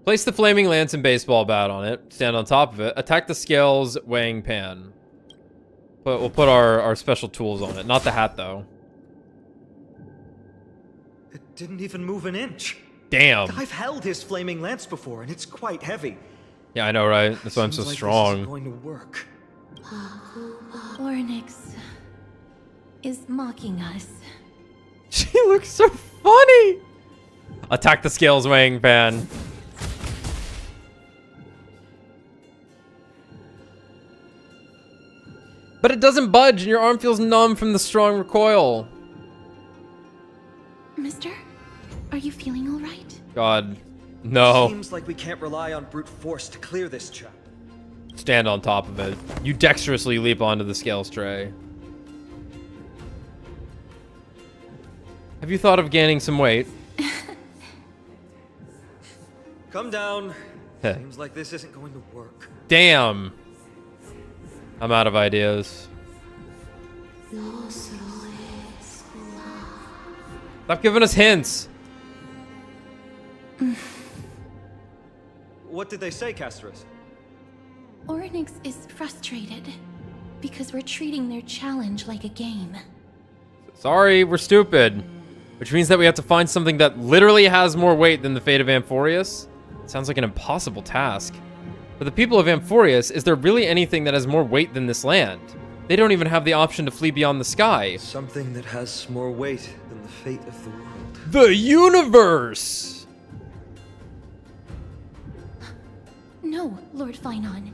Speaker 1: Place the flaming lance and baseball bat on it. Stand on top of it. Attack the scales weighing pan. But we'll put our special tools on it. Not the hat, though.
Speaker 15: It didn't even move an inch.
Speaker 1: Damn.
Speaker 15: I've held his flaming lance before, and it's quite heavy.
Speaker 1: Yeah, I know, right? That's why I'm so
Speaker 15: Seems like
Speaker 1: strong.
Speaker 15: This isn't going to work.
Speaker 2: Ornyx is mocking us.
Speaker 1: She looks so funny. Attack the scales weighing pan. But it doesn't budge, and your arm feels numb from the strong recoil.
Speaker 2: Mister, are you feeling all right?
Speaker 1: God, no.
Speaker 15: Seems like we can't rely on brute force to clear this chap.
Speaker 1: Stand on top of it. You dexterously leap onto the scales tray. Have you thought of gaining some weight?
Speaker 15: Come down. Seems like this isn't going to work.
Speaker 1: Damn. I'm out of ideas. Stop giving us hints.
Speaker 16: What did they say, Castros?
Speaker 2: Ornyx is frustrated because we're treating their challenge like a game.
Speaker 1: Sorry, we're stupid. Which means that we have to find something that literally has more weight than the fate of Amphorius. Sounds like an impossible task. For the people of Amphorius, is there really anything that has more weight than this land? They don't even have the option to flee beyond the sky.
Speaker 15: Something that has more weight than the fate of the world.
Speaker 1: The universe!
Speaker 2: No, Lord Finon.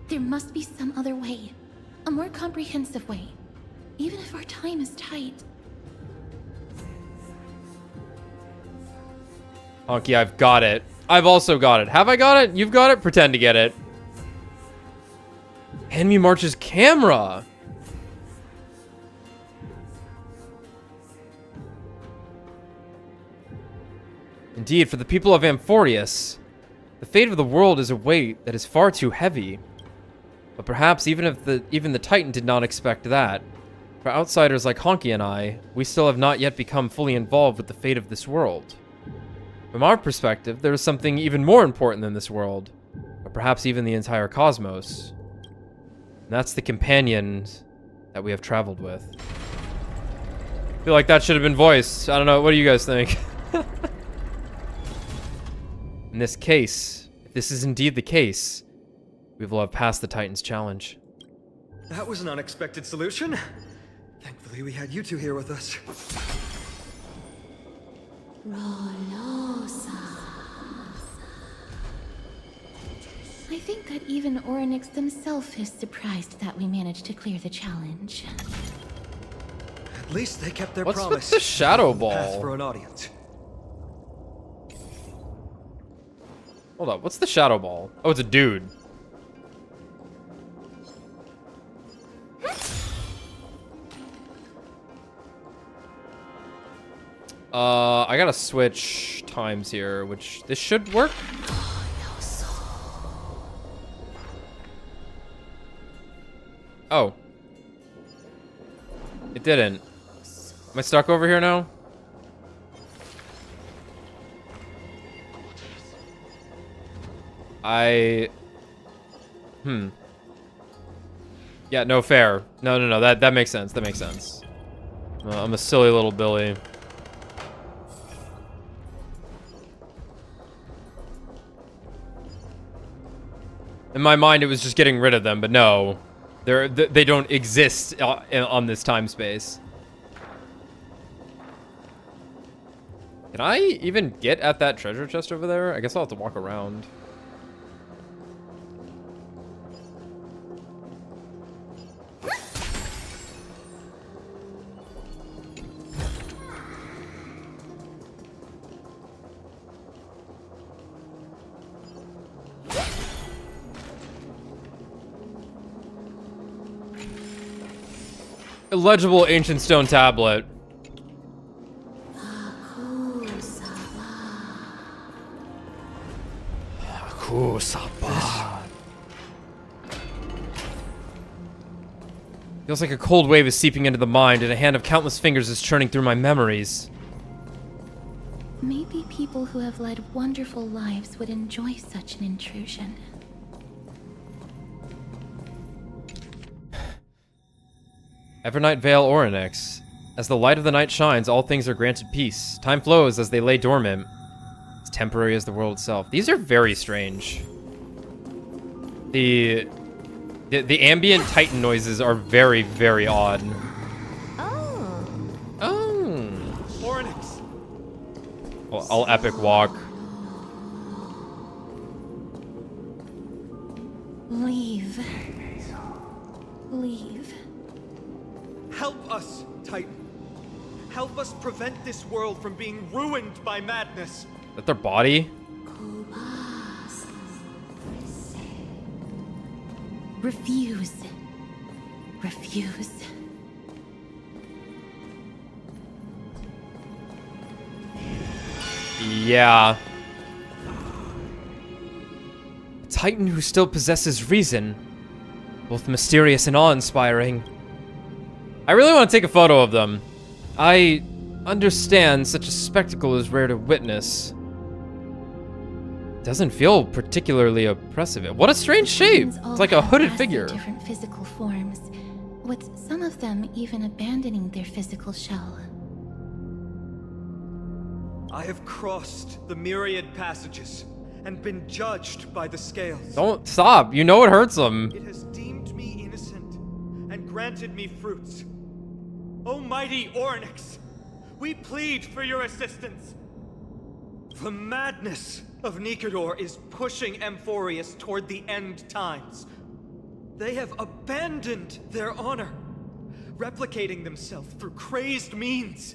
Speaker 2: There must be some other way. A more comprehensive way. Even if our time is tight.
Speaker 1: Honky, I've got it. I've also got it. Have I got it? You've got it? Pretend to get it. Hand me March's camera. Indeed, for the people of Amphorius, the fate of the world is a weight that is far too heavy. But perhaps even the Titan did not expect that. For outsiders like Honky and I, we still have not yet become fully involved with the fate of this world. From our perspective, there is something even more important than this world, or perhaps even the entire cosmos. And that's the companion that we have traveled with. I feel like that should have been voiced. I don't know. What do you guys think? In this case, if this is indeed the case, We will have passed the Titan's challenge.
Speaker 15: That was an unexpected solution. Thankfully, we had you two here with us.
Speaker 2: I think that even Orynyx himself is surprised that we managed to clear the challenge.
Speaker 15: At least they kept their
Speaker 1: What's
Speaker 15: promise.
Speaker 1: with the shadow
Speaker 15: Path
Speaker 1: ball?
Speaker 15: for an audience.
Speaker 1: Hold up, what's the shadow ball? Oh, it's a dude. I gotta switch times here, which this should work. Oh. It didn't. Am I stuck over here now? Yeah, no, fair. No, that makes sense. That makes sense. I'm a silly little Billy. In my mind, it was just getting rid of them, but no. They don't exist on this time space. Can I even get at that treasure chest over there? I guess I'll have to walk around. Illegible ancient stone tablet. Feels like a cold wave is seeping into the mind, and a hand of countless fingers is churning through my memories.
Speaker 2: Maybe people who have led wonderful lives would enjoy such an intrusion.
Speaker 1: Evernight Vale Orynyx. As the light of the night shines, all things are granted peace. Time flows as they lay dormant. As temporary as the world itself. These are very strange. The ambient Titan noises are very, very odd.
Speaker 2: Oh.
Speaker 16: Orynyx.
Speaker 1: Well, I'll epic walk.
Speaker 2: Leave. Leave.
Speaker 16: Help us, Titan. Help us prevent this world from being ruined by madness.
Speaker 1: Is that their body?
Speaker 2: Refuse. Refuse.
Speaker 1: Yeah. A Titan who still possesses reason. Both mysterious and awe-inspiring. I really want to take a photo of them. I understand such a spectacle is rare to witness. Doesn't feel particularly oppressive. What a strange shape! It's like a hooded figure.
Speaker 2: Different physical forms, with some of them even abandoning their physical shell.
Speaker 16: I have crossed the myriad passages and been judged by the scales.
Speaker 1: Don't stop. You know it hurts them.
Speaker 16: It has deemed me innocent and granted me fruits. O mighty Orynyx, we plead for your assistance. The madness of Nikedor is pushing Amphorius toward the end times. They have abandoned their honor, replicating themselves through crazed means,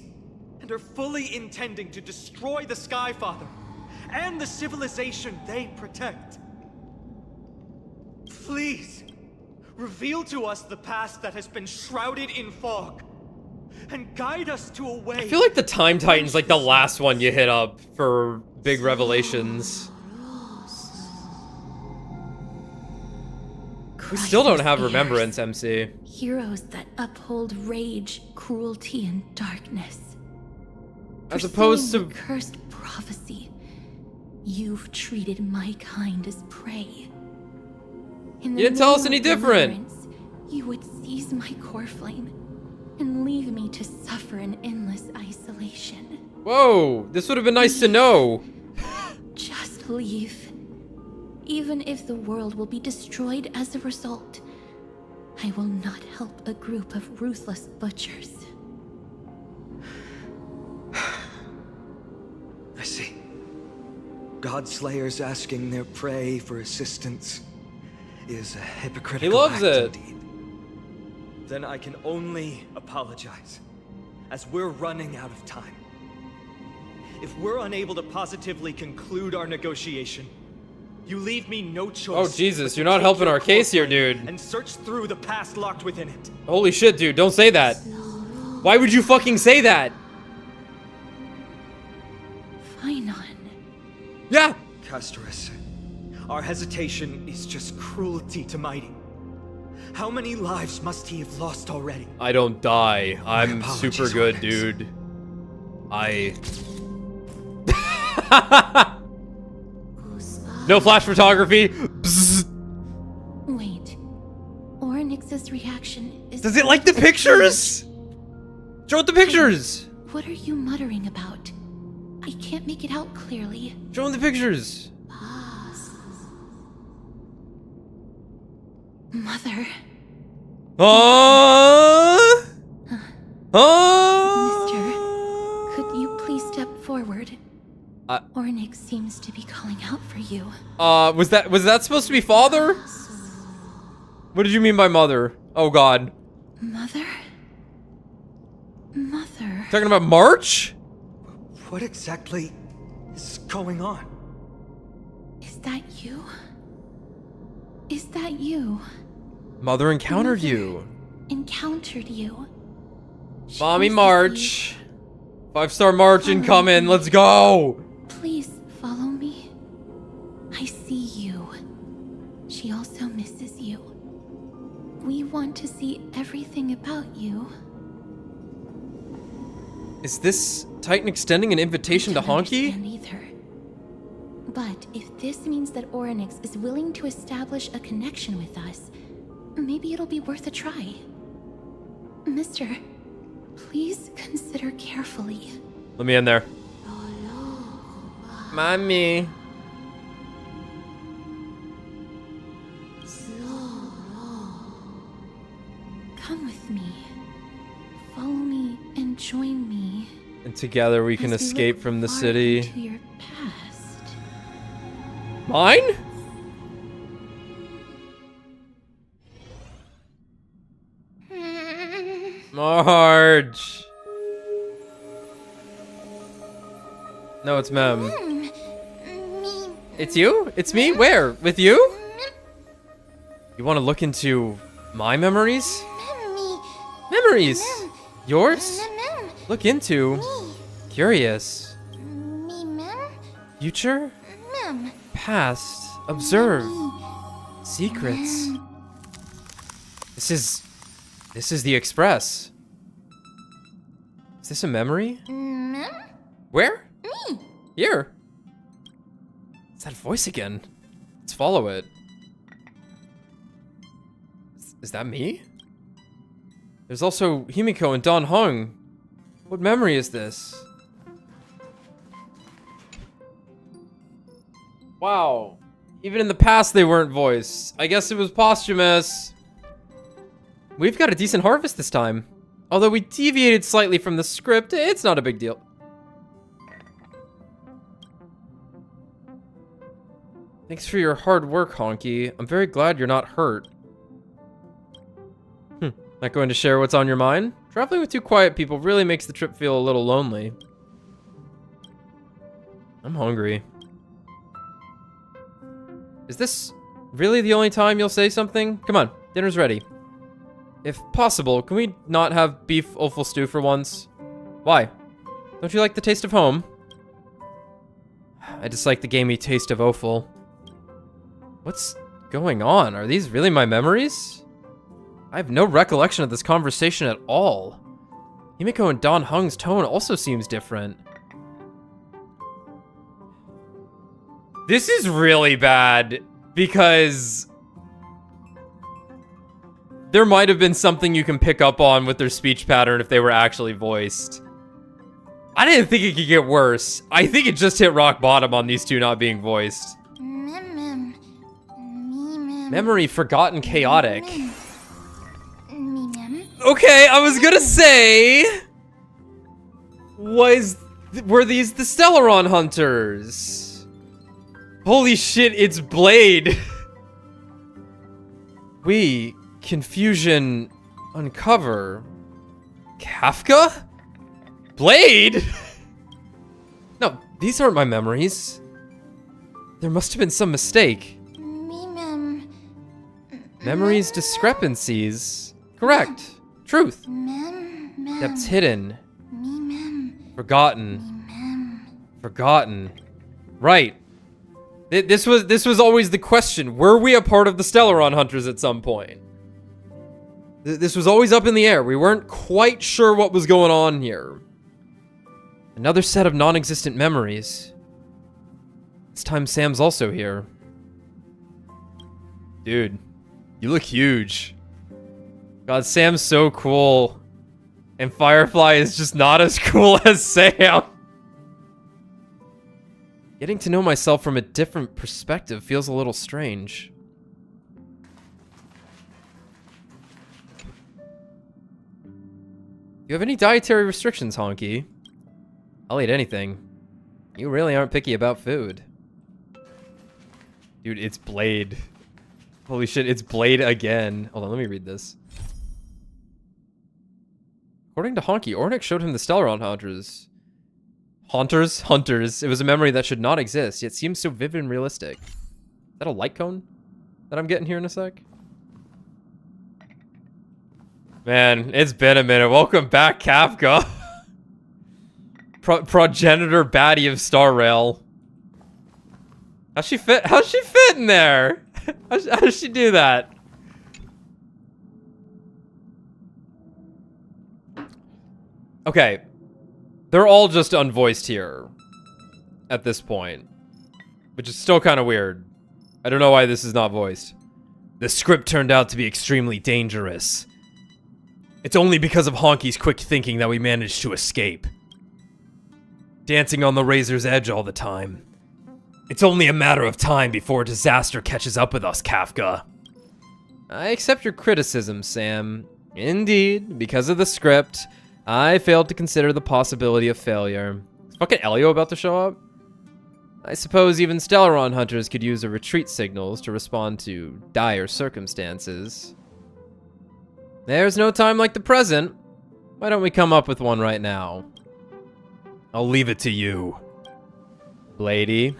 Speaker 16: and are fully intending to destroy the Skyfather and the civilization they protect. Please, reveal to us the past that has been shrouded in fog, and guide us to a way.
Speaker 1: I feel like the Time Titan's like the last one you hit up for big revelations. We still don't have Remembrance, MC.
Speaker 2: Heroes that uphold rage, cruelty, and darkness.
Speaker 1: As opposed to
Speaker 2: cursed prophecy, you've treated my kind as prey. In the
Speaker 1: you didn't tell us
Speaker 2: name
Speaker 1: any
Speaker 2: of
Speaker 1: different.
Speaker 2: remembrance, you would seize my core flame and leave me to suffer in endless isolation.
Speaker 1: Whoa, this would have been nice to know.
Speaker 2: Just leave. even if the world will be destroyed as a result. I will not help a group of ruthless butchers.
Speaker 15: I see. Godslayers asking their prey for assistance is a hypocritical
Speaker 1: He loves
Speaker 15: act
Speaker 1: it.
Speaker 15: indeed. Then I can only apologize, as we're running out of time. If we're unable to positively conclude our negotiation, you leave me no choice.
Speaker 1: Oh, Jesus,
Speaker 15: but
Speaker 1: you're
Speaker 15: to
Speaker 1: not
Speaker 15: take
Speaker 1: helping
Speaker 15: your
Speaker 1: our case here,
Speaker 15: courtroom
Speaker 1: dude.
Speaker 15: And search through the past locked within it.
Speaker 1: Holy shit, dude, don't say that. Why would you fucking say that?
Speaker 2: Finon.
Speaker 1: Yeah.
Speaker 15: Castorus, our hesitation is just cruelty to Mighty. How many lives must he have lost already?
Speaker 1: I don't die. I'm
Speaker 15: apologies,
Speaker 1: super good,
Speaker 15: Onyx.
Speaker 1: dude. No flash photography. Bzzz.
Speaker 2: Wait. Oryx's reaction is...
Speaker 1: Does it like the pictures? Show it the pictures.
Speaker 2: What are you muttering about? I can't make it out clearly.
Speaker 1: Show him the pictures.
Speaker 2: Mother. Mister, could you please step forward? Ornyx seems to be calling out for you.
Speaker 1: Was that supposed to be father? What did you mean by mother? Oh god.
Speaker 2: Mother? Mother.
Speaker 1: Talking about March?
Speaker 15: What exactly is going on?
Speaker 2: Is that you? Is that you?
Speaker 1: Mother encountered you.
Speaker 2: Encountered you.
Speaker 1: Mommy March. 5-star March incoming. Let's go.
Speaker 2: Please follow me. I see you. She also misses you. We want to see everything about you.
Speaker 1: Is this Titan extending an invitation to Honky?
Speaker 2: Neither. But if this means that Oryx is willing to establish a connection with us, maybe it'll be worth a try. Mister, please consider carefully.
Speaker 1: Let me in there. Mommy.
Speaker 2: Come with me. Follow me and join me.
Speaker 1: And together we can
Speaker 2: as we
Speaker 1: escape
Speaker 2: look
Speaker 1: from the
Speaker 2: far
Speaker 1: city.
Speaker 2: into your past.
Speaker 1: Mine? Marge. No, it's Mem. It's you? It's me? Where? With you? You want to look into my memories? Memories? Yours? Look into. Curious. Future? Past. Observe. Secrets. This is the Express. Is this a memory? Where?
Speaker 12: Me.
Speaker 1: Here. It's that voice again. Let's follow it. Is that me? There's also Himiko and Dan Hong. What memory is this? Wow. Even in the past they weren't voiced. I guess it was posthumous. We've got a decent harvest this time. Although we deviated slightly from the script, it's not a big deal. Thanks for your hard work, Honky. I'm very glad you're not hurt. Not going to share what's on your mind? Traveling with two quiet people really makes the trip feel a little lonely. I'm hungry. Is this really the only time you'll say something? Come on, dinner's ready. If possible, can we not have beef offal stew for once? Why? Don't you like the taste of home? I dislike the gamey taste of offal. What's going on? Are these really my memories? I have no recollection of this conversation at all. Himiko and Dan Hong's tone also seems different. This is really bad because there might have been something you can pick up on with their speech pattern if they were actually voiced. I didn't think it could get worse. I think it just hit rock bottom on these two not being voiced. Memory forgotten chaotic. Okay, I was gonna say... Were these the Stellaron hunters? Holy shit, it's Blade. We... Confusion... Uncover... Kafka? Blade? No, these aren't my memories. There must have been some mistake. Memories discrepancies. Correct. Truth. Depths hidden. Forgotten. Forgotten. Right. This was always the question. Were we a part of the Stellaron Hunters at some point? This was always up in the air. We weren't quite sure what was going on here. Another set of non-existent memories. This time Sam's also here. Dude, you look huge. God, Sam's so cool. And Firefly is just not as cool as Sam. Getting to know myself from a different perspective feels a little strange. You have any dietary restrictions, Honky? I'll eat anything. You really aren't picky about food. Dude, it's Blade. Holy shit, it's Blade again. Hold on, let me read this. According to Honky, Ornick showed him the Stellaron Hunters. Hunters. It was a memory that should not exist, yet seems so vivid and realistic. Is that a light cone that I'm getting here in a sec? Man, it's been a minute. Welcome back, Kafka. Progenitor baddie of Star Rail. How's she fit in there? How does she do that? Okay. They're all just unvoiced here. At this point. Which is still kind of weird. I don't know why this is not voiced. The script turned out to be extremely dangerous. It's only because of Honky's quick thinking that we managed to escape. Dancing on the razor's edge all the time. It's only a matter of time before disaster catches up with us, Kafka. I accept your criticism, Sam. Indeed, because of the script, I failed to consider the possibility of failure. Is fucking Elio about to show up? I suppose even Stellaron Hunters could use a retreat signals to respond to dire circumstances. There's no time like the present. Why don't we come up with one right now? I'll leave it to you, lady.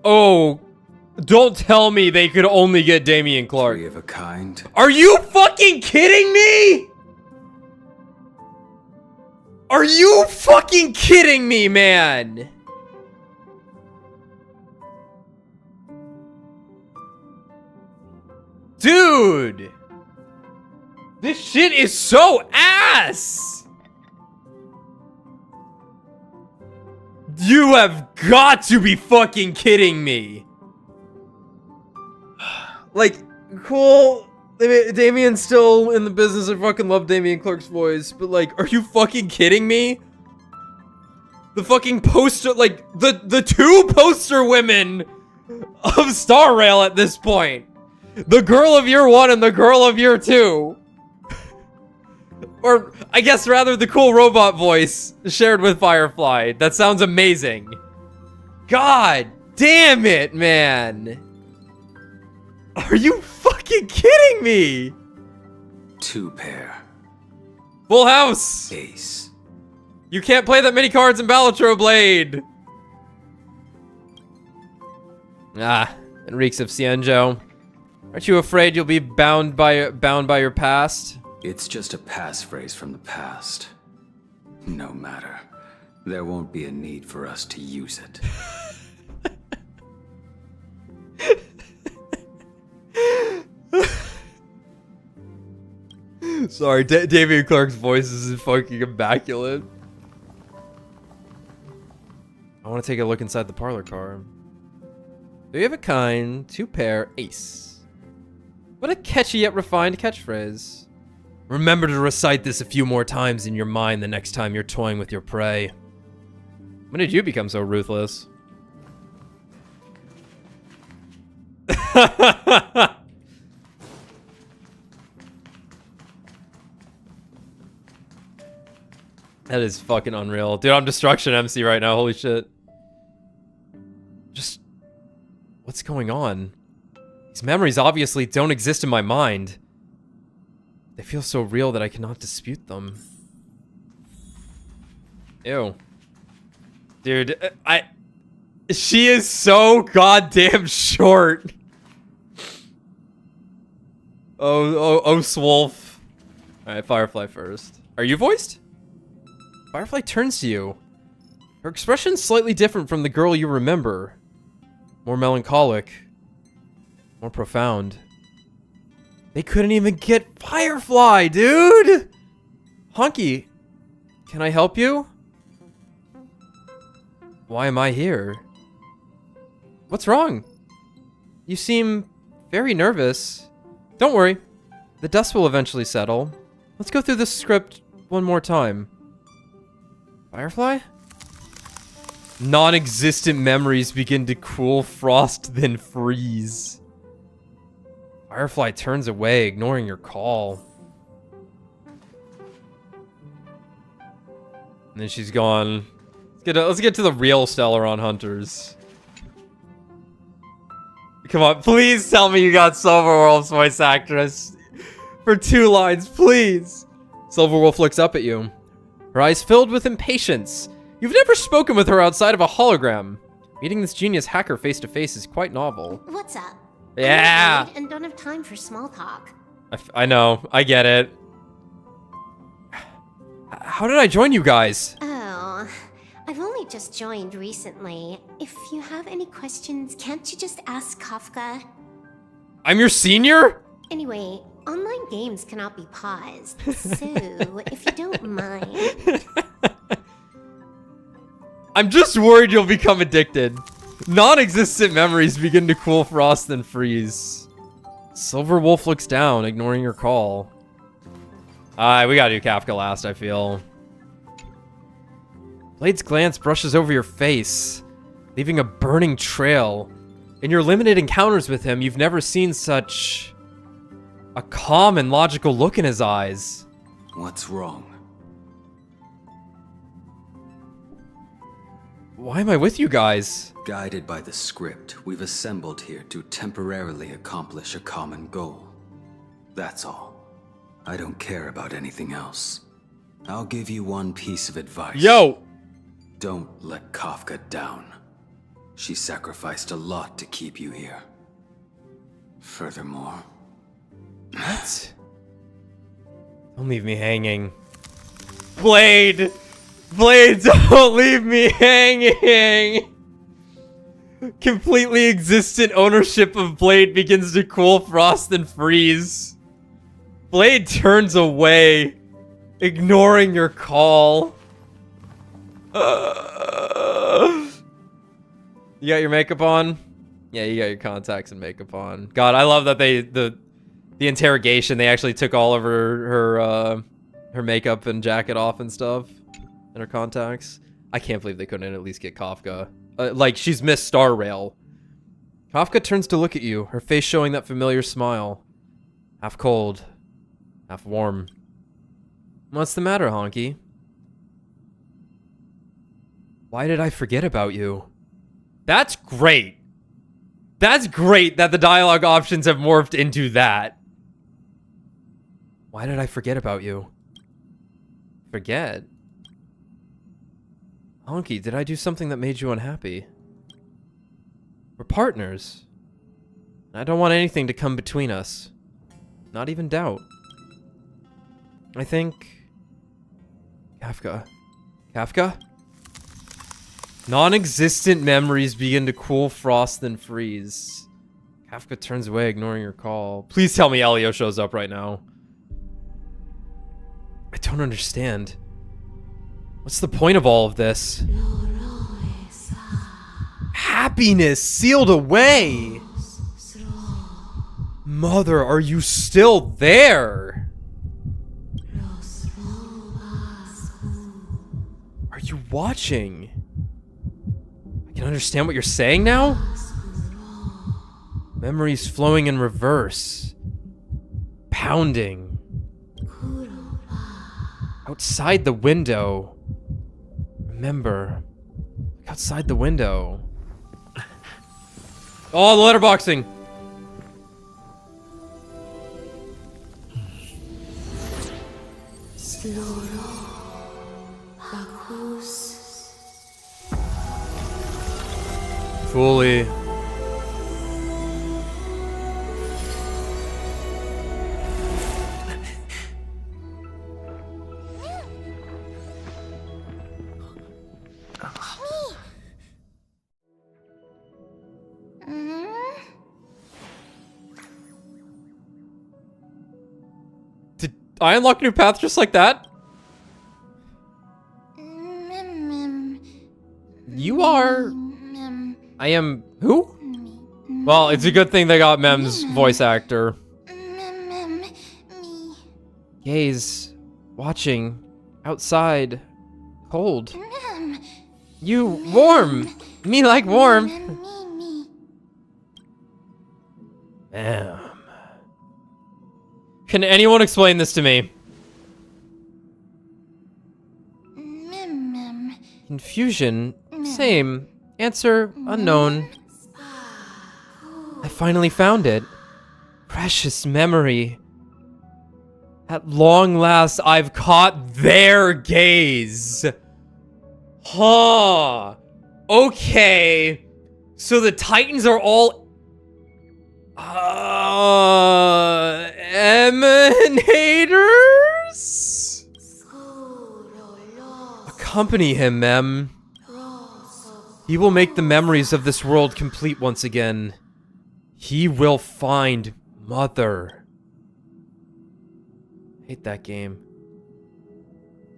Speaker 1: Oh, don't tell me they could only get Damian Clark.
Speaker 17: Three of a kind.
Speaker 1: Are you fucking kidding me? Are you fucking kidding me, man? Dude! This shit is so ass! You have got to be fucking kidding me! Like, cool. Damien's still in the business. I fucking love Damian Clark's voice. But like, are you fucking kidding me? The fucking poster, like, the two poster women of Star Rail at this point. The girl of year 1 and the girl of year 2. Or, I guess rather the cool robot voice shared with Firefly. That sounds amazing. God damn it, man. Are you fucking kidding me?
Speaker 17: 2 pair.
Speaker 1: Full house.
Speaker 17: Ace.
Speaker 1: You can't play that many cards in Balatro Blade. Ah, it reeks of Cienjo. Aren't you afraid you'll be bound by your past?
Speaker 17: It's just a passphrase from the past. No matter. There won't be a need for us to use it.
Speaker 1: Sorry, Damian Clark's voice is fucking immaculate. I want to take a look inside the parlor car. 3 of a kind, 2 pair, ace. What a catchy yet refined catchphrase. Remember to recite this a few more times in your mind the next time you're toying with your prey. When did you become so ruthless? That is fucking unreal. Dude, I'm Destruction MC right now. Holy shit. Just... what's going on? These memories obviously don't exist in my mind. They feel so real that I cannot dispute them. Ew. Dude, she is so goddamn short. Oh, Swolf. Alright, Firefly first. Are you voiced? Firefly turns to you. Her expression's slightly different from the girl you remember. More melancholic. More profound. They couldn't even get Firefly, dude! Honky, can I help you? Why am I here? What's wrong? You seem very nervous. Don't worry. The dust will eventually settle. Let's go through the script one more time. Firefly? Non-existent memories begin to cool, frost, then freeze. Firefly turns away, ignoring your call. And then she's gone. Let's get to the real Stellar on Hunters. Come on, please tell me you got Silverwolf's voice actress. For 2 lines, please. Silverwolf looks up at you. Her eyes filled with impatience. You've never spoken with her outside of a hologram. Meeting this genius hacker face to face is quite novel.
Speaker 18: What's up?
Speaker 1: Yeah.
Speaker 18: I'm late and don't have time for small talk.
Speaker 1: I know. I get it. How did I join you guys?
Speaker 18: Oh, I've only just joined recently. If you have any questions, can't you just ask Kafka?
Speaker 1: I'm your senior?
Speaker 18: Anyway, online games cannot be paused, so if you don't mind.
Speaker 1: I'm just worried you'll become addicted. Non-existent memories begin to cool, frost, then freeze. Silverwolf looks down, ignoring your call. Alright, we gotta do Kafka last, I feel. Blade's glance brushes over your face, leaving a burning trail. In your limited encounters with him, you've never seen such a calm and logical look in his eyes.
Speaker 17: What's wrong?
Speaker 1: Why am I with you guys?
Speaker 17: Guided by the script, we've assembled here to temporarily accomplish a common goal. That's all. I don't care about anything else. I'll give you one piece of advice.
Speaker 1: Yo!
Speaker 17: Don't let Kafka down. She sacrificed a lot to keep you here. Furthermore...
Speaker 1: What? Don't leave me hanging. Blade! Blade, don't leave me hanging! Completely existent ownership of Blade begins to cool, frost, and freeze. Blade turns away, ignoring your call. You got your makeup on? Yeah, you got your contacts and makeup on. God, I love that the interrogation, they actually took all of her makeup and jacket off and stuff. And her contacts. I can't believe they couldn't at least get Kafka. Like, she's Miss Star Rail. Kafka turns to look at you, her face showing that familiar smile. Half cold, half warm. What's the matter, Honky? Why did I forget about you? That's great. That's great that the dialogue options have morphed into that. Why did I forget about you? Forget? Honky, did I do something that made you unhappy? We're partners. And I don't want anything to come between us. Not even doubt. I think... Kafka. Kafka? Non-existent memories begin to cool, frost, then freeze. Kafka turns away, ignoring your call. Please tell me Elio shows up right now. I don't understand. What's the point of all of this? Happiness sealed away! Mother, are you still there? Are you watching? I can understand what you're saying now? Memories flowing in reverse. Pounding. Outside the window. Remember. Outside the window. Oh, the letterboxing! Fully. Did I unlock a new path just like that? You are... I am... who? Well, it's a good thing they got Mem's voice actor. Gaze. Watching. Outside. Cold. You warm. Me like warm. Mem. Can anyone explain this to me? Confusion. Same. Answer unknown. I finally found it. Precious memory. At long last, I've caught their gaze. Huh. Okay. So the Titans are all... emanators? Accompany him, Mem. He will make the memories of this world complete once again. He will find Mother. Hate that game.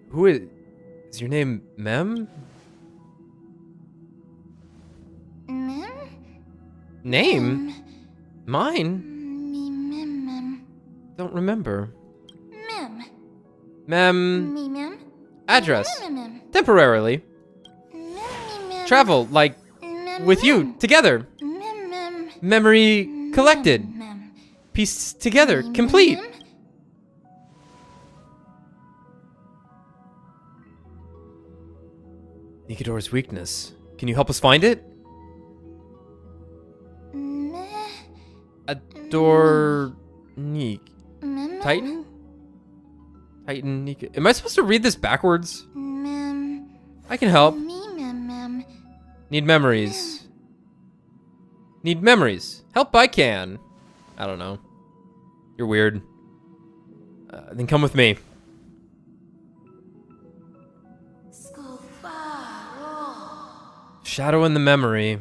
Speaker 1: Who is your name Mem?
Speaker 12: Mem?
Speaker 1: Name? Mine? Don't remember.
Speaker 12: Mem.
Speaker 1: Mem.
Speaker 12: Me, mem.
Speaker 1: Address.
Speaker 12: Mem.
Speaker 1: Temporarily. Travel, like, with you, together. Memory collected. Pieced together, complete. Nikador's weakness. Can you help us find it? Adore... Titan? Titan Nika... Am I supposed to read this backwards? I can help. Need memories. Need memories. Help I can. I don't know. You're weird. Then come with me. Shadow in the memory.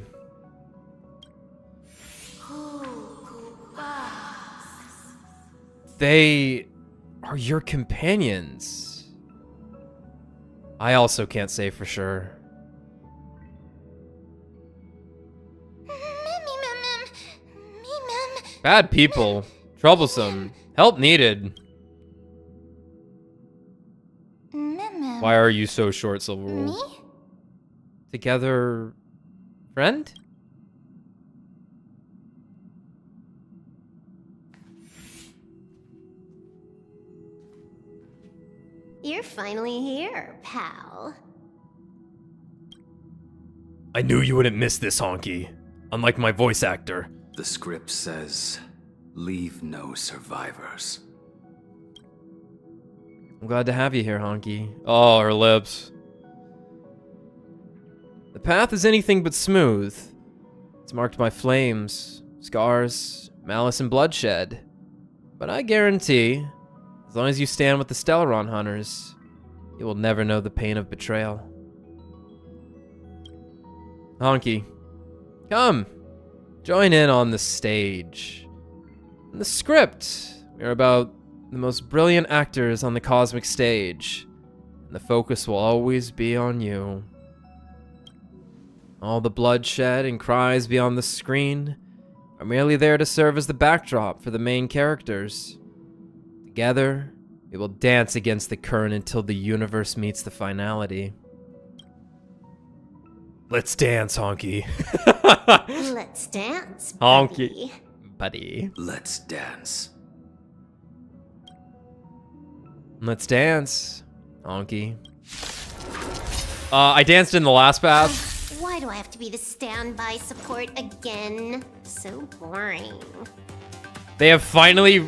Speaker 1: They are your companions. I also can't say for sure. Bad people. Troublesome. Help needed. Why are you so short, Silver Wolf? Together... friend?
Speaker 18: You're finally here, pal.
Speaker 1: I knew you wouldn't miss this, Honky. Unlike my voice actor.
Speaker 17: The script says, leave no survivors.
Speaker 1: I'm glad to have you here, Honky. Oh, her lips. The path is anything but smooth. It's marked by flames, scars, malice, and bloodshed. But I guarantee, as long as you stand with the Stellaron hunters, you will never know the pain of betrayal. Honky, come. Join in on the stage. In the script, we're about the most brilliant actors on the cosmic stage, and the focus will always be on you. All the bloodshed and cries beyond the screen are merely there to serve as the backdrop for the main characters. Together, we will dance against the current until the universe meets the finality. Let's dance, Honky.
Speaker 18: Let's dance,
Speaker 1: Honky. buddy.
Speaker 17: Let's dance.
Speaker 1: Let's dance, Honky. I danced in the last path.
Speaker 18: Why do I have to be the standby support again? So boring.
Speaker 1: They have finally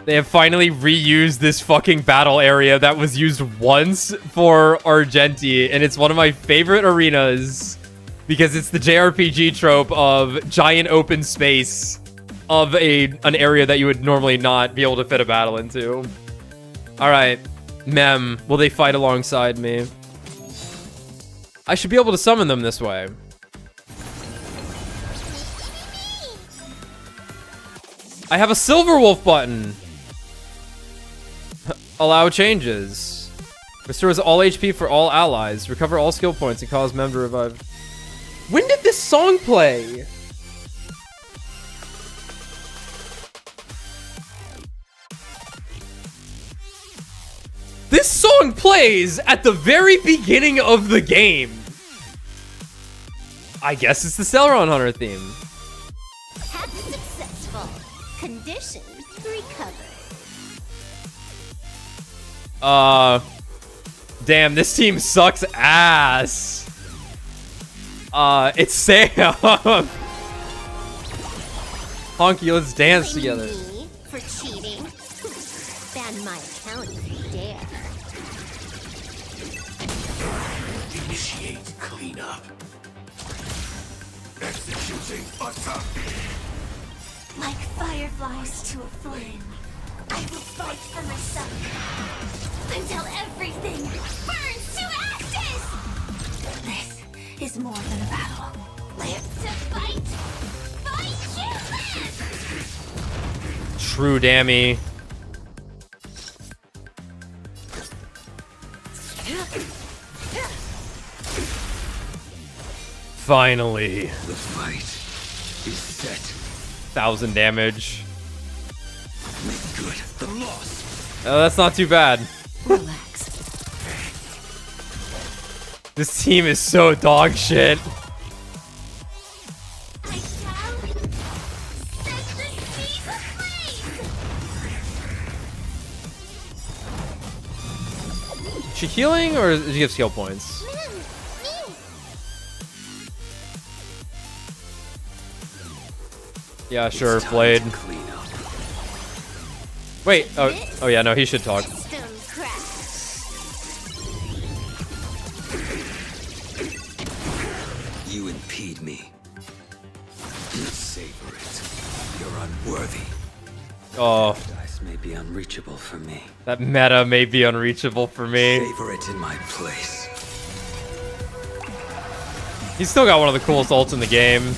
Speaker 1: reused this fucking battle area that was used once for Argenti, and it's one of my favorite arenas because it's the JRPG trope of giant open space of an area that you would normally not be able to fit a battle into. All right, Mem, will they fight alongside me? I should be able to summon them this way. I have a Silver Wolf button. Allow changes. Restores all HP for all allies. Recover all skill points and cause Mem to revive. When did this song play? This song plays at the very beginning of the game. I guess it's the Celeron Hunter theme.
Speaker 18: Hack successful. Conditions recovered.
Speaker 1: Damn, this team sucks ass. It's Sam. Honky, let's dance together.
Speaker 18: Me for cheating. Ban my account if you dare.
Speaker 11: Initiate cleanup. Executing attack.
Speaker 5: Like fireflies to a flame, I will fight for myself until everything burns to ashes! This is more than a battle. Live to fight! Fight you!
Speaker 1: True, Dammy. Finally.
Speaker 11: The fight is set.
Speaker 1: 1,000 damage.
Speaker 11: Make good the loss.
Speaker 1: Oh, that's not too bad.
Speaker 5: Relax.
Speaker 1: This team is so dog shit.
Speaker 5: I shall set the seas ablaze!
Speaker 1: Is she healing or does she give skill points? Yeah, sure, Blade. Wait, oh yeah, no, he should talk.
Speaker 17: You impede me. Savor it. You're unworthy.
Speaker 1: Oh.
Speaker 17: Dice may be unreachable for me.
Speaker 1: That meta may be unreachable for me.
Speaker 17: Savor it in my place.
Speaker 1: He's still got one of the coolest ults in the game.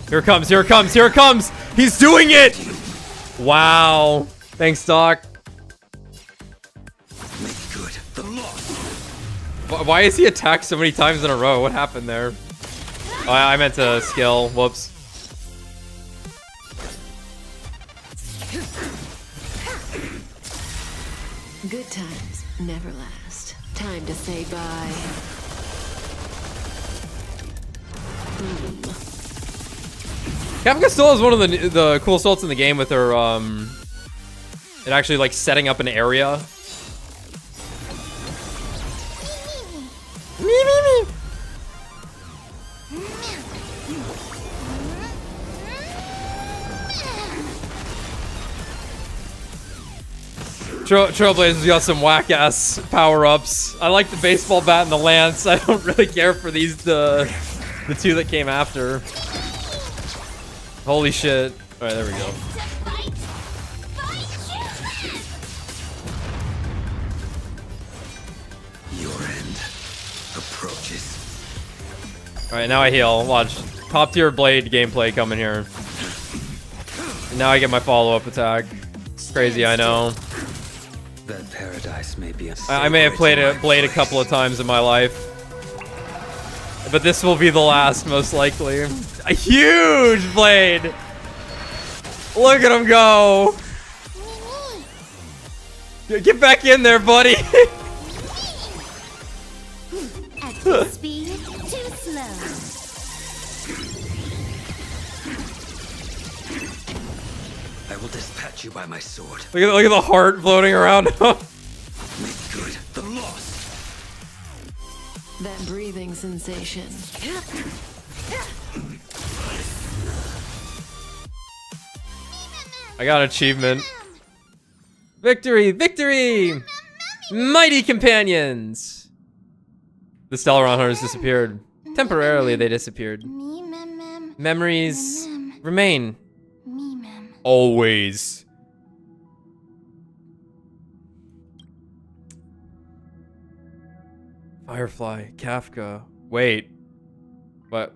Speaker 1: Here it comes, here it comes, here it comes! He's doing it! Wow. Thanks, Doc.
Speaker 11: Make good the loss.
Speaker 1: Why is he attacked so many times in a row? What happened there? Oh, I meant to skill. Whoops.
Speaker 8: Good times never last. Time to say bye.
Speaker 1: Kafka still has one of the cool ults in the game with her, it actually like setting up an area. Trailblazers got some whack-ass power-ups. I like the baseball bat and the lance. I don't really care for these, the two that came after. Holy shit. Alright, there we go.
Speaker 11: Your end approaches.
Speaker 1: Alright, now I heal. Watch. Top tier Blade gameplay coming here. And now I get my follow-up attack. It's crazy, I know.
Speaker 17: That paradise may be.
Speaker 1: I may have played a Blade a couple of times in my life. But this will be the last, most likely. A huge Blade! Look at him go! Get back in there, buddy.
Speaker 5: At full speed, too slow.
Speaker 14: I will dispatch you by my sword.
Speaker 1: Look at the heart floating around.
Speaker 14: Make good the loss.
Speaker 8: That breathing sensation.
Speaker 1: I got an achievement. Victory! Victory! Mighty companions! The Stellaron hunters disappeared. Temporarily, they disappeared. Memories remain. Always. Firefly, Kafka. Wait. What?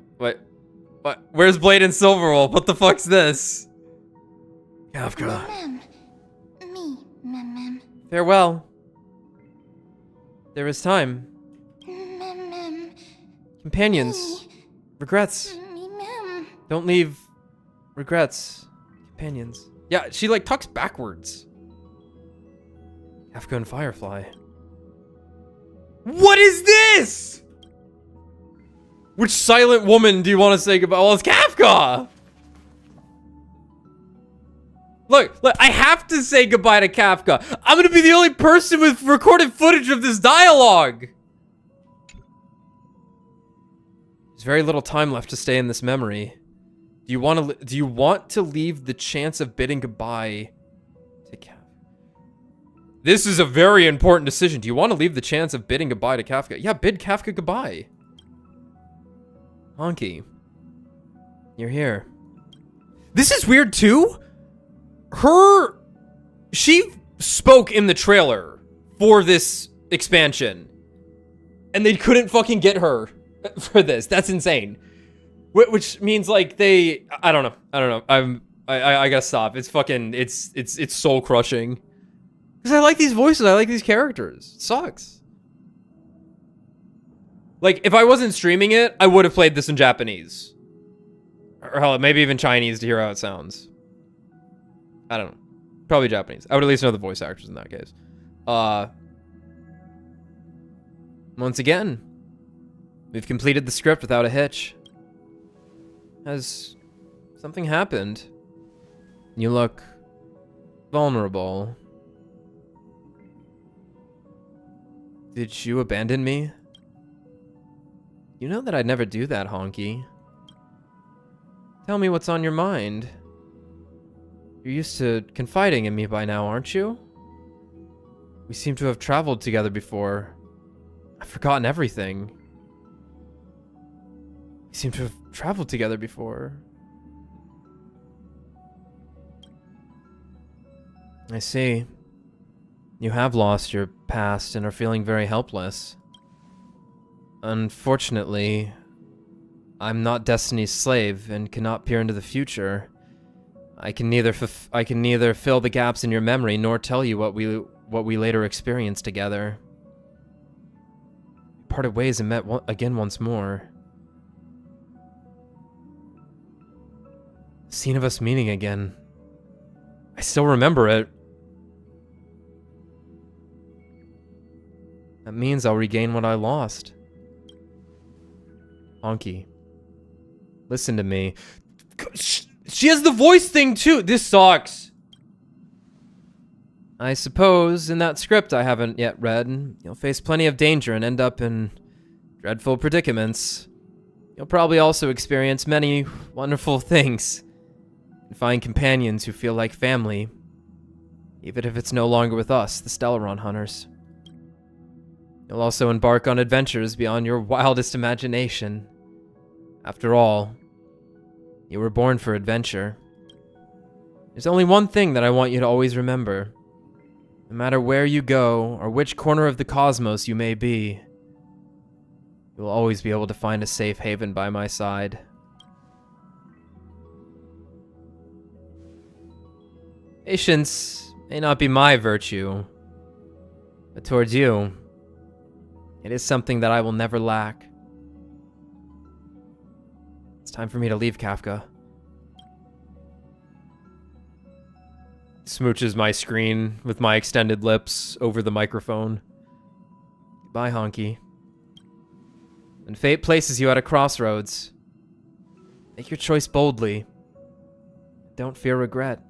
Speaker 1: Where's Blade and Silverwolf? What the fuck's this? Kafka. Farewell. There is time. Companions. Regrets. Don't leave regrets. Companions. Yeah, she like talks backwards. Kafka and Firefly. What is this? Which silent woman do you want to say goodbye? Well, it's Kafka. Look, I have to say goodbye to Kafka. I'm gonna be the only person with recorded footage of this dialogue. There's very little time left to stay in this memory. Do you want to leave the chance of bidding goodbye to Kafka? This is a very important decision. Do you want to leave the chance of bidding goodbye to Kafka? Yeah, bid Kafka goodbye. Honky, you're here. This is weird too. She spoke in the trailer for this expansion, and they couldn't fucking get her for this. That's insane. Which means like I don't know. I gotta stop. It's fucking, it's soul crushing. Because I like these voices. I like these characters. It sucks. Like, if I wasn't streaming it, I would have played this in Japanese. Or hell, maybe even Chinese to hear how it sounds. I don't know. Probably Japanese. I would at least know the voice actors in that case. Once again, we've completed the script without a hitch. Has something happened? You look vulnerable. Did you abandon me? You know that I'd never do that, Honky. Tell me what's on your mind. You're used to confiding in me by now, aren't you? We seem to have traveled together before. I've forgotten everything. We seem to have traveled together before. I see. You have lost your past and are feeling very helpless. Unfortunately, I'm not Destiny's slave and cannot peer into the future. I can neither fill the gaps in your memory nor tell you what we later experienced together. We parted ways and met again once more. The scene of us meeting again. I still remember it. That means I'll regain what I lost. Honky, listen to me. She has the voice thing too. This sucks. I suppose in that script I haven't yet read, you'll face plenty of danger and end up in dreadful predicaments. You'll probably also experience many wonderful things and find companions who feel like family, even if it's no longer with us, the Stellaron hunters. You'll also embark on adventures beyond your wildest imagination. After all, you were born for adventure. There's only one thing that I want you to always remember. No matter where you go, or which corner of the cosmos you may be, you'll always be able to find a safe haven by my side. Patience may not be my virtue, but towards you, it is something that I will never lack. It's time for me to leave, Kafka. smooches my screen with my extended lips over the microphone. Goodbye, Honky. When fate places you at a crossroads, make your choice boldly. Don't fear regret.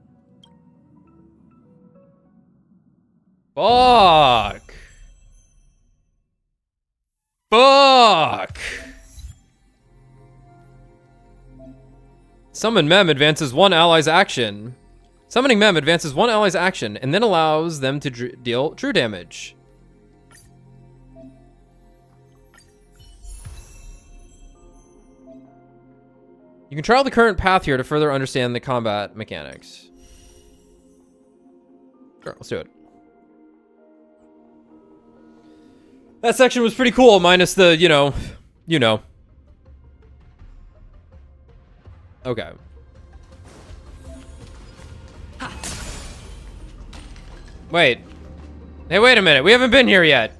Speaker 1: Fuck! Fuck! Summon Mem advances one ally's action. Summoning Mem advances one ally's action and then allows them to deal true damage. You can trial the current path here to further understand the combat mechanics. Sure, let's do it. That section was pretty cool, minus the, you know. Okay. Wait. Hey, wait a minute. We haven't been here yet.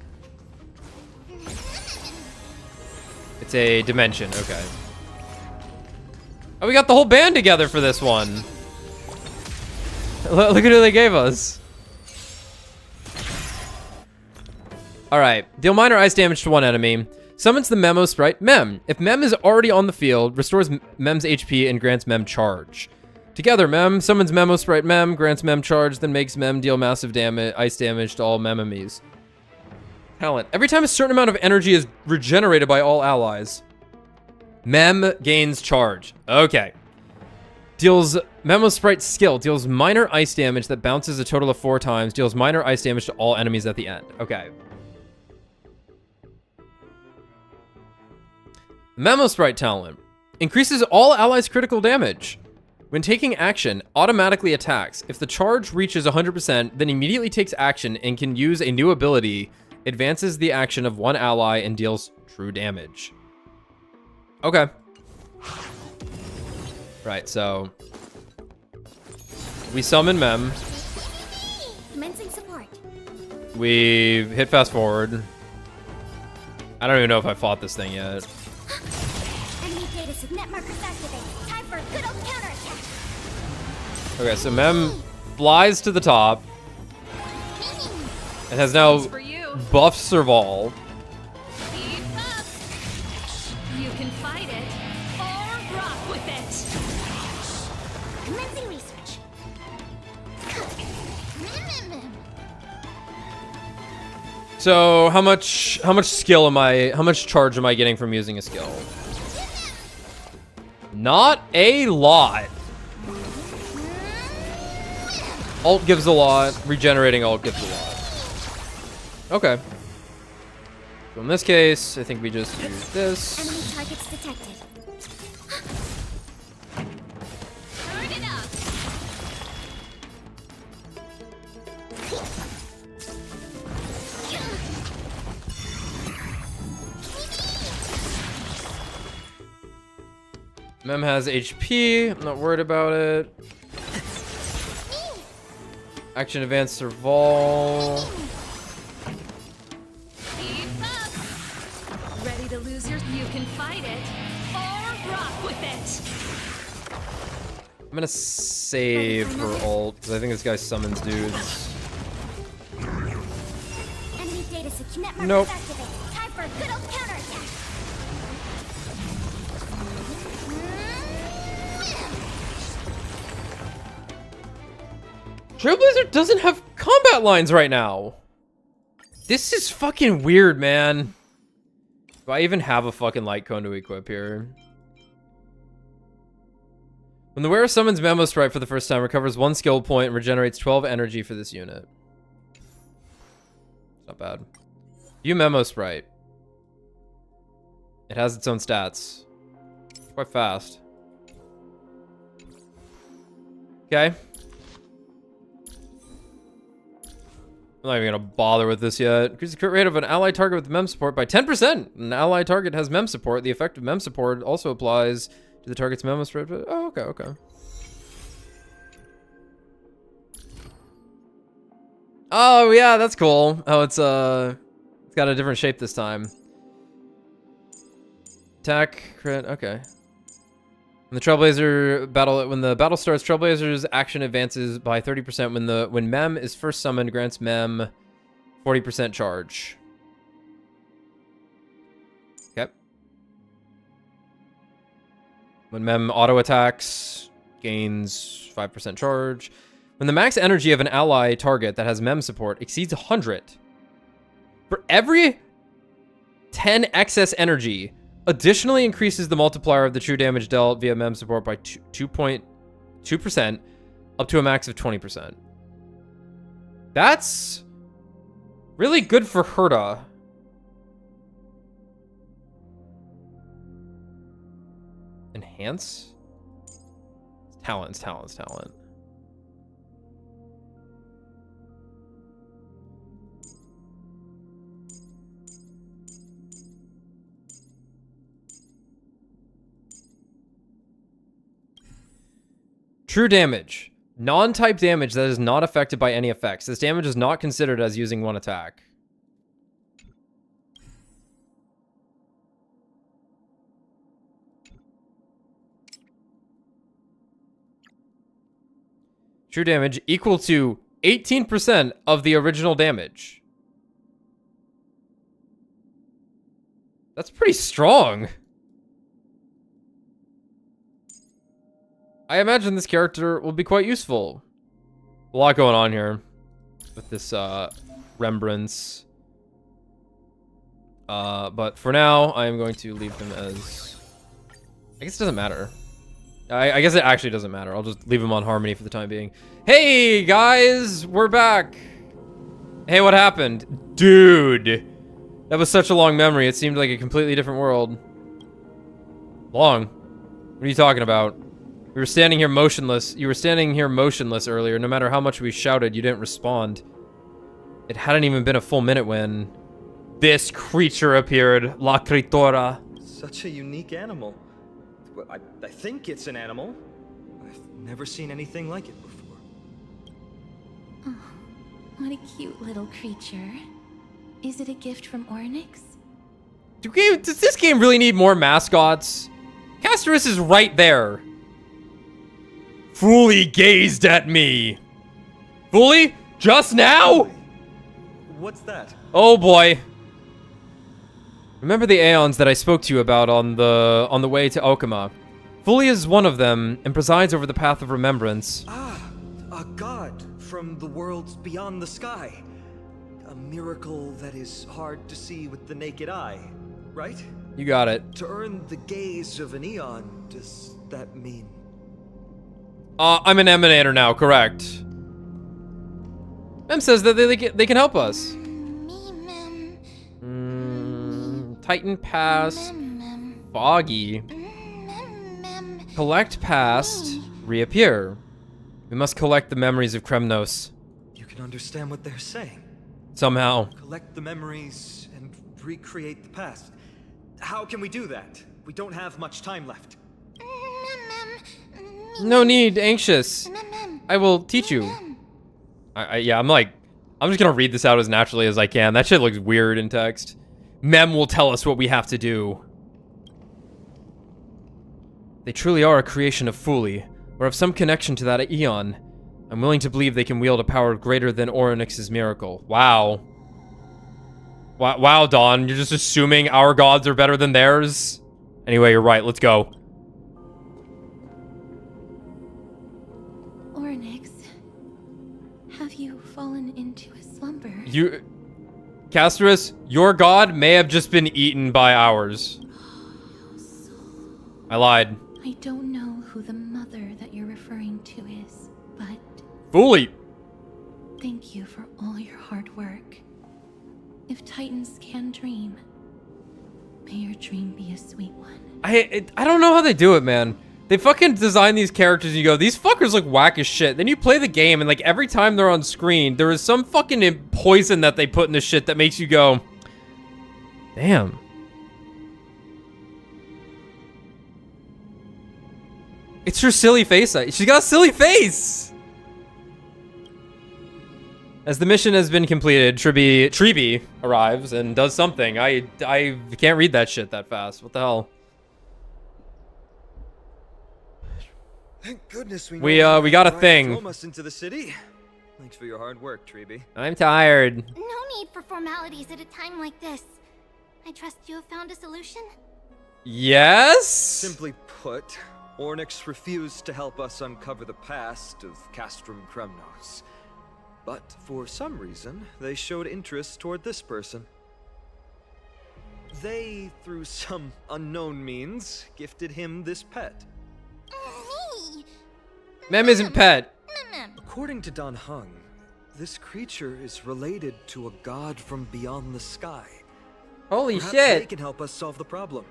Speaker 1: It's a dimension. Okay. Oh, we got the whole band together for this one. Look at who they gave us. Alright. Deal minor ice damage to one enemy. Summons the Memo sprite Mem. If Mem is already on the field, restores Mem's HP and grants Mem charge. Together, Mem summons Memo sprite Mem, grants Mem charge, then makes Mem deal massive damage, ice damage to all Mem enemies. Talent. Every time a certain amount of energy is regenerated by all allies, Mem gains charge. Okay. Deals Memo sprite skill. Deals minor ice damage that bounces a total of 4 times. Deals minor ice damage to all enemies at the end. Okay. Memo sprite talent. Increases all allies' critical damage. When taking action, automatically attacks. If the charge reaches 100%, then immediately takes action and can use a new ability. Advances the action of one ally and deals true damage. Okay. Right, so we summon Mem.
Speaker 5: Commencing support.
Speaker 1: We hit fast forward. I don't even know if I fought this thing yet.
Speaker 5: Enemy data signet markers activated. Time for a good old counterattack.
Speaker 1: Okay, so Mem flies to the top and has now buffed Serval.
Speaker 2: You can fight it or rock with it.
Speaker 5: Commencing research.
Speaker 1: So how much skill am I, how much charge am I getting from using a skill? Not a lot. Alt gives a lot, regenerating alt gives a lot. Okay. So in this case, I think we just use this.
Speaker 5: Enemy targets detected.
Speaker 2: Turn it up.
Speaker 1: Mem has HP. I'm not worried about it. Action advance Serval.
Speaker 2: Ready to lose your... You can fight it or rock with it.
Speaker 1: I'm gonna save her ult because I think this guy summons dudes.
Speaker 5: Enemy data signet markers
Speaker 1: Nope.
Speaker 5: activated. Time for a good old counterattack.
Speaker 1: Trailblazer doesn't have combat lines right now. This is fucking weird, man. Do I even have a fucking light cone to equip here? When the wearer summons Memo Sprite for the first time, recovers 1 skill point and regenerates 12 energy for this unit. Not bad. View Memo Sprite. It has its own stats. Quite fast. Okay. I'm not even gonna bother with this yet. Increase the crit rate of an ally target with Mem support by 10%. An ally target has Mem support. The effect of Mem support also applies to the target's Memo spread. Oh, okay, okay. Oh yeah, that's cool. Oh, it's got a different shape this time. Attack, crit, okay. When the battle starts, Trailblazer's action advances by 30%. When Mem is first summoned, grants Mem 40% charge. Okay. When Mem auto attacks, gains 5% charge. When the max energy of an ally target that has Mem support exceeds 100, for every 10 excess energy, additionally increases the multiplier of the true damage dealt via Mem support by 2.2% up to a max of 20%. That's really good for Herta. Enhance? Talent. True damage. Non-type damage that is not affected by any effects. This damage is not considered as using one attack. True damage equal to 18% of the original damage. That's pretty strong. I imagine this character will be quite useful. A lot going on here with this remembrance. But for now, I am going to leave him as... I guess it doesn't matter. I guess it actually doesn't matter. I'll just leave him on Harmony for the time being. Hey, guys! We're back! Hey, what happened? Dude! That was such a long memory. It seemed like a completely different world. Long? What are you talking about? We were standing here motionless. You were standing here motionless earlier. No matter how much we shouted, you didn't respond. It hadn't even been a full minute when this creature appeared. La Critora.
Speaker 15: Such a unique animal. Well, I think it's an animal. I've never seen anything like it before.
Speaker 2: Oh, what a cute little creature. Is it a gift from Ornyx?
Speaker 1: Does this game really need more mascots? Castorus is right there. Fully gazed at me. Fully? Just now?
Speaker 15: What's that?
Speaker 1: Oh boy. Remember the Aeons that I spoke to you about on the way to Okama? Fully is one of them and presides over the path of remembrance.
Speaker 15: Ah, a god from the worlds beyond the sky. A miracle that is hard to see with the naked eye, right?
Speaker 1: You got it.
Speaker 15: To earn the gaze of an Aeon, does that mean?
Speaker 1: I'm an Emanator now, correct. Mem says that they can help us. Titan Past. Foggy. Collect Past. Reappear. We must collect the memories of Kremnos.
Speaker 15: You can understand what they're saying.
Speaker 1: Somehow.
Speaker 15: Collect the memories and recreate the past. How can we do that? We don't have much time left.
Speaker 1: No need, anxious. I will teach you. Yeah, I'm just gonna read this out as naturally as I can. That shit looks weird in text. Mem will tell us what we have to do. They truly are a creation of Fuli, or have some connection to that Aeon. I'm willing to believe they can wield a power greater than Ornyx's miracle. Wow. Wow, Dawn, you're just assuming our gods are better than theirs? Anyway, you're right, let's go.
Speaker 2: Ornyx, have you fallen into a slumber?
Speaker 1: Castorus, your god may have just been eaten by ours. I lied.
Speaker 2: I don't know who the mother that you're referring to is, but...
Speaker 1: Fully.
Speaker 2: Thank you for all your hard work. If Titans can dream, may your dream be a sweet one.
Speaker 1: I don't know how they do it, man. They fucking design these characters and you go, these fuckers look whack as shit. Then you play the game and like every time they're on screen, there is some fucking poison that they put in the shit that makes you go, damn. It's her silly face. She's got a silly face. As the mission has been completed, Tribi arrives and does something. I can't read that shit that fast. What the hell?
Speaker 15: Thank goodness we
Speaker 1: We got a thing.
Speaker 15: Almost into the city. Thanks for your hard work, Treeby.
Speaker 1: I'm tired.
Speaker 12: No need for formalities at a time like this. I trust you have found a solution?
Speaker 1: Yes?
Speaker 15: Simply put, Ornyx refused to help us uncover the past of Castrum Kremnos. But for some reason, they showed interest toward this person. They, through some unknown means, gifted him this pet.
Speaker 12: Me?
Speaker 1: Mem isn't pet.
Speaker 15: According to Don Hung, this creature is related to a god from beyond the sky.
Speaker 1: Holy
Speaker 15: Perhaps
Speaker 1: shit.
Speaker 15: they can help us solve the problem.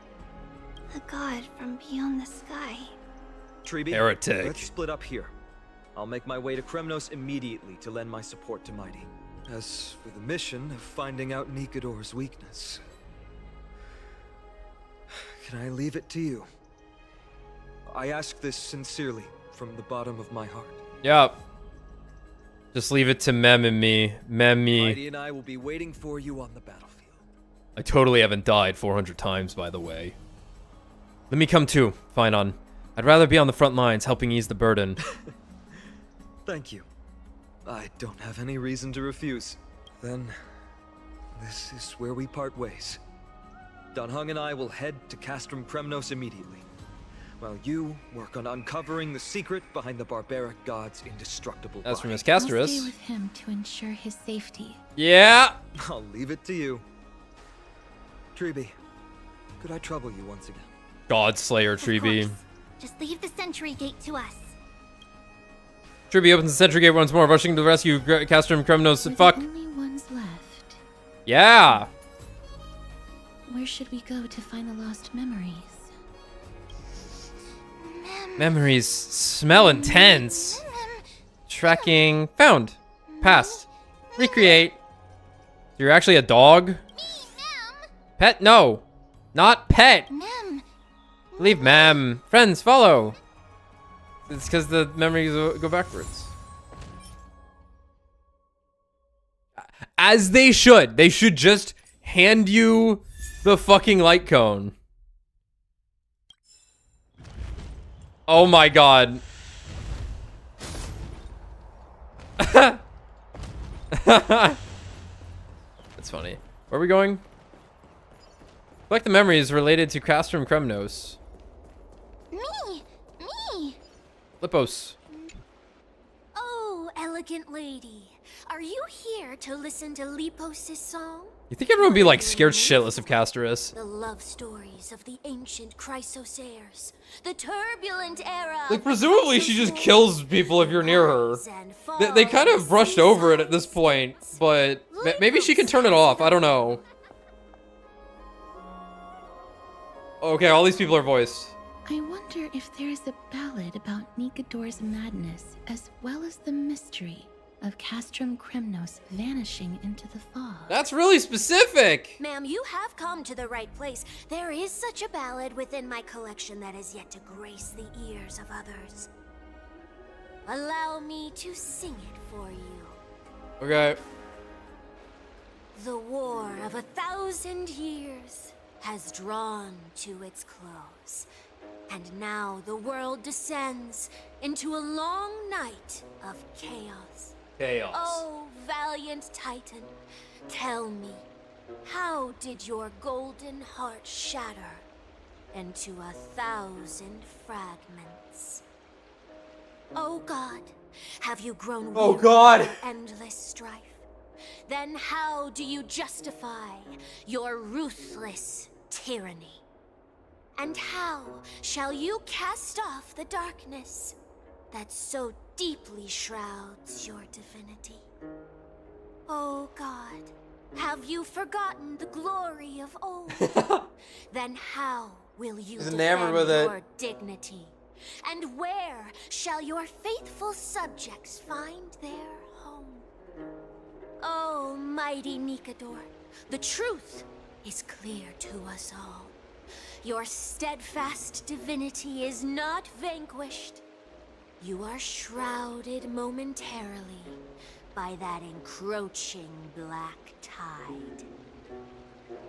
Speaker 12: A god from beyond the sky.
Speaker 15: Treeby,
Speaker 1: Heretic.
Speaker 15: let's split up here. I'll make my way to Kremnos immediately to lend my support to Mighty. As for the mission of finding out Nikador's weakness, can I leave it to you? I ask this sincerely, from the bottom of my heart.
Speaker 1: Yep. Just leave it to Mem and me.
Speaker 15: Mighty
Speaker 1: me.
Speaker 15: and I will be waiting for you on the battlefield.
Speaker 1: I totally haven't died 400 times, by the way. Let me come too, Finon. I'd rather be on the front lines, helping ease the burden.
Speaker 15: Thank you. I don't have any reason to refuse. Then, this is where we part ways. Don Hung and I will head to Castrum Kremnos immediately, while you work on uncovering the secret behind the barbaric god's indestructible
Speaker 1: That's from
Speaker 15: body.
Speaker 1: Miss Casterus.
Speaker 2: I'll stay with him to ensure his safety.
Speaker 1: Yeah.
Speaker 15: I'll leave it to you. Treeby, could I trouble you once again?
Speaker 1: God Slayer Treeby.
Speaker 12: Just leave the sentry gate to us.
Speaker 1: Treeby opens the sentry gate once more, rushing to the rescue Castrum Kremnos. Fuck.
Speaker 2: The only ones left.
Speaker 1: Yeah.
Speaker 2: Where should we go to find the lost memories?
Speaker 1: Memories smell intense. Tracking found. Past. Recreate. You're actually a dog? Pet? No. Not pet. Leave Mem. Friends, follow. It's because the memories go backwards. As they should. They should just hand you the fucking light cone. Oh my god. That's funny. Where are we going? Collect the memories related to Castrum Kremnos.
Speaker 12: Me!
Speaker 1: Lipos.
Speaker 5: Oh, elegant lady. Are you here to listen to Lipos's song?
Speaker 1: You think everyone would be like scared shitless of Casterus?
Speaker 5: The love stories of the ancient Chrysosaires. The turbulent era.
Speaker 1: Like presumably she just kills people if you're near her. They kind of brushed over it at this point, but maybe she can turn it off. I don't know. Okay, all these people are voiced.
Speaker 2: I wonder if there is a ballad about Nikador's madness, as well as the mystery of Castrum Kremnos vanishing into the fog.
Speaker 1: That's really specific!
Speaker 5: Ma'am, you have come to the right place. There is such a ballad within my collection that is yet to grace the ears of others. Allow me to sing it for you.
Speaker 1: Okay.
Speaker 5: The war of 1,000 years has drawn to its close, and now the world descends into a long night of chaos.
Speaker 1: Chaos.
Speaker 5: Oh, valiant Titan, tell me, how did your golden heart shatter into 1,000 fragments? Oh God, have you grown
Speaker 1: Oh,
Speaker 5: weary
Speaker 1: God.
Speaker 5: of endless strife? Then how do you justify your ruthless tyranny? And how shall you cast off the darkness that so deeply shrouds your divinity? Oh God, have you forgotten the glory of old? Then how will you
Speaker 1: He's enamored
Speaker 5: defend
Speaker 1: with it.
Speaker 5: your dignity? And where shall your faithful subjects find their home? Oh, mighty Nikador, the truth is clear to us all. Your steadfast divinity is not vanquished. You are shrouded momentarily by that encroaching black tide.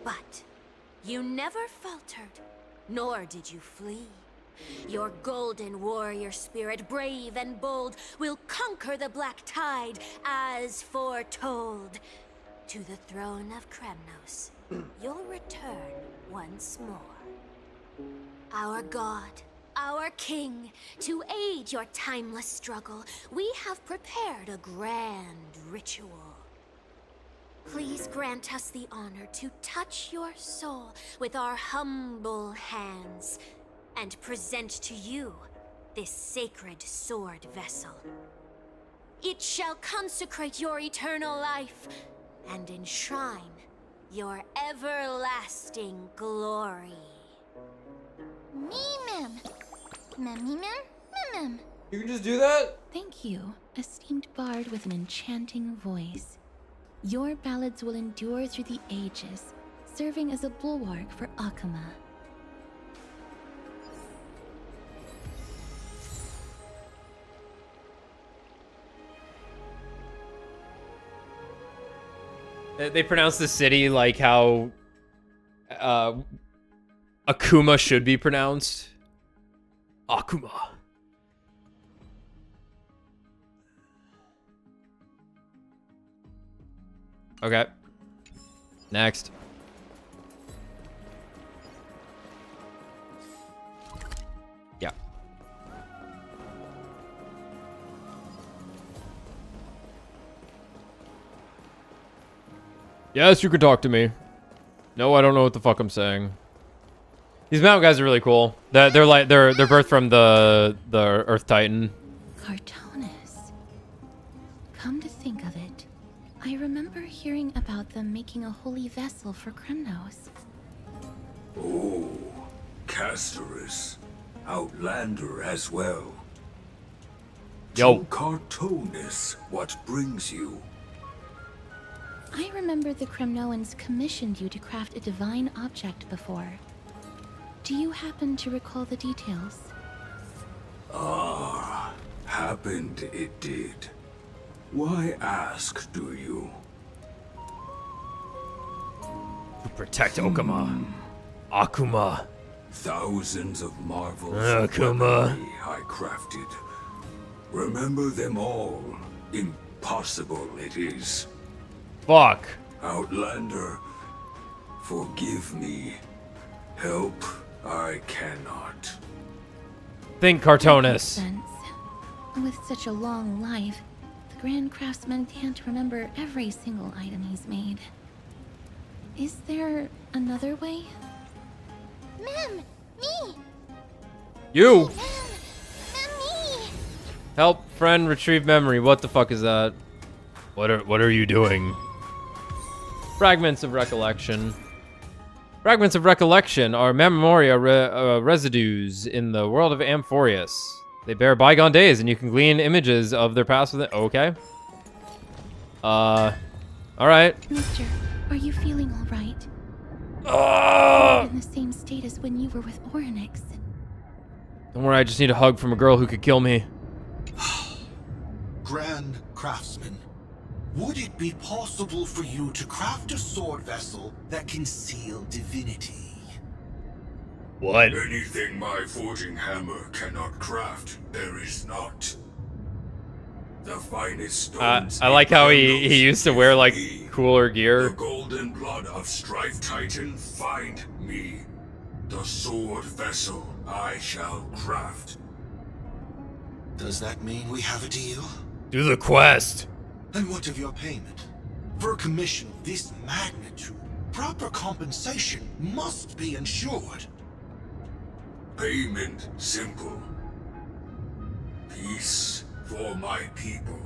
Speaker 5: But you never faltered, nor did you flee. Your golden warrior spirit, brave and bold, will conquer the black tide as foretold. To the throne of Kremnos, you'll return once more. Our god, our king, to aid your timeless struggle, we have prepared a grand ritual. Please grant us the honor to touch your soul with our humble hands and present to you this sacred sword vessel. It shall consecrate your eternal life and enshrine your everlasting glory.
Speaker 2: Mem. Mem.
Speaker 1: You can just do that?
Speaker 2: Thank you, esteemed bard with an enchanting voice. Your ballads will endure through the ages, serving as a bulwark for Akuma.
Speaker 1: They pronounce the city like how Akuma should be pronounced. Akuma. Okay. Next. Yeah. Yes, you can talk to me. No, I don't know what the fuck I'm saying. These mountain guys are really cool. They're birthed from the Earth Titan.
Speaker 2: Cartonis. Come to think of it, I remember hearing about them making a holy vessel for Kremnos.
Speaker 19: Oh, Casterus. Outlander as well.
Speaker 1: Yo.
Speaker 19: To Cartonis, what brings you?
Speaker 2: I remember the Kremnoans commissioned you to craft a divine object before. Do you happen to recall the details?
Speaker 19: Ah, happened it did. Why ask, do you?
Speaker 1: To protect Okama. Akuma.
Speaker 19: Thousands of marvels
Speaker 1: Akuma.
Speaker 19: of weaponry I crafted. Remember them all. Impossible it is.
Speaker 1: Fuck.
Speaker 19: Outlander, forgive me. Help I cannot.
Speaker 1: Think Cartonis.
Speaker 2: Makes sense. With such a long life, the Grand Craftsman can't remember every single item he's made. Is there another way?
Speaker 12: Mem, me.
Speaker 1: You.
Speaker 12: Me.
Speaker 1: Help friend retrieve memory. What the fuck is that? What are you doing? Fragments of recollection. Fragments of recollection are memoria residues in the world of Amphorius. They bear bygone days, and you can glean images of their past with it. Okay. All right.
Speaker 2: Mister, are you feeling all right? You're in the same state as when you were with Orynyx.
Speaker 1: Don't worry, I just need a hug from a girl who could kill me.
Speaker 20: Grand Craftsman, would it be possible for you to craft a sword vessel that can seal divinity?
Speaker 1: What?
Speaker 19: Anything my forging hammer cannot craft, there is not. The finest stones.
Speaker 1: I like how he used to wear like cooler gear.
Speaker 19: The golden blood of Strife Titan, find me. The sword vessel I shall craft.
Speaker 20: Does that mean we have a deal?
Speaker 1: Do the quest.
Speaker 20: And what of your payment? For a commission of this magnitude, proper compensation must be ensured.
Speaker 19: Payment simple. Peace for my people.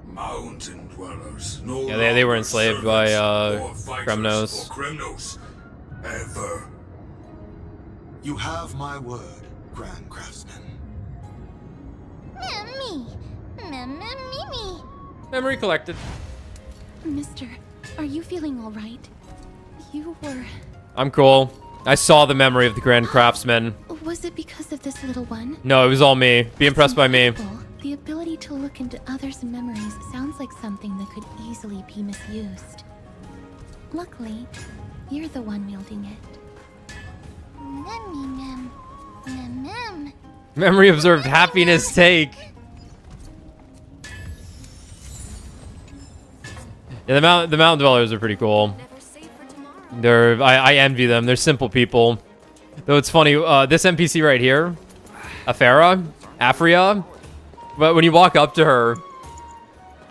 Speaker 19: Mountain dwellers. No
Speaker 1: Yeah, they were
Speaker 19: longer
Speaker 1: enslaved by
Speaker 19: servants or fighters
Speaker 1: Kremnos.
Speaker 19: for Kremnos. Ever.
Speaker 20: You have my word, Grand Craftsman.
Speaker 12: Me. Me.
Speaker 1: Memory collected.
Speaker 2: Mister, are you feeling all right? You were...
Speaker 1: I'm cool. I saw the memory of the Grand Craftsman.
Speaker 2: Was it because of this little one?
Speaker 1: No, it was all me. Be impressed by me.
Speaker 2: The ability to look into others' memories sounds like something that could easily be misused. Luckily, you're the one wielding it.
Speaker 12: Mem. Mem.
Speaker 1: Memory observed happiness take. Yeah, the mountain dwellers are pretty cool. I envy them. They're simple people. Though it's funny, this NPC right here, Afria, but when you walk up to her,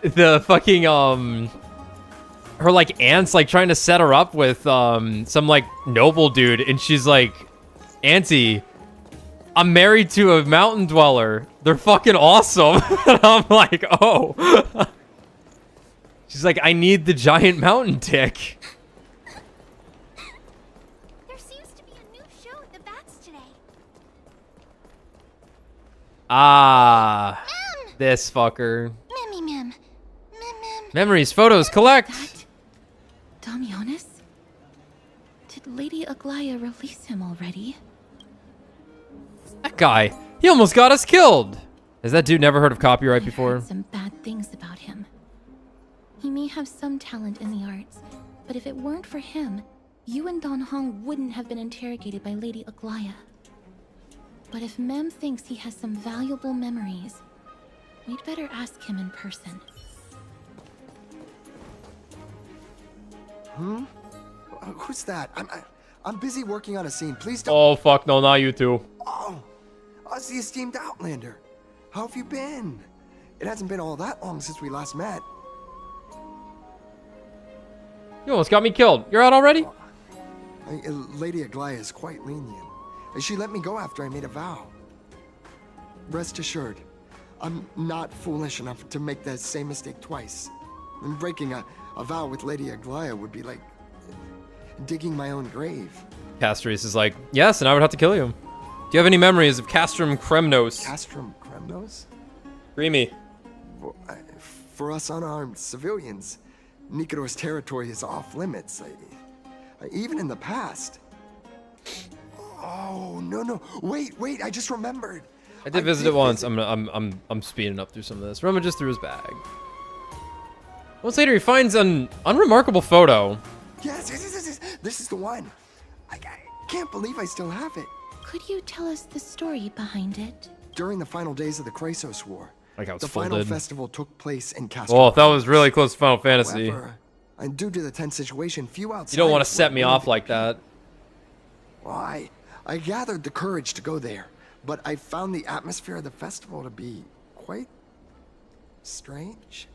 Speaker 1: the fucking her like aunt's like trying to set her up with some like noble dude, and she's like, "Auntie, I'm married to a mountain dweller. They're fucking awesome." And I'm like, "Oh." She's like, "I need the giant mountain dick."
Speaker 12: There seems to be a new show at the Bats today.
Speaker 1: Ah, this fucker.
Speaker 12: Mem.
Speaker 1: Memories, photos, collect.
Speaker 2: Damionis? Did Lady Aglaya release him already?
Speaker 1: That guy, he almost got us killed. Has that dude never heard of copyright before?
Speaker 2: Some bad things about him. He may have some talent in the arts, but if it weren't for him, you and Don Hong wouldn't have been interrogated by Lady Aglaya. But if Mem thinks he has some valuable memories, we'd better ask him in person.
Speaker 7: Who's that? I'm busy working on a scene. Please don't.
Speaker 1: Oh fuck no, not you two.
Speaker 7: Oh, it's the esteemed Outlander. How have you been? It hasn't been all that long since we last met.
Speaker 1: You almost got me killed. You're out already?
Speaker 7: Lady Aglaya is quite lenient. She let me go after I made a vow. Rest assured, I'm not foolish enough to make the same mistake twice. And breaking a vow with Lady Aglaya would be like digging my own grave.
Speaker 1: Castries is like, yes, and I would have to kill you. Do you have any memories of Castrum Kremnos?
Speaker 7: Castrum Kremnos?
Speaker 1: Creamy.
Speaker 7: For us unarmed civilians, Nikador's territory is off limits. Even in the past. Oh no! Wait! I just remembered.
Speaker 1: I did visit it once. I'm speeding up through some of this. Roma just threw his bag. Once later, he finds an unremarkable photo.
Speaker 7: Yes. This is the one. I can't believe I still have it.
Speaker 2: Could you tell us the story behind it?
Speaker 7: During the final days of the Chrysos War,
Speaker 1: like how it's
Speaker 7: the
Speaker 1: folded.
Speaker 7: final festival took place in Castrum.
Speaker 1: Oh, that was really close to Final Fantasy.
Speaker 7: However, and due to the tense situation, few outside.
Speaker 1: You don't want to set me off like that.
Speaker 7: Well, I gathered the courage to go there, but I found the atmosphere of the festival to be quite strange.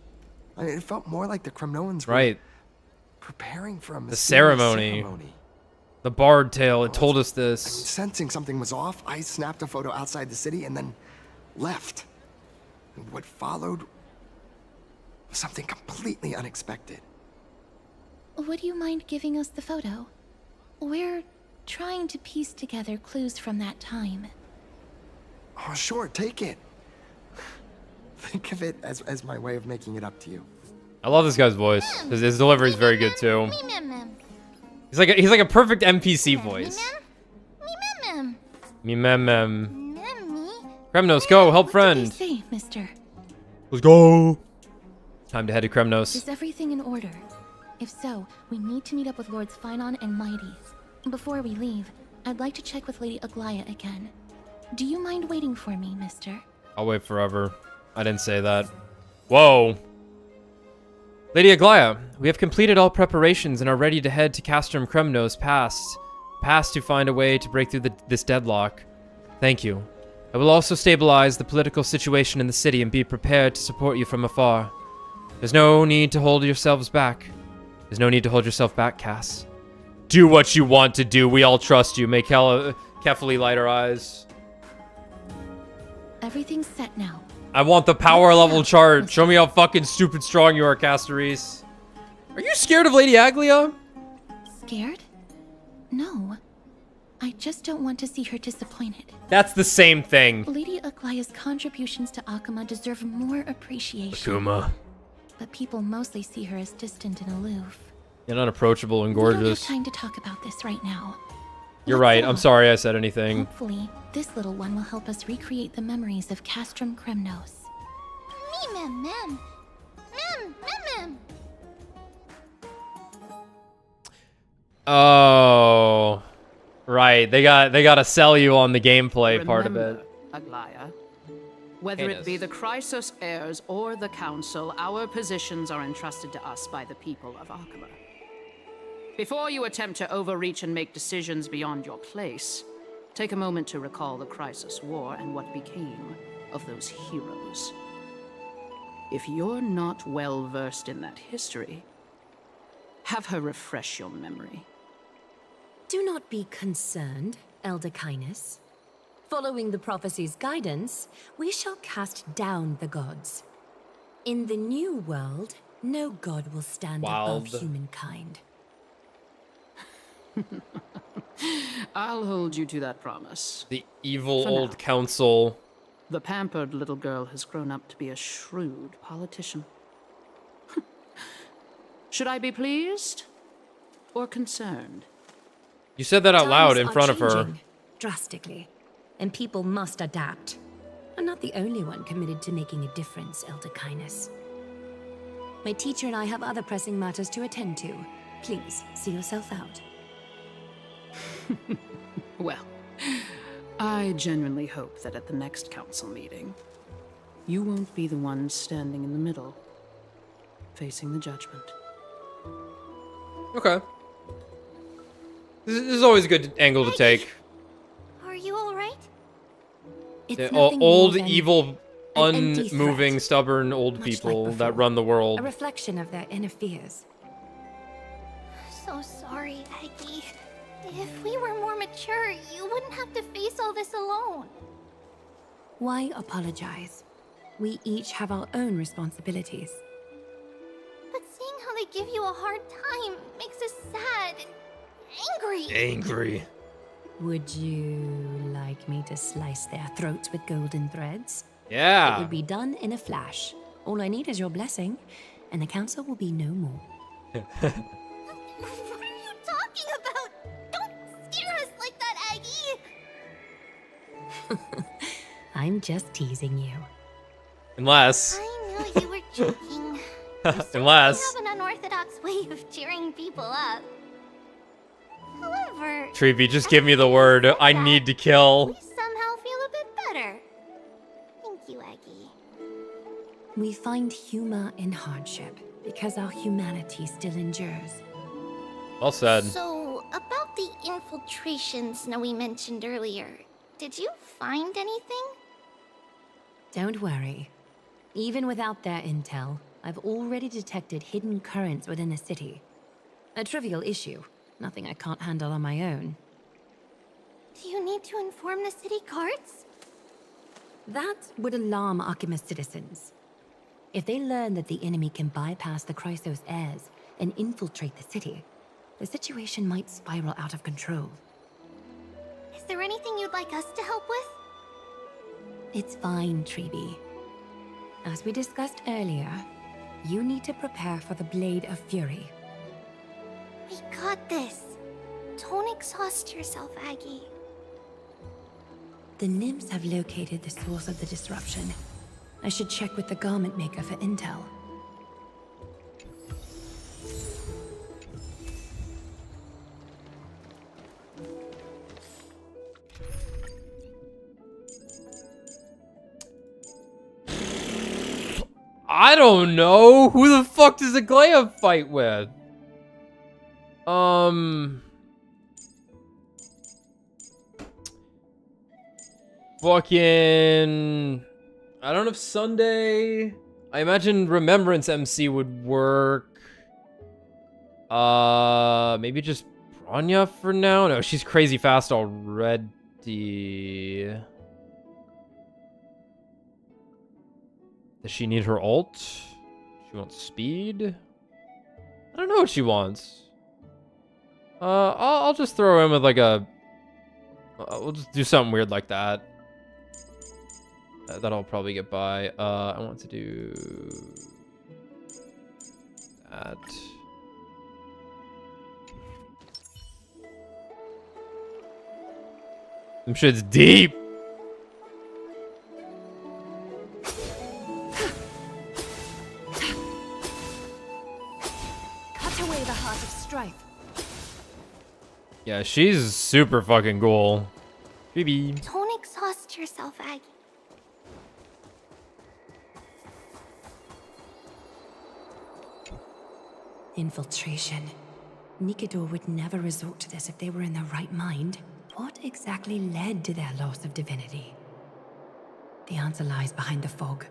Speaker 7: It felt more like the Kremnoans were preparing for
Speaker 1: the ceremony. The bard tale, it told us this.
Speaker 7: Sensing something was off, I snapped a photo outside the city and then left. And what followed was something completely unexpected.
Speaker 2: Would you mind giving us the photo? We're trying to piece together clues from that time.
Speaker 7: Oh, sure, take it. Think of it as my way of making it up to you.
Speaker 1: I love this guy's voice. His delivery is very good too. He's like a perfect NPC voice. Me mem. Kremnos, go help friend.
Speaker 2: What did they say, mister?
Speaker 1: Let's go. Time to head to Kremnos.
Speaker 2: Is everything in order? If so, we need to meet up with Lords Finon and Mighty. Before we leave, I'd like to check with Lady Aglaya again. Do you mind waiting for me, mister?
Speaker 1: I'll wait forever. I didn't say that. Whoa. Lady Aglaya, we have completed all preparations and are ready to head to Castrum Kremnos Pass to find a way to break through this deadlock. Thank you. I will also stabilize the political situation in the city and be prepared to support you from afar. There's no need to hold yourselves back. There's no need to hold yourself back, Cass. Do what you want to do. We all trust you. May carefully light her eyes.
Speaker 2: Everything's set now.
Speaker 1: I want the power level chart. Show me how fucking stupid strong you are, Casteries. Are you scared of Lady Aglaya?
Speaker 2: Scared? No. I just don't want to see her disappointed.
Speaker 1: That's the same thing.
Speaker 2: Lady Aglaya's contributions to Akuma deserve more appreciation.
Speaker 1: Akuma.
Speaker 2: But people mostly see her as distant and aloof.
Speaker 1: You're unapproachable and
Speaker 2: We don't
Speaker 1: gorgeous.
Speaker 2: have time to talk about this right now.
Speaker 1: You're right. I'm sorry I said anything.
Speaker 2: Hopefully, this little one will help us recreate the memories of Castrum Kremnos.
Speaker 12: Mem.
Speaker 1: Oh. Right, they gotta sell you on the gameplay part of it.
Speaker 21: Aglaya, whether it be the Chrysos heirs or the Council, our positions are entrusted to us by the people of Akama. Before you attempt to overreach and make decisions beyond your place, take a moment to recall the Chrysos War and what became of those heroes. If you're not well versed in that history, have her refresh your memory.
Speaker 13: Do not be concerned, Elder Kindness. Following the prophecy's guidance, we shall cast down the gods. In the new world, no god will stand above humankind.
Speaker 21: I'll hold you to that promise.
Speaker 1: The evil
Speaker 21: For
Speaker 1: old
Speaker 21: now.
Speaker 1: council.
Speaker 21: The pampered little girl has grown up to be a shrewd politician. Should I be pleased or concerned?
Speaker 1: You said that out loud in
Speaker 13: Times
Speaker 1: front
Speaker 13: are
Speaker 1: of her.
Speaker 13: changing drastically, and people must adapt. I'm not the only one committed to making a difference, Elder Kindness. My teacher and I have other pressing matters to attend to. Please, see yourself out.
Speaker 21: Well, I genuinely hope that at the next council meeting, you won't be the one standing in the middle, facing the judgment.
Speaker 1: Okay. This is always a good angle to take.
Speaker 12: Are you alright?
Speaker 1: The
Speaker 13: nothing
Speaker 1: old,
Speaker 13: more than
Speaker 1: evil,
Speaker 13: an empty
Speaker 1: unmoving,
Speaker 13: threat,
Speaker 1: stubborn old
Speaker 13: much like
Speaker 1: people that
Speaker 13: before.
Speaker 1: run the world.
Speaker 13: A reflection of their inner fears.
Speaker 12: So sorry, Aggie. If we were more mature, you wouldn't have to face all this alone.
Speaker 13: Why apologize? We each have our own responsibilities.
Speaker 12: But seeing how they give you a hard time makes us sad and angry.
Speaker 1: Angry.
Speaker 13: Would you like me to slice their throats with golden threads?
Speaker 1: Yeah.
Speaker 13: It would be done in a flash. All I need is your blessing, and the council will be no more.
Speaker 12: What are you talking about? Don't scare us like that, Aggie!
Speaker 13: I'm just teasing you.
Speaker 1: Unless.
Speaker 12: I knew you were joking.
Speaker 1: Unless.
Speaker 12: You have an unorthodox way of cheering people up. However,
Speaker 1: Treevy, just give me the word. I need to kill.
Speaker 12: we somehow feel a bit better. Thank you, Aggie.
Speaker 13: We find humor in hardship because our humanity still endures.
Speaker 1: Well said.
Speaker 12: So, about the infiltration Snowy mentioned earlier, did you find anything?
Speaker 13: Don't worry. Even without their intel, I've already detected hidden currents within the city. A trivial issue. Nothing I can't handle on my own.
Speaker 12: Do you need to inform the city guards?
Speaker 13: That would alarm Akima's citizens. If they learn that the enemy can bypass the Chrysos heirs and infiltrate the city, the situation might spiral out of control.
Speaker 12: Is there anything you'd like us to help with?
Speaker 13: It's fine, Treevy. As we discussed earlier, you need to prepare for the Blade of Fury.
Speaker 12: We got this. Don't exhaust yourself, Aggie.
Speaker 13: The nymphs have located the source of the disruption. I should check with the garment maker for intel.
Speaker 1: I don't know. Who the fuck does Aglaya fight with? Fucking... I don't know if Sunday... I imagine Remembrance MC would work. Maybe just Bronya for now? No, she's crazy fast already. Does she need her ult? She wants speed? I don't know what she wants. I'll just throw in with like a... we'll just do something weird like that. That'll probably get by. I want to do... that. Them shit's deep.
Speaker 13: Cut away the heart of strife.
Speaker 1: Yeah, she's super fucking cool. Phoebe.
Speaker 12: Don't exhaust yourself, Aggie.
Speaker 13: Infiltration. Nikador would never resort to this if they were in their right mind. What exactly led to their loss of divinity? The answer lies behind the fog.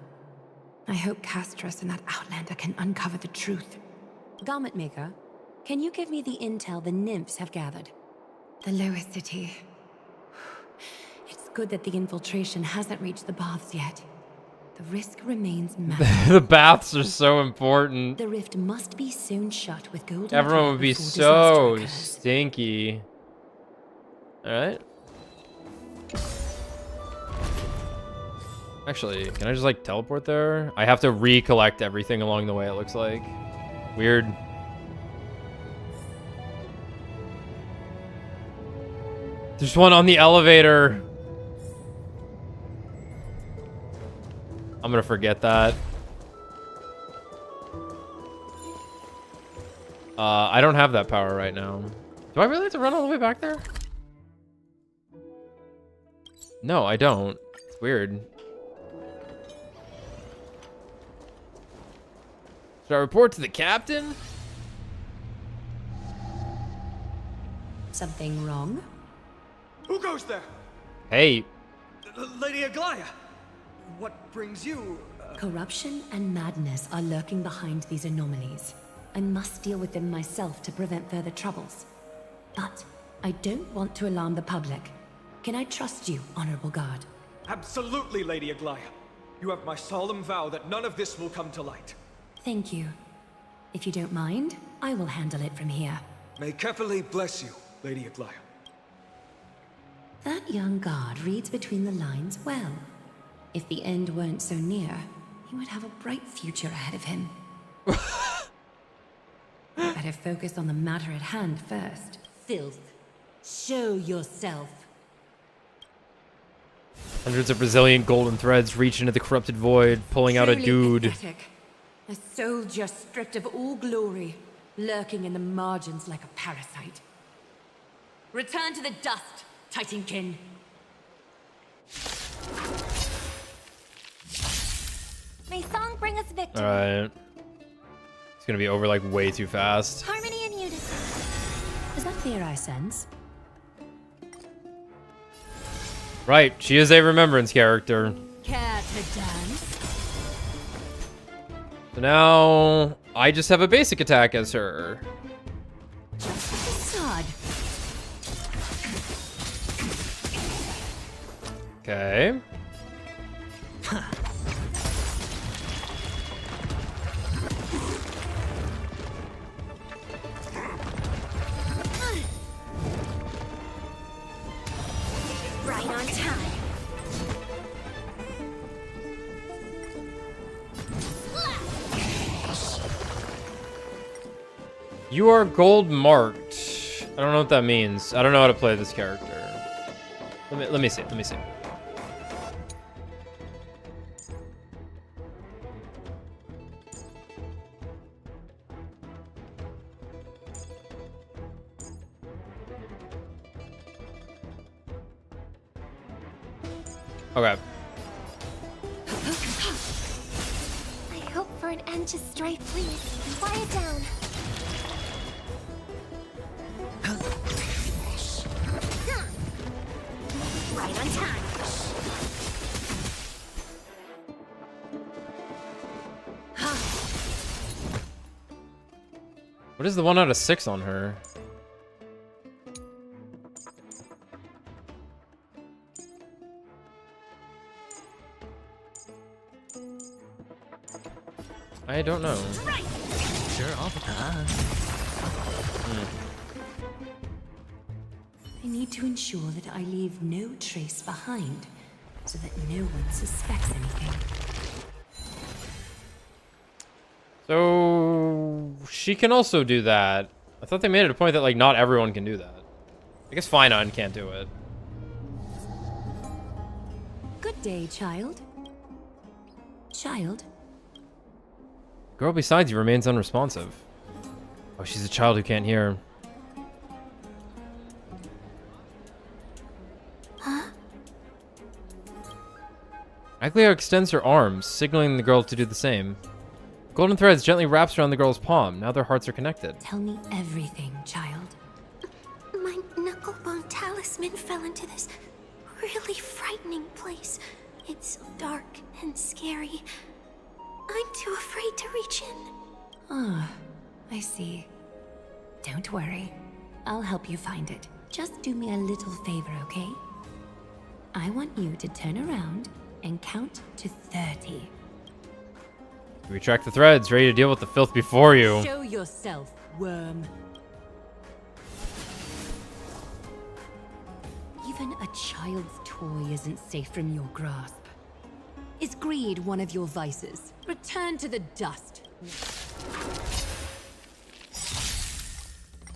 Speaker 13: I hope Castras and that Outlander can uncover the truth. Garment Maker, can you give me the intel the nymphs have gathered? The lower city. It's good that the infiltration hasn't reached the baths yet. The risk remains massive.
Speaker 1: The baths are so important.
Speaker 13: The rift must be soon shut with golden.
Speaker 1: Everyone would be so stinky. Alright. Actually, can I just like teleport there? I have to recollect everything along the way, it looks like. Weird. There's one on the elevator. I'm gonna forget that. I don't have that power right now. Do I really have to run all the way back there? No, I don't. It's weird. Should I report to the captain?
Speaker 13: Something wrong?
Speaker 16: Who goes there?
Speaker 1: Hey.
Speaker 16: Lady Aglaya. What brings you?
Speaker 13: Corruption and madness are lurking behind these anomalies. I must deal with them myself to prevent further troubles. But I don't want to alarm the public. Can I trust you, Honorable Guard?
Speaker 16: Absolutely, Lady Aglaya. You have my solemn vow that none of this will come to light.
Speaker 13: Thank you. If you don't mind, I will handle it from here.
Speaker 16: May Kefali bless you, Lady Aglaya.
Speaker 13: That young guard reads between the lines well. If the end weren't so near, he would have a bright future ahead of him. Better focus on the matter at hand first. Filth. Show yourself.
Speaker 1: Hundreds of Brazilian golden threads reach into the corrupted void, pulling out a dude.
Speaker 13: Pathetic. A soldier stripped of all glory, lurking in the margins like a parasite. Return to the dust, Titankin.
Speaker 12: May song bring us victory.
Speaker 1: Alright. It's gonna be over like way too fast.
Speaker 12: Harmony and unison.
Speaker 13: Is that fear I sense?
Speaker 1: Right, she is a remembrance character.
Speaker 13: Care to dance?
Speaker 1: So now I just have a basic attack as her.
Speaker 13: Just a facade.
Speaker 1: Okay.
Speaker 12: Right on time.
Speaker 1: You are gold marked. I don't know what that means. I don't know how to play this character. Let me see. Let me see. Okay.
Speaker 12: I hope for an end to strife, please. Quiet down. Right on time.
Speaker 1: What is the 1 out of 6 on her? I don't know.
Speaker 14: Sure, I'll
Speaker 13: I need to ensure that I leave no trace behind, so that no one suspects anything.
Speaker 1: So she can also do that. I thought they made it a point that like not everyone can do that. I guess Finon can't do it.
Speaker 13: Good day, child. Child?
Speaker 1: Girl beside you remains unresponsive. Oh, she's a child who can't hear. Aglaia extends her arms, signaling the girl to do the same. Golden threads gently wraps around the girl's palm. Now their hearts are connected.
Speaker 13: Tell me everything, child.
Speaker 5: My knucklebone talisman fell into this really frightening place. It's so dark and scary. I'm too afraid to reach in.
Speaker 13: Ah, I see. Don't worry. I'll help you find it. Just do me a little favor, okay? I want you to turn around and count to 30.
Speaker 1: Retract the threads, ready to deal with the filth before you.
Speaker 13: Show yourself, worm. Even a child's toy isn't safe from your grasp. Is greed one of your vices? Return to the dust.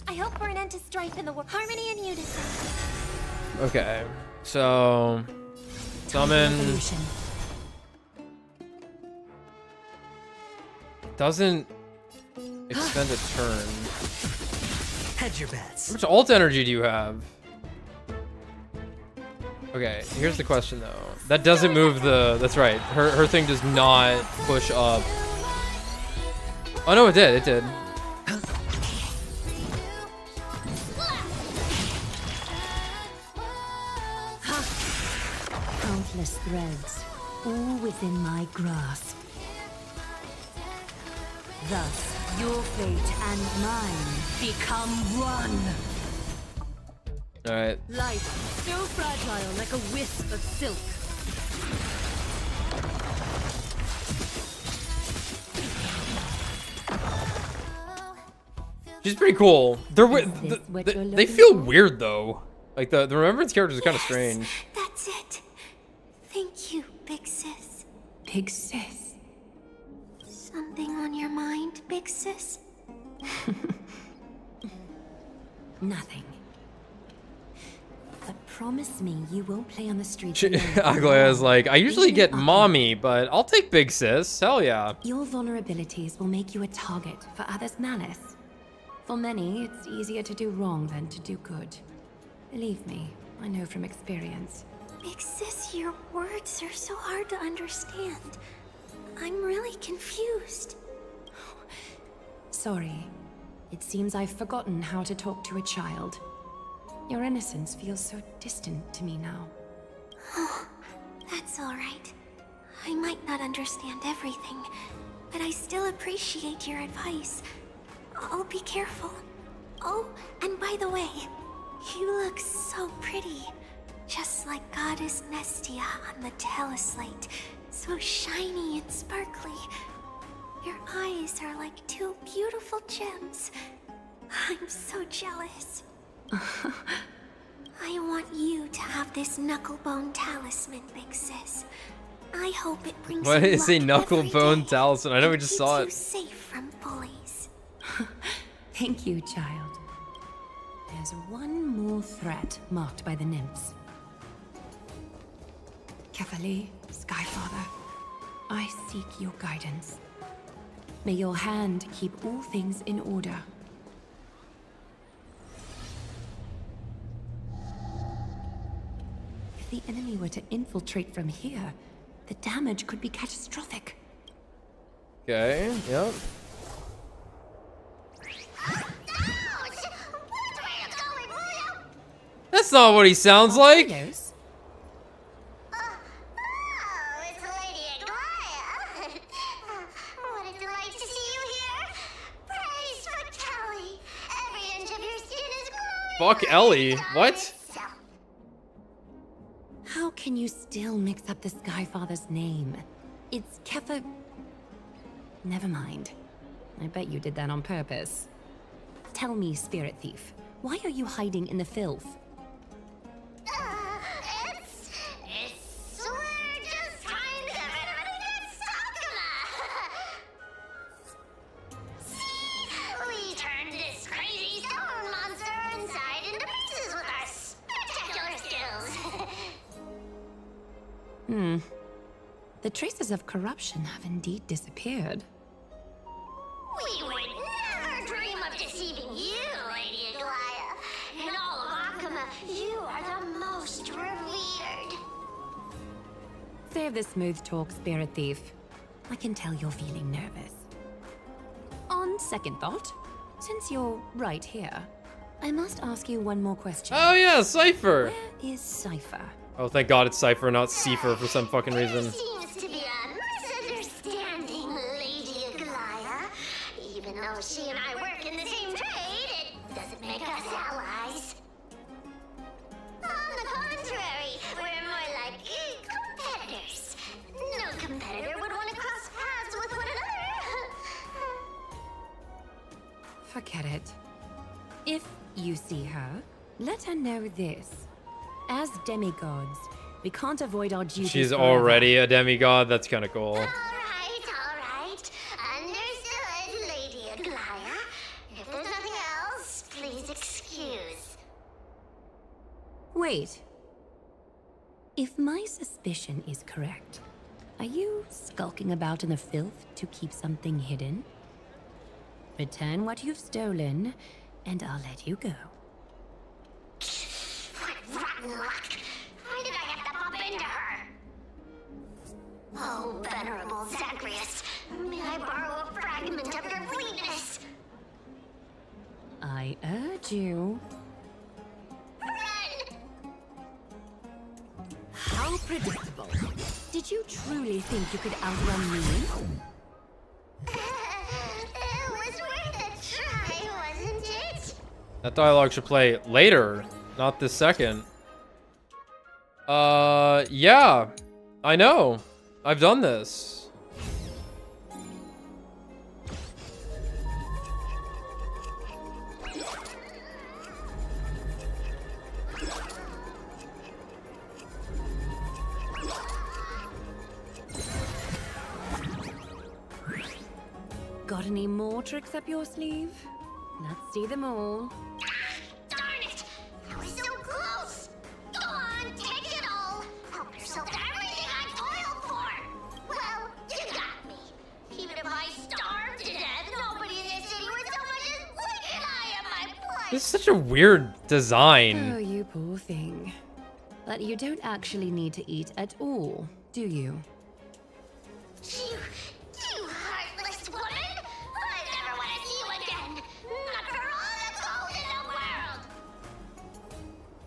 Speaker 12: I hope for an end to strife in the world. Harmony and unison.
Speaker 1: Okay, so summon doesn't extend a turn.
Speaker 14: Hedge your bets.
Speaker 1: How much alt energy do you have? Okay, here's the question though. That doesn't move the. That's right. Her thing does not push up. Oh no, it did. It did.
Speaker 13: Countless threads, all within my grasp. Thus, your fate and mine become one.
Speaker 1: All right.
Speaker 13: Life, so fragile like a wisp of silk.
Speaker 1: She's pretty cool. They feel weird though. Like the Remembrance characters are kind of strange.
Speaker 5: That's it. Thank you, big sis.
Speaker 13: Big sis.
Speaker 5: Something on your mind, big sis?
Speaker 13: Nothing. But promise me you won't play on the streets.
Speaker 1: Aglaia's like, I usually get mommy, but I'll take big sis. Hell yeah.
Speaker 13: Your vulnerabilities will make you a target for others' malice. For many, it's easier to do wrong than to do good. Believe me, I know from experience.
Speaker 5: Big sis, your words are so hard to understand. I'm really confused.
Speaker 13: Sorry. It seems I've forgotten how to talk to a child. Your innocence feels so distant to me now.
Speaker 5: Oh, that's all right. I might not understand everything, but I still appreciate your advice. I'll be careful. Oh, and by the way, you look so pretty. Just like Goddess Nestia on the teleslate. So shiny and sparkly. Your eyes are like two beautiful gems. I'm so jealous. I want you to have this knucklebone talisman, big sis. I hope it brings
Speaker 1: Why did it say
Speaker 5: luck every
Speaker 1: knucklebone
Speaker 5: day
Speaker 1: talisman? I know we
Speaker 5: and
Speaker 1: just
Speaker 5: keeps
Speaker 1: saw
Speaker 5: you
Speaker 1: it.
Speaker 5: safe from bullies.
Speaker 13: Thank you, child. There's one more threat marked by the nymphs. Kefali, Skyfather, I seek your guidance. May your hand keep all things in order. If the enemy were to infiltrate from here, the damage could be catastrophic.
Speaker 1: Okay, yep. That's not what he sounds like. Fuck Ellie. What?
Speaker 13: How can you still mix up the Skyfather's name? It's Kefa... Never mind. I bet you did that on purpose. Tell me, Spirit Thief, why are you hiding in the filth?
Speaker 5: We're just trying to get rid of an See? We turned this crazy stone monster inside into pieces with our spectacular skills.
Speaker 13: The traces of corruption have indeed disappeared.
Speaker 5: We would never dream of deceiving you, Lady Aglaia. In all of Akama, you are the most revered.
Speaker 13: save the smooth talk, Spirit Thief. I can tell you're feeling nervous. On second thought, since you're right here, I must ask you one more question.
Speaker 1: Oh yeah, Cypher!
Speaker 13: Where is Cypher?
Speaker 1: Oh, thank God it's Cypher, not Cipher for some fucking reason.
Speaker 5: Seems to be a misunderstanding, Lady Aglaya. Even though she and I work in the same trade, it doesn't make us allies. On the contrary, we're more like competitors. No competitor would want to cross paths with one another.
Speaker 13: Forget it. If you see her, let her know this. As demigods, we can't avoid our duties.
Speaker 1: She's
Speaker 13: forever.
Speaker 1: already a demigod. That's kind of cool.
Speaker 5: All right. Understood, Lady Aglaya. If there's nothing else, please excuse.
Speaker 13: Wait. If my suspicion is correct, are you skulking about in the filth to keep something hidden? Return what you've stolen, and I'll let you go.
Speaker 5: What rotten luck! Why did I have to bump into her? Oh, venerable Zagreus, may I borrow a fragment of your fleetness?
Speaker 13: I urge you.
Speaker 5: Run!
Speaker 13: How predictable. Did you truly think you could outrun me?
Speaker 5: It was worth a try, wasn't it?
Speaker 1: That dialogue should play later, not this second. Yeah. I know. I've done this.
Speaker 13: Got any more tricks up your sleeve? Let's see them all.
Speaker 5: Darn it! I was so close! Go on, take it all! Help yourself to everything I toiled for! Well, you got me. Even if I starved to death, nobody in this city would so much as blink an eye at my plight!
Speaker 1: This is such a weird design.
Speaker 13: Oh, you poor thing. But you don't actually need to eat at all, do you?
Speaker 5: You heartless woman! I never want to see you again! Not for all the gold in the world!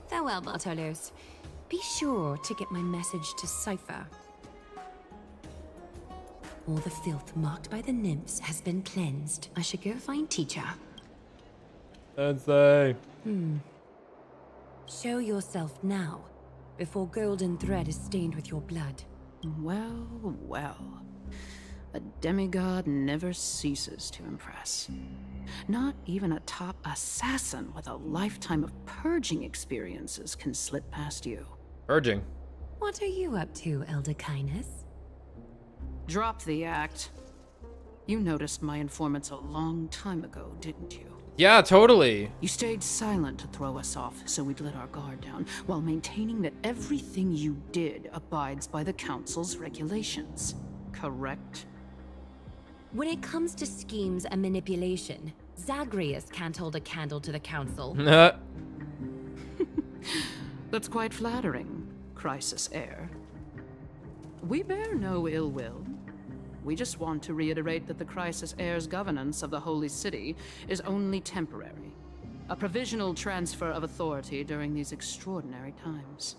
Speaker 13: Farewell, Bartolos. Be sure to get my message to Cypher. All the filth marked by the nymphs has been cleansed. I should go find Teacher.
Speaker 1: Sensei.
Speaker 13: Show yourself now, before golden thread is stained with your blood.
Speaker 21: Well, well. A demigod never ceases to impress. Not even a top assassin with a lifetime of purging experiences can slip past you.
Speaker 1: Purging.
Speaker 13: What are you up to, Elder Kindness?
Speaker 21: Drop the act. You noticed my informants a long time ago, didn't you?
Speaker 1: Yeah, totally.
Speaker 21: You stayed silent to throw us off, so we'd let our guard down, while maintaining that everything you did abides by the Council's regulations. Correct?
Speaker 13: When it comes to schemes and manipulation, Zagreus can't hold a candle to the Council.
Speaker 21: That's quite flattering, Crisis Heir. We bear no ill will. We just want to reiterate that the Crisis Heir's governance of the Holy City is only temporary. A provisional transfer of authority during these extraordinary times.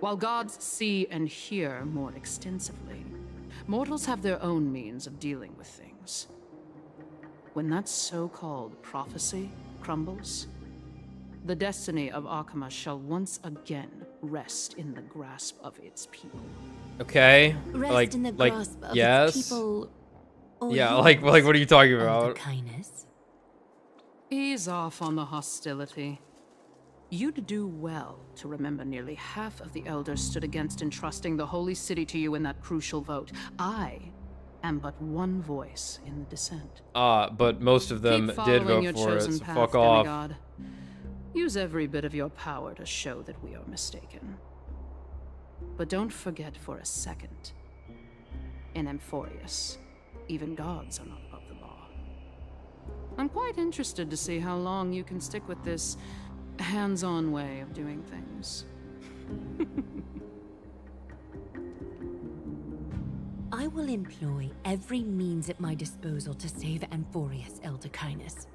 Speaker 21: While gods see and hear more extensively, mortals have their own means of dealing with things. When that so-called prophecy crumbles, the destiny of Akama shall once again rest in the grasp of its people.
Speaker 1: Okay.
Speaker 13: Rest in the grasp of
Speaker 1: yes.
Speaker 13: its people. Or
Speaker 1: Yeah,
Speaker 13: yours,
Speaker 1: like what are you talking
Speaker 13: Elder
Speaker 1: about?
Speaker 13: Kindness.
Speaker 21: Ease off on the hostility. You'd do well to remember nearly half of the elders stood against entrusting the Holy City to you in that crucial vote. I am but one voice in the dissent.
Speaker 1: But most of them
Speaker 21: Keep
Speaker 1: did
Speaker 21: following
Speaker 1: vote
Speaker 21: your
Speaker 1: for it,
Speaker 21: chosen
Speaker 1: so
Speaker 21: path,
Speaker 1: fuck off.
Speaker 21: demigod. Use every bit of your power to show that we are mistaken. But don't forget for a second. In Amphorius, even gods are not above the law. I'm quite interested to see how long you can stick with this hands-on way of doing things.
Speaker 13: I will employ every means at my disposal to save Amphorius, Elder Kindness.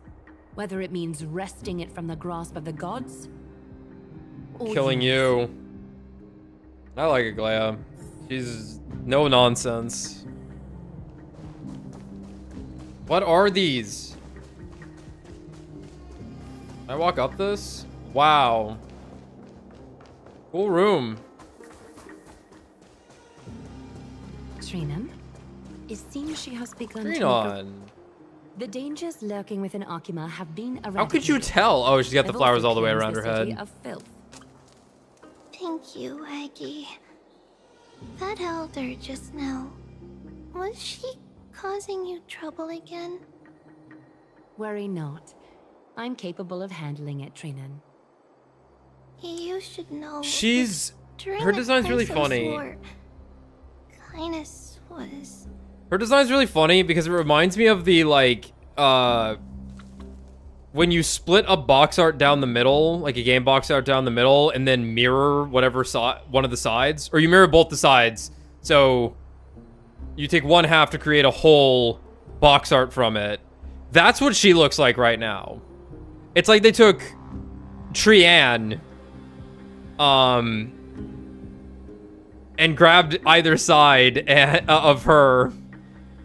Speaker 13: Whether it means wresting it from the grasp of the gods, or
Speaker 1: Killing you. I like Aglaya. She's no nonsense. What are these? Can I walk up this? Wow. Cool room.
Speaker 13: Trinan, it seems she has begun
Speaker 1: Trinan.
Speaker 13: The dangers lurking within Akima have been eradicated.
Speaker 1: How could you tell? Oh, she's got the
Speaker 13: I've
Speaker 1: flowers
Speaker 13: also
Speaker 1: all the way
Speaker 13: cleansed
Speaker 1: around her
Speaker 13: the city
Speaker 1: head.
Speaker 13: of filth.
Speaker 12: Thank you, Aggie. That elder just now, was she causing you trouble again?
Speaker 13: Worry not. I'm capable of handling it, Trinan.
Speaker 12: You should know.
Speaker 1: She's...
Speaker 12: during
Speaker 1: Her
Speaker 12: the
Speaker 1: design's really
Speaker 12: Chrysos
Speaker 1: funny.
Speaker 12: War, Kindness was...
Speaker 1: Her design's really funny because it reminds me of the, like, when you split a box art down the middle, like a game box art down the middle, and then mirror whatever side, one of the sides, or you mirror both the sides. So you take one half to create a whole box art from it. That's what she looks like right now. It's like they took Trian, and grabbed either side of her,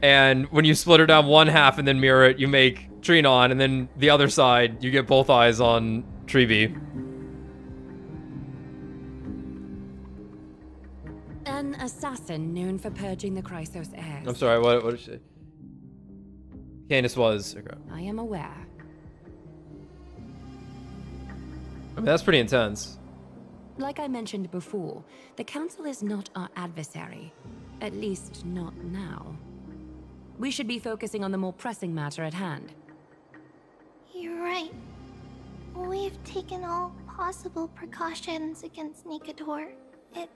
Speaker 1: and when you split her down one half and then mirror it, you make Trinon, and then the other side, you get both eyes on Treevee.
Speaker 13: An assassin known for purging the Chrysos heirs.
Speaker 1: I'm sorry, what did she say? Candace was. Okay.
Speaker 13: I am aware.
Speaker 1: I mean, that's pretty intense.
Speaker 13: Like I mentioned before, the Council is not our adversary. At least, not now. We should be focusing on the more pressing matter at hand.
Speaker 12: You're right. We've taken all possible precautions against Nikador. It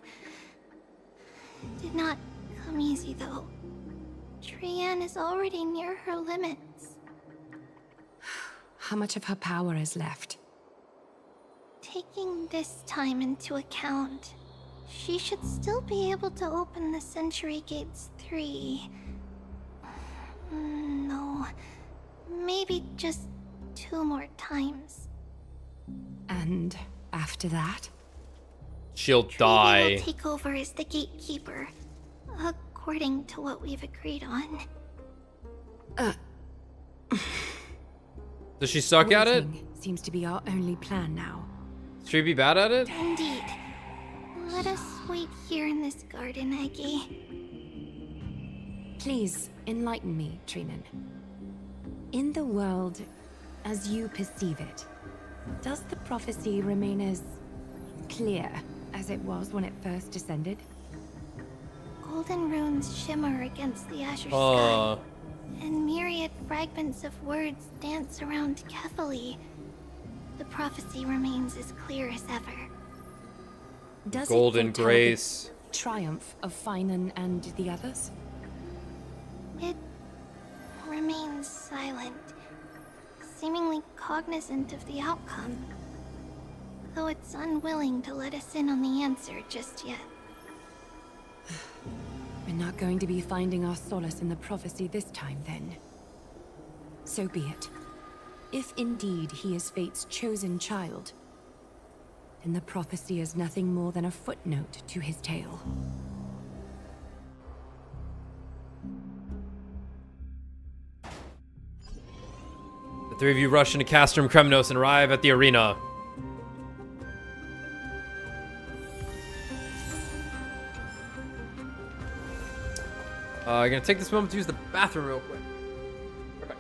Speaker 12: did not come easy, though. Trian is already near her limits.
Speaker 13: How much of her power is left?
Speaker 12: Taking this time into account, she should still be able to open the Century Gates 3. No, maybe just 2 more times.
Speaker 13: And after that?
Speaker 1: She'll
Speaker 12: Treevee
Speaker 1: die.
Speaker 12: will take over as the gatekeeper, according to what we've agreed on.
Speaker 1: Does she suck at it?
Speaker 13: Seems to be our only plan now.
Speaker 1: Should she be bad at it?
Speaker 12: Indeed. Let us wait here in this garden, Aggie.
Speaker 13: Please, enlighten me, Trinan. In the world, as you perceive it, does the prophecy remain as clear as it was when it first descended?
Speaker 12: Golden runes shimmer against the azure
Speaker 1: Uh.
Speaker 12: sky, and myriad fragments of words dance around Kefali. The prophecy remains as clear as ever.
Speaker 13: Does
Speaker 1: Golden
Speaker 13: it foretell
Speaker 1: grace.
Speaker 13: the triumph of Finan and the others?
Speaker 12: It remains silent, seemingly cognizant of the outcome, though it's unwilling to let us in on the answer just yet.
Speaker 13: We're not going to be finding our solace in the prophecy this time, then. So be it. If indeed he is Fate's chosen child, then the prophecy is nothing more than a footnote to his tale.
Speaker 1: The three of you rush into Castrum Kremnos and arrive at the arena. I'm gonna take this moment to use the bathroom real quick. Okay.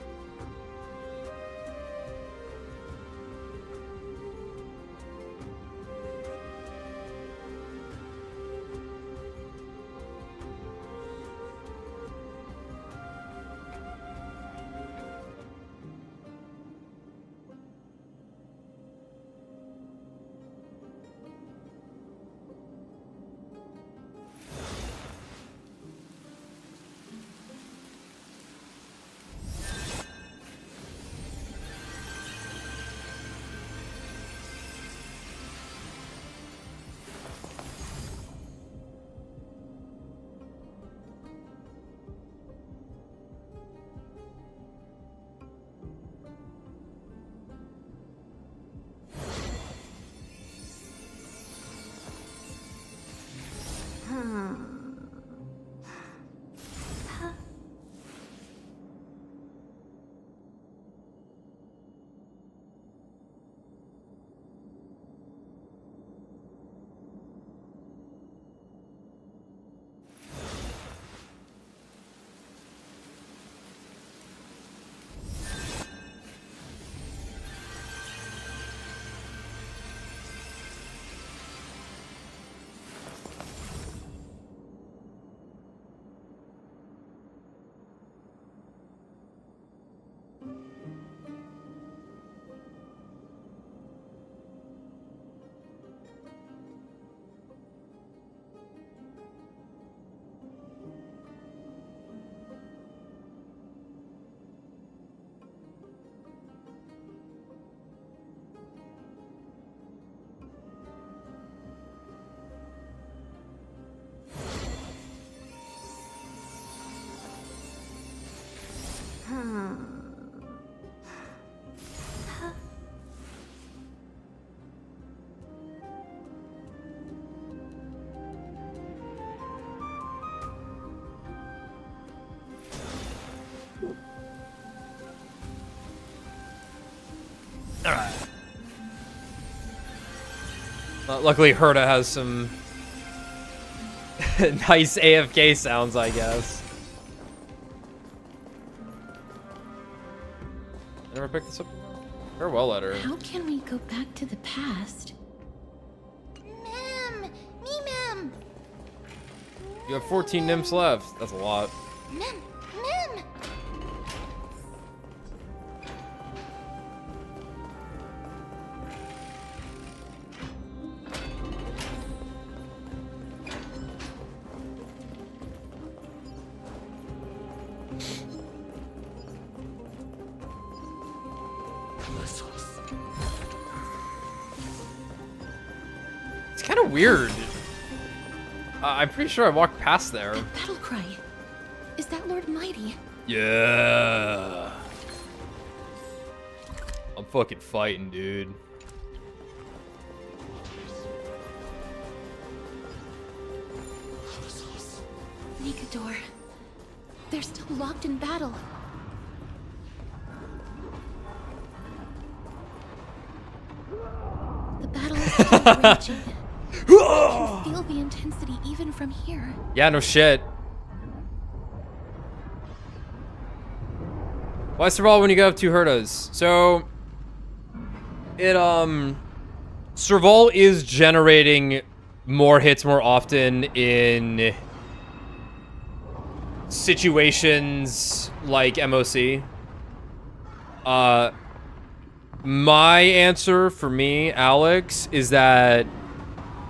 Speaker 1: Alright. Luckily, Herta has some nice AFK sounds, I guess. Never picked this up? Farewell letter.
Speaker 2: How can we go back to the past?
Speaker 12: Mem! Me, Mem!
Speaker 1: You have 14 nymphs left. That's a lot.
Speaker 12: Mem! Mem!
Speaker 1: It's kind of weird. I'm pretty sure I walked past there.
Speaker 2: Battle cry. Is that Lord Mighty?
Speaker 1: Yeah. I'm fucking fighting, dude.
Speaker 2: Nikador. They're still locked in battle. The battle is still raging. I can feel the intensity even from here.
Speaker 1: Yeah, no shit. Why survival when you have 2 Hertas? So it Serval is generating more hits more often in situations like MOC. My answer for me, Alex, is that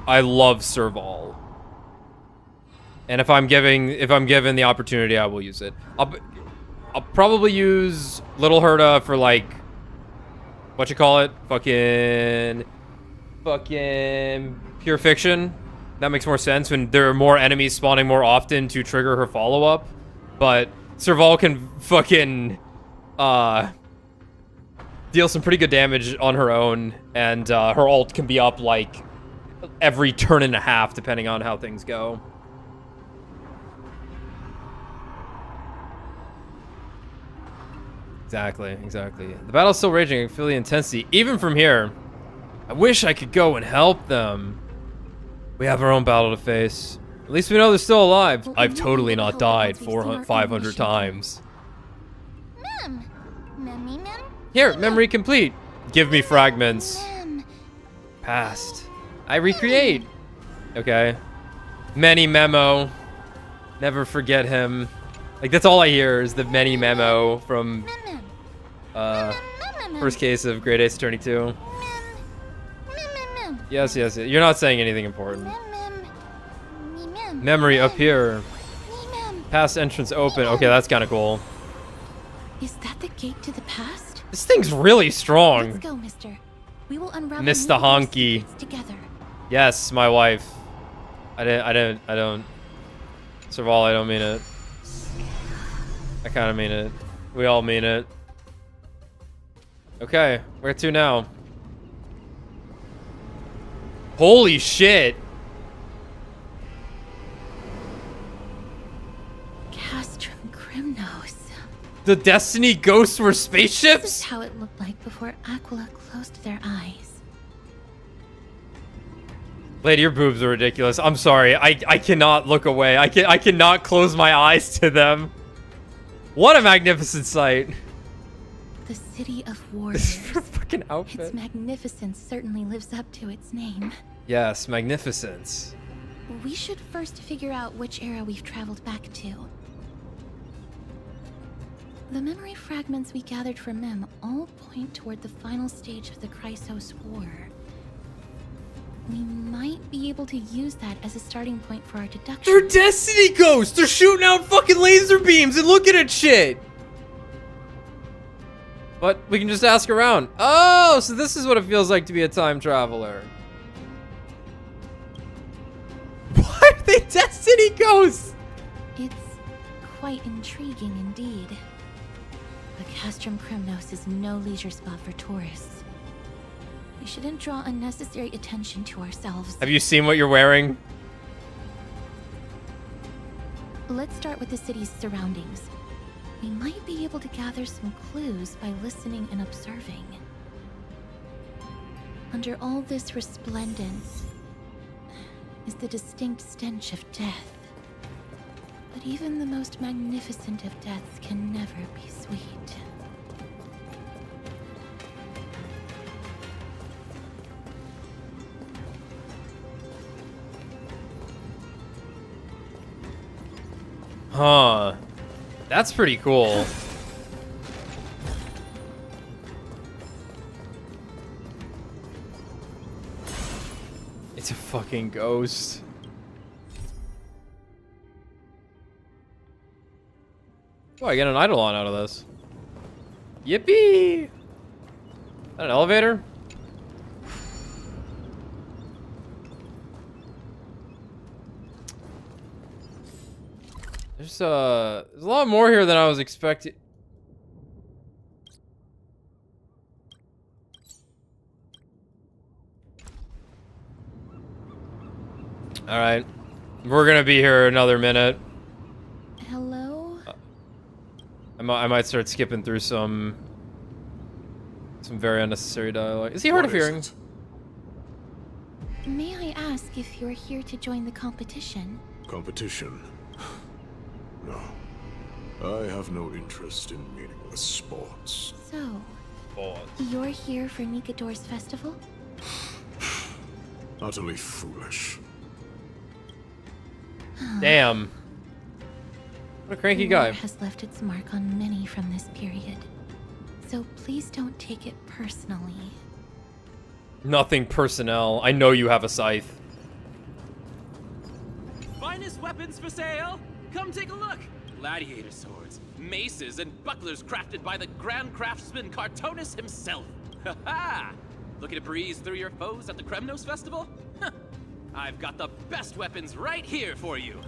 Speaker 1: I love Serval. And if I'm given the opportunity, I will use it. I'll probably use Little Herta for like what you call it? Fucking pure fiction. That makes more sense when there are more enemies spawning more often to trigger her follow-up. But Serval can fucking deal some pretty good damage on her own, and her ult can be up like every turn and a half depending on how things go. Exactly. The battle's still raging. I can feel the intensity even from here. I wish I could go and help them. We have our own battle to face. At least we know they're still alive. I've totally not died 500 times.
Speaker 12: Mem! Mem.
Speaker 1: Here, memory complete. Give me fragments. Past. I recreate. Okay. Many memo. Never forget him. Like, that's all I hear is the many memo from first case of Great Ace Attorney 2. Yes. You're not saying anything important. Memory up here. Past entrance open. Okay, that's kind of cool.
Speaker 2: Is that the gate to the past?
Speaker 1: This thing's really strong.
Speaker 2: Let's go, mister. We will unravel
Speaker 1: Mr. Honky.
Speaker 2: Together.
Speaker 1: Yes, my wife. I don't. Serval, I don't mean it. I kind of mean it. We all mean it. Okay, where to now? Holy shit!
Speaker 2: Castrum Crimnos.
Speaker 1: The Destiny ghosts were spaceships?
Speaker 2: This is how it looked like before Aquila closed their eyes.
Speaker 1: Lady, your boobs are ridiculous. I'm sorry. I cannot look away. I cannot close my eyes to them. What a magnificent sight.
Speaker 2: The city of warriors.
Speaker 1: This fucking outfit.
Speaker 2: Its magnificence certainly lives up to its name.
Speaker 1: Yes, magnificence.
Speaker 2: We should first figure out which era we've traveled back to. The memory fragments we gathered from Mem all point toward the final stage of the Chrysos War. We might be able to use that as a starting point for our deduction.
Speaker 1: They're Destiny ghosts! They're shooting out fucking laser beams and looking at shit! But we can just ask around. Oh, so this is what it feels like to be a time traveler. Why are they Destiny ghosts?
Speaker 2: It's quite intriguing indeed. But Castrum Crimnos is no leisure spot for tourists. We shouldn't draw unnecessary attention to ourselves.
Speaker 1: Have you seen what you're wearing?
Speaker 2: Let's start with the city's surroundings. We might be able to gather some clues by listening and observing. Under all this resplendence is the distinct stench of death. But even the most magnificent of deaths can never be sweet.
Speaker 1: Huh. That's pretty cool. It's a fucking ghost. Oh, I get an Eidolon out of this. Yippee! Is that an elevator? There's a lot more here than I was expecting. All right, we're gonna be here another minute.
Speaker 2: Hello?
Speaker 1: I might start skipping through some very unnecessary dialogue. Is he hard of hearing?
Speaker 2: May I ask if you're here to join the competition?
Speaker 3: Competition? No. I have no interest in meaningless sports.
Speaker 2: So, you're here for Nikador's festival?
Speaker 3: Utterly foolish.
Speaker 1: Damn. What a cranky guy.
Speaker 2: War has left its mark on many from this period. So please don't take it personally.
Speaker 1: Nothing personnel. I know you have a scythe.
Speaker 22: Finest weapons for sale? Come take a look. Gladiator swords, maces, and bucklers crafted by the grand craftsman Cartonus himself. Ha ha! Looking to breeze through your foes at the Kremnos Festival? I've got the best weapons right here for you.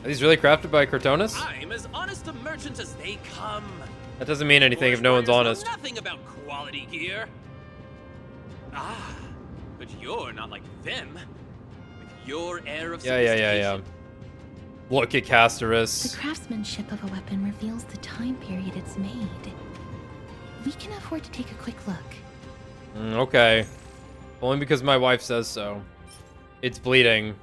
Speaker 1: Are these really crafted by Cartonus?
Speaker 22: I'm as honest a merchant as they come.
Speaker 1: That doesn't mean anything if no one's honest.
Speaker 22: Know nothing about quality gear. Ah, but you're not like them. With your air of
Speaker 1: Yeah. Look at Casterus.
Speaker 2: The craftsmanship of a weapon reveals the time period it's made. We can afford to take a quick look.
Speaker 1: Okay. Only because my wife says so. It's bleeding.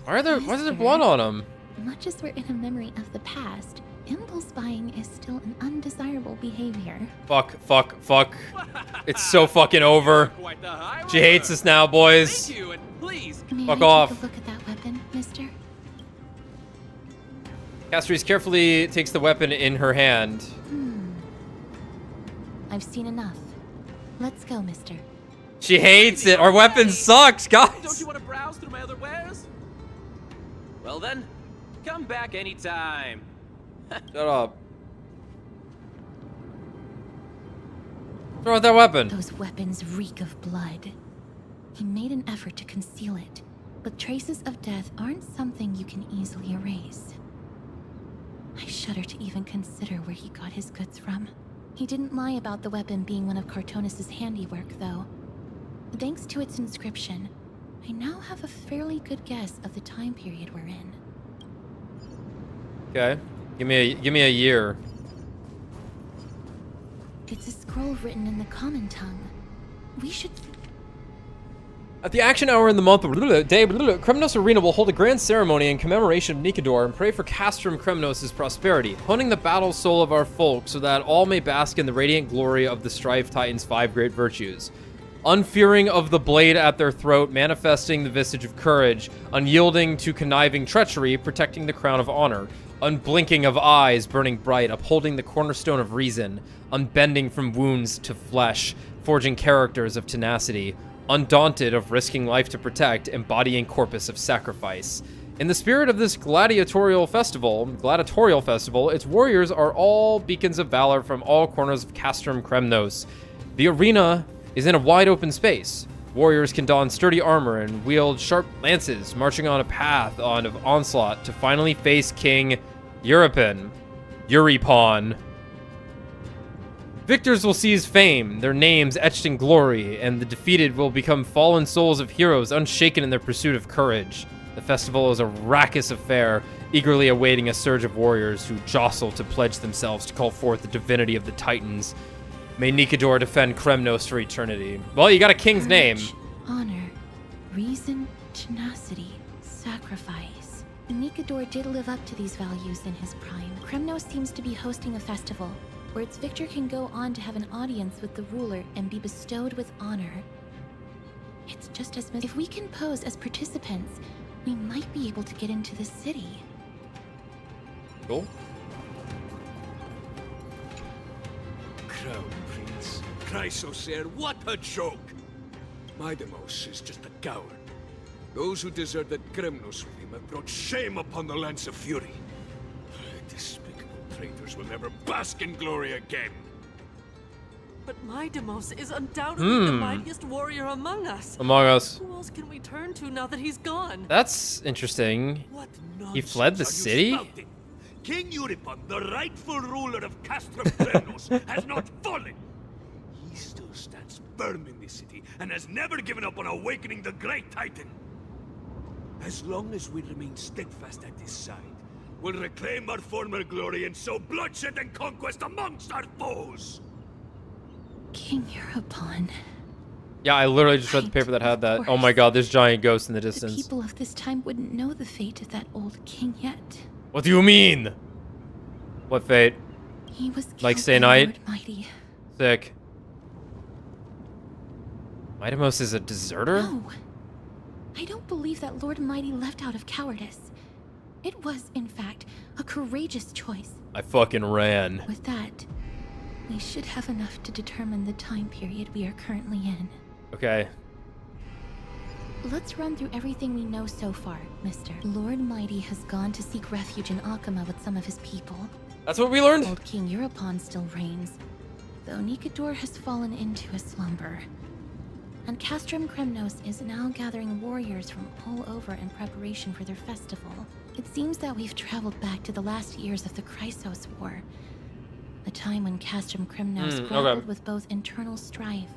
Speaker 1: Why is there blood on him?
Speaker 2: Much as we're in a memory of the past, impulse buying is still an undesirable behavior.
Speaker 1: Fuck. It's so fucking over. She hates us now, boys.
Speaker 22: Thank you, and please.
Speaker 1: Fuck off.
Speaker 2: Take a look at that weapon, mister?
Speaker 1: Castries carefully takes the weapon in her hand.
Speaker 2: I've seen enough. Let's go, mister.
Speaker 1: She hates it. Our weapon sucks, guys.
Speaker 22: Don't you want to browse through my other wares? Well then, come back anytime.
Speaker 1: Shut up. Throw out that weapon.
Speaker 2: Those weapons reek of blood. He made an effort to conceal it, but traces of death aren't something you can easily erase. I shudder to even consider where he got his goods from. He didn't lie about the weapon being one of Cartonus' handiwork, though. Thanks to its inscription, I now have a fairly good guess of the time period we're in.
Speaker 1: Okay. Give me a year.
Speaker 2: It's a scroll written in the common tongue. We should...
Speaker 1: At the action hour in the month of day, Kremnos Arena will hold a grand ceremony in commemoration of Nikador and pray for Castrum Kremnos' prosperity, honing the battle soul of our folk so that all may bask in the radiant glory of the Strife Titan's 5 great virtues. Unfearing of the blade at their throat, manifesting the visage of courage, unyielding to conniving treachery, protecting the crown of honor, unblinking of eyes, burning bright, upholding the cornerstone of reason, unbending from wounds to flesh, forging characters of tenacity, undaunted of risking life to protect, embodying corpus of sacrifice. In the spirit of this gladiatorial festival, its warriors are all beacons of valor from all corners of Castrum Kremnos. The arena is in a wide open space. Warriors can don sturdy armor and wield sharp lances, marching on a path of onslaught to finally face King Euripon. Victors will seize fame, their names etched in glory, and the defeated will become fallen souls of heroes unshaken in their pursuit of courage. The festival is a raucous affair, eagerly awaiting a surge of warriors who jostle to pledge themselves to call forth the divinity of the Titans. May Nikador defend Kremnos for eternity. Well, you got a king's name.
Speaker 2: Honor, reason, tenacity, sacrifice. Nikador did live up to these values in his prime. Kremnos seems to be hosting a festival where its victor can go on to have an audience with the ruler and be bestowed with honor. It's just as if we can pose as participants, we might be able to get into the city.
Speaker 1: Cool.
Speaker 19: Crown Prince, Chrysosaur, what a joke! Midemos is just a coward. Those who deserted Kremnos with him have brought shame upon the lands of Fury. Despicable traitors will never bask in glory again.
Speaker 8: But Midemos is undoubtedly the mightiest warrior among us.
Speaker 1: Among us.
Speaker 8: Who else can we turn to now that he's gone?
Speaker 1: That's interesting. He fled the city?
Speaker 19: King Euripon, the rightful ruler of Castrum Kremnos, has not fallen. He still stands firm in this city and has never given up on awakening the great Titan. As long as we remain steadfast at his side, we'll reclaim our former glory and sow bloodshed and conquest amongst our foes.
Speaker 2: King Euripon.
Speaker 1: Yeah, I literally just read the paper that had that. Oh my god, there's giant ghosts in the distance.
Speaker 2: The people of this time wouldn't know the fate of that old king yet.
Speaker 1: What do you mean? What fate?
Speaker 2: He was
Speaker 1: Like
Speaker 2: killed
Speaker 1: Say
Speaker 2: by
Speaker 1: Night?
Speaker 2: Lord Mighty.
Speaker 1: Sick. Midemos is a deserter?
Speaker 2: No. I don't believe that Lord Mighty left out of cowardice. It was, in fact, a courageous choice.
Speaker 1: I fucking ran.
Speaker 2: With that, we should have enough to determine the time period we are currently in.
Speaker 1: Okay.
Speaker 2: Let's run through everything we know so far, mister. Lord Mighty has gone to seek refuge in Akama with some of his people.
Speaker 1: That's what we learned?
Speaker 2: Old King Euripon still reigns, though Nikador has fallen into a slumber. And Castrum Kremnos is now gathering warriors from all over in preparation for their festival. It seems that we've traveled back to the last years of the Chrysos War, the time when Castrum Kremnos grappled with both internal strife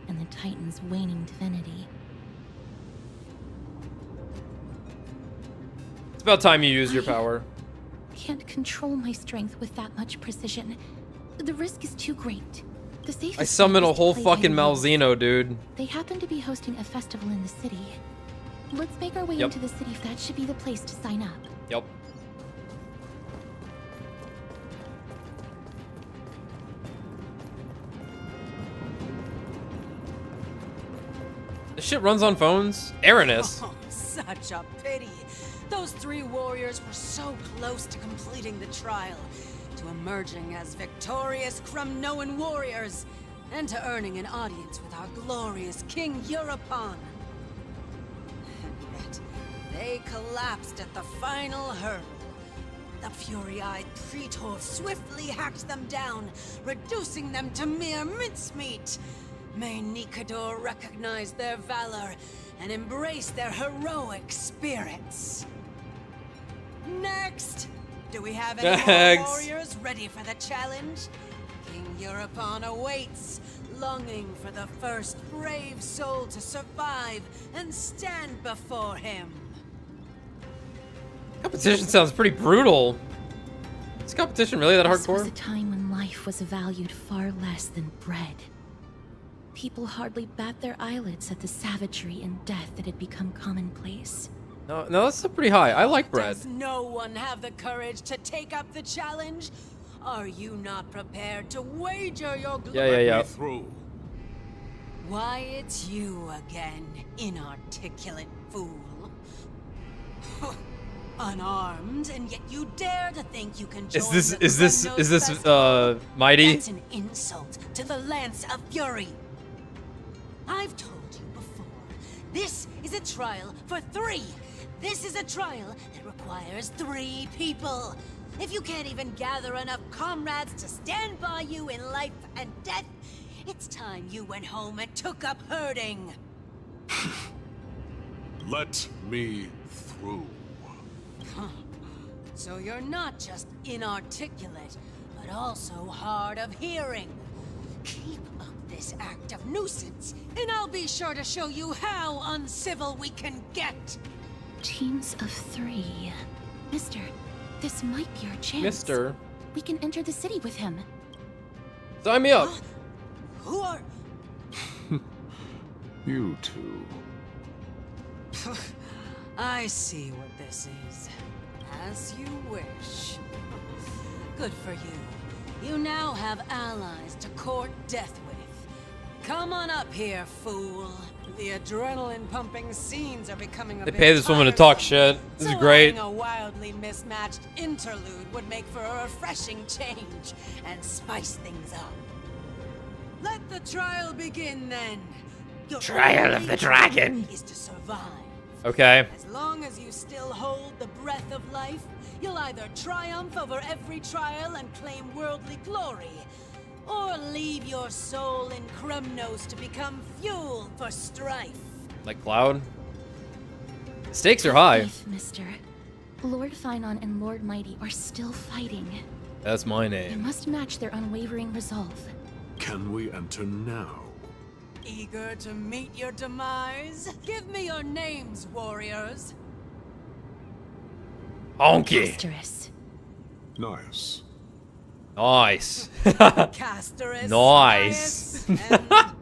Speaker 2: and the Titan's waning divinity.
Speaker 1: It's about time you used your power.
Speaker 2: Can't control my strength with that much precision. The risk is too great. The safest
Speaker 1: I summoned
Speaker 2: bet
Speaker 1: a
Speaker 2: is to
Speaker 1: whole
Speaker 2: play
Speaker 1: fucking
Speaker 2: hide and seek.
Speaker 1: Malzeno, dude.
Speaker 2: They happen to be hosting a festival in the city. Let's make our way into the city if that should be the place to sign up.
Speaker 1: Yep. This shit runs on phones? Aranis.
Speaker 6: Oh, such a pity. Those three warriors were so close to completing the trial, to emerging as victorious Kremnoan warriors, and to earning an audience with our glorious King Euripon. And yet, they collapsed at the final hurdle. The fury-eyed Praetor swiftly hacked them down, reducing them to mere mincemeat. May Nikador recognize their valor and embrace their heroic spirits. Next! Do we have any more warriors ready for the challenge? King Euripon awaits, longing for the first brave soul to survive and stand before him.
Speaker 1: Competition sounds pretty brutal. Is competition really that
Speaker 2: This
Speaker 1: hardcore?
Speaker 2: was a time when life was valued far less than bread. People hardly bat their eyelids at the savagery and death that had become commonplace.
Speaker 1: No, that's still pretty high. I like bread.
Speaker 6: Does no one have the courage to take up the challenge? Are you not prepared to wager your glory?
Speaker 1: Yeah.
Speaker 6: Why, it's you again, inarticulate fool. Unarmed, and yet you dare to think you can join
Speaker 1: Is this Mighty?
Speaker 6: That's an insult to the Lance of Fury. I've told you before, this is a trial for 3. This is a trial that requires 3 people. If you can't even gather enough comrades to stand by you in life and death, it's time you went home and took up herding.
Speaker 3: Let me through.
Speaker 6: So you're not just inarticulate, but also hard of hearing. Keep up this act of nuisance, and I'll be sure to show you how uncivil we can get.
Speaker 2: Teams of 3. Mister, this might be our chance.
Speaker 1: Mister.
Speaker 2: We can enter the city with him.
Speaker 1: Sign me up.
Speaker 6: Who are...
Speaker 3: You two.
Speaker 6: I see what this is. As you wish. Good for you. You now have allies to court death with. Come on up here, fool. The adrenaline-pumping scenes are becoming a
Speaker 1: They
Speaker 6: bit
Speaker 1: pay this woman to
Speaker 6: tiresome.
Speaker 1: talk shit. This is great.
Speaker 6: A wildly mismatched interlude would make for a refreshing change and spice things up. Let the trial begin then. Your
Speaker 1: Trial of
Speaker 6: only
Speaker 1: the Dragon.
Speaker 6: job is to survive.
Speaker 1: Okay.
Speaker 6: As long as you still hold the breath of life, you'll either triumph over every trial and claim worldly glory, or leave your soul in Kremnos to become fuel for strife.
Speaker 1: Like Cloud? Stakes are high.
Speaker 2: Faith, Mister. Lord Finon and Lord Mighty are still fighting.
Speaker 1: That's my
Speaker 2: You
Speaker 1: name.
Speaker 2: must match their unwavering resolve.
Speaker 3: Can we enter now?
Speaker 6: Eager to meet your demise? Give me your names, warriors.
Speaker 1: Honky.
Speaker 2: Castorus.
Speaker 3: Nice.
Speaker 1: Nice.
Speaker 6: Castorus.
Speaker 1: Nice.
Speaker 6: and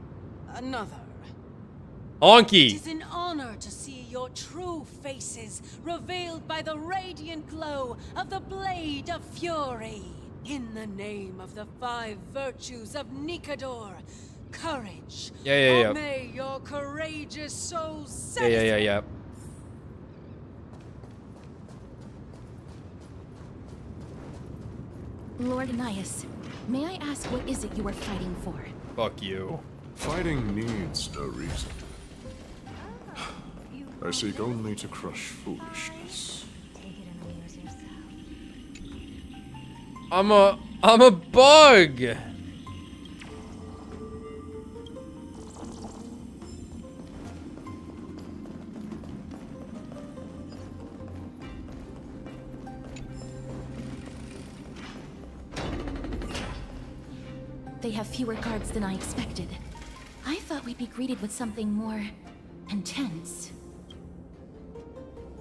Speaker 6: another. It
Speaker 1: Honky.
Speaker 6: is an honor to see your true faces revealed by the radiant glow of the Blade of Fury. In the name of the 5 virtues of Nikador, courage.
Speaker 1: Yeah.
Speaker 6: May your courageous souls
Speaker 1: Yeah.
Speaker 2: Lord Anias, may I ask what is it you are fighting for?
Speaker 1: Fuck you.
Speaker 3: Fighting needs no reason. I seek only to crush foolishness.
Speaker 1: I'm a bug.
Speaker 2: They have fewer guards than I expected. I thought we'd be greeted with something more intense.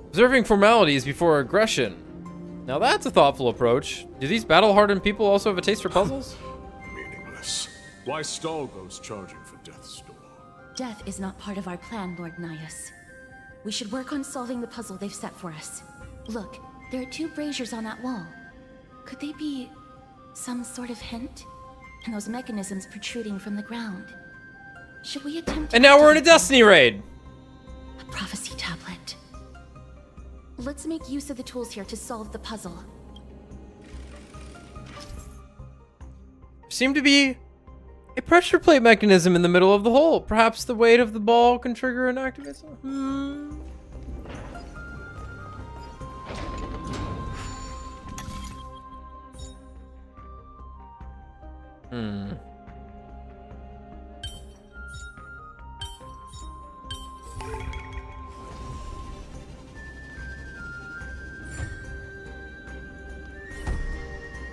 Speaker 1: Observing formalities before aggression. Now that's a thoughtful approach. Do these battle-hardened people also have a taste for puzzles?
Speaker 3: Meaningless. Why stall those charging for death's door?
Speaker 2: Death is not part of our plan, Lord Nias. We should work on solving the puzzle they've set for us. Look, there are 2 braziers on that wall. Could they be some sort of hint? And those mechanisms protruding from the ground. Should we attempt to...
Speaker 1: And now we're in a Destiny raid.
Speaker 2: A prophecy tablet. Let's make use of the tools here to solve the puzzle.
Speaker 1: Seem to be a pressure plate mechanism in the middle of the hole. Perhaps the weight of the ball can trigger and activate something.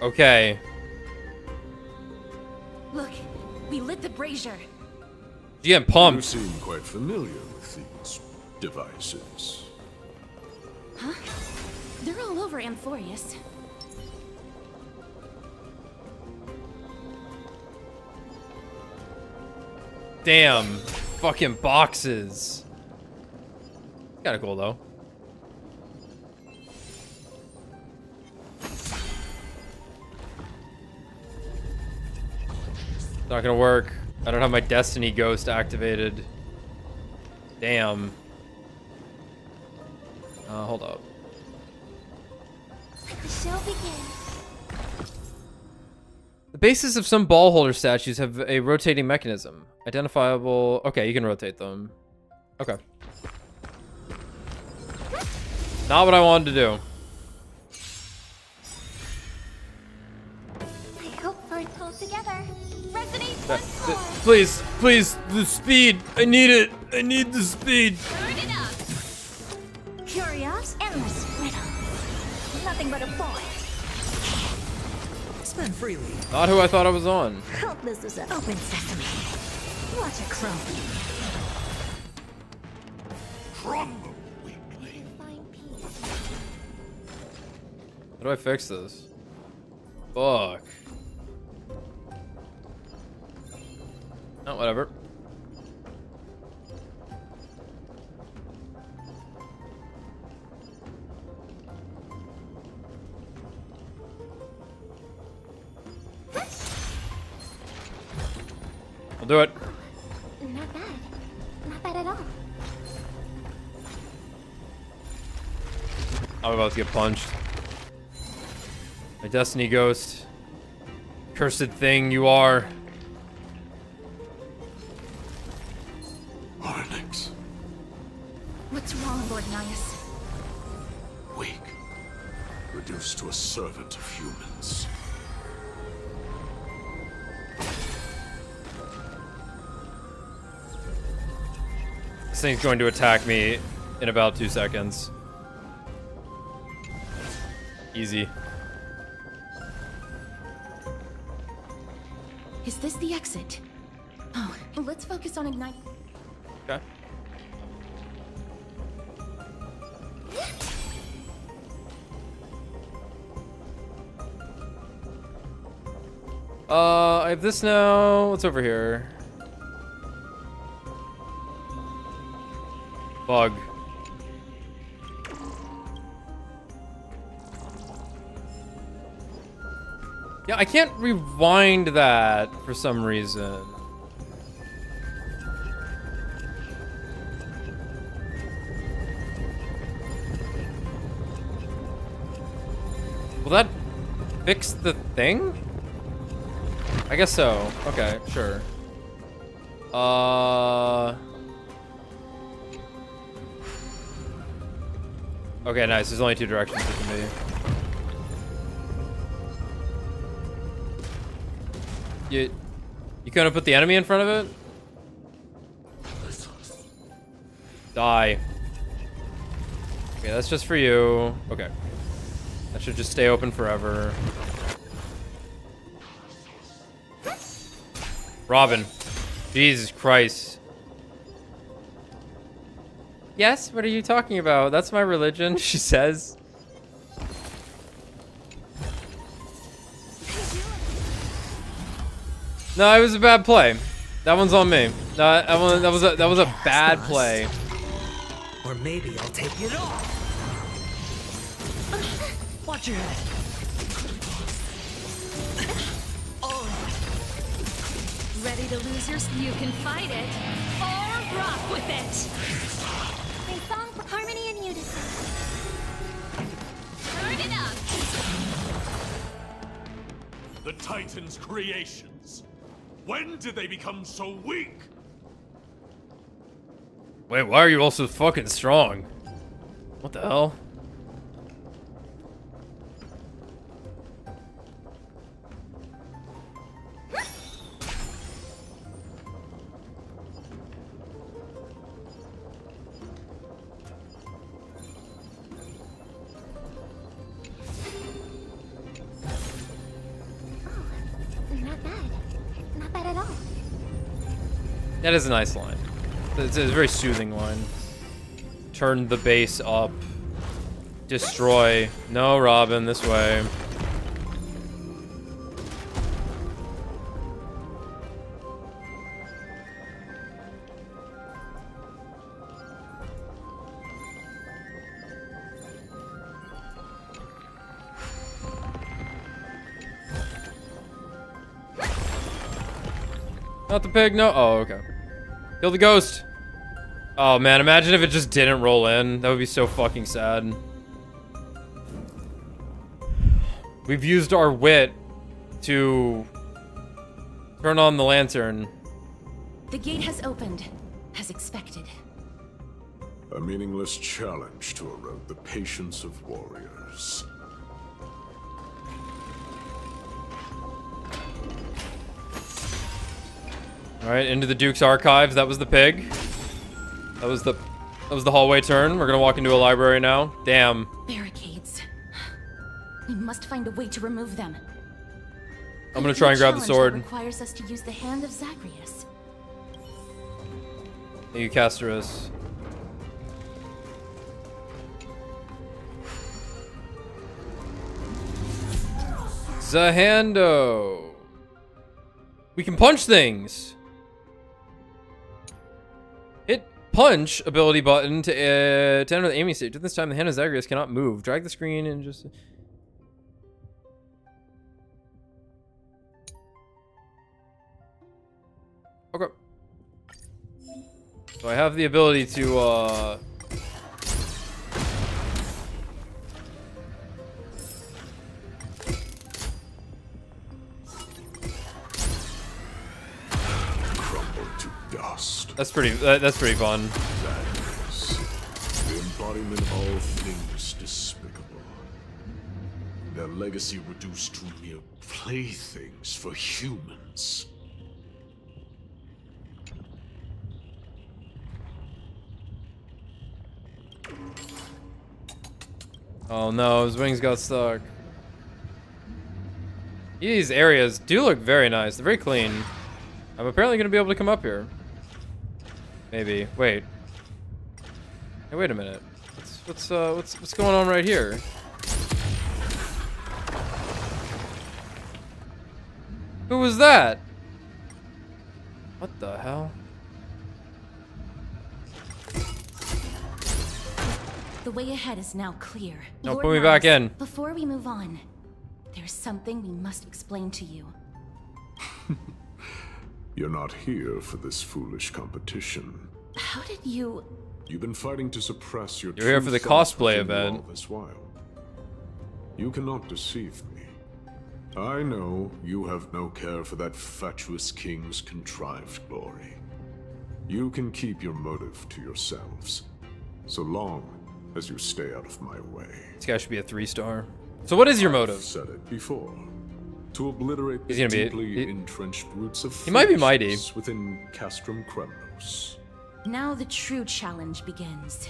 Speaker 1: Okay.
Speaker 2: Look, we lit the brazier.
Speaker 1: You getting pumped?
Speaker 3: You seem quite familiar with these devices.
Speaker 2: Huh? They're all over Amphorius.
Speaker 1: Damn. Fucking boxes. Kinda cool though. Not gonna work. I don't have my Destiny Ghost activated. Damn. Hold up.
Speaker 12: The show begins.
Speaker 1: The bases of some ball holder statues have a rotating mechanism. Identifiable. Okay, you can rotate them. Okay. Not what I wanted to do.
Speaker 12: I hope for it all together. Resonate once more.
Speaker 1: Please, please, the speed. I need it. I need the speed.
Speaker 12: Turn it up. Curious, endless riddle. Nothing but a void.
Speaker 14: Spend freely.
Speaker 1: Not who I thought I was on.
Speaker 5: Hope this is an open sesame. Watch it crumble.
Speaker 19: Crumble, weakling.
Speaker 1: How do I fix this? Fuck. Oh, whatever. I'll do it.
Speaker 12: Not bad. Not bad at all.
Speaker 1: I'm about to get punched. My destiny ghost. Cursed thing you are.
Speaker 19: Arnix.
Speaker 2: What's wrong, Lord Nias?
Speaker 19: Weak. Reduced to a servant of humans.
Speaker 1: This thing's going to attack me in about 2 seconds. Easy.
Speaker 2: Is this the exit? Oh, let's focus on Ignite.
Speaker 1: Okay. I have this now. What's over here? Bug. Yeah, I can't rewind that for some reason. Will that fix the thing? I guess so. Okay, sure. Okay, nice. There's only 2 directions it can be. You couldn't put the enemy in front of it? Die. Okay, that's just for you. Okay. That should just stay open forever. Robin. Jesus Christ. Yes, what are you talking about? That's my religion, she says. No, it was a bad play. That one's on me. That was a bad play.
Speaker 14: Or maybe I'll take it off. Watch your head.
Speaker 2: Ready to lose your... You can fight it, or rock with it.
Speaker 12: A song for harmony and unison.
Speaker 2: Turn it up.
Speaker 19: The Titan's creations. When did they become so weak?
Speaker 1: Wait, why are you all so fucking strong? What the hell?
Speaker 12: Not bad. Not bad at all.
Speaker 1: That is a nice line. It's a very soothing line. Turn the base up. Destroy. No, Robin, this way. Not the pig, no. Oh, okay. Kill the ghost. Oh man, imagine if it just didn't roll in. That would be so fucking sad. We've used our wit to turn on the lantern.
Speaker 2: The gate has opened, as expected.
Speaker 3: A meaningless challenge to erode the patience of warriors.
Speaker 1: All right, into the Duke's archives. That was the pig. That was the hallway turn. We're gonna walk into a library now. Damn.
Speaker 2: Barricades. We must find a way to remove them.
Speaker 1: I'm gonna try and grab the sword.
Speaker 2: Requires us to use the hand of Zagreus.
Speaker 1: You Casterus. Zahando. We can punch things. Hit punch ability button to enter the aiming stage. At this time, the hand of Zagreus cannot move. Drag the screen and just. Okay. So I have the ability to That's pretty fun.
Speaker 3: Zagreus, the embodiment of all things despicable. Their legacy reduced to mere playthings for humans.
Speaker 1: Oh no, his wings got stuck. These areas do look very nice. They're very clean. I'm apparently gonna be able to come up here. Maybe. Wait. Hey, wait a minute. What's going on right here? Who was that? What the hell?
Speaker 2: The way ahead is now clear.
Speaker 1: No,
Speaker 2: Lord
Speaker 1: put me back
Speaker 2: Miles,
Speaker 1: in.
Speaker 2: Before we move on, there's something we must explain to you.
Speaker 3: You're not here for this foolish competition.
Speaker 2: How did you...
Speaker 3: You've been fighting to suppress your
Speaker 1: You're here for the
Speaker 3: true self
Speaker 1: cosplay
Speaker 3: within you
Speaker 1: event.
Speaker 3: all this while. You cannot deceive me. I know you have no care for that fatuous king's contrived glory. You can keep your motive to yourselves, so long as you stay out of my way.
Speaker 1: This guy should be a 3-star. So what is your motive?
Speaker 3: I've said it before. To obliterate
Speaker 1: He's
Speaker 3: the
Speaker 1: gonna be-
Speaker 3: deeply entrenched roots of
Speaker 1: he might be mighty.
Speaker 3: foolishness within Castrum Kremnos.
Speaker 2: Now the true challenge begins.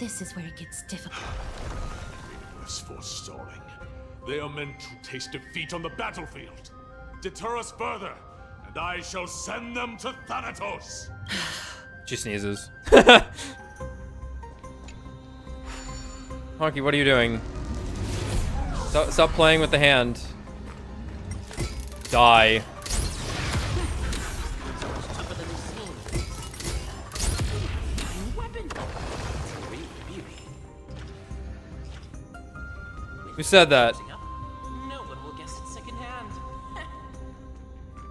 Speaker 2: This is where it gets difficult.
Speaker 19: Meaningless forestalling. They are meant to taste defeat on the battlefield. Deter us further, and I shall send them to Thanatos.
Speaker 1: She sneezes. Honky, what are you doing? Stop playing with the hand. Die. Who said that?
Speaker 22: No one will guess it secondhand.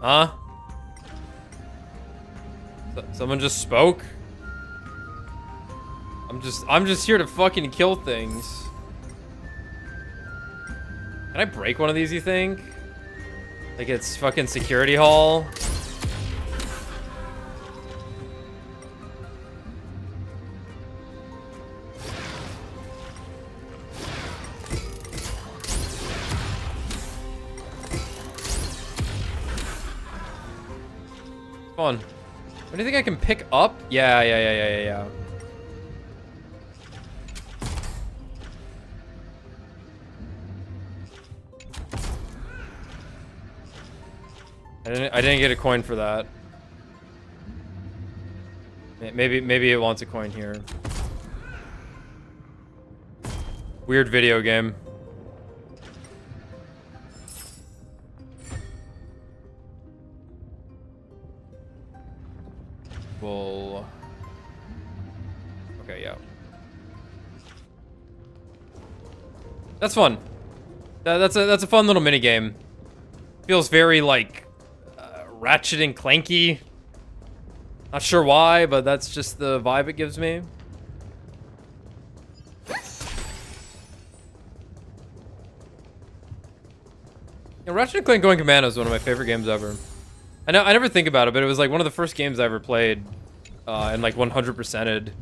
Speaker 1: Huh? Someone just spoke? I'm just here to fucking kill things. Can I break one of these, you think? Like it's fucking security hall? Fun. What do you think I can pick up? Yeah. I didn't get a coin for that. Maybe it wants a coin here. Weird video game. Well, okay, yeah. That's fun. That's a fun little mini game. Feels very like Ratchet and Clanky. Not sure why, but that's just the vibe it gives me. Yeah, Ratchet and Clank Going Commando is one of my favorite games ever. I never think about it, but it was like one of the first games I ever played, and like 100%ed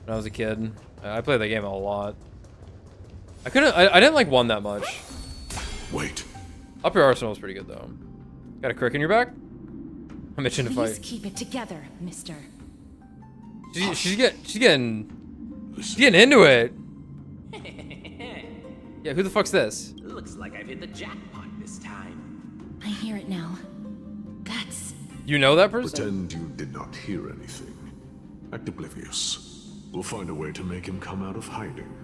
Speaker 1: when I was a kid. I played that game a lot. I didn't like one that much.
Speaker 3: Wait.
Speaker 1: Up Your Arsenal was pretty good though. Got a crick in your back? I'm itching to
Speaker 2: Please
Speaker 1: fight.
Speaker 2: keep it together, mister.
Speaker 1: She's getting into it. Yeah, who the fuck's this?
Speaker 22: Looks like I've hit the jackpot this time.
Speaker 2: hear it now. That's...
Speaker 1: You know that person?
Speaker 3: Pretend you did not hear anything. Act oblivious. We'll find a way to make him come out of hiding.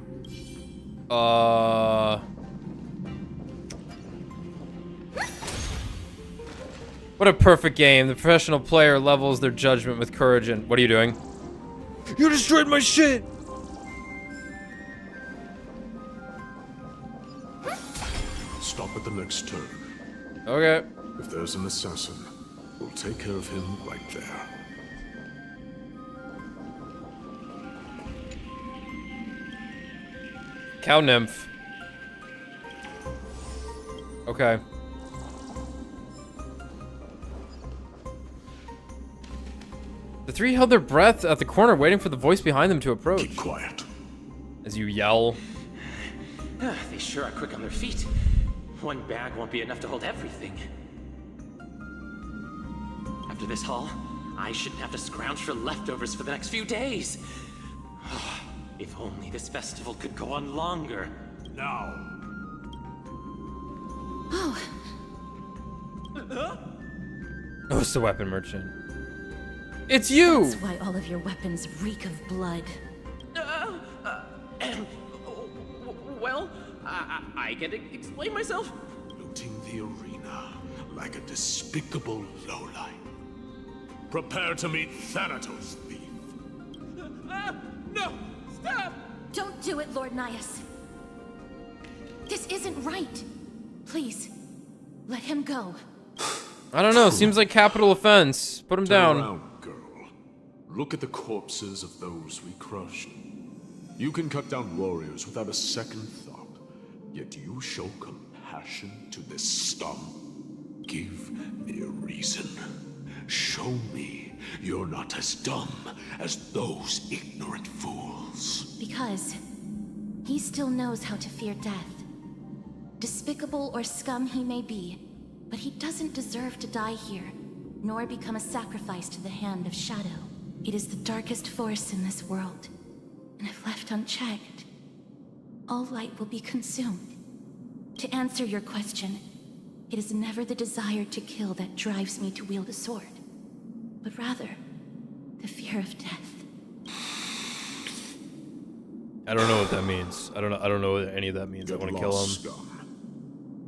Speaker 1: What a perfect game. The professional player levels their judgment with courage and... What are you doing? You destroyed my shit!
Speaker 3: Stop at the next turn.
Speaker 1: Okay.
Speaker 3: If there's an assassin, we'll take care of him right there.
Speaker 1: Cow nymph. Okay. The three held their breath at the corner, waiting for the voice behind them to approach.
Speaker 3: Keep quiet.
Speaker 1: As you yell.
Speaker 22: They sure are quick on their feet. One bag won't be enough to hold everything. After this haul, I shouldn't have to scrounge for leftovers for the next few days. If only this festival could go on longer.
Speaker 19: Now.
Speaker 2: Oh.
Speaker 1: Oh, it's the weapon merchant. It's you!
Speaker 2: That's why all of your weapons reek of blood.
Speaker 22: Well, I can explain myself.
Speaker 3: Looting the arena like a despicable lowlife. Prepare to meet Thanatos, thief.
Speaker 22: No! Stop!
Speaker 2: Don't do it, Lord Nias. This isn't right. Please, let him go.
Speaker 1: I don't know. Seems like capital offense. Put him
Speaker 3: Turn
Speaker 1: down.
Speaker 3: around, girl. Look at the corpses of those we crushed. You can cut down warriors without a second thought, yet you show compassion to this scum. Give me a reason. Show me you're not as dumb as those ignorant fools.
Speaker 2: Because he still knows how to fear death. Despicable or scum he may be, but he doesn't deserve to die here, nor become a sacrifice to the hand of Shadow. It is the darkest force in this world, and if left unchecked, all light will be consumed. To answer your question, it is never the desire to kill that drives me to wield a sword, but rather the fear of death.
Speaker 1: I don't know what that means. I don't know what any of that means. I want to kill him.
Speaker 3: Scum.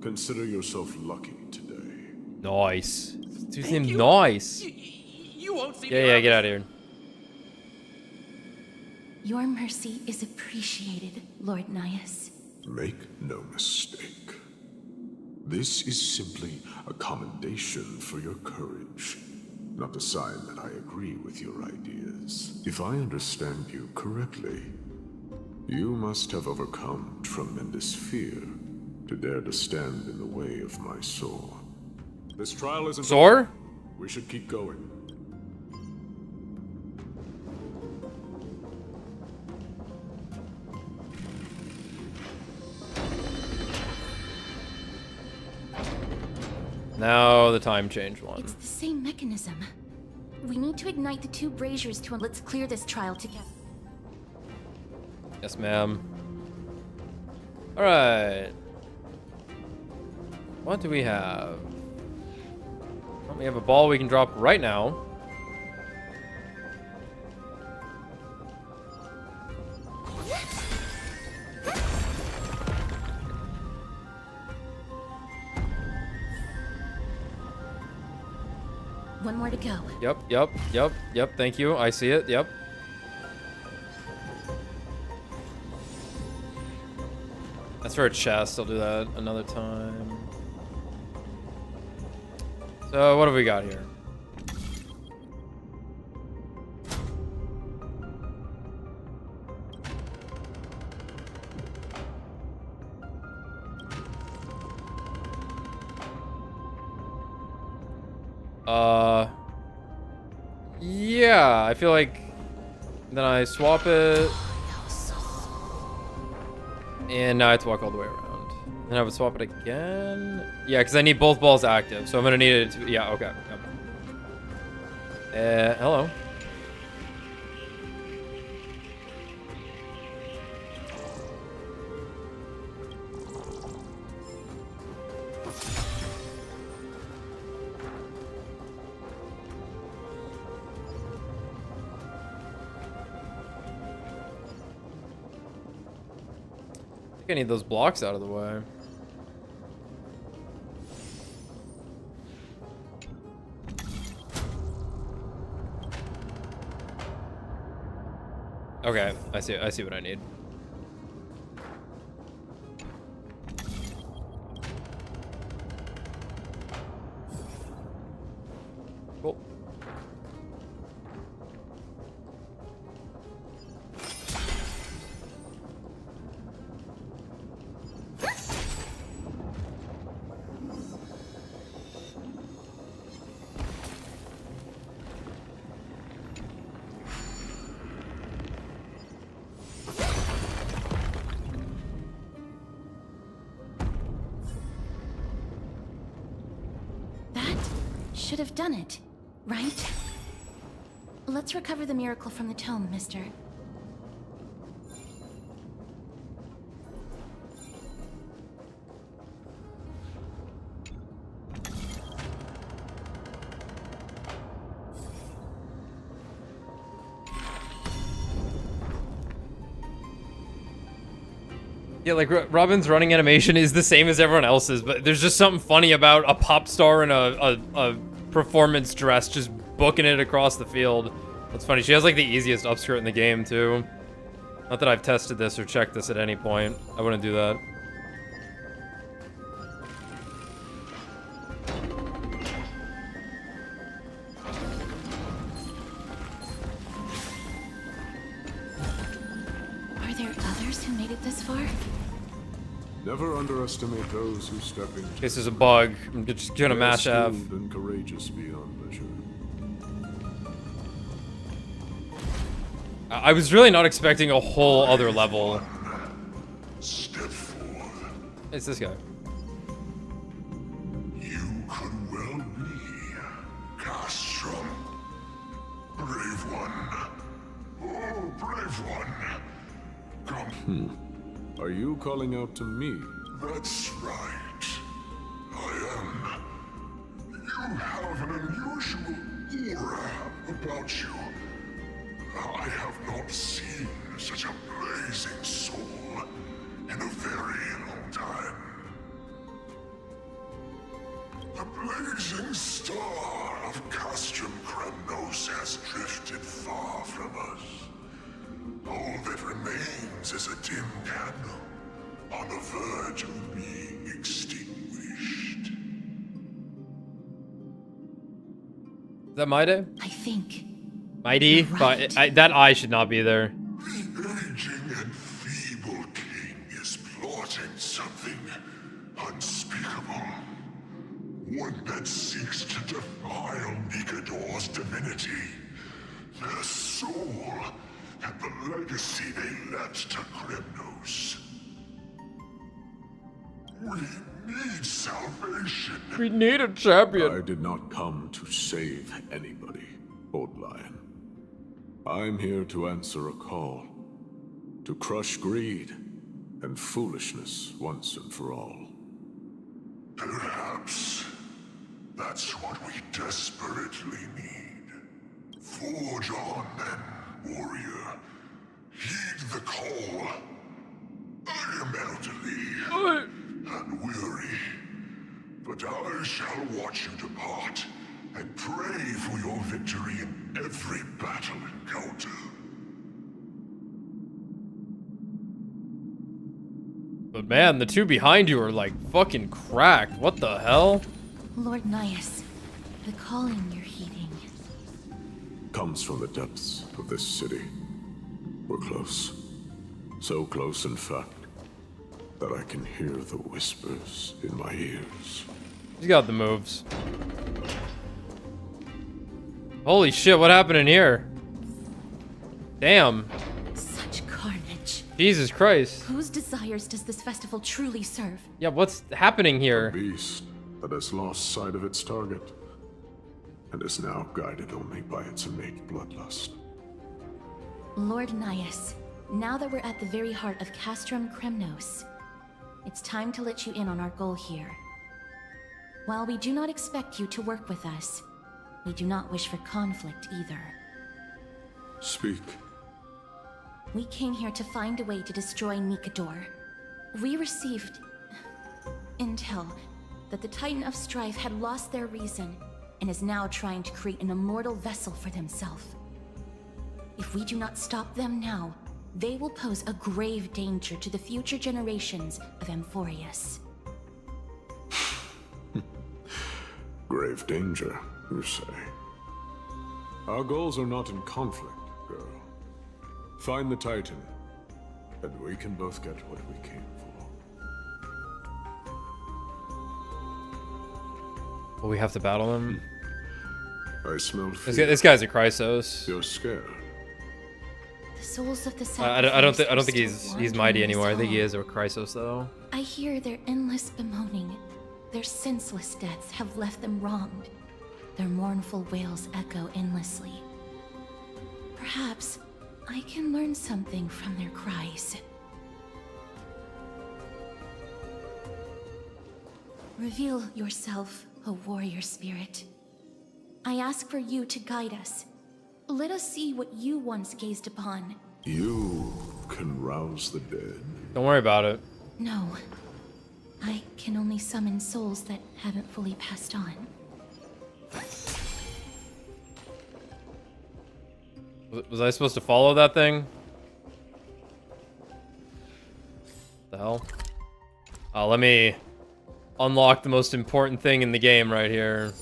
Speaker 3: Consider yourself lucky today.
Speaker 1: Nice. Dude's named Nice.
Speaker 22: You won't see
Speaker 1: Yeah, get out of here.
Speaker 2: Your mercy is appreciated, Lord Nias.
Speaker 3: Make no mistake. This is simply a commendation for your courage, not a sign that I agree with your ideas. If I understand you correctly, you must have overcome tremendous fear to dare to stand in the way of my soul. This trial isn't
Speaker 1: Soar?
Speaker 3: We should keep going.
Speaker 1: Now the time change one.
Speaker 2: It's the same mechanism. We need to ignite the two braziers to... Let's clear this trial together.
Speaker 1: Yes, ma'am. Alright. What do we have? Well, we have a ball we can drop right now.
Speaker 2: One more to go.
Speaker 1: Yep, thank you. I see it, yep. That's for a chest. I'll do that another time. So, what have we got here? Yeah, I feel like then I swap it. And now I have to walk all the way around. Then I would swap it again. Yeah, because I need both balls active, so I'm gonna need it to, yeah, okay. Hello. I need those blocks out of the way. Okay, I see what I need. Cool.
Speaker 2: Should have done it, right? Let's recover the miracle from the tome, mister.
Speaker 1: Yeah, like Robin's running animation is the same as everyone else's, but there's just something funny about a pop star in a performance dress just booking it across the field. That's funny. She has like the easiest upskirt in the game too. Not that I've tested this or checked this at any point. I wouldn't do that.
Speaker 2: Are there others who made it this far?
Speaker 3: Never underestimate those who step into.
Speaker 1: This is a bug. I'm just gonna mash F.
Speaker 3: And courageous beyond measure.
Speaker 1: I was really not expecting a whole other level.
Speaker 20: Step forth.
Speaker 1: It's this guy.
Speaker 20: You could well be Castrum. Brave one. Oh, brave one. Come.
Speaker 3: Are you calling out to me?
Speaker 20: That's right. I am. You have an unusual aura about you. I have not seen such a blazing soul in a very long time. The blazing star of Castrum Kremnos has drifted far from us. All that remains is a dim candle on the verge of being extinguished.
Speaker 1: Is that my day?
Speaker 2: I think.
Speaker 1: Mighty? But that eye should not be there.
Speaker 20: The aging and feeble king is plotting something unspeakable. One that seeks to defile Nikador's divinity, their soul, and the legacy they left to Kremnos. We need salvation.
Speaker 1: We need a champion.
Speaker 3: I did not come to save anybody, Old Lion. I'm here to answer a call. To crush greed and foolishness once and for all.
Speaker 20: Perhaps that's what we desperately need. Forge on then, warrior. Heed the call. I am elderly and weary, but I shall watch you depart and pray for your victory in every battle encounter.
Speaker 1: But man, the two behind you are like fucking cracked. What the hell?
Speaker 2: Lord Nyas, the calling you're heeding.
Speaker 3: Comes from the depths of this city. We're close. So close, in fact, that I can hear the whispers in my ears.
Speaker 1: He's got the moves. Holy shit, what happened in here? Damn.
Speaker 2: Such carnage.
Speaker 1: Jesus Christ.
Speaker 2: Whose desires does this festival truly serve?
Speaker 1: Yeah, what's happening here?
Speaker 3: A beast that has lost sight of its target and is now guided only by its innate bloodlust.
Speaker 2: Lord Nyas, now that we're at the very heart of Castrum Kremnos, it's time to let you in on our goal here. While we do not expect you to work with us, we do not wish for conflict either.
Speaker 3: Speak.
Speaker 2: We came here to find a way to destroy Nikador. We received intel that the Titan of Strife had lost their reason and is now trying to create an immortal vessel for themselves. If we do not stop them now, they will pose a grave danger to the future generations of Amphorius.
Speaker 3: Grave danger, you say? Our goals are not in conflict, girl. Find the Titan, and we can both get what we came for.
Speaker 1: Well, we have to battle him.
Speaker 3: I smell fear.
Speaker 1: This guy's a Chrysos.
Speaker 3: You're scared.
Speaker 2: The souls of the
Speaker 1: I don't think he's mighty anymore. I think he is a Chrysos though.
Speaker 2: I hear their endless bemoaning. Their senseless deaths have left them wronged. Their mournful wails echo endlessly. Perhaps I can learn something from their cries. Reveal yourself, O warrior spirit. I ask for you to guide us. Let us see what you once gazed upon.
Speaker 3: You can rouse the dead.
Speaker 1: Don't worry about it.
Speaker 2: No. I can only summon souls that haven't fully passed on.
Speaker 1: Was I supposed to follow that thing? The hell? Let me unlock the most important thing in the game right here.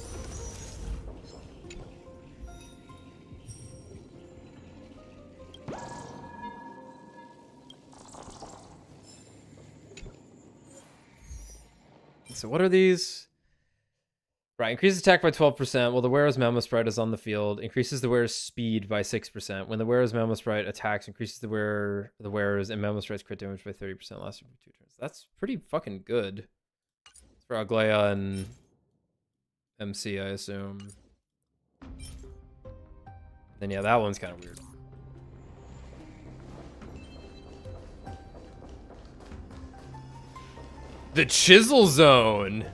Speaker 1: So what are these? Right, increases attack by 12% while the wearer's Mammoth Sprite is on the field. Increases the wearer's speed by 6%. When the wearer's Mammoth Sprite attacks, increases the wearer's and Mammoth Sprite's crit damage by 30%, lasting for 2 turns. That's pretty fucking good. For Aglaia and MC, I assume. Then yeah, that one's kind of weird. The Chisel Zone.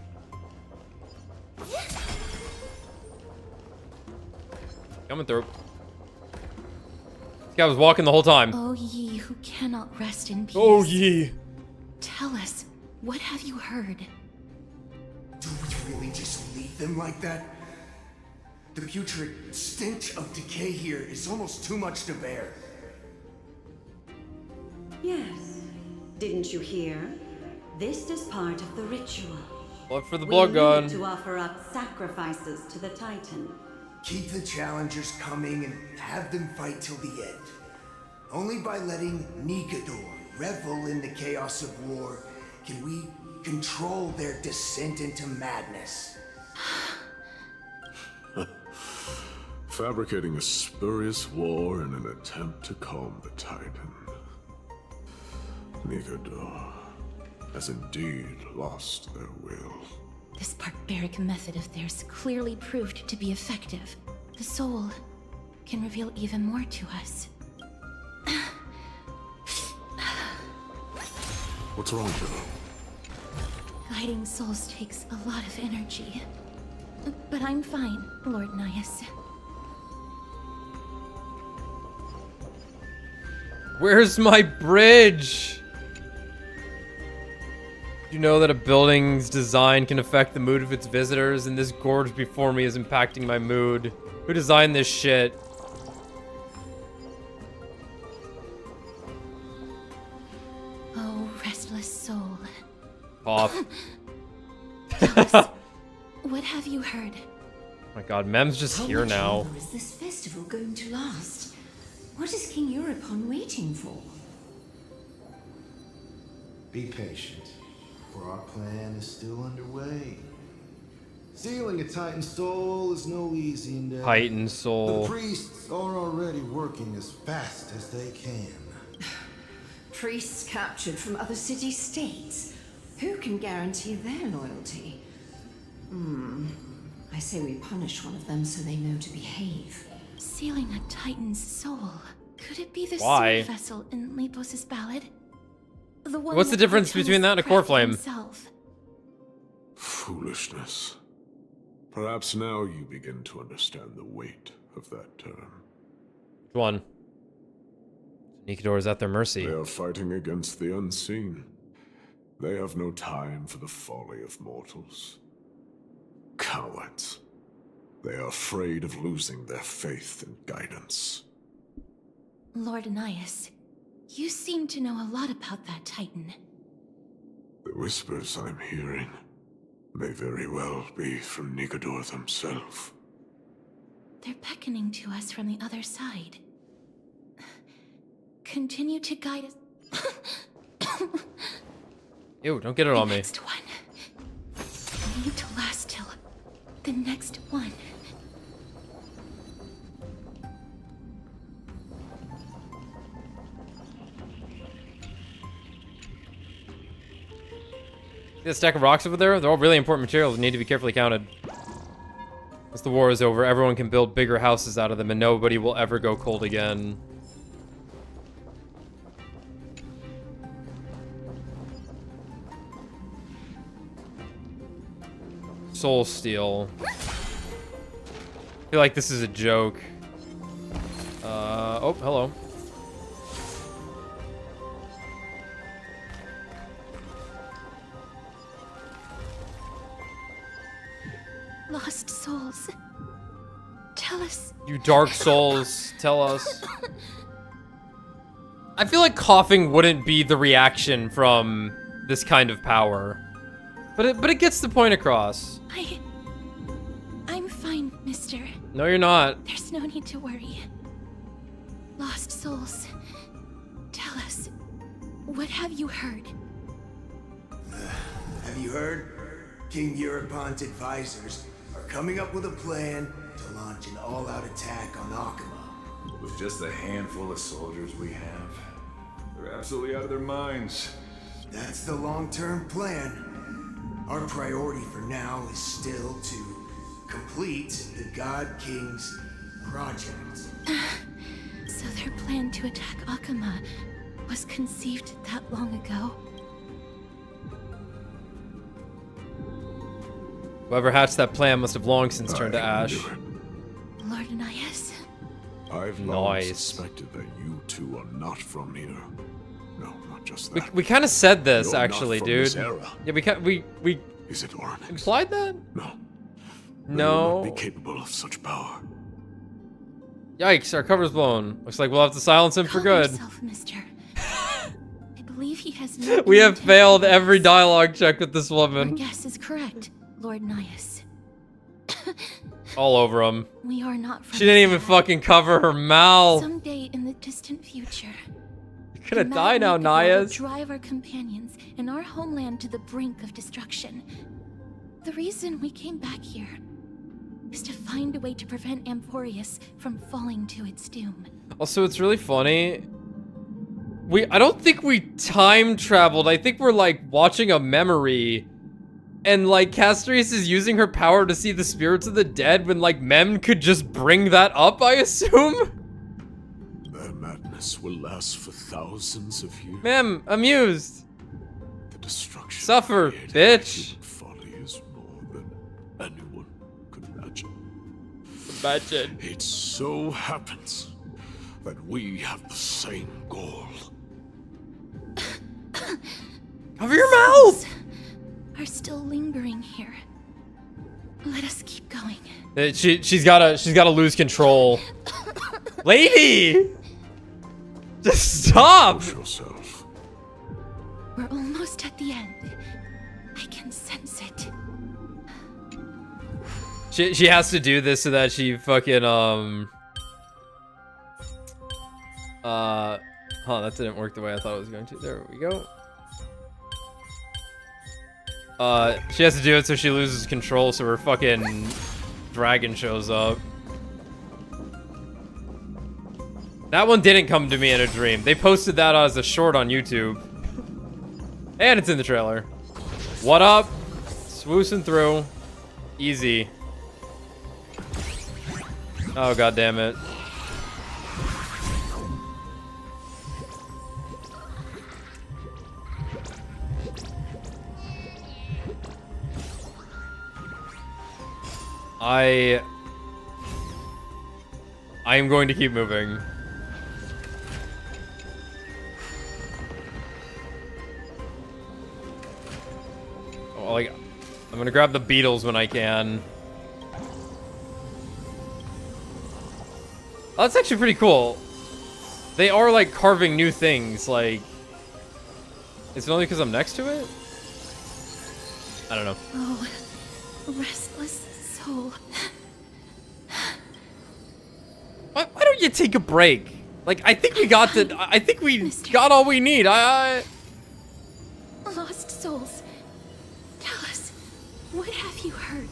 Speaker 1: Coming through. This guy was walking the whole time.
Speaker 2: Oh, ye who cannot rest in peace.
Speaker 1: Oh, ye.
Speaker 2: Tell us, what have you heard?
Speaker 9: Do we really just leave them like that? The putrid stench of decay here is almost too much to bear.
Speaker 10: Yes. Didn't you hear? This is part of the ritual.
Speaker 1: Look for the blood gun.
Speaker 10: To offer up sacrifices to the Titan.
Speaker 9: Keep the challengers coming and have them fight till the end. Only by letting Nigador revel in the chaos of war can we control their descent into madness.
Speaker 3: Fabricating a spurious war in an attempt to calm the Titan. Nigador has indeed lost their will.
Speaker 2: This barbaric method of theirs clearly proved to be effective. The soul can reveal even more to us.
Speaker 3: What's wrong, Joe?
Speaker 2: Guiding souls takes a lot of energy. But I'm fine, Lord Nias.
Speaker 1: Where's my bridge? You know that a building's design can affect the mood of its visitors, and this gorge before me is impacting my mood. Who designed this shit?
Speaker 2: Oh, restless soul.
Speaker 1: Off.
Speaker 2: What have you heard?
Speaker 1: Oh my god, Mem's just
Speaker 10: How
Speaker 1: here
Speaker 10: much
Speaker 1: now.
Speaker 10: longer is this festival going to last? What is King Euripon waiting for?
Speaker 23: Be patient, for our plan is still underway. Sealing a Titan soul is no easy endeavor.
Speaker 1: Titan soul.
Speaker 23: The priests are already working as fast as they can.
Speaker 10: Priests captured from other city-states. Who can guarantee their loyalty? I say we punish one of them so they know to behave.
Speaker 2: Sealing a Titan's soul. Could it be the
Speaker 1: Why?
Speaker 2: soul vessel in Lepos' ballad? The one
Speaker 1: What's the
Speaker 2: that
Speaker 1: difference
Speaker 2: Arcanus
Speaker 1: between that and a core
Speaker 2: crafted
Speaker 1: flame?
Speaker 2: himself?
Speaker 3: Foolishness. Perhaps now you begin to understand the weight of that term.
Speaker 1: Which one? Nigador is at their mercy.
Speaker 3: They are fighting against the unseen. They have no time for the folly of mortals. Cowards. They are afraid of losing their faith and guidance.
Speaker 2: Lord Anais, you seem to know a lot about that Titan.
Speaker 3: The whispers I'm hearing may very well be from Nigador himself.
Speaker 2: They're beckoning to us from the other side. Continue to guide us.
Speaker 1: Ew, don't get it on me.
Speaker 2: Next one. We need to last till the next one.
Speaker 1: See that stack of rocks over there? They're all really important materials and need to be carefully counted. Once the war is over, everyone can build bigger houses out of them and nobody will ever go cold again. Soul Steel. I feel like this is a joke. Oh, hello.
Speaker 2: Lost souls. Tell us.
Speaker 1: You Dark Souls, tell us. I feel like coughing wouldn't be the reaction from this kind of power. But it gets the point across.
Speaker 2: I'm fine, mister.
Speaker 1: No, you're not.
Speaker 2: There's no need to worry. Lost souls. Tell us. What have you heard?
Speaker 9: Have you heard? King Europont's advisors are coming up with a plan to launch an all-out attack on Akama.
Speaker 4: With just a handful of soldiers we have, they're absolutely out of their minds.
Speaker 9: That's the long-term plan. Our priority for now is still to complete the God King's project.
Speaker 2: So their plan to attack Akama was conceived that long ago?
Speaker 1: Whoever hatched that plan must have long since turned to ash.
Speaker 2: Lord Anais?
Speaker 3: I've long suspected that you two are not from here. No, not just that.
Speaker 1: We kind of said this,
Speaker 3: You're
Speaker 1: actually,
Speaker 3: not from
Speaker 1: dude.
Speaker 3: this era.
Speaker 1: Yeah, we
Speaker 3: Is it Ornix?
Speaker 1: implied that?
Speaker 3: No.
Speaker 1: No.
Speaker 3: They will not be capable of such power.
Speaker 1: Yikes, our cover's blown. Looks like we'll have to silence him for good.
Speaker 2: Yourself, mister. I believe he has no
Speaker 1: We have
Speaker 2: intent.
Speaker 1: failed every dialogue check with this
Speaker 2: Your
Speaker 1: woman.
Speaker 2: guess is correct, Lord Anais.
Speaker 1: All over him.
Speaker 2: We are not from
Speaker 1: She didn't even fucking cover her mouth.
Speaker 2: Someday in the distant future,
Speaker 1: You're gonna
Speaker 2: the
Speaker 1: die now,
Speaker 2: Mad Nigador will
Speaker 1: Nayas.
Speaker 2: drive our companions and our homeland to the brink of destruction. The reason we came back here is to find a way to prevent Amphoreus from falling to its doom.
Speaker 1: Also, it's really funny. I don't think we time traveled. I think we're like watching a memory. And like Castries is using her power to see the spirits of the dead when like Mem could just bring that up, I assume?
Speaker 3: Their madness will last for thousands of years.
Speaker 1: Mem, amused.
Speaker 3: The destruction
Speaker 1: Suffer, bitch.
Speaker 3: folly is more than anyone could imagine.
Speaker 1: Imagine.
Speaker 3: It so happens that we have the same goal.
Speaker 1: Cover your mouth!
Speaker 2: Are still lingering here. Let us keep going.
Speaker 1: She's gotta lose control. Lady! Just stop!
Speaker 3: Yourself.
Speaker 2: We're almost at the end. I can sense it.
Speaker 1: She has to do this so that she fucking that didn't work the way I thought it was going to. There we go. She has to do it so she loses control so her fucking dragon shows up. That one didn't come to me in a dream. They posted that as a short on YouTube. And it's in the trailer. What up? Swoosing through. Easy. Oh, god damn it. I am going to keep moving. like, I'm gonna grab the beetles when I can. Oh, that's actually pretty cool. They are like carving new things. Like, is it only because I'm next to it? I don't know.
Speaker 2: Oh, restless soul.
Speaker 1: Why don't you take a break? Like, I think we got the. I think we got all we need.
Speaker 2: Lost souls. Tell us, what have you heard?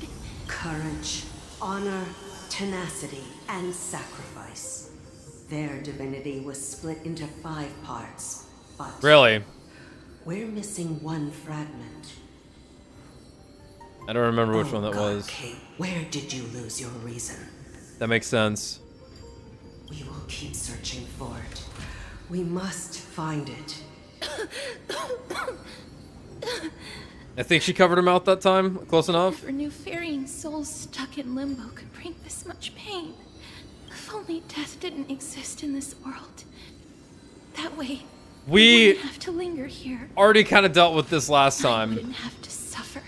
Speaker 11: Courage, honor, tenacity, and sacrifice. Their divinity was split into 5 parts, but
Speaker 1: Really?
Speaker 11: we're missing one fragment.
Speaker 1: I don't remember which one that was.
Speaker 11: Kate, where did you lose your reason?
Speaker 1: That makes sense.
Speaker 11: We will keep searching for it. We must find it.
Speaker 1: I think she covered her mouth that time. Close enough.
Speaker 2: Never knew ferrying souls stuck in limbo could bring this much pain. If only death didn't exist in this world. That way,
Speaker 1: We
Speaker 2: wouldn't have to linger here.
Speaker 1: already kind of dealt with this last
Speaker 2: I
Speaker 1: time.
Speaker 2: wouldn't have to suffer.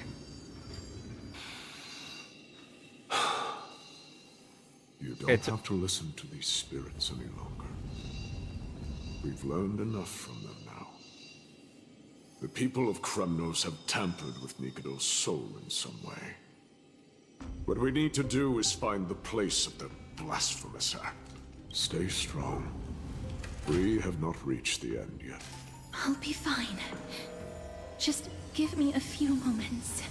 Speaker 3: You don't have to listen to these spirits any longer. We've learned enough from them now. The people of Kremnos have tampered with Nikodo's soul in some way. What we need to do is find the place of their blasphemous act. Stay strong. We have not reached the end yet.
Speaker 2: I'll be fine. Just give me a few moments.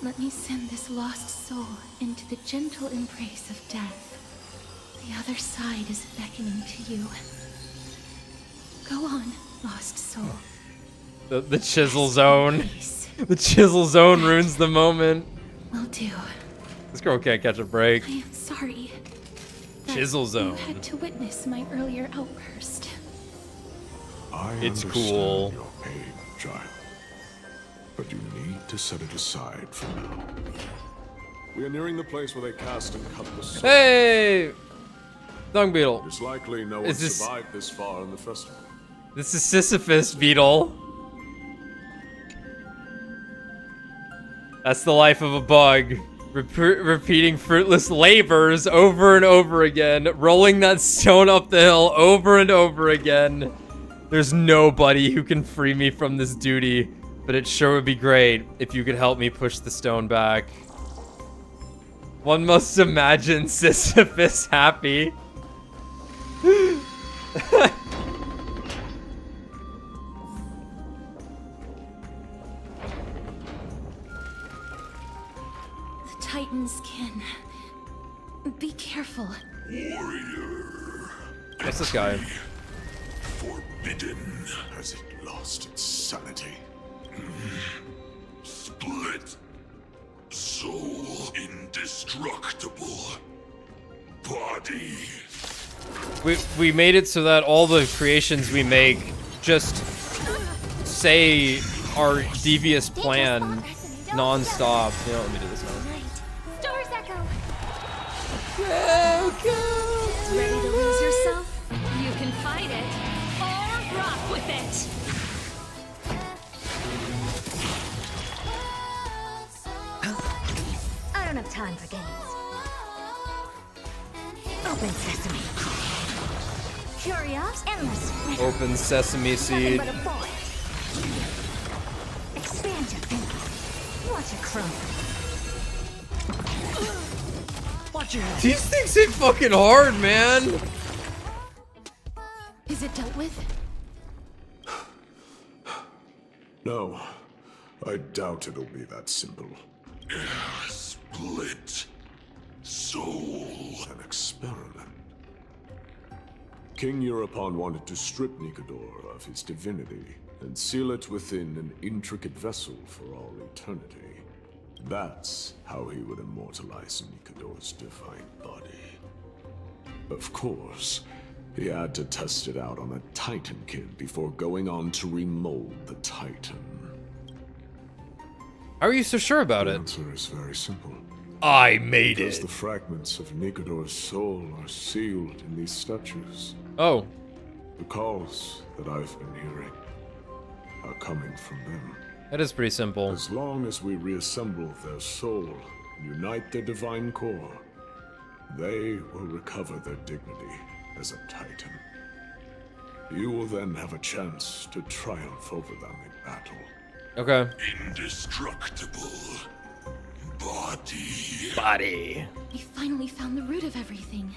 Speaker 2: Let me send this lost soul into the gentle embrace of death. The other side is beckoning to you. Go on, lost soul.
Speaker 1: The chisel zone. The chisel zone ruins the moment.
Speaker 2: Will do.
Speaker 1: This girl can't catch a break.
Speaker 2: I am sorry that
Speaker 1: Chisel
Speaker 2: you
Speaker 1: zone.
Speaker 2: had to witness my earlier outburst.
Speaker 1: It's
Speaker 3: understand
Speaker 1: cool.
Speaker 3: your pain, child. But you need to set it aside for now. We are nearing the place where they cast and cut the soul.
Speaker 1: Hey! Dung beetle.
Speaker 3: It's likely no one
Speaker 1: Is this-
Speaker 3: survived this far in the festival.
Speaker 1: This is Sisyphus beetle. That's the life of a bug. Repeating fruitless labors over and over again. Rolling that stone up the hill over and over again. There's nobody who can free me from this duty. But it sure would be great if you could help me push the stone back. One must imagine Sisyphus happy.
Speaker 2: The Titans can. Be careful.
Speaker 20: Warrior.
Speaker 1: What's this guy?
Speaker 20: Forbidden.
Speaker 3: Has it lost its sanity?
Speaker 20: Split. Soul indestructible. Body.
Speaker 1: We made it so that all the creations we make just say our devious plan non-stop. You know, let me do this now.
Speaker 5: Stars echo.
Speaker 2: Ready to lose yourself? You can fight it or rock with it.
Speaker 5: I don't have time for games. Open sesame. Curious, endless.
Speaker 1: Open sesame seed.
Speaker 5: Nothing but a bullet. Expand your thinking. Watch it crumble. Watch your head.
Speaker 1: These things hit fucking hard, man.
Speaker 2: Is it dealt with?
Speaker 3: No. I doubt it'll be that simple.
Speaker 20: Split. Soul.
Speaker 3: An experiment. King Europon wanted to strip Nikodor of his divinity and seal it within an intricate vessel for all eternity. That's how he would immortalize Nikodor's divine body. Of course, he had to test it out on a Titan kid before going on to remold the Titan.
Speaker 1: How are you so sure about
Speaker 3: The
Speaker 1: it?
Speaker 3: answer is very simple.
Speaker 1: I made
Speaker 3: Because
Speaker 1: it.
Speaker 3: the fragments of Nikodor's soul are sealed in these statues.
Speaker 1: Oh.
Speaker 3: The calls that I've been hearing are coming from them.
Speaker 1: That is pretty simple.
Speaker 3: As long as we reassemble their soul and unite their divine core, they will recover their dignity as a Titan. You will then have a chance to triumph over them in battle.
Speaker 1: Okay.
Speaker 20: Indestructible body.
Speaker 1: Body.
Speaker 2: We finally found the root of everything.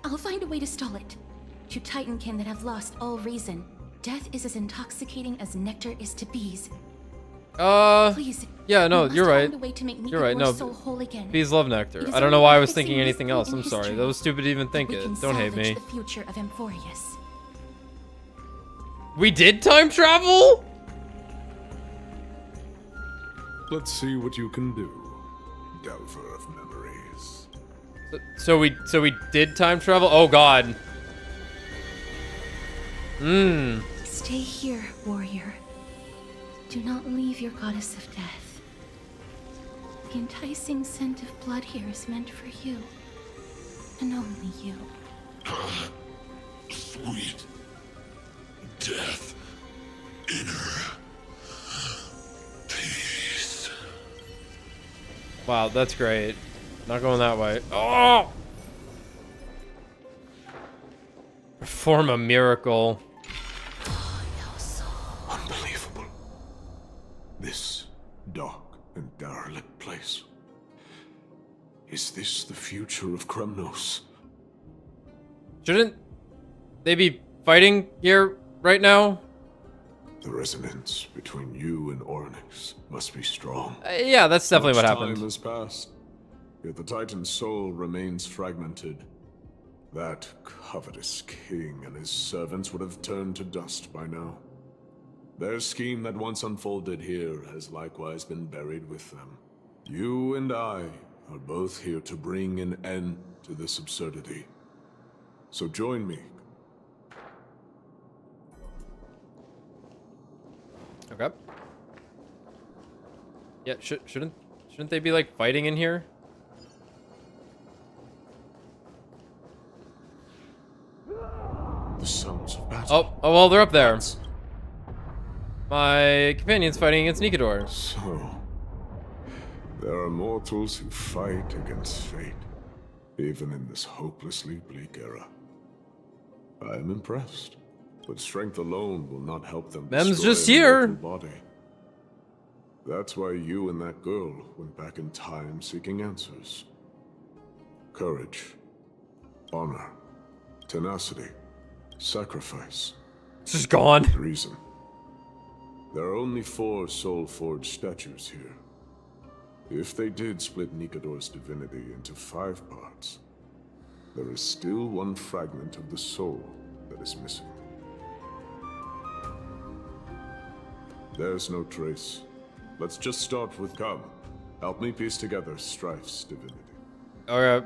Speaker 2: I'll find a way to stall it. To Titankin that have lost all reason, death is as intoxicating as nectar is to bees.
Speaker 1: Please. Yeah, no, you're right.
Speaker 2: Find a way to make
Speaker 1: You're right. No,
Speaker 2: soul whole again.
Speaker 1: bees love nectar.
Speaker 2: It is
Speaker 1: I don't know
Speaker 2: only
Speaker 1: why
Speaker 2: by
Speaker 1: I was
Speaker 2: fixing
Speaker 1: thinking
Speaker 2: this
Speaker 1: anything
Speaker 2: point
Speaker 1: else.
Speaker 2: in
Speaker 1: I'm sorry.
Speaker 2: history
Speaker 1: That was stupid to even think
Speaker 2: we
Speaker 1: it.
Speaker 2: can
Speaker 1: Don't hate
Speaker 2: salvage
Speaker 1: me.
Speaker 2: the future of Amphorius.
Speaker 1: We did time travel?
Speaker 3: Let's see what you can do, Delver of Memories.
Speaker 1: So we did time travel? Oh god.
Speaker 2: Stay here, warrior. Do not leave your goddess of death. The enticing scent of blood here is meant for you. And only you.
Speaker 20: Sweet death, inner peace.
Speaker 1: Wow, that's great. Not going that way. Oh! Perform a miracle.
Speaker 3: Unbelievable. This dark and derelict place. Is this the future of Kremnos?
Speaker 1: Shouldn't they be fighting here right now?
Speaker 3: The resonance between you and Ornyx must be strong.
Speaker 1: Yeah, that's definitely what
Speaker 3: Much
Speaker 1: happened.
Speaker 3: Time has passed, yet the Titan's soul remains fragmented. That covetous king and his servants would have turned to dust by now. Their scheme that once unfolded here has likewise been buried with them. You and I are both here to bring an end to this absurdity. So join me.
Speaker 1: Okay. Yeah, shouldn't they be like fighting in here?
Speaker 3: The sounds of battle.
Speaker 1: Oh well, they're up there. My companion's fighting against Nikador.
Speaker 3: So, there are mortals who fight against fate, even in this hopelessly bleak era. I am impressed, but strength alone will not help them.
Speaker 1: Mem's
Speaker 3: destroy
Speaker 1: just
Speaker 3: a
Speaker 1: here.
Speaker 3: mortal body. That's why you and that girl went back in time seeking answers. Courage, honor, tenacity, sacrifice.
Speaker 1: This is gone.
Speaker 3: Reason. There are only 4 soul-forged statues here. If they did split Nikador's divinity into 5 parts, there is still one fragment of the soul that is missing. There's no trace. Let's just start with Come. Help me piece together Strife's divinity.
Speaker 1: Alright.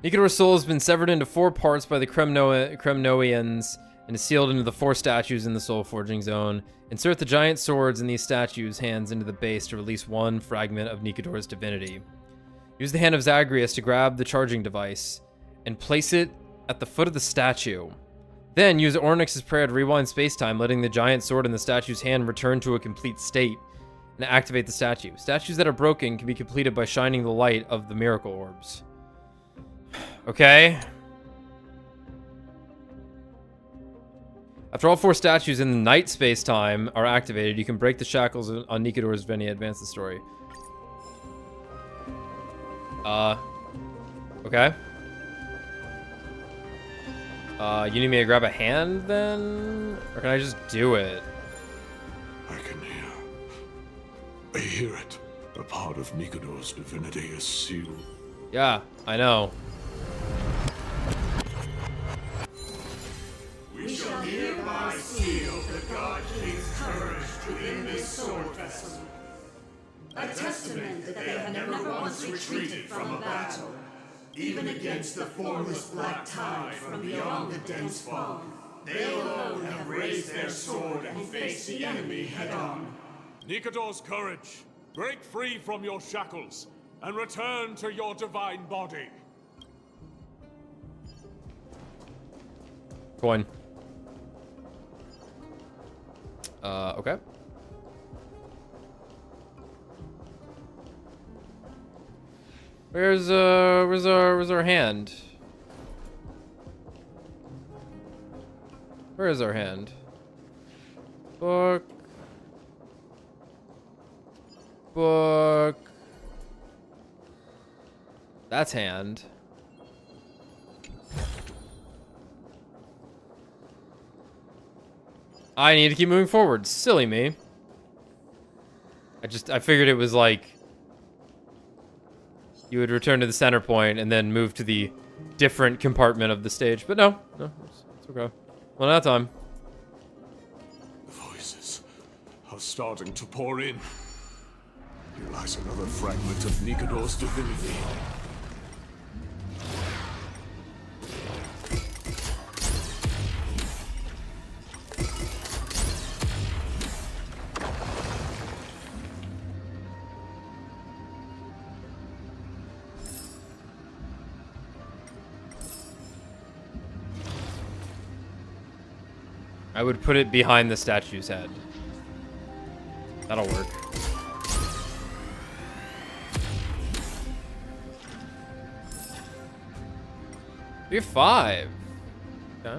Speaker 1: Nikador's soul has been severed into 4 parts by the Kremnoians and is sealed into the 4 statues in the soul forging zone. Insert the giant swords in these statues' hands into the base to release 1 fragment of Nikador's divinity. Use the hand of Zagreus to grab the charging device and place it at the foot of the statue. Then use Ornyx's prayer to rewind spacetime, letting the giant sword in the statue's hand return to a complete state and activate the statue. Statues that are broken can be completed by shining the light of the miracle orbs. Okay. After all 4 statues in the night space-time are activated, you can break the shackles on Nikador's divinity and advance the story. Okay. You need me to grab a hand then? Or can I just do it?
Speaker 3: I can hear. I hear it. A part of Nikador's divinity is sealed.
Speaker 1: Yeah, I know.
Speaker 19: We shall hereby seal the God King's courage within this sword vessel. A testament that they have never once retreated from a battle, even against the formless black tide from beyond the dense fog. They alone have raised their sword and faced the enemy head-on.
Speaker 15: Nikador's courage, break free from your shackles and return to your divine body.
Speaker 1: Coin. Okay. Where's our hand? Where is our hand? Book. Book. That's hand. I need to keep moving forward. Silly me. I figured it was like you would return to the center point and then move to the different compartment of the stage. But no, it's okay. Well, that time.
Speaker 3: The voices are starting to pour in. Here lies another fragment of Nikador's divinity.
Speaker 1: I would put it behind the statue's head. That'll work. You're 5. Okay.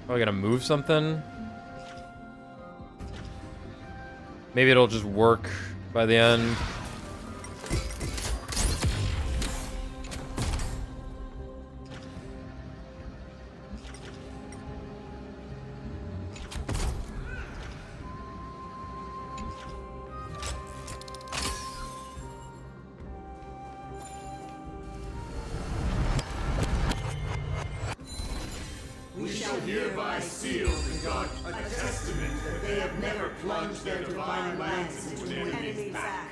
Speaker 1: Are we gonna move something? Maybe it'll just work by the end.
Speaker 7: We shall hereby seal the God a testament that they have never plunged their divine lance into an enemy's back.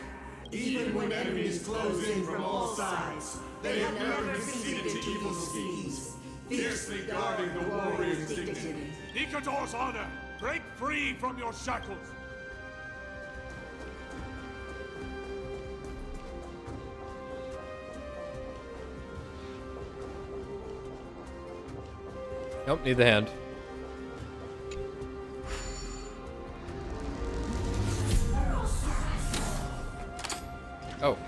Speaker 7: Even when enemies close in from all sides, they have never conceded to evil schemes, fiercely guarding the warrior's dignity.
Speaker 15: Nikador's honor, break free from your shackles.
Speaker 1: Nope, need the hand. Oh.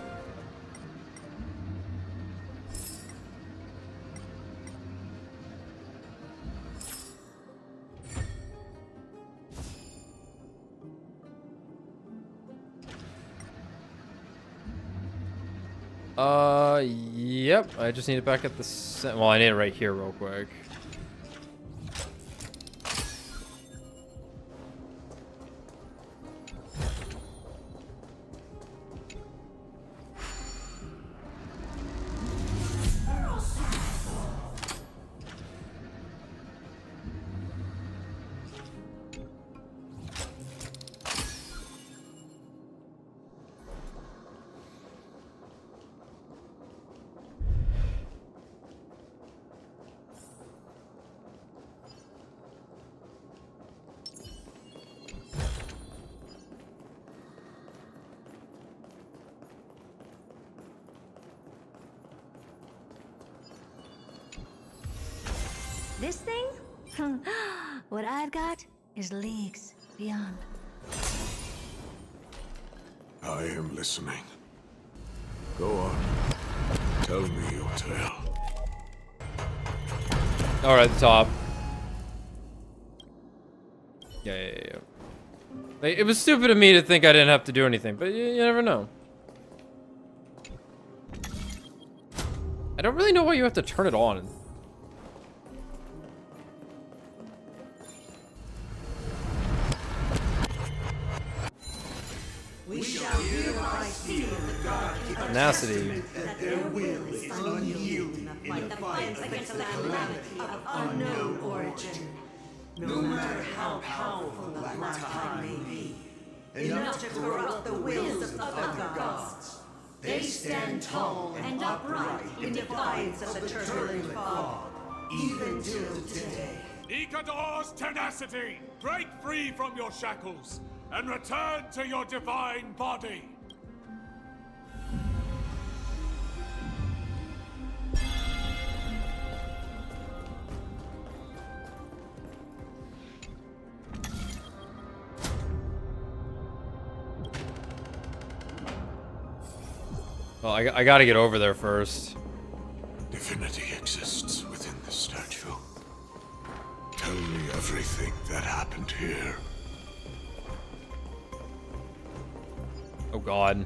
Speaker 1: Yep. I just need it back at the well, I need it right here real quick.
Speaker 5: This thing? What I've got is leagues beyond.
Speaker 3: I am listening. Go on. Tell me your tale.
Speaker 1: Alright, the top. Yeah. Like, it was stupid of me to think I didn't have to do anything, but you never know. I don't really know why you have to turn it on.
Speaker 7: We shall hereby seal the God
Speaker 1: Tenacity.
Speaker 7: that their will is unyielding in the fight against the calamity of unknown origin. No matter how powerful the Black Tide may be, enough to corrupt the wills of other gods, they stand tall and upright in defiance of the turbulent fog, even till today.
Speaker 15: Nikador's tenacity! Break free from your shackles and return to your divine body!
Speaker 1: Well, I gotta get over there first.
Speaker 3: Divinity exists within this statue. Tell me everything that happened here.
Speaker 1: Oh god.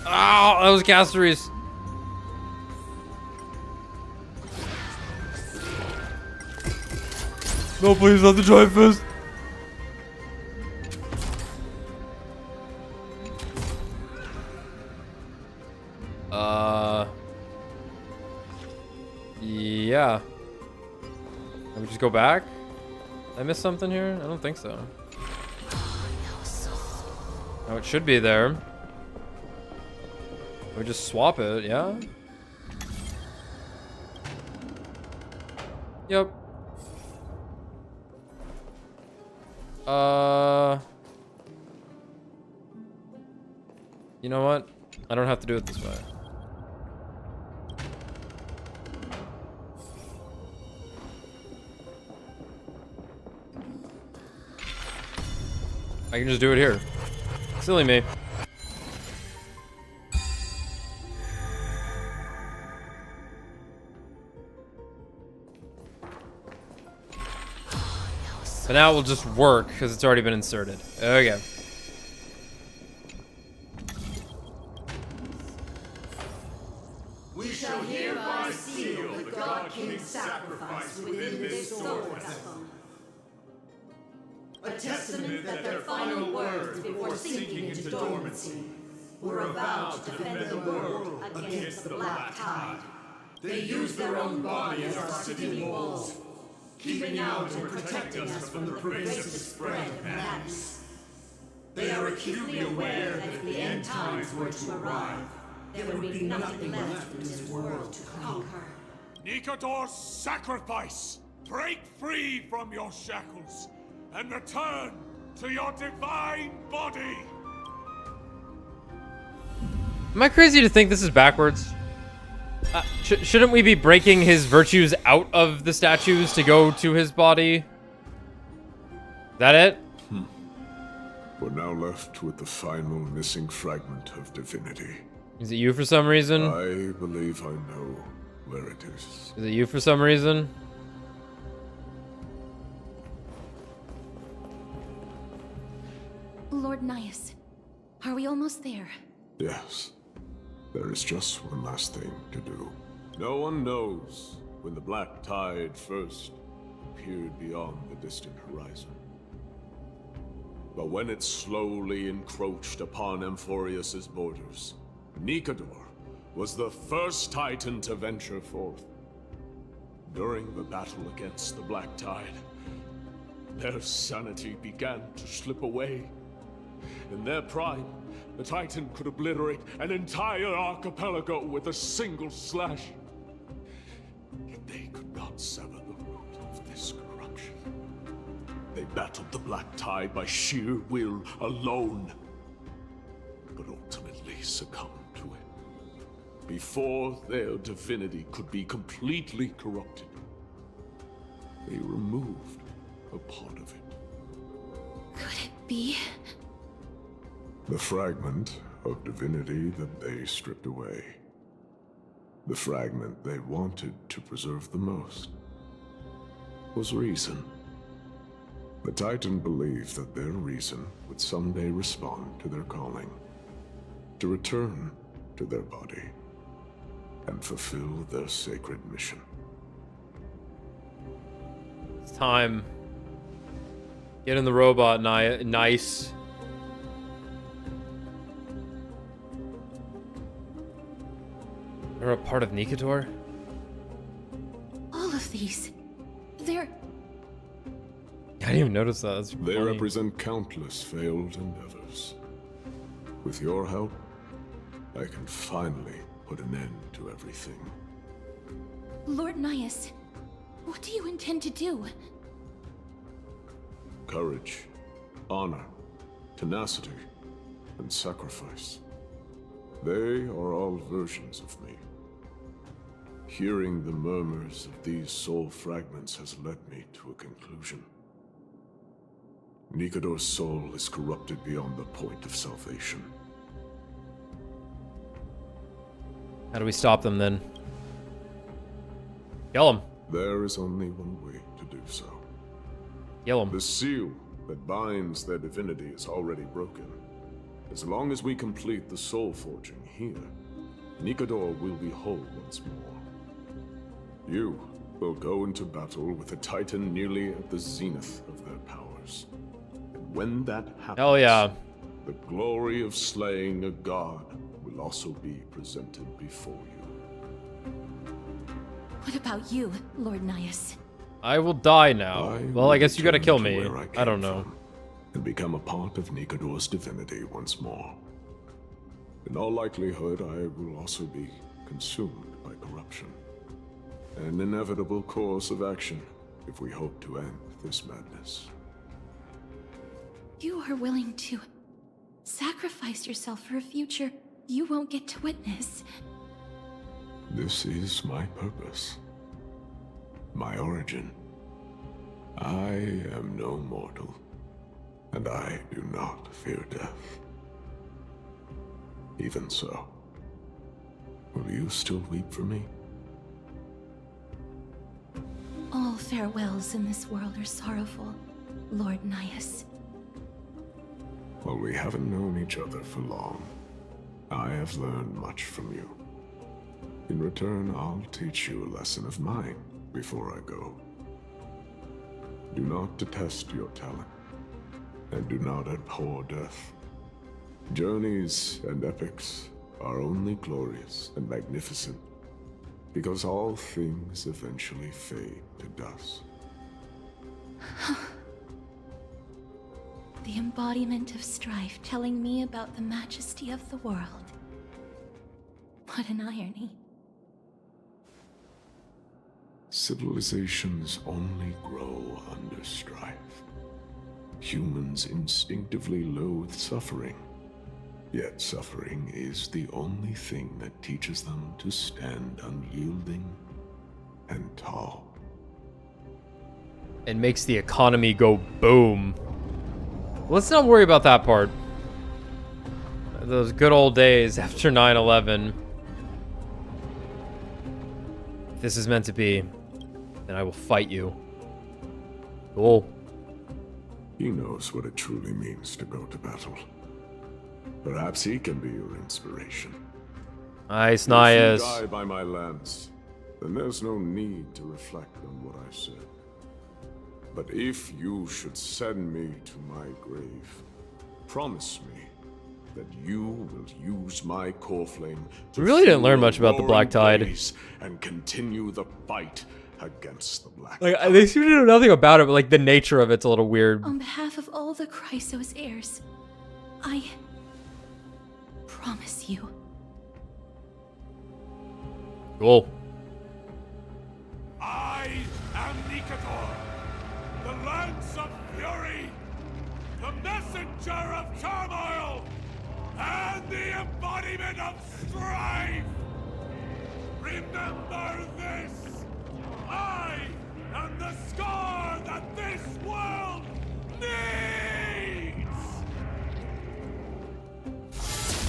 Speaker 1: Oh, that was Castories. No, please, not the giant fist. Yeah. Let me just go back? Did I miss something here? I don't think so. Oh, it should be there. We just swap it, yeah? Yep. You know what? I don't have to do it this way. I can just do it here. Silly me. But now it will just work because it's already been inserted. Okay.
Speaker 7: We shall hereby seal the God King's sacrifice within this sword vessel. A testament that their final words before sinking into dormancy were a vow to defend the world against the Black Tide. They used their own body as our city walls, keeping out and protecting us from the pervasive spread of madness. They are acutely aware that if the end times were to arrive, there would be nothing left in this world to conquer.
Speaker 15: Nikador's sacrifice! Break free from your shackles and return to your divine body!
Speaker 1: Am I crazy to think this is backwards? Shouldn't we be breaking his virtues out of the statues to go to his body? That it?
Speaker 3: We're now left with the final missing fragment of divinity.
Speaker 1: Is it you for some reason?
Speaker 3: I believe I know where it is.
Speaker 1: Is it you for some reason?
Speaker 2: Lord Nias, are we almost there?
Speaker 3: Yes. There is just one last thing to do. No one knows when the Black Tide first appeared beyond the distant horizon. But when it slowly encroached upon Amphorius's borders, Nikador was the first Titan to venture forth. During the battle against the Black Tide, their sanity began to slip away. In their prime, the Titan could obliterate an entire archipelago with a single slash. Yet they could not sever the root of this corruption. They battled the Black Tide by sheer will alone, but ultimately succumbed to it. Before their divinity could be completely corrupted, they removed a part of it.
Speaker 2: Could it be?
Speaker 3: The fragment of divinity that they stripped away. The fragment they wanted to preserve the most was reason. The Titan believed that their reason would someday respond to their calling, to return to their body, and fulfill their sacred mission.
Speaker 1: It's time. Get in the robot, nice. They're a part of Nikador?
Speaker 2: All of these. They're...
Speaker 1: I didn't even notice that. That's
Speaker 3: They
Speaker 1: funny.
Speaker 3: represent countless failed endeavors. With your help, I can finally put an end to everything.
Speaker 2: Lord Nias, what do you intend to do?
Speaker 3: Courage, honor, tenacity, and sacrifice. They are all versions of me. Hearing the murmurs of these soul fragments has led me to a conclusion. Nikador's soul is corrupted beyond the point of salvation.
Speaker 1: How do we stop them then? Kill them.
Speaker 3: There is only one way to do so.
Speaker 1: Kill them.
Speaker 3: The seal that binds their divinity is already broken. As long as we complete the soul forging here, Nikador will be whole once more. You will go into battle with a Titan nearly at the zenith of their powers. And when that happens,
Speaker 1: hell yeah,
Speaker 3: the glory of slaying a god will also be presented before you.
Speaker 2: What about you, Lord Nias?
Speaker 1: I will die now. Well, I guess you gotta kill me. I don't know.
Speaker 3: And become a part of Nikador's divinity once more. In all likelihood, I will also be consumed by corruption. An inevitable course of action if we hope to end this madness.
Speaker 2: You are willing to sacrifice yourself for a future you won't get to witness.
Speaker 3: This is my purpose. My origin. I am no mortal, and I do not fear death. Even so, will you still weep for me?
Speaker 2: All farewells in this world are sorrowful, Lord Nias.
Speaker 3: While we haven't known each other for long, I have learned much from you. In return, I'll teach you a lesson of mine before I go. Do not detest your talent, and do not abhor death. Journeys and epics are only glorious and magnificent because all things eventually fade to dust.
Speaker 2: The embodiment of strife telling me about the majesty of the world. What an irony.
Speaker 3: Civilizations only grow under strife. Humans instinctively loathe suffering. Yet suffering is the only thing that teaches them to stand unyielding and tall.
Speaker 1: It makes the economy go boom. Let's not worry about that part. Those good old days after 9/11. If this is meant to be, then I will fight you. Cool.
Speaker 3: He knows what it truly means to go to battle. Perhaps he can be your inspiration.
Speaker 1: Nice,
Speaker 3: If
Speaker 1: Nias.
Speaker 3: you die by my lance, then there's no need to reflect on what I said. But if you should send me to my grave, promise me that you will use my core flame to
Speaker 1: We really didn't learn
Speaker 3: fuel
Speaker 1: much about the
Speaker 3: roaring
Speaker 1: Black Tide.
Speaker 3: blaze and continue the fight against the Black
Speaker 1: Like,
Speaker 3: Tide.
Speaker 1: they seem to know nothing about it, but like the nature of it's a little weird.
Speaker 2: On behalf of all the Chrysos heirs, I promise you.
Speaker 1: Cool.
Speaker 15: I am Nikador, the Lance of Fury, the messenger of turmoil, and the embodiment of strife. Remember this. I am the scar that this world needs.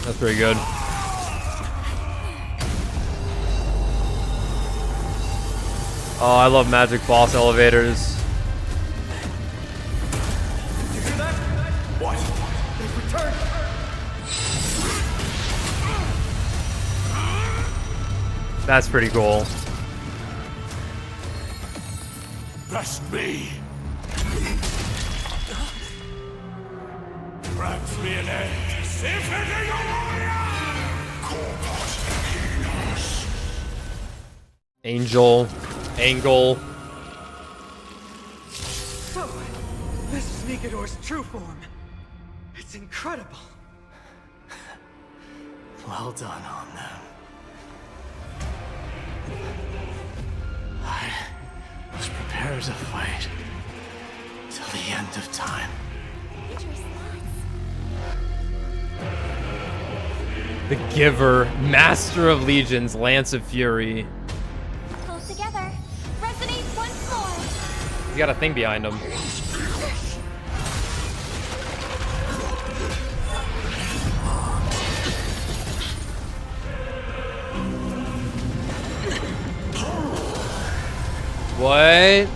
Speaker 1: That's pretty good. Oh, I love magic boss elevators.
Speaker 15: You hear that? What? They've returned.
Speaker 1: That's pretty cool.
Speaker 15: Best me. Grabs me an edge. If it is a warrior!
Speaker 1: Angel, Angle.
Speaker 7: So, this is Nikador's true form. It's incredible.
Speaker 14: Well done on them. I was prepared to fight till the end of time.
Speaker 1: The Giver, Master of Legions, Lance of Fury.
Speaker 5: together. Resonate once more.
Speaker 1: He's got a thing behind him. What?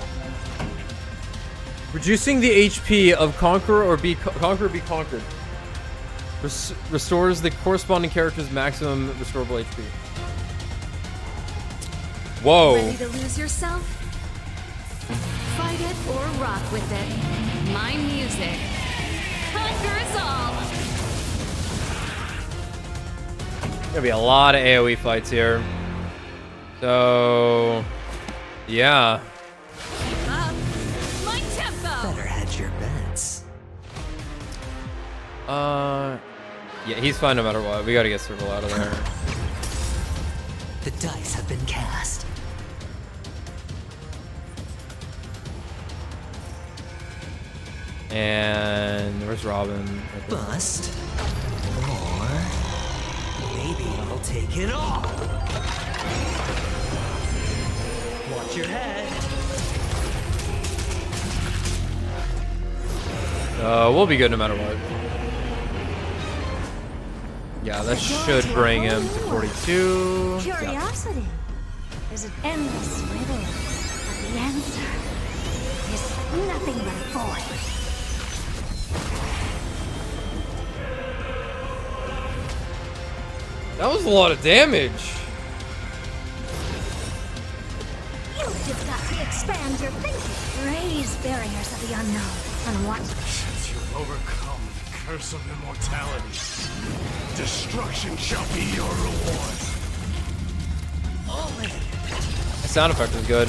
Speaker 1: Reducing the HP of Conqueror or be Conquered. Restores the corresponding character's maximum restorable HP. Whoa.
Speaker 2: Ready to lose yourself? Fight it or rock with it. My music conquers all.
Speaker 1: Gonna be a lot of AoE fights here. So, yeah.
Speaker 2: Keep up. My tempo.
Speaker 14: Better hedge your bets.
Speaker 1: Yeah, he's fine no matter what. We gotta get Circle out of there.
Speaker 14: The dice have been cast.
Speaker 1: And where's Robin?
Speaker 14: Bust. Or maybe I'll take it all. Watch your head.
Speaker 1: We'll be good no matter what. Yeah, that should bring him to 42. Yeah.
Speaker 5: Curiosity is an endless riddle, but the answer is nothing but a void.
Speaker 1: That was a lot of damage.
Speaker 5: You've just got to expand your thinking, raise barriers of the unknown, and watch.
Speaker 15: Since you've overcome the curse of immortality, destruction shall be your reward.
Speaker 1: The sound effect was good.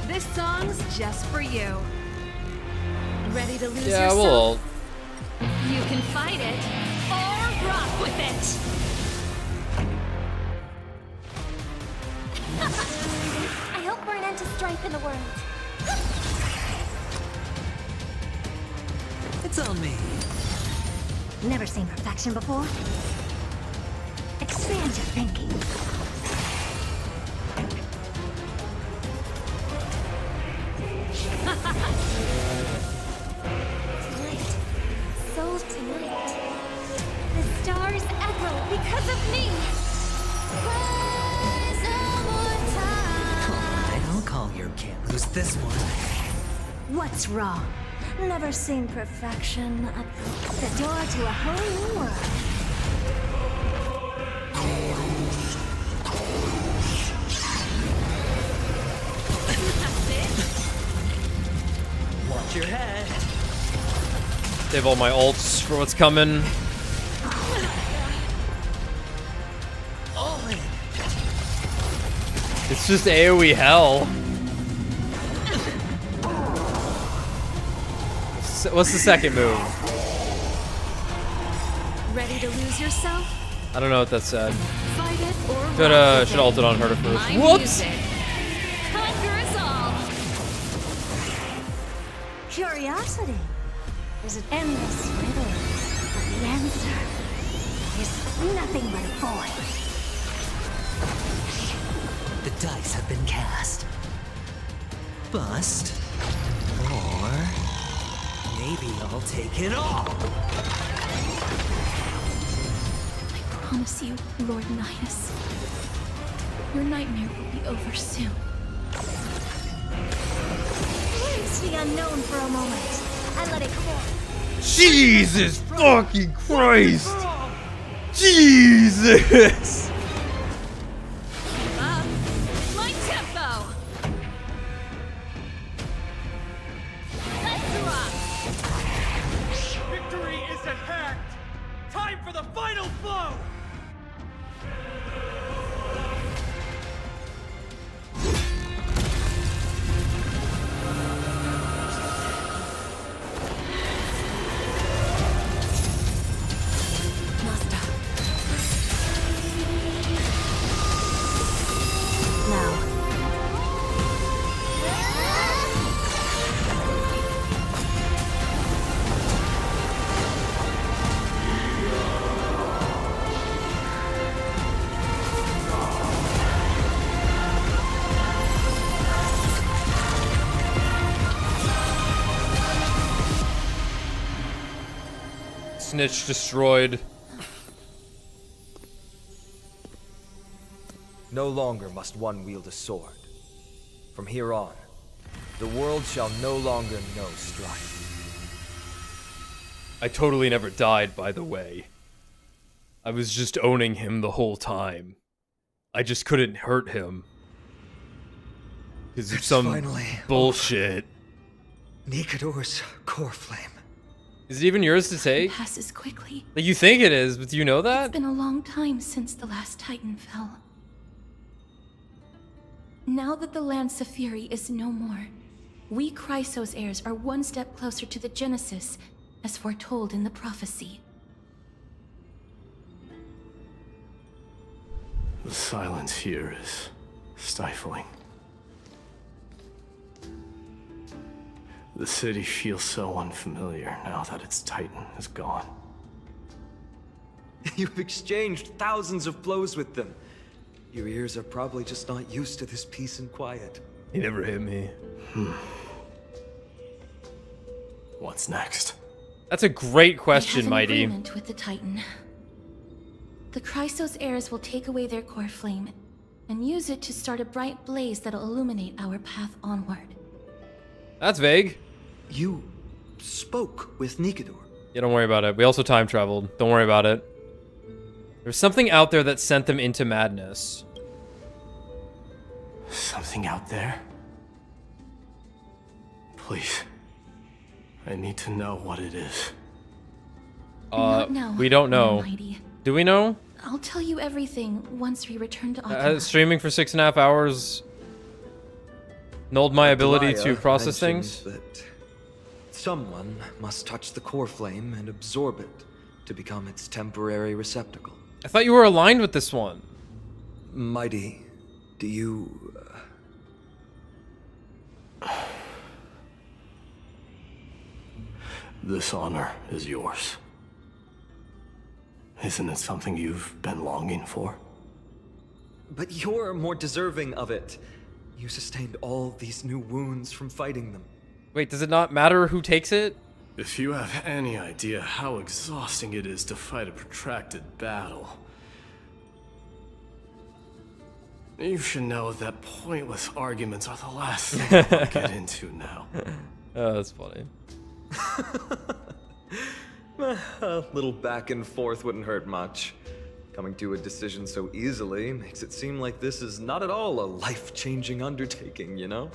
Speaker 2: This song's just for you. Ready to lose
Speaker 1: Yeah,
Speaker 2: yourself?
Speaker 1: we'll ult.
Speaker 2: You can fight it or rock with it.
Speaker 5: I hope for an end to strife in the world.
Speaker 14: It's on me.
Speaker 5: Never seen perfection before? Expand your thinking. Tonight, so tonight, the stars echo because of me.
Speaker 14: I'll call your can't lose this one.
Speaker 5: What's wrong? Never seen perfection. The door to a whole new world.
Speaker 14: Watch your head.
Speaker 1: Save all my ults for what's coming.
Speaker 14: All in.
Speaker 1: It's just AoE hell. What's the second move?
Speaker 2: Ready to lose yourself?
Speaker 1: I don't know what that said.
Speaker 2: Fight it or rock
Speaker 1: Should
Speaker 2: with
Speaker 1: have
Speaker 2: it.
Speaker 1: ulted on her first.
Speaker 2: My
Speaker 1: Whoops!
Speaker 2: music conquers all.
Speaker 5: Curiosity is an endless riddle, but the answer is nothing but a void.
Speaker 14: The dice have been cast. Bust. Or maybe I'll take it all.
Speaker 2: I promise you, Lord Nihus, your nightmare will be over soon.
Speaker 5: Face the unknown for a moment and let it cool.
Speaker 1: Jesus fucking Christ! Jesus!
Speaker 2: Up. My tempo. Let's rock.
Speaker 16: Victory is at hand! Time for the final blow!
Speaker 1: Snitch destroyed.
Speaker 17: No longer must one wield a sword. From here on, the world shall no longer know strife.
Speaker 1: I totally never died, by the way. I was just owning him the whole time. I just couldn't hurt him. Because of some
Speaker 14: finally
Speaker 1: bullshit.
Speaker 14: Nikador's core flame.
Speaker 1: Is it even yours to take?
Speaker 2: Passes quickly.
Speaker 1: Like, you think it is, but do you know that?
Speaker 2: It's been a long time since the last Titan fell. Now that the Lance of Fury is no more, we Chrysos heirs are one step closer to the Genesis, as foretold in the prophecy.
Speaker 3: The silence here is stifling. The city feels so unfamiliar now that its Titan is gone.
Speaker 17: You've exchanged thousands of blows with them. Your ears are probably just not used to this peace and quiet.
Speaker 1: He never hit me.
Speaker 3: What's next?
Speaker 1: That's a great
Speaker 2: We
Speaker 1: question,
Speaker 2: have an
Speaker 1: Mighty.
Speaker 2: agreement with the Titan. The Chrysos heirs will take away their core flame and use it to start a bright blaze that'll illuminate our path onward.
Speaker 1: That's vague.
Speaker 14: You spoke with Nikador.
Speaker 1: Yeah, don't worry about it. We also time traveled. Don't worry about it. There's something out there that sent them into madness.
Speaker 3: Something out there? Please. I need to know what it is.
Speaker 2: Not now,
Speaker 1: We don't know.
Speaker 2: Almighty.
Speaker 1: Do we know?
Speaker 2: I'll tell you everything once we return to Akima.
Speaker 1: Streaming for 6.5 hours nulled my ability to
Speaker 17: Delia
Speaker 1: process
Speaker 17: mentioned
Speaker 1: things.
Speaker 17: That someone must touch the core flame and absorb it to become its temporary receptacle.
Speaker 1: I thought you were aligned with this one.
Speaker 17: Mighty, do you...
Speaker 3: This honor is yours. Isn't it something you've been longing for?
Speaker 17: But you're more deserving of it. You sustained all these new wounds from fighting them.
Speaker 1: Wait, does it not matter who takes it?
Speaker 3: If you have any idea how exhausting it is to fight a protracted battle, you should know that pointless arguments are the last thing I want to get into now.
Speaker 1: Oh, that's funny.
Speaker 17: A little back and forth wouldn't hurt much. Coming to a decision so easily makes it seem like this is not at all a life-changing undertaking, you know?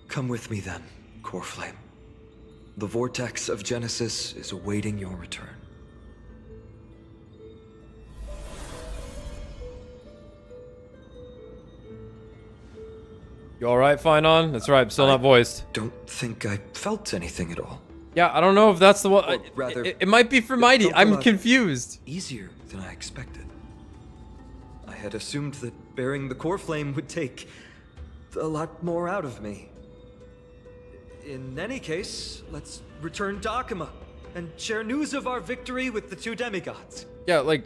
Speaker 17: Come with me then, Core Flame. The vortex of Genesis is awaiting your return.
Speaker 1: You alright, Finon? That's right, I'm still not voiced.
Speaker 17: Don't think I felt anything at all.
Speaker 1: Yeah, I don't know if that's the one.
Speaker 17: Or rather,
Speaker 1: it might be for Mighty.
Speaker 17: felt a
Speaker 1: I'm
Speaker 17: lot
Speaker 1: confused.
Speaker 17: Easier than I expected. I had assumed that bearing the core flame would take a lot more out of me. In any case, let's return to Akima and share news of our victory with the two demigods.
Speaker 1: Yeah, like,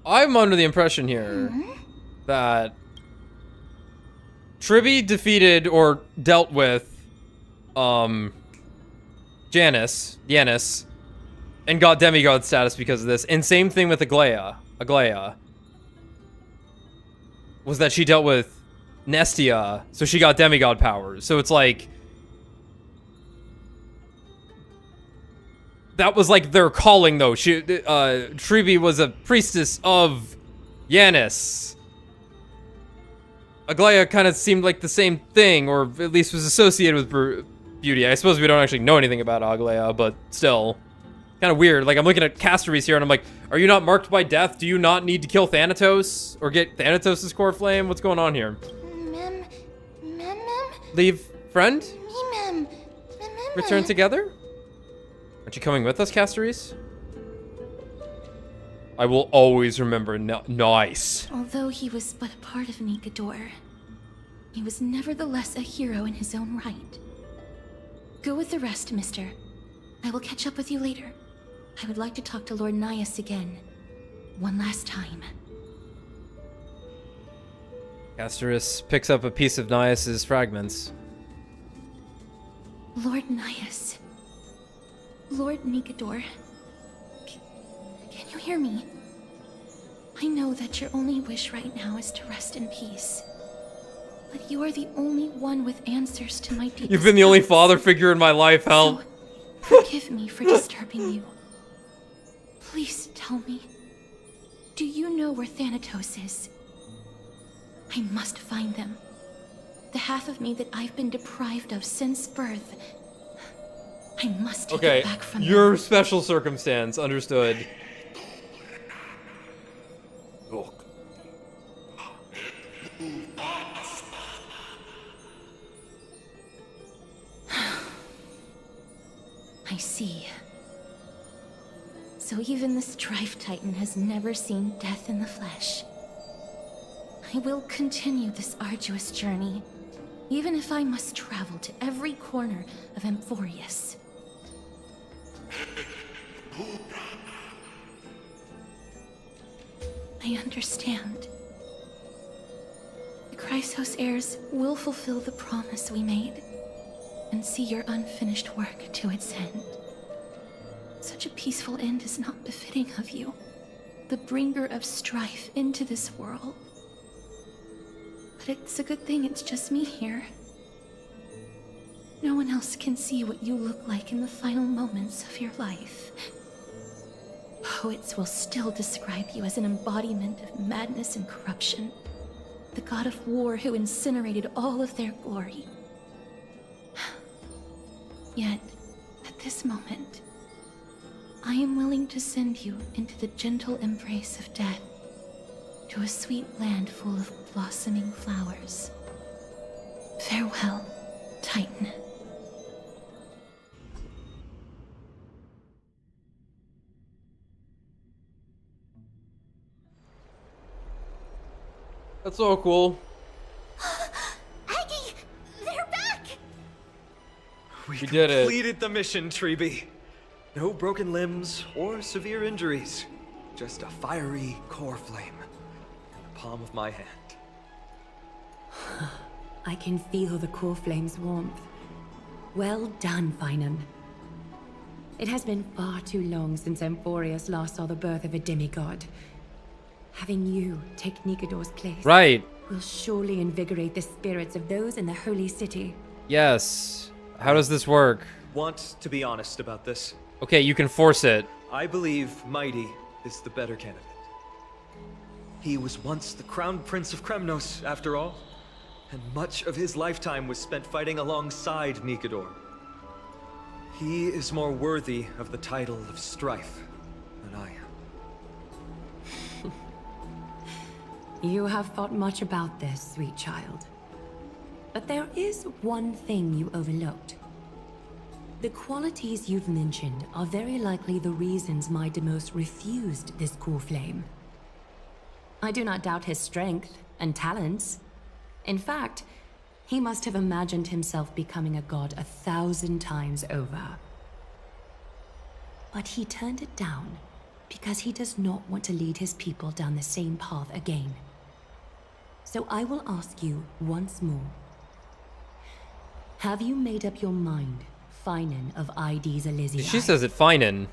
Speaker 1: I'm under the impression here that Tribby defeated or dealt with Janus, and got demigod status because of this. And same thing with Aglaia. Was that she dealt with Nestia, so she got demigod powers. So it's like that was like their calling, though. Tribby was a priestess of Janus. Aglaia kind of seemed like the same thing, or at least was associated with beauty. I suppose we don't actually know anything about Aglaia, but still. Kind of weird. Like, I'm looking at Castories here, and I'm like, are you not marked by death? Do you not need to kill Thanatos? Or get Thanatos' core flame? What's going on here?
Speaker 12: Mem.
Speaker 1: Leave friend?
Speaker 12: Mem.
Speaker 1: Return together? Aren't you coming with us, Castories? I will always remember nice.
Speaker 2: Although he was but a part of Nikador, he was nevertheless a hero in his own right. Go with the rest, mister. I will catch up with you later. I would like to talk to Lord Nias again. One last time.
Speaker 1: Castorus picks up a piece of Nias's fragments.
Speaker 2: Lord Nias. Lord Nikador. Can you hear me? I know that your only wish right now is to rest in peace. But you are the only one with answers to my deepest
Speaker 1: You've been the only
Speaker 2: thoughts.
Speaker 1: father figure in my life, help.
Speaker 2: So, forgive me for disturbing you. Please tell me. Do you know where Thanatos is? I must find them. The half of me that I've been deprived of since birth. I must take it back from
Speaker 1: your
Speaker 2: them.
Speaker 1: special circumstance, understood.
Speaker 2: I see. So even the Strife Titan has never seen death in the flesh. I will continue this arduous journey, even if I must travel to every corner of Amphorius. I understand. The Chrysos heirs will fulfill the promise we made and see your unfinished work to its end. Such a peaceful end is not befitting of you, the bringer of strife into this world. But it's a good thing it's just me here. No one else can see what you look like in the final moments of your life. Poets will still describe you as an embodiment of madness and corruption, the god of war who incinerated all of their glory. Yet, at this moment, I am willing to send you into the gentle embrace of death, to a sweet land full of blossoming flowers. Farewell, Titan.
Speaker 1: That's so cool.
Speaker 5: Aggie, they're back!
Speaker 17: We
Speaker 1: did it.
Speaker 17: completed the mission, Treeby. No broken limbs or severe injuries. Just a fiery core flame in the palm of my hand.
Speaker 13: I can feel the core flame's warmth. Well done, Finan. It has been far too long since Amphorius last saw the birth of a demigod. Having you take Nikador's place will surely invigorate the spirits of those in the holy city.
Speaker 1: Yes. How does this work?
Speaker 17: Want to be honest about this?
Speaker 1: Okay, you can force it.
Speaker 17: I believe Mighty is the better candidate. He was once the crown prince of Kremnos, after all, and much of his lifetime was spent fighting alongside Nikador. He is more worthy of the title of Strife than I am.
Speaker 13: You have thought much about this, sweet child. But there is one thing you overlooked. The qualities you've mentioned are very likely the reasons my Demos refused this core flame. I do not doubt his strength and talents. In fact, he must have imagined himself becoming a god 1,000 times over. But he turned it down because he does not want to lead his people down the same path again. So I will ask you once more. Have you made up your mind, Finan of ID's Elysium?
Speaker 1: She says it Finan.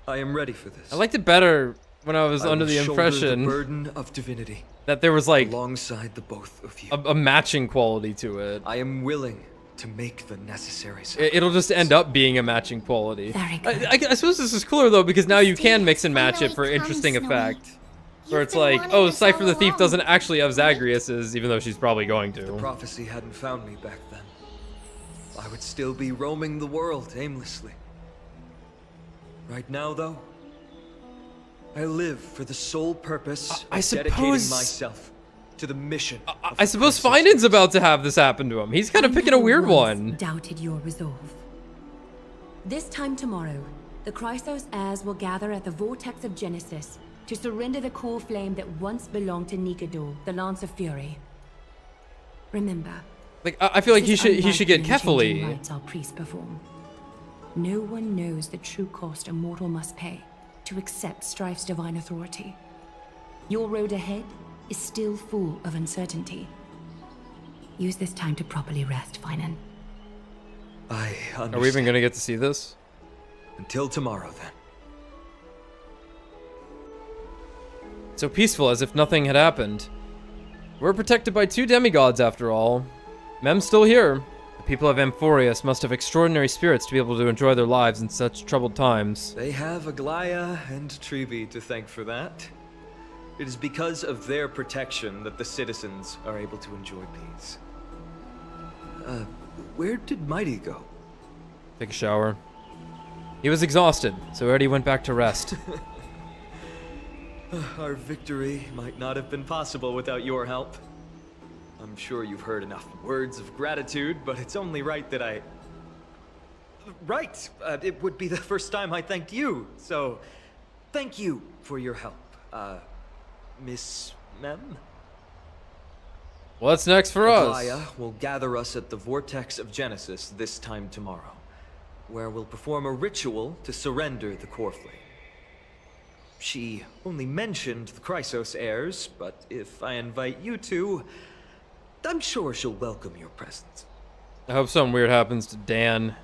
Speaker 17: I am ready for this.
Speaker 1: I liked it better when I was under
Speaker 17: will
Speaker 1: the
Speaker 17: shoulder
Speaker 1: impression
Speaker 17: the burden of divinity
Speaker 1: that there was like
Speaker 17: alongside the both of you.
Speaker 1: a matching quality to it.
Speaker 17: I am willing to make the necessary
Speaker 1: It'll just end up being a matching quality.
Speaker 13: Very good.
Speaker 1: I suppose this is cooler though because now you can mix and match it for interesting effect. Where it's like, oh, Cypher the Thief doesn't actually have Zagreus's, even though she's probably going to.
Speaker 17: If the prophecy hadn't found me back then, I would still be roaming the world aimlessly. Right now, though, I live for the sole purpose of dedicating myself to the mission.
Speaker 1: I suppose Finan's about to have this happen to him. He's kind of picking a weird one.
Speaker 13: Doubted your resolve. This time tomorrow, the Chrysos heirs will gather at the Vortex of Genesis to surrender the core flame that once belonged to Nikador, the Lance of Fury. Remember,
Speaker 1: like I feel like he
Speaker 13: this
Speaker 1: should
Speaker 13: is
Speaker 1: get
Speaker 13: unlike the changing
Speaker 1: Kefali.
Speaker 13: rites our priests perform. No one knows the true cost a mortal must pay to accept Strife's divine authority. Your road ahead is still full of uncertainty. Use this time to properly rest, Finan.
Speaker 17: I understand.
Speaker 1: Are we even gonna get to see this?
Speaker 17: Until tomorrow, then.
Speaker 1: So peaceful, as if nothing had happened. We're protected by 2 demigods, after all. Mem's still here. The people of Amphorius must have extraordinary spirits to be able to enjoy their lives in such troubled times.
Speaker 17: They have Aglaya and Trevi to thank for that. It is because of their protection that the citizens are able to enjoy peace. Where did Mighty go?
Speaker 1: Take a shower. He was exhausted, so already went back to rest.
Speaker 17: Our victory might not have been possible without your help. I'm sure you've heard enough words of gratitude, but it's only right that I... Right! It would be the first time I thanked you, so... Thank you for your help, Miss Mem?
Speaker 1: What's next for us?
Speaker 17: Aglaya will gather us at the Vortex of Genesis this time tomorrow, where we'll perform a ritual to surrender the core flame. She only mentioned the Chrysos heirs, but if I invite you two, I'm sure she'll welcome your presence.
Speaker 1: I hope something weird happens to Dan.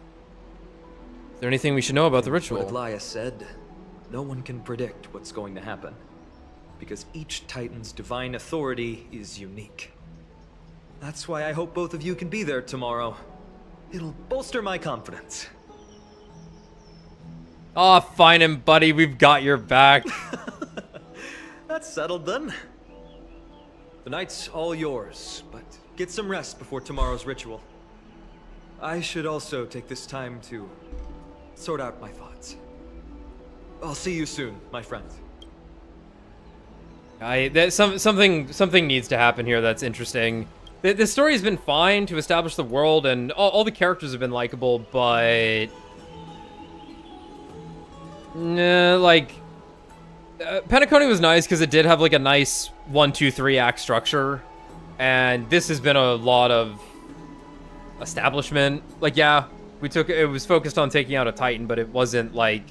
Speaker 1: Is there anything we should know about the ritual?
Speaker 17: What Aglaya said, no one can predict what's going to happen, because each Titan's divine authority is unique. That's why I hope both of you can be there tomorrow. It'll bolster my confidence.
Speaker 1: Aw, fine and buddy, we've got your back.
Speaker 17: That's settled then. The night's all yours, but get some rest before tomorrow's ritual. I should also take this time to sort out my thoughts. I'll see you soon, my friends.
Speaker 1: Something needs to happen here that's interesting. The story's been fine to establish the world, and all the characters have been likable, but... Penacony was nice because it did have like a nice 1, 2, 3 act structure, and this has been a lot of establishment. Like, yeah, it was focused on taking out a Titan, but it wasn't like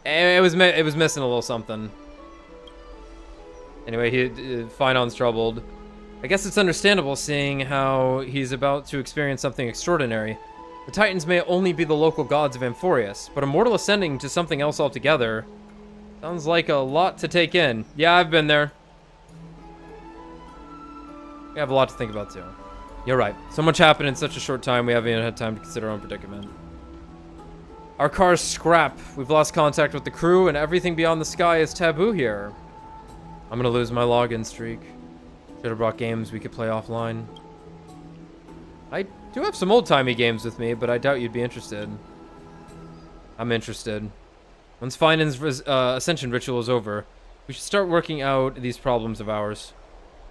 Speaker 1: it was missing a little something. Anyway, Finon's troubled. I guess it's understandable, seeing how he's about to experience something extraordinary. The Titans may only be the local gods of Amphorius, but immortal ascending to something else altogether sounds like a lot to take in. Yeah, I've been there. We have a lot to think about, too. You're right. So much happened in such a short time, we haven't even had time to consider our own predicament. Our car's scrap. We've lost contact with the crew, and everything beyond the sky is taboo here. I'm gonna lose my login streak. Should have brought games we could play offline. I do have some old-timey games with me, but I doubt you'd be interested. I'm interested. Once Finan's Ascension ritual is over, we should start working out these problems of ours.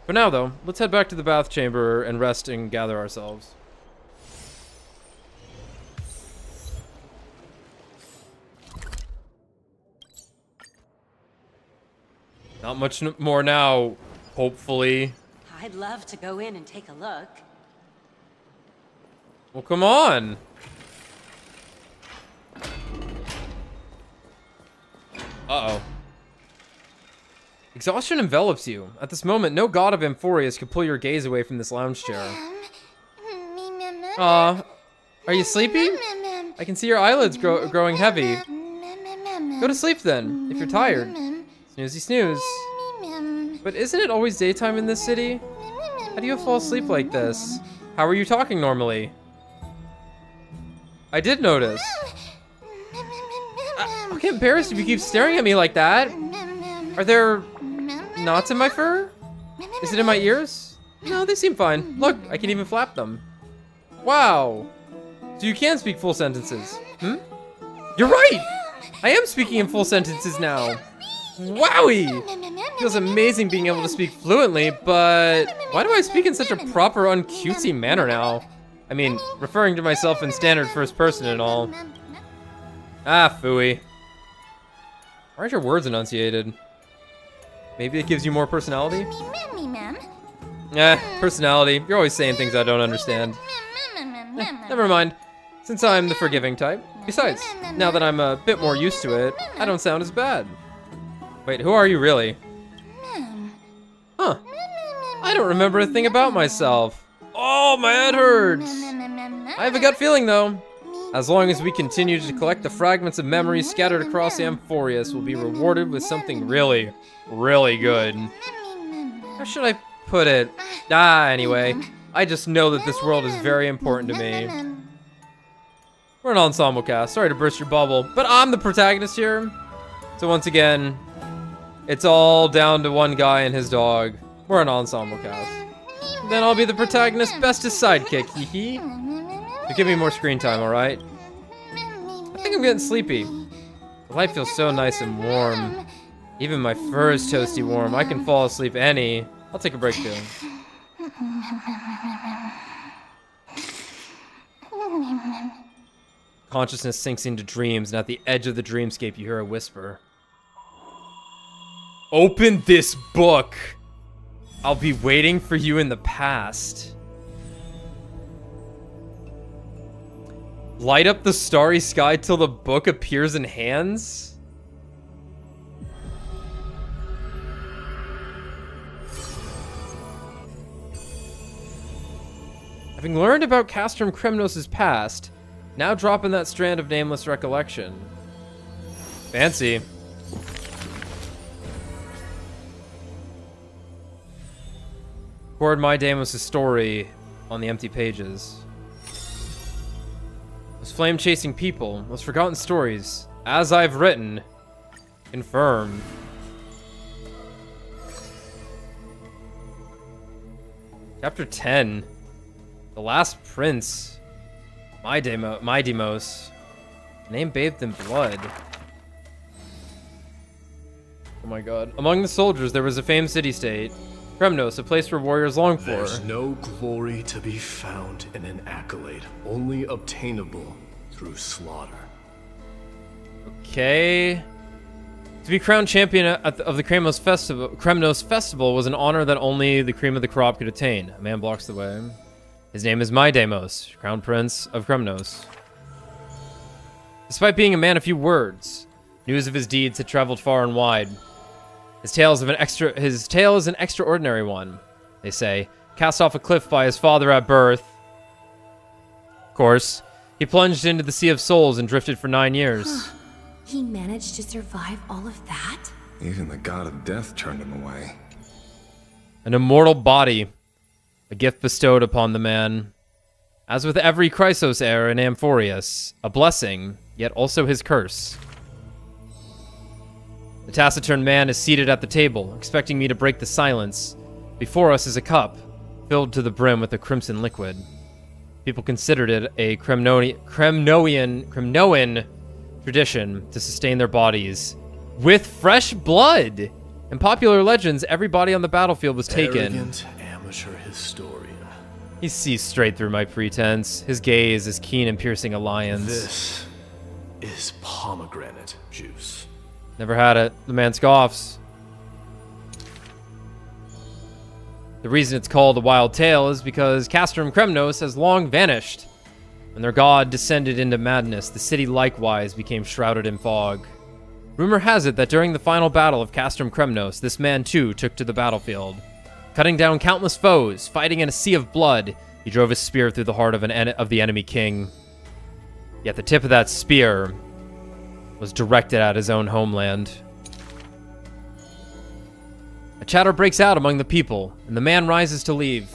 Speaker 1: For now, though, let's head back to the bath chamber and rest and gather ourselves. Not much more now, hopefully.
Speaker 6: I'd love to go in and take a look.
Speaker 1: Well, come on. Uh-oh. Exhaustion envelops you. At this moment, no god of Amphorius could pull your gaze away from this lounge chair. Aw, are you sleepy? I can see your eyelids growing heavy. Go to sleep then, if you're tired. Snoozy snooze. But isn't it always daytime in this city? How do you fall asleep like this? How are you talking normally? I did notice. I'll get embarrassed if you keep staring at me like that. Are there knots in my fur? Is it in my ears? No, they seem fine. Look, I can even flap them. Wow. So you can speak full sentences. Hmm? You're right! I am speaking in full sentences now. Wowie! Feels amazing being able to speak fluently, but why do I speak in such a proper, uncutesy manner now? I mean, referring to myself in standard first person and all. Ah, phooey. Why aren't your words enunciated? Maybe it gives you more personality? Personality. You're always saying things I don't understand. Never mind, since I'm the forgiving type. Besides, now that I'm a bit more used to it, I don't sound as bad. Wait, who are you really? Huh. I don't remember a thing about myself. Oh, my head hurts. I have a gut feeling, though. As long as we continue to collect the fragments of memories scattered across Amphorius, we'll be rewarded with something really, really good. How should I put it? Anyway. I just know that this world is very important to me. We're an ensemble cast. Sorry to burst your bubble, but I'm the protagonist here. So once again, it's all down to one guy and his dog. We're an ensemble cast. Then I'll be the protagonist's bestest sidekick, hee. So give me more screen time, alright? I think I'm getting sleepy. The light feels so nice and warm. Even my fur is toasty warm. I can fall asleep I'll take a break too. Consciousness sinks into dreams, and at the edge of the dreamscape you hear a whisper. Open this book! I'll be waiting for you in the past. Light up the starry sky till the book appears in hands? Having learned about Castrum Kremnos' past, now drop in that strand of nameless recollection. Fancy. Record my Deimos' story on the empty pages. Those flame-chasing people, those forgotten stories, as I've written, confirmed. Chapter 10. The Last Prince. My Deimos. Name bathed in blood. Oh my god. Among the soldiers, there was a famed city-state. Kremnos, a place where warriors long for.
Speaker 3: There's no glory to be found in an accolade, only obtainable through slaughter.
Speaker 1: Okay. To be crowned champion of the Kremnos Festival was an honor that only the cream of the crop could attain. A man blocks the way. His name is my Deimos, Crown Prince of Kremnos. Despite being a man of few words, news of his deeds had traveled far and wide. His tale is an extraordinary one, they say. Cast off a cliff by his father at birth. Of course, he plunged into the Sea of Souls and drifted for 9 years.
Speaker 13: He managed to survive all of that?
Speaker 8: Even the god of death turned him away.
Speaker 1: An immortal body, a gift bestowed upon the man. As with every Chrysos heir in Amphorius, a blessing, yet also his curse. The taciturn man is seated at the table, expecting me to break the silence. Before us is a cup, filled to the brim with a crimson liquid. People considered it a Kremnoan tradition to sustain their bodies with fresh blood. In popular legends, every body on the battlefield was taken.
Speaker 3: Arrogant amateur historian.
Speaker 1: He sees straight through my pretense. His gaze is keen and piercing a lion's.
Speaker 3: This is pomegranate juice.
Speaker 1: Never had it. The man scoffs. The reason it's called a wild tale is because Castrum Kremnos has long vanished. When their god descended into madness, the city likewise became shrouded in fog. Rumor has it that during the final battle of Castrum Kremnos, this man too took to the battlefield. Cutting down countless foes, fighting in a sea of blood, he drove his spear through the heart of the enemy king. Yet the tip of that spear was directed at his own homeland. A chatter breaks out among the people, and the man rises to leave.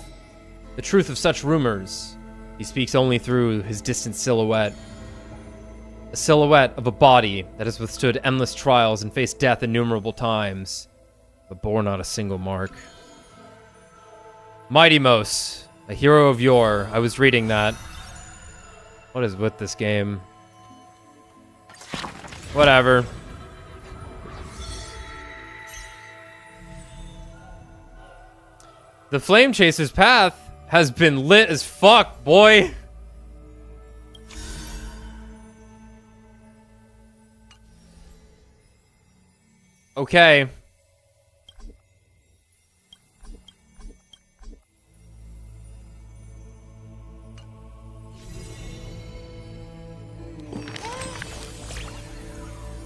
Speaker 1: The truth of such rumors, he speaks only through his distant silhouette. A silhouette of a body that has withstood endless trials and faced death innumerable times, but bore not a single mark. Mighty Mos, a hero of yore. I was reading that. What is with this game? Whatever. The Flame Chaser's path has been lit as fuck, boy. Okay.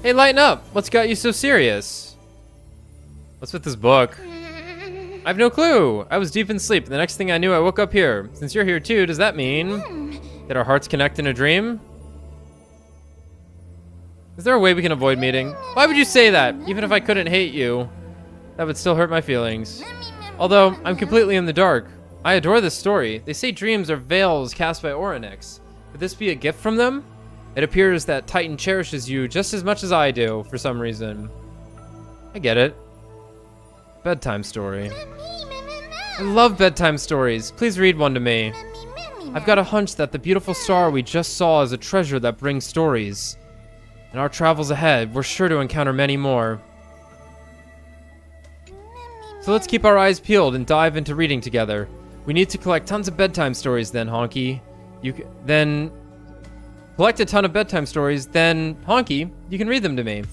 Speaker 1: Hey, lighten up. What's got you so serious? What's with this book? I've no clue. I was deep in sleep. The next thing I knew, I woke up here. Since you're here too, does that mean that our hearts connect in a dream? Is there a way we can avoid meeting? Why would you say that? Even if I couldn't hate you, that would still hurt my feelings. Although, I'm completely in the dark. I adore this story. They say dreams are veils cast by Orynyx. Could this be a gift from them? It appears that Titan cherishes you just as much as I do, for some reason. I get it. Bedtime story. I love bedtime stories. Please read one to me. I've got a hunch that the beautiful star we just saw is a treasure that brings stories. In our travels ahead, we're sure to encounter many more. So let's keep our eyes peeled and dive into reading together. We need to collect tons of bedtime stories then, Honky. Then collect a ton of bedtime stories, then Honky, you can read them to me.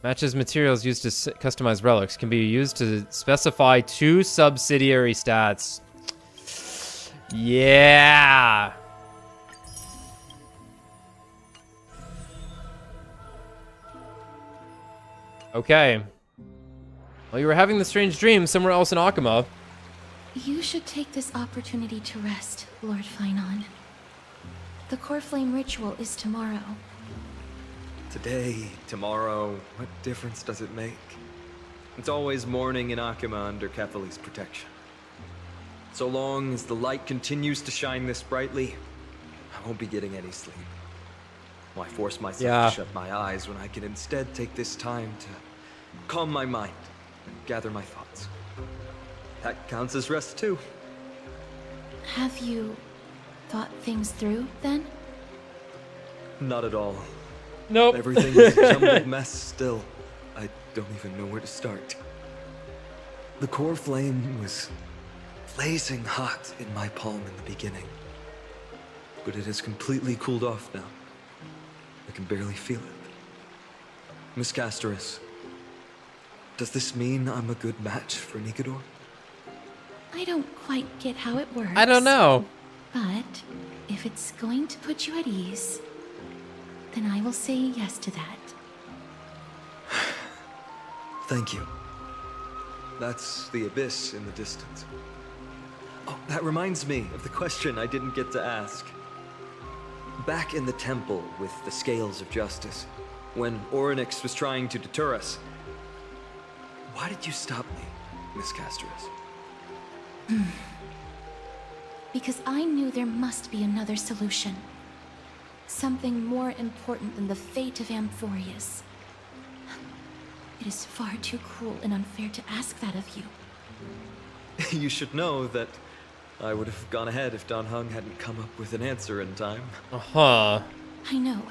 Speaker 1: Matches materials used to customize relics can be used to specify 2 subsidiary stats. Yeah. Okay. Well, you were having the strange dream somewhere else in Akuma.
Speaker 2: You should take this opportunity to rest, Lord Finon. The core flame ritual is tomorrow.
Speaker 17: Today, tomorrow, what difference does it make? It's always morning in Akuma under Kethely's protection. So long as the light continues to shine this brightly, I won't be getting any sleep. Why force myself to shut my eyes when I can instead take this time to calm my mind and gather my thoughts? That counts as rest too.
Speaker 2: Have you thought things through, then?
Speaker 17: Not at all.
Speaker 1: Nope.
Speaker 17: Everything is a jumbled mess still. I don't even know where to start. The core flame was blazing hot in my palm in the beginning. But it has completely cooled off now. I can barely feel it. Miss Castoris, does this mean I'm a good match for Nikador?
Speaker 2: I don't quite get how it works.
Speaker 1: I don't know.
Speaker 2: But if it's going to put you at ease, then I will say yes to that.
Speaker 17: Thank you. That's the abyss in the distance. Oh, that reminds me of the question I didn't get to ask. Back in the temple with the scales of justice, when Orynyx was trying to deter us, why did you stop me, Miss Castoris?
Speaker 2: Because I knew there must be another solution. Something more important than the fate of Amphorius. It is far too cruel and unfair to ask that of you.
Speaker 17: You should know that I would have gone ahead if Don Hung hadn't come up with an answer in time.
Speaker 1: Uh-huh.
Speaker 2: I know.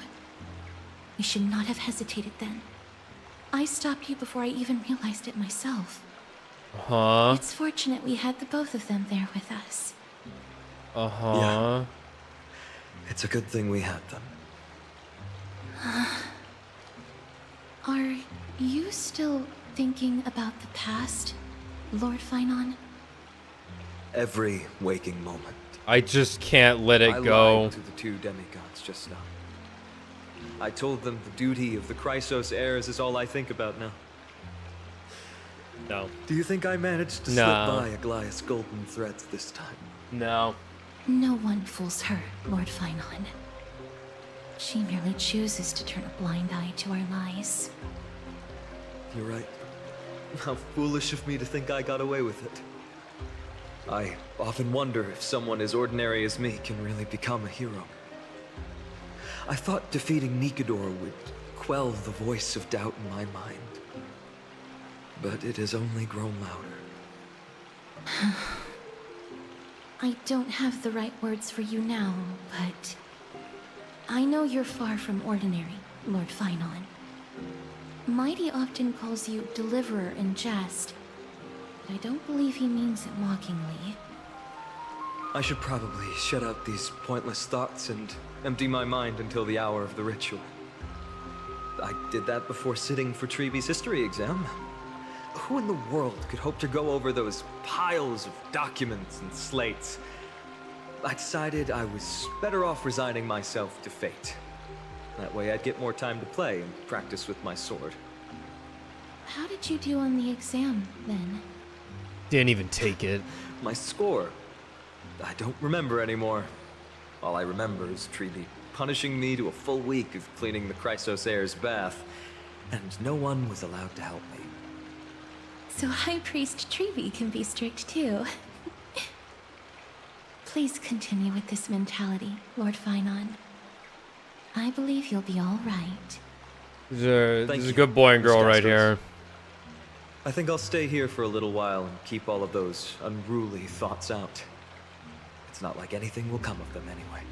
Speaker 2: You should not have hesitated then. I stopped you before I even realized it myself.
Speaker 1: Uh-huh.
Speaker 2: It's fortunate we had the both of them there with us.
Speaker 1: Uh-huh.
Speaker 17: Yeah. It's a good thing we had them.
Speaker 2: Are you still thinking about the past, Lord Finon?
Speaker 17: Every waking moment.
Speaker 1: I just can't let it
Speaker 17: I
Speaker 1: go.
Speaker 17: lied to the 2 demigods just now. I told them the duty of the Chrysos heirs is all I think about now.
Speaker 1: No.
Speaker 17: Do you think I managed to slip by Aglaya's golden threads this time?
Speaker 1: No.
Speaker 2: No one fools her, Lord Finon. She merely chooses to turn a blind eye to our lies.
Speaker 17: You're right. How foolish of me to think I got away with it. I often wonder if someone as ordinary as me can really become a hero. I thought defeating Nikador would quell the voice of doubt in my mind. But it has only grown louder.
Speaker 2: I don't have the right words for you now, but I know you're far from ordinary, Lord Finon. Mighty often calls you Deliverer in jest, but I don't believe he means it mockingly.
Speaker 17: I should probably shut out these pointless thoughts and empty my mind until the hour of the ritual. I did that before sitting for Treeby's history exam. Who in the world could hope to go over those piles of documents and slates? I decided I was better off resigning myself to fate. That way I'd get more time to play and practice with my sword.
Speaker 2: How did you do on the exam, then?
Speaker 1: Didn't even take it.
Speaker 17: My score? I don't remember anymore. All I remember is Treeby punishing me to a full week of cleaning the Chrysos heir's bath, and no one was allowed to help me.
Speaker 2: So High Priest Treeby can be strict too. Please continue with this mentality, Lord Finon. I believe you'll be all right.
Speaker 1: This is a good boy and girl right here.
Speaker 17: I think I'll stay here for a little while and keep all of those unruly thoughts out. It's not like anything will come of them anyway.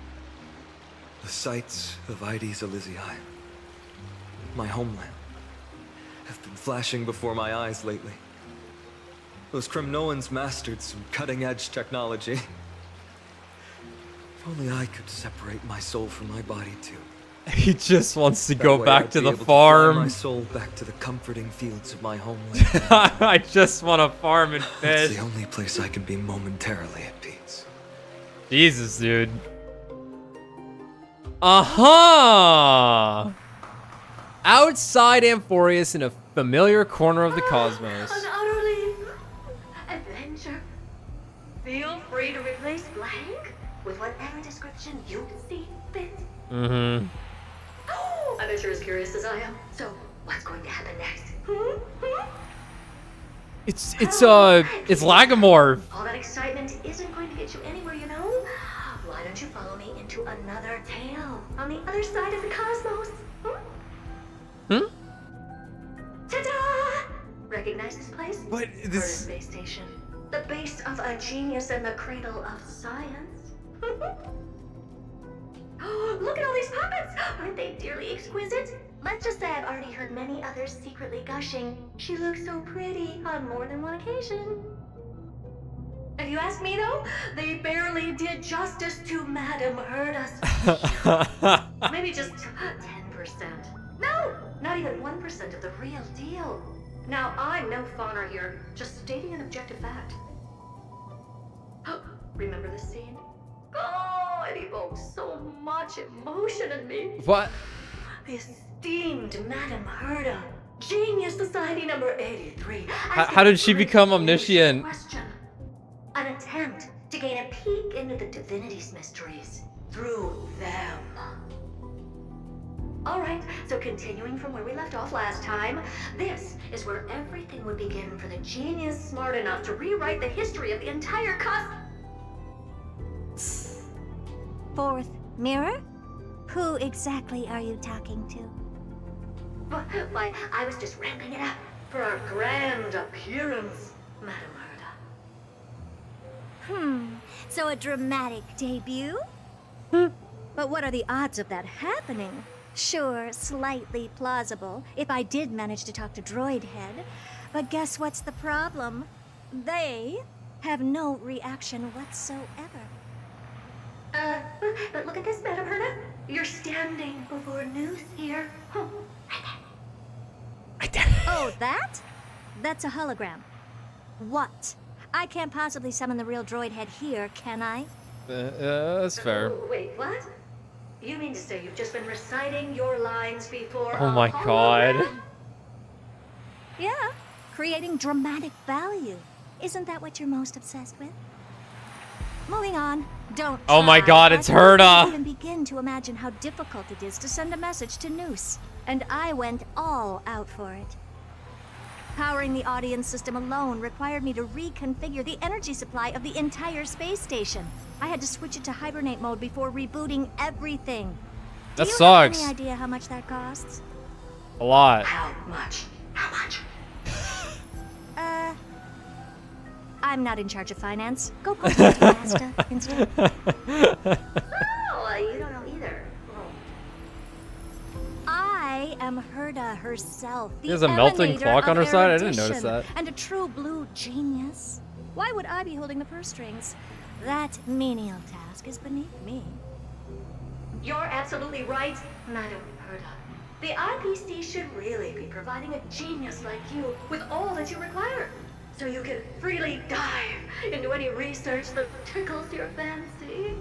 Speaker 17: The sights of Ides Elysiae, my homeland, have been flashing before my eyes lately. Those Kremnoans mastered some cutting-edge technology. If only I could separate my soul from my body too.
Speaker 1: He just wants to
Speaker 17: That
Speaker 1: go
Speaker 17: way
Speaker 1: back
Speaker 17: I'd
Speaker 1: to
Speaker 17: be
Speaker 1: the
Speaker 17: able fly
Speaker 1: farm.
Speaker 17: my soul back to the comforting fields of my homeland.
Speaker 1: I just want to farm and
Speaker 17: It's
Speaker 1: fish.
Speaker 17: the only place I can be momentarily at peace.
Speaker 1: Jesus, dude. Aha! Outside Amphorius in a familiar corner of the cosmos.
Speaker 5: An utterly adventure. Feel free to replace blank with whatever description you see fit.
Speaker 1: Mm-hmm.
Speaker 5: I bet you're as curious as I am. So, what's going to happen next?
Speaker 1: It's Lagomorph.
Speaker 5: All that excitement isn't going to get you anywhere, you know? Why don't you follow me into another tale on the other side of the cosmos? Ta-da! Recognize this place?
Speaker 1: What? This...
Speaker 5: Space Station. The base of a genius and the cradle of science. Look at all these puppets! Aren't they dearly exquisite? Let's just say I've already heard many others secretly gushing. She looks so pretty on more than one occasion. If you ask me though, they barely did justice to Madame Herda's. Maybe just 10%. No, not even 1% of the real deal. Now, I'm no fawner here, just stating an objective fact. Remember this scene? Oh, it evokes so much emotion in me.
Speaker 1: What?
Speaker 5: The esteemed Madame Herda, Genius Society number 83.
Speaker 1: How did she become omniscient?
Speaker 5: Question. An attempt to gain a peek into the divinity's mysteries through them. Alright, so continuing from where we left off last time, this is where everything would begin for the genius smart enough to rewrite the history of the entire
Speaker 18: Fourth mirror? Who exactly are you talking to?
Speaker 5: Why, I was just ramping it up for our grand appearance, Madame Herda.
Speaker 18: So a dramatic debut? But what are the odds of that happening? Sure, slightly plausible, if I did manage to talk to Droid Head. But guess what's the problem? They have no reaction whatsoever.
Speaker 5: But look at this, Madame Herda. You're standing before news here.
Speaker 18: Oh, that? That's a hologram. What? I can't possibly summon the real Droid Head here, can I?
Speaker 1: That's fair.
Speaker 5: Wait, what? You mean to say you've just been reciting your lines before
Speaker 1: Oh my god.
Speaker 18: Yeah, creating dramatic value. Isn't that what you're most obsessed with? Moving on. Don't
Speaker 1: Oh my
Speaker 18: try.
Speaker 1: god, it's
Speaker 18: I can't
Speaker 1: Herda.
Speaker 18: even begin to imagine how difficult it is to send a message to Noose. And I went all out for it. Powering the audience system alone required me to reconfigure the energy supply of the entire space station. I had to switch it to hibernate mode before rebooting everything.
Speaker 1: That
Speaker 18: Do you
Speaker 1: sucks.
Speaker 18: have any idea how much that costs?
Speaker 1: A lot.
Speaker 5: How much? How much?
Speaker 18: I'm not in charge of finance. Go post it to Asta instead.
Speaker 5: Oh, you don't know either.
Speaker 18: I am Herda herself. The
Speaker 1: There's a melting
Speaker 18: emanator
Speaker 1: clock on her
Speaker 18: of
Speaker 1: side? I didn't notice
Speaker 18: erudition,
Speaker 1: that.
Speaker 18: And a true blue genius. Why would I be holding the purse strings? That menial task is beneath me.
Speaker 5: You're absolutely right, Madame Herda. The IPC should really be providing a genius like you with all that you require, so you can freely dive into any research that tickles your fancy.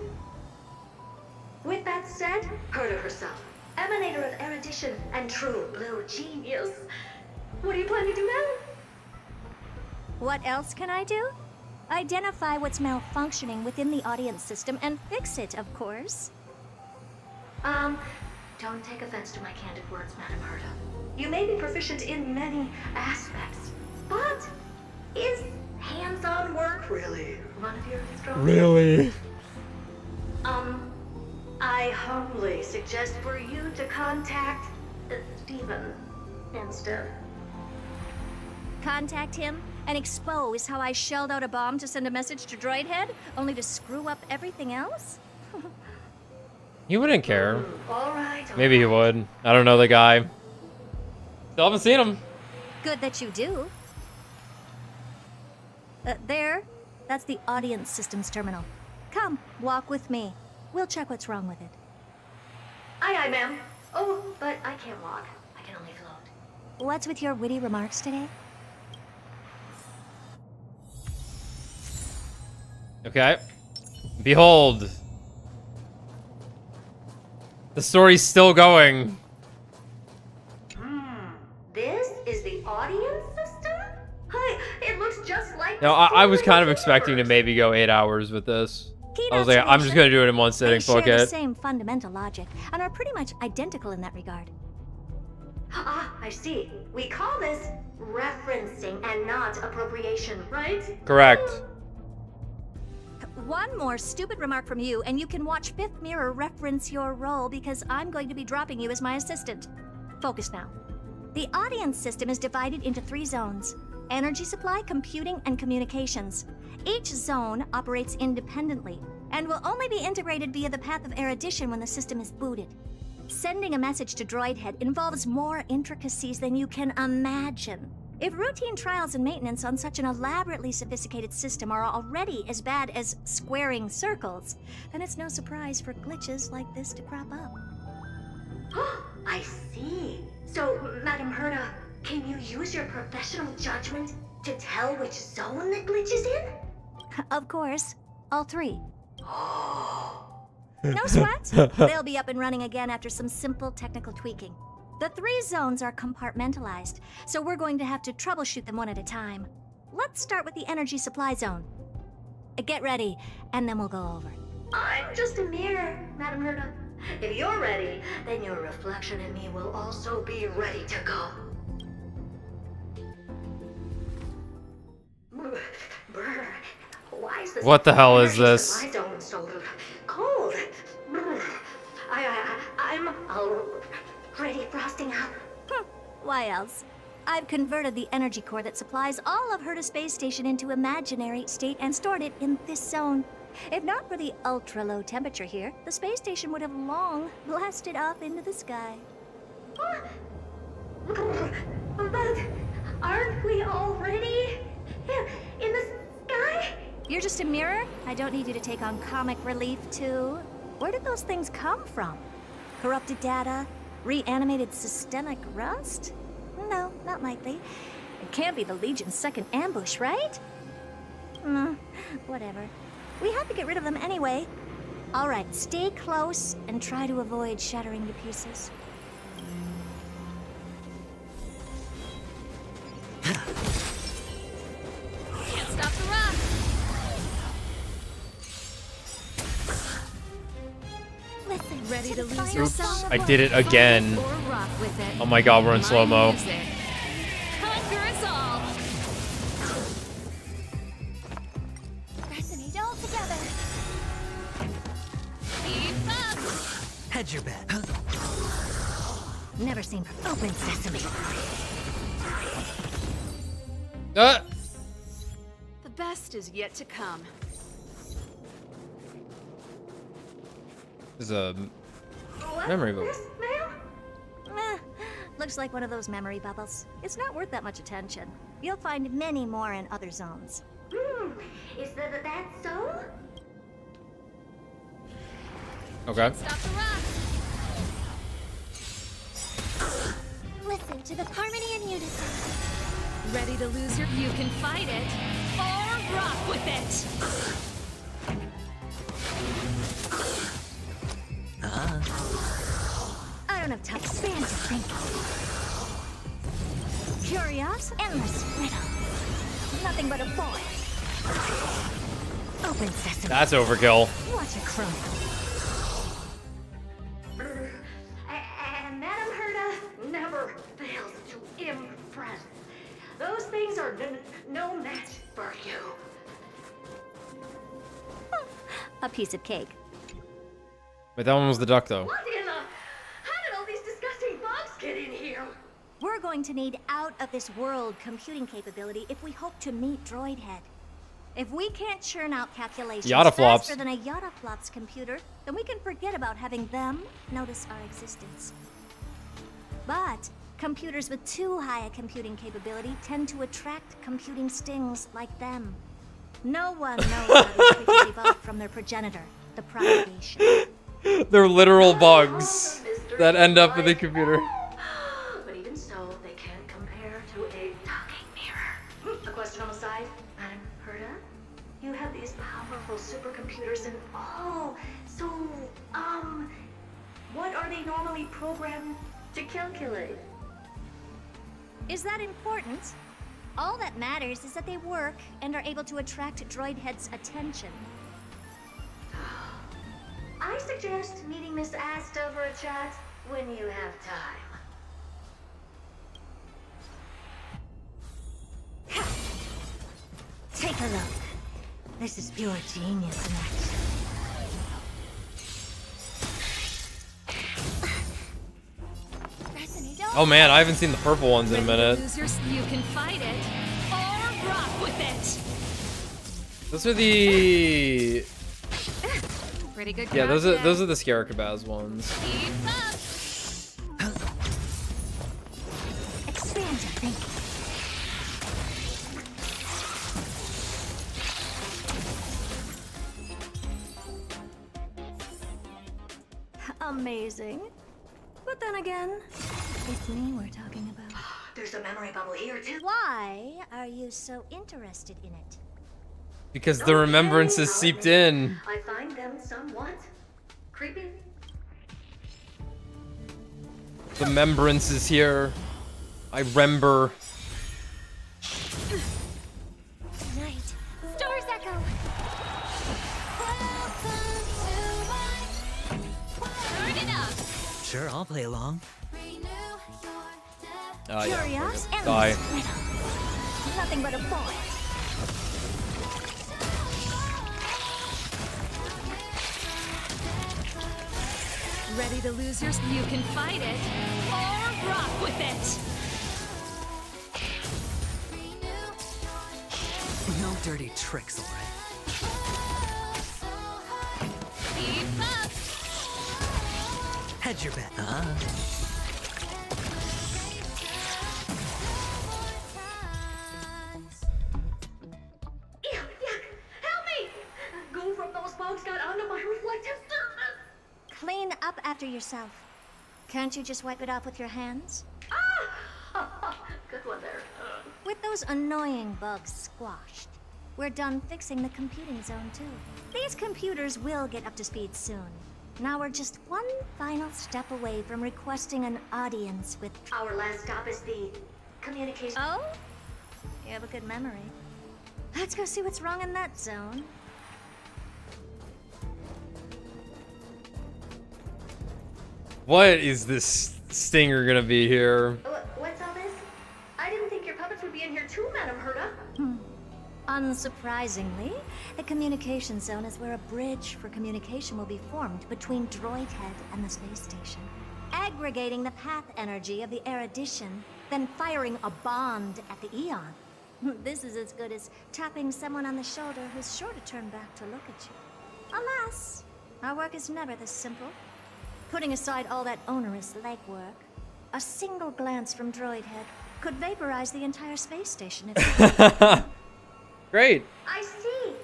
Speaker 18: With that said, Herta herself, emanator of erudition and true blue genius. What do you plan to do now? What else can I do? Identify what's malfunctioning within the audience system and fix it, of course. Don't take offense to my candid words, Madam Herta. You may be proficient in many aspects, but is hands-on work really one of your strong suits?
Speaker 1: Really?
Speaker 18: I humbly suggest for you to contact Steven instead. Contact him and expose how I shelled out a bomb to send a message to Droidhead, only to screw up everything else?
Speaker 1: He wouldn't care.
Speaker 18: All right.
Speaker 1: Maybe he would. I don't know the guy. Still haven't seen him.
Speaker 18: Good that you do. There. That's the audience systems terminal. Come, walk with me. We'll check what's wrong with it. Aye, aye, ma'am. Oh, but I can't walk. I can only float. What's with your witty remarks today?
Speaker 1: Okay. Behold. The story's still going.
Speaker 18: This is the audience system? Hi, it looks just like.
Speaker 1: No, I was kind of expecting to maybe go 8 hours with this. I was like, I'm just gonna do it in one sitting. Fuck
Speaker 18: They share the
Speaker 1: it.
Speaker 18: same fundamental logic and are pretty much identical in that regard. Ah, I see. We call this referencing and not appropriation, right?
Speaker 1: Correct.
Speaker 18: One more stupid remark from you, and you can watch Fifth Mirror reference your role because I'm going to be dropping you as my assistant. Focus now. The audience system is divided into 3 zones: energy supply, computing, and communications. Each zone operates independently and will only be integrated via the path of erudition when the system is booted. Sending a message to Droidhead involves more intricacies than you can imagine. If routine trials and maintenance on such an elaborately sophisticated system are already as bad as squaring circles, then it's no surprise for glitches like this to crop up. I see. So, Madam Herta, can you use your professional judgment to tell which zone the glitch is in? Of course. All 3. No sweat. They'll be up and running again after some simple technical tweaking. The 3 zones are compartmentalized, so we're going to have to troubleshoot them one at a time. Let's start with the energy supply zone. Get ready, and then we'll go over. I'm just a mirror, Madam Herta. If you're ready, then your reflection in me will also be ready to go. Brr, why is this
Speaker 1: What the hell is
Speaker 18: energy
Speaker 1: this?
Speaker 18: supply zone so cold? Brr, I'm already frosting up. Why else? I've converted the energy core that supplies all of Herta Space Station into imaginary state and stored it in this zone. If not for the ultra-low temperature here, the space station would have long blasted off into the sky. But aren't we already in the sky? You're just a mirror? I don't need you to take on comic relief, too. Where did those things come from? Corrupted data? Reanimated systemic rust? No, not likely. It can't be the Legion's second ambush, right? Whatever. We have to get rid of them anyway. All right, stay close and try to avoid shattering to pieces.
Speaker 2: Can't stop the rock.
Speaker 18: Listen,
Speaker 2: ready to lose
Speaker 1: Oops,
Speaker 2: yourself?
Speaker 1: I did it again.
Speaker 2: Or rock with it.
Speaker 1: Oh my god, we're in slow-mo.
Speaker 2: Conquer us all.
Speaker 12: Resonate all together.
Speaker 2: Keep up.
Speaker 14: Hedge your bet.
Speaker 18: Never seen open sesame.
Speaker 6: The best is yet to come.
Speaker 1: This is a memory bubble.
Speaker 18: Looks like one of those memory bubbles. It's not worth that much attention. You'll find many more in other zones. Is that so?
Speaker 1: Okay.
Speaker 2: Stop the rock.
Speaker 12: Listen to the harmony and unison.
Speaker 2: Ready to lose your... You can fight it. Or rock with it.
Speaker 18: ton of time. Expand your thinking. Curious, endless riddle. Nothing but a boy. Open sesame.
Speaker 1: That's overkill.
Speaker 18: Watch it crumble.
Speaker 21: And Madame Herta never fails to impress. Those things are no match for you.
Speaker 18: A piece of cake.
Speaker 1: But that one was the duck, though.
Speaker 21: What in the... How did all these disgusting bugs get in here?
Speaker 18: We're going to need out-of-this-world computing capability if we hope to meet Droidhead. If we can't churn out calculations
Speaker 1: Yottaflops.
Speaker 18: faster than a Yottaflops computer, then we can forget about having them notice our existence. But computers with too high a computing capability tend to attract computing stings like them. No one knows how these creatures evolved from their progenitor, the propagation.
Speaker 1: They're literal bugs that end up in the computer.
Speaker 21: But even so, they can't compare to a talking mirror. A question on the side, Madame Herta? You have these powerful supercomputers and all. So, what are they normally programmed to calculate?
Speaker 18: Is that important? All that matters is that they work and are able to attract Droidhead's attention.
Speaker 21: I suggest meeting Miss Asta for a chat when you have time.
Speaker 18: Take a look. This is pure genius in action.
Speaker 1: Oh man, I haven't seen the purple ones in a minute.
Speaker 2: You can fight it or rock with it.
Speaker 1: Those are the...
Speaker 2: Pretty good.
Speaker 1: Yeah, those are the Scaricabaz ones.
Speaker 18: Expand your thinking. Amazing. But then again, it's me we're talking about.
Speaker 21: There's a memory bubble here too.
Speaker 18: Why are you so interested in it?
Speaker 1: Because the remembrances seeped in.
Speaker 21: I find them somewhat creepy.
Speaker 1: The membrance is here. I remember.
Speaker 12: Night. Stars echo.
Speaker 2: Turn it up.
Speaker 14: Sure, I'll play along.
Speaker 18: Curious and
Speaker 1: Die.
Speaker 18: nothing but a boy.
Speaker 2: Ready to lose your... You can fight it or rock with it.
Speaker 14: No dirty tricks, alright?
Speaker 2: Keep up.
Speaker 14: Hedge your bet, huh?
Speaker 21: Yuck, yuck! Help me! Goo from those bugs got onto my reflective surface.
Speaker 18: Clean up after yourself. Can't you just wipe it off with your hands?
Speaker 21: Ah! Good one there.
Speaker 18: With those annoying bugs squashed, we're done fixing the computing zone too. These computers will get up to speed soon. Now we're just one final step away from requesting an audience with...
Speaker 21: Our last stop is the communication...
Speaker 18: Oh? You have a good memory. Let's go see what's wrong in that zone.
Speaker 1: What is this stinger gonna be here?
Speaker 21: What's all this? I didn't think your puppets would be in here too, Madame Herta.
Speaker 18: Unsurprisingly, the communication zone is where a bridge for communication will be formed between Droidhead and the space station, aggregating the path energy of the erudition, then firing a bond at the Eon. This is as good as tapping someone on the shoulder who's sure to turn back to look at you. Alas, our work is never this simple. Putting aside all that onerous legwork, a single glance from Droidhead could vaporize the entire space station if
Speaker 1: Great.
Speaker 21: I see.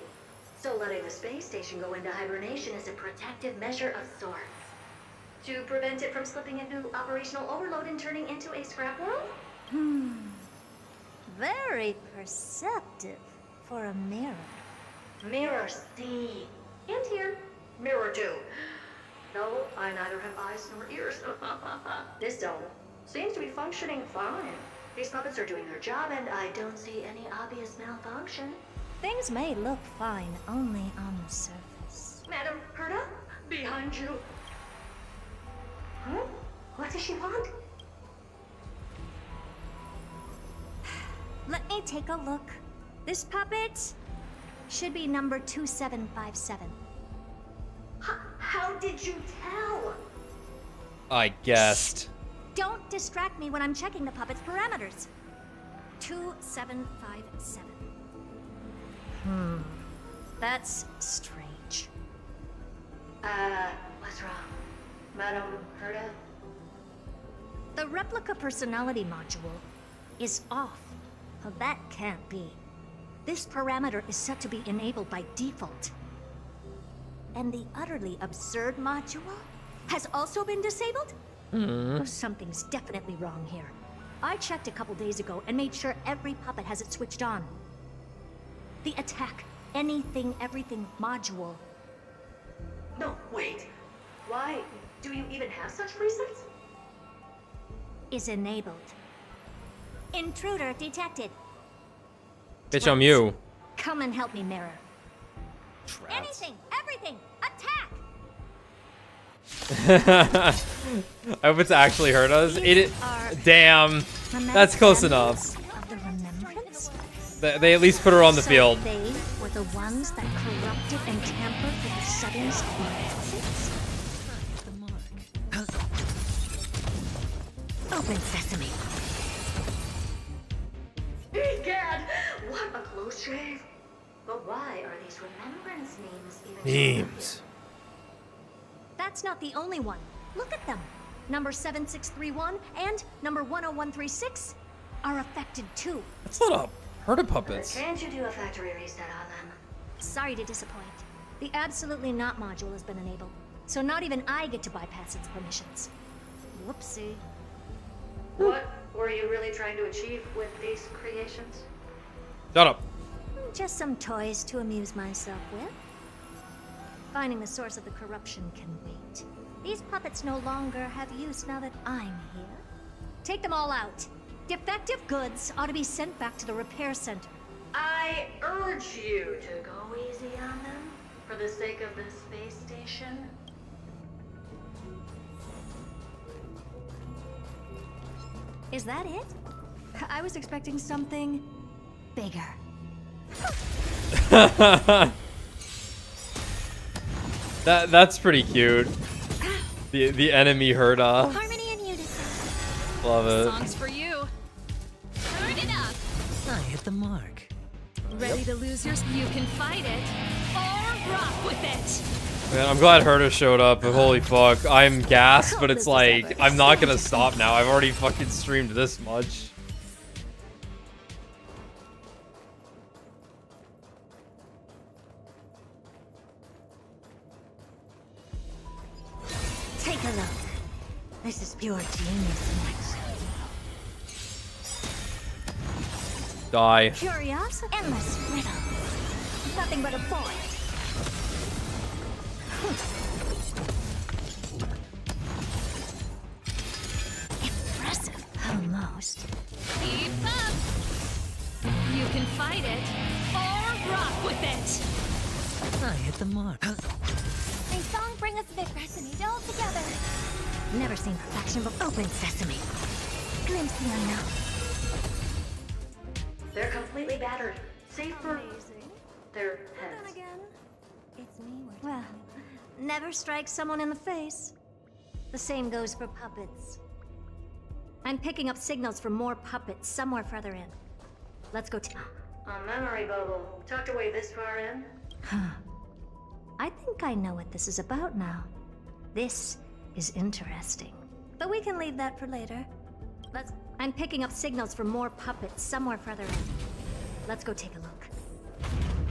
Speaker 21: So letting the space station go into hibernation is a protective measure of sorts. To prevent it from slipping into operational overload and turning into a scrap world?
Speaker 18: Very perceptive for a mirror.
Speaker 21: Mirror C. And here, mirror 2. No, I neither have eyes nor ears. This dome seems to be functioning fine. These puppets are doing their job, and I don't see any obvious malfunction.
Speaker 18: Things may look fine only on the surface.
Speaker 21: Madam Herta, behind you. Huh? What does she want?
Speaker 18: Let me take a look. This puppet should be number 2757.
Speaker 21: How did you tell?
Speaker 1: I guessed.
Speaker 18: Don't distract me when I'm checking the puppet's parameters. 2757. That's strange.
Speaker 21: What's wrong? Madam Herta?
Speaker 18: The replica personality module is off. Well, that can't be. This parameter is set to be enabled by default. And the utterly absurd module has also been disabled? Oh, something's definitely wrong here. I checked a couple days ago and made sure every puppet has it switched on. The attack, anything, everything module.
Speaker 21: No, wait. Why do you even have such presets?
Speaker 18: Is enabled. Intruder detected.
Speaker 1: Bitch, I'm you.
Speaker 18: Come and help me, Mirror. Anything, everything, attack!
Speaker 1: I hope it's actually hurt us. Damn. That's close enough.
Speaker 18: Of the remembrance?
Speaker 1: They at least put her on the field.
Speaker 18: They were the ones that corrupted and tampered with the settings of my assets? Open sesame.
Speaker 21: Egad! What a close shave! But why are these remembrance names even
Speaker 1: Names.
Speaker 18: That's not the only one. Look at them. Number 7631 and number 10136 are affected too.
Speaker 1: That's not a herd of puppets.
Speaker 21: Can't you do a factory reset on them?
Speaker 18: Sorry to disappoint. The absolutely not module has been enabled, so not even I get to bypass its permissions. Whoopsie.
Speaker 21: What were you really trying to achieve with these creations?
Speaker 1: Shut up.
Speaker 18: Just some toys to amuse myself with. Finding the source of the corruption can wait. These puppets no longer have use now that I'm here. Take them all out. Defective goods ought to be sent back to the repair center.
Speaker 21: I urge you to go easy on them for the sake of the space station.
Speaker 18: Is that it? I was expecting something bigger.
Speaker 1: That's pretty cute. The enemy Herta.
Speaker 2: Harmony and unison.
Speaker 1: Love it.
Speaker 2: Songs for you. Turn it up.
Speaker 14: I hit the mark.
Speaker 2: Ready to lose yours? You can fight it or rock with it.
Speaker 1: Man, I'm glad Herta showed up, but holy fuck, I'm gassed, but it's like, I'm not gonna stop now. I've already fucking streamed this much.
Speaker 18: Take a look. This is pure genius in action.
Speaker 1: Die.
Speaker 18: Curious, endless riddle. Nothing but a void. Impressive, almost.
Speaker 2: Keep up. You can fight it or rock with it.
Speaker 14: I hit the mark.
Speaker 12: May song bring us victory all together.
Speaker 18: Never seen perfection but open sesame. Glimpse the unknown.
Speaker 21: They're completely battered, save for their heads.
Speaker 18: Well, never strike someone in the face. The same goes for puppets. I'm picking up signals from more puppets somewhere further in. Let's go
Speaker 21: A memory bubble tucked away this far in.
Speaker 18: I think I know what this is about now. This is interesting. But we can leave that for later. I'm picking up signals from more puppets somewhere further in. Let's go take a look.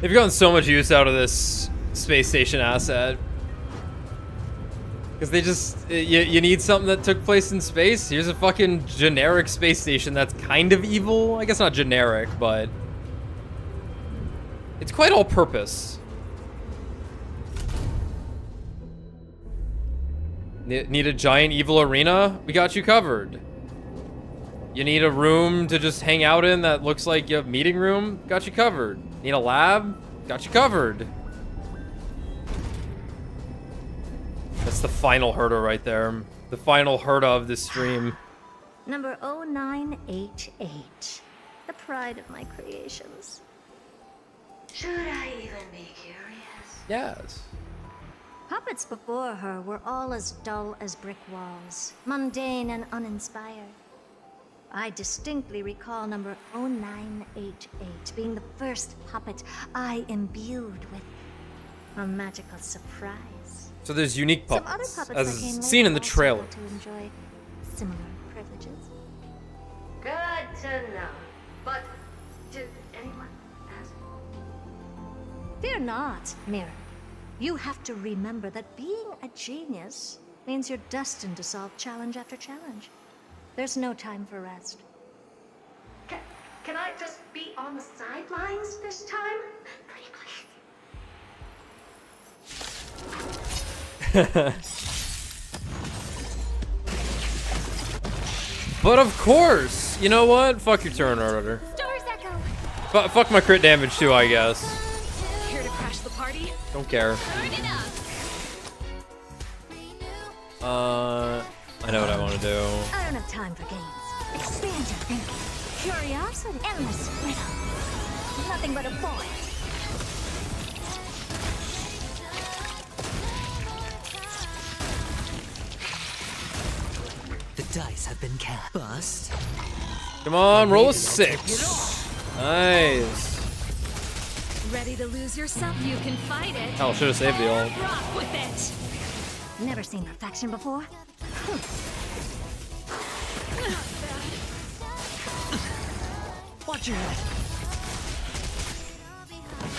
Speaker 1: They've gotten so much use out of this space station asset. Because they just, you need something that took place in space. Here's a fucking generic space station that's kind of evil. I guess not generic, but it's quite all purpose. Need a giant evil arena? We got you covered. You need a room to just hang out in that looks like a meeting room? Got you covered. Need a lab? Got you covered. That's the final hurdle right there. The final hurdle of this stream.
Speaker 18: Number 0988. The pride of my creations.
Speaker 21: Should I even be curious?
Speaker 1: Yes.
Speaker 18: Puppets before her were all as dull as brick walls, mundane and uninspired. I distinctly recall number 0988 being the first puppet I imbued with a magical surprise.
Speaker 1: So there's unique
Speaker 18: Some other
Speaker 1: puppets,
Speaker 18: puppets
Speaker 1: as
Speaker 18: that came
Speaker 1: seen in the
Speaker 18: later also
Speaker 1: trailer.
Speaker 18: got to enjoy similar privileges.
Speaker 21: Good to know. But did anyone ask?
Speaker 18: Fear not, Mirror. You have to remember that being a genius means you're destined to solve challenge after challenge. There's no time for rest.
Speaker 21: Can I just be on the sidelines this time? Pretty please.
Speaker 1: But of course, you know what? Fuck your turn order.
Speaker 2: Stars echo.
Speaker 1: Fuck my crit damage too, I guess.
Speaker 2: Here to crash the party?
Speaker 1: Don't care.
Speaker 2: Turn it up.
Speaker 1: I know what I want to do.
Speaker 18: I don't have time for games. Expand your thinking. Curiosity. Endless riddle. Nothing but a point.
Speaker 14: The dice have been cast. Bust.
Speaker 1: Come on, roll a 6. Nice.
Speaker 2: Ready to lose yourself? You can fight it.
Speaker 1: Hell, should have saved the ult.
Speaker 2: Rock with it.
Speaker 18: Never seen perfection before?
Speaker 14: Watch your head.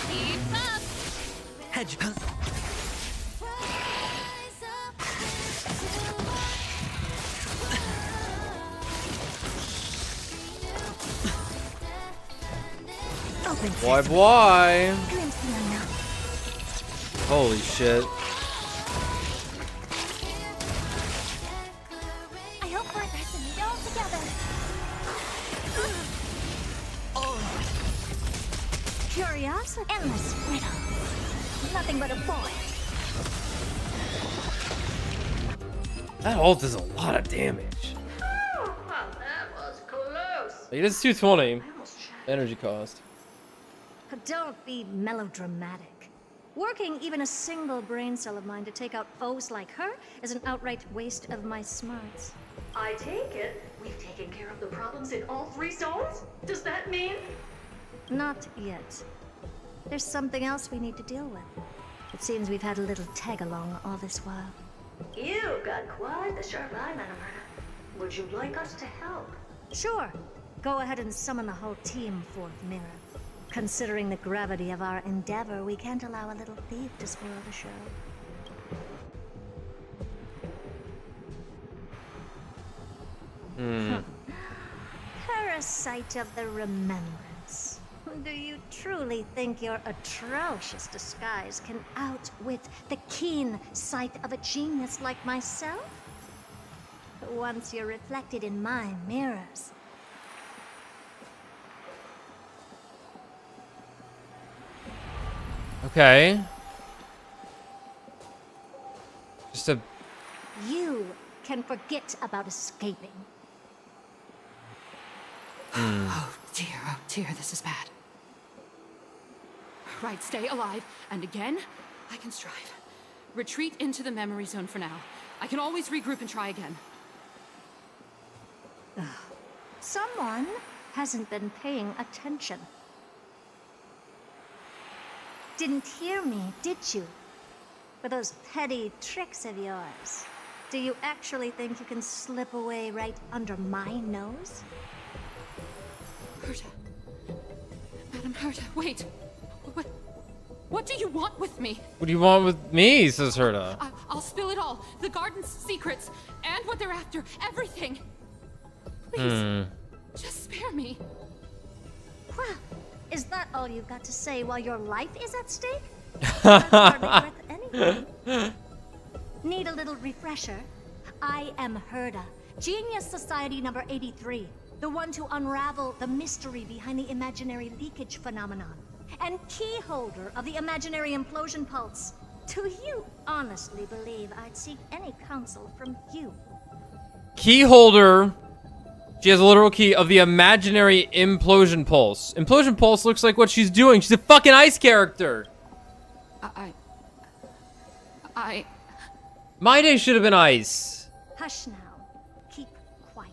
Speaker 2: Keep up.
Speaker 14: Hedge.
Speaker 1: Boy. Holy shit.
Speaker 12: I hope we're missing it all together.
Speaker 18: Curiosity. Endless riddle. Nothing but a point.
Speaker 1: That ult does a lot of damage.
Speaker 21: Well, that was close.
Speaker 1: It is 220 energy cost.
Speaker 18: Don't be melodramatic. Working even a single brain cell of mine to take out foes like her is an outright waste of my smarts.
Speaker 21: I take it we've taken care of the problems in all 3 zones? Does that mean?
Speaker 18: Not yet. There's something else we need to deal with. It seems we've had a little tag-along all this while.
Speaker 21: You've got quite the sharp eye, Madam Herta. Would you like us to help?
Speaker 18: Sure. Go ahead and summon the whole team forth, Mirror. Considering the gravity of our endeavor, we can't allow a little thief to spoil the show. Parasite of the remembrance. Do you truly think your atrocious disguise can outwit the keen sight of a genius like myself? Once you're reflected in my mirrors.
Speaker 1: Okay. Just a...
Speaker 18: You can forget about escaping.
Speaker 10: Oh dear, this is bad. Right, stay alive, and again, I can strive. Retreat into the memory zone for now. I can always regroup and try again.
Speaker 18: Someone hasn't been paying attention. Didn't hear me, did you? For those petty tricks of yours. Do you actually think you can slip away right under my nose?
Speaker 10: Herta. Madam Herta, wait. What do you want with me?
Speaker 1: What do you want with me, says Herta.
Speaker 10: I'll spill it all. The garden's secrets, and what they're after. Everything. Please, just spare me.
Speaker 18: Well, is that all you've got to say while your life is at stake? That's hardly worth anything. Need a little refresher? I am Herda, Genius Society number 83, the one to unravel the mystery behind the imaginary leakage phenomenon, and key holder of the imaginary implosion pulse. Do you honestly believe I'd seek any counsel from you?
Speaker 1: Key holder. She has a literal key of the imaginary implosion pulse. Implosion pulse looks like what she's doing. She's a fucking ice character. My day should have been ice.
Speaker 18: Hush now. Keep quiet.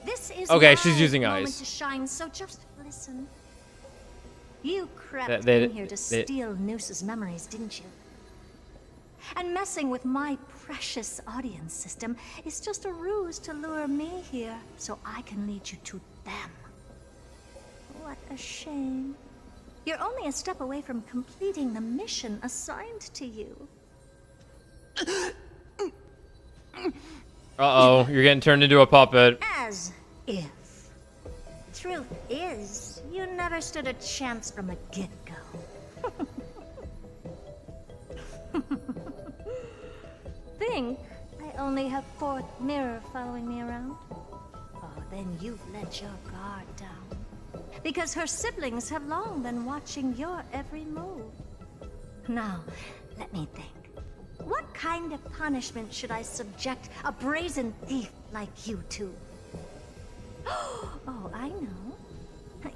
Speaker 18: This is
Speaker 1: Okay,
Speaker 18: my
Speaker 1: she's using
Speaker 18: moment
Speaker 1: ice.
Speaker 18: to shine, so just listen. You crept
Speaker 1: They-
Speaker 18: in here to steal Noose's memories, didn't you? And messing with my precious audience system is just a ruse to lure me here so I can lead you to them. What a shame. You're only a step away from completing the mission assigned to you.
Speaker 1: Uh-oh, you're getting turned into a puppet.
Speaker 18: As if. Truth is, you never stood a chance from the get-go. Think I only have fourth mirror following me around? Oh, then you've let your guard down. Because her siblings have long been watching your every move. Now, let me think. What kind of punishment should I subject a brazen thief like you to? Oh, I know.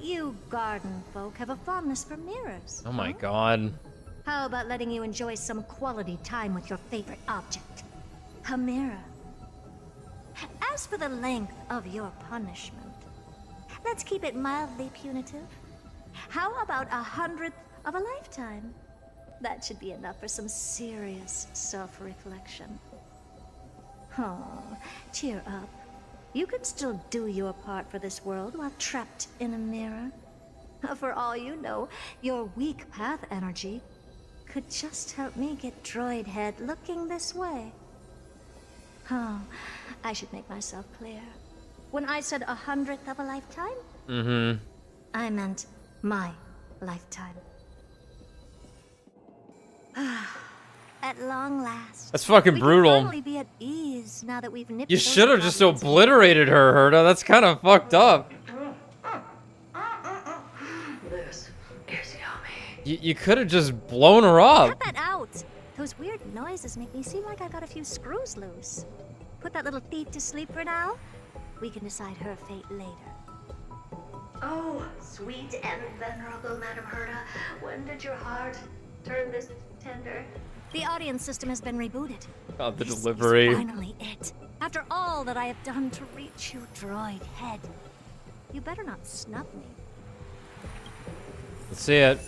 Speaker 18: You garden folk have a fondness for mirrors.
Speaker 1: Oh my god.
Speaker 18: How about letting you enjoy some quality time with your favorite object? A mirror. As for the length of your punishment, let's keep it mildly punitive. How about 100th of a lifetime? That should be enough for some serious self-reflection. Oh, cheer up. You can still do your part for this world while trapped in a mirror. For all you know, your weak path energy could just help me get Droid Head looking this way. Oh, I should make myself clear. When I said 100th of a lifetime, I meant my lifetime. At long last.
Speaker 1: That's fucking
Speaker 18: we
Speaker 1: brutal.
Speaker 18: Can finally be at ease now that we've nipped
Speaker 1: You
Speaker 18: those
Speaker 1: should have just
Speaker 18: problems.
Speaker 1: obliterated her, Herda. That's kind of fucked up.
Speaker 21: This is yummy.
Speaker 1: You could have just blown her up.
Speaker 18: Cut that out. Those weird noises make me seem like I got a few screws loose. Put that little thief to sleep for now. We can decide her fate later.
Speaker 21: Oh, sweet and venerable Madam Herda, when did your heart turn this tender?
Speaker 18: The audience system has been rebooted.
Speaker 1: God, the
Speaker 18: This
Speaker 1: delivery.
Speaker 18: is finally it. After all that I have done to reach you, Droid Head. You better not snub me.
Speaker 1: Let's see it.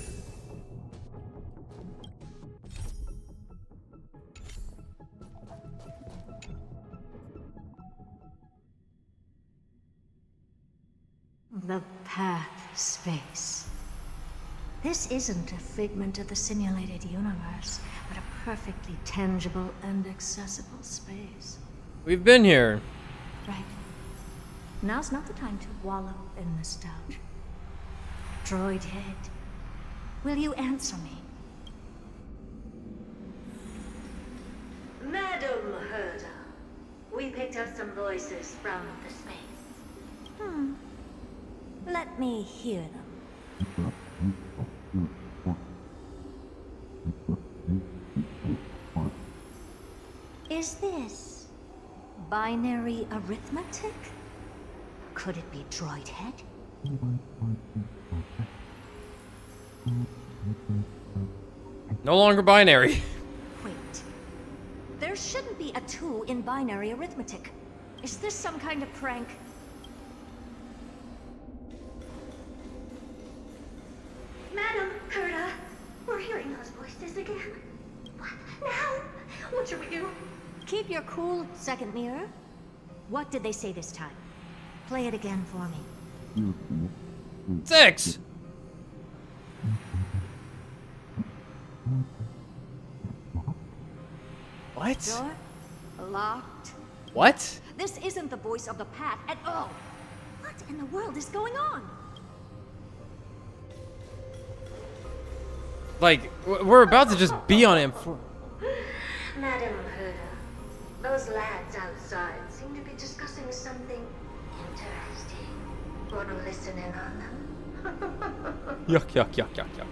Speaker 18: The path space. This isn't a figment of the simulated universe, but a perfectly tangible and accessible space.
Speaker 1: We've been here.
Speaker 18: Right. Now's not the time to wallow in nostalgia. Droid Head, will you answer me?
Speaker 21: Madam Herda, we picked up some voices from the space.
Speaker 18: Let me hear them. Is this binary arithmetic? Could it be Droid Head?
Speaker 1: No longer binary.
Speaker 18: Wait. There shouldn't be a 2 in binary arithmetic. Is this some kind of prank?
Speaker 21: Madam Herda, we're hearing those voices again. What now? What should we do?
Speaker 18: Keep your cool, second mirror. What did they say this time? Play it again for me.
Speaker 1: 6. What?
Speaker 18: Door locked.
Speaker 1: What?
Speaker 18: This isn't the voice of the path at all. What in the world is going on?
Speaker 1: Like, we're about to just be on him.
Speaker 21: Madam Herda, Those lads outside seem to be discussing something interesting. Want to listen in on them?
Speaker 1: Yuck, yuck, yuck, yuck, yuck.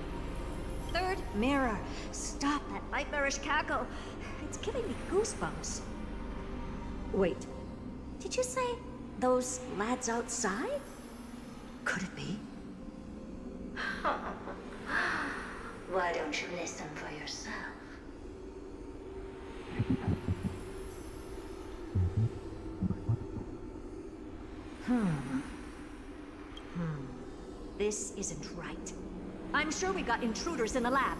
Speaker 18: Third mirror, stop that nightmarish cackle. It's giving me goosebumps. Wait, did you say those lads outside? Could it be?
Speaker 21: Why don't you listen for yourself?
Speaker 18: This isn't right. I'm sure we got intruders in the lab.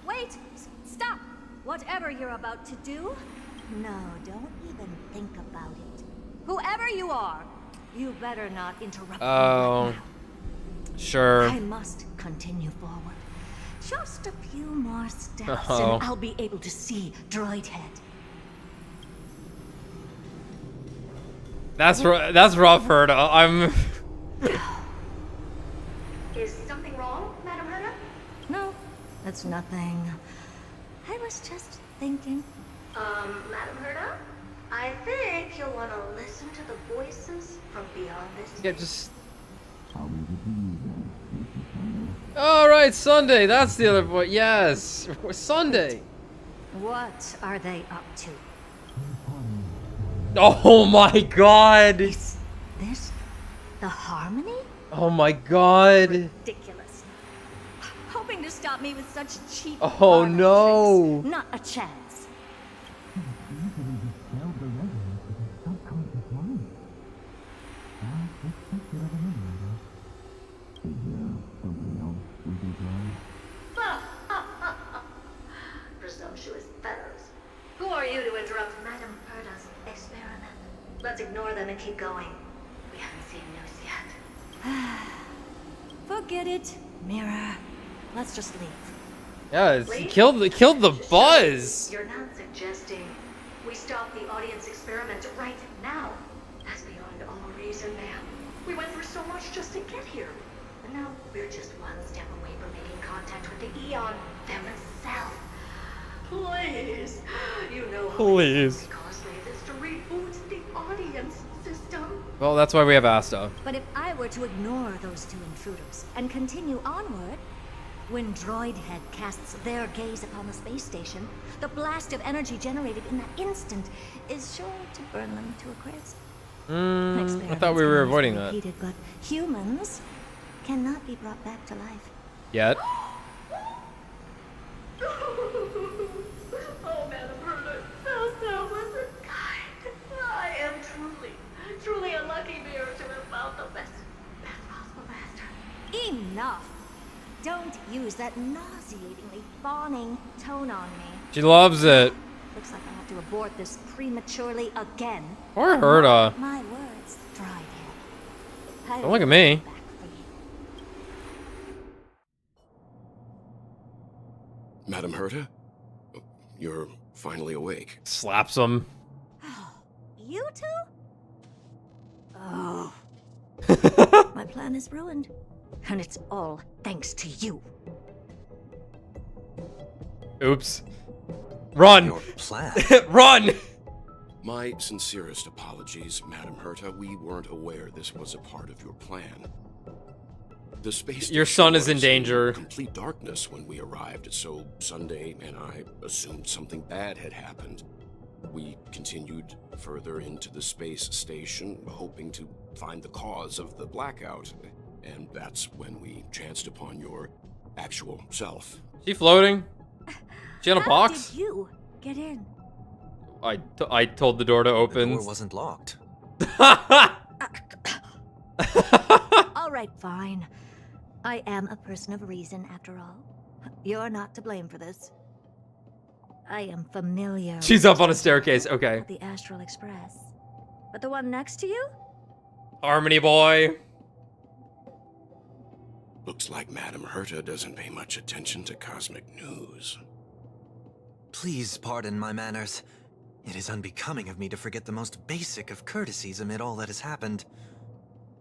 Speaker 18: Wait! Stop! Whatever you're about to do, no, don't even think about it. Whoever you are, you better not interrupt me right now.
Speaker 1: Sure.
Speaker 18: I must continue forward. Just a few more steps and I'll be able to see Droid Head.
Speaker 1: That's rough, Herda. I'm...
Speaker 21: Is something wrong, Madam Herda?
Speaker 18: No, that's nothing. I was just thinking.
Speaker 21: Madam Herda? I think you'll want to listen to the voices from beyond this.
Speaker 1: Yeah, just... Alright, Sunday, that's the other boy. Yes, Sunday.
Speaker 18: What are they up to?
Speaker 1: Oh my god.
Speaker 18: Is this the harmony?
Speaker 1: Oh my god.
Speaker 18: Ridiculous. Hoping to stop me with such cheap
Speaker 1: Oh no.
Speaker 18: tricks. Not a chance.
Speaker 21: Presumptuous fellows. Who are you to interrupt Madam Herda's experiment? Let's ignore them and keep going. We haven't seen news yet.
Speaker 18: Forget it, Mirror. Let's just leave.
Speaker 1: Yeah, it's killed the buzz.
Speaker 21: You're not suggesting we stop the audience experiment right now. That's beyond all reason, ma'am. We went through so much just to get here. And now we're just one step away from making contact with the Eon themselves. Please. You know how
Speaker 1: Please.
Speaker 21: costly it is to reboot the audience system.
Speaker 1: Well, that's why we have Asta.
Speaker 18: But if I were to ignore those two intruders and continue onward, when Droid Head casts their gaze upon the space station, the blast of energy generated in that instant is sure to burn them to a crisp.
Speaker 1: I thought we were avoiding that.
Speaker 18: Repeated, but humans cannot be brought back to life.
Speaker 1: Yet.
Speaker 21: Oh, Madam Herda, so was kind. I am truly a lucky bear to have found the best possible master.
Speaker 18: Enough! Don't use that nauseatingly fawning tone on me.
Speaker 1: She loves it.
Speaker 18: Looks like I have to abort this prematurely again.
Speaker 1: Poor Herda.
Speaker 18: My words, Droid Head.
Speaker 1: Don't look at me.
Speaker 4: Madam Herda? You're finally awake.
Speaker 1: Slaps him.
Speaker 18: You two? Oh. My plan is ruined. And it's all thanks to you.
Speaker 1: Oops. Run!
Speaker 4: Your plan?
Speaker 1: Run!
Speaker 4: My sincerest apologies, Madam Herta. We weren't aware this was a part of your plan. The space
Speaker 1: Your son is in
Speaker 4: was
Speaker 1: danger.
Speaker 4: Complete darkness when we arrived, so Sunday and I assumed something bad had happened. We continued further into the space station, hoping to find the cause of the blackout. And that's when we chanced upon your actual self.
Speaker 1: She floating? She on a box?
Speaker 18: How did you get in?
Speaker 1: I told the door to open.
Speaker 14: The door wasn't locked.
Speaker 18: All right, fine. I am a person of reason, after all. You're not to blame for this. I am familiar.
Speaker 1: She's up on a staircase. Okay.
Speaker 18: With the Astral Express. But the one next to you?
Speaker 1: Harmony boy.
Speaker 4: Looks like Madam Herta doesn't pay much attention to cosmic news.
Speaker 14: Please pardon my manners. It is unbecoming of me to forget the most basic of courtesies amid all that has happened.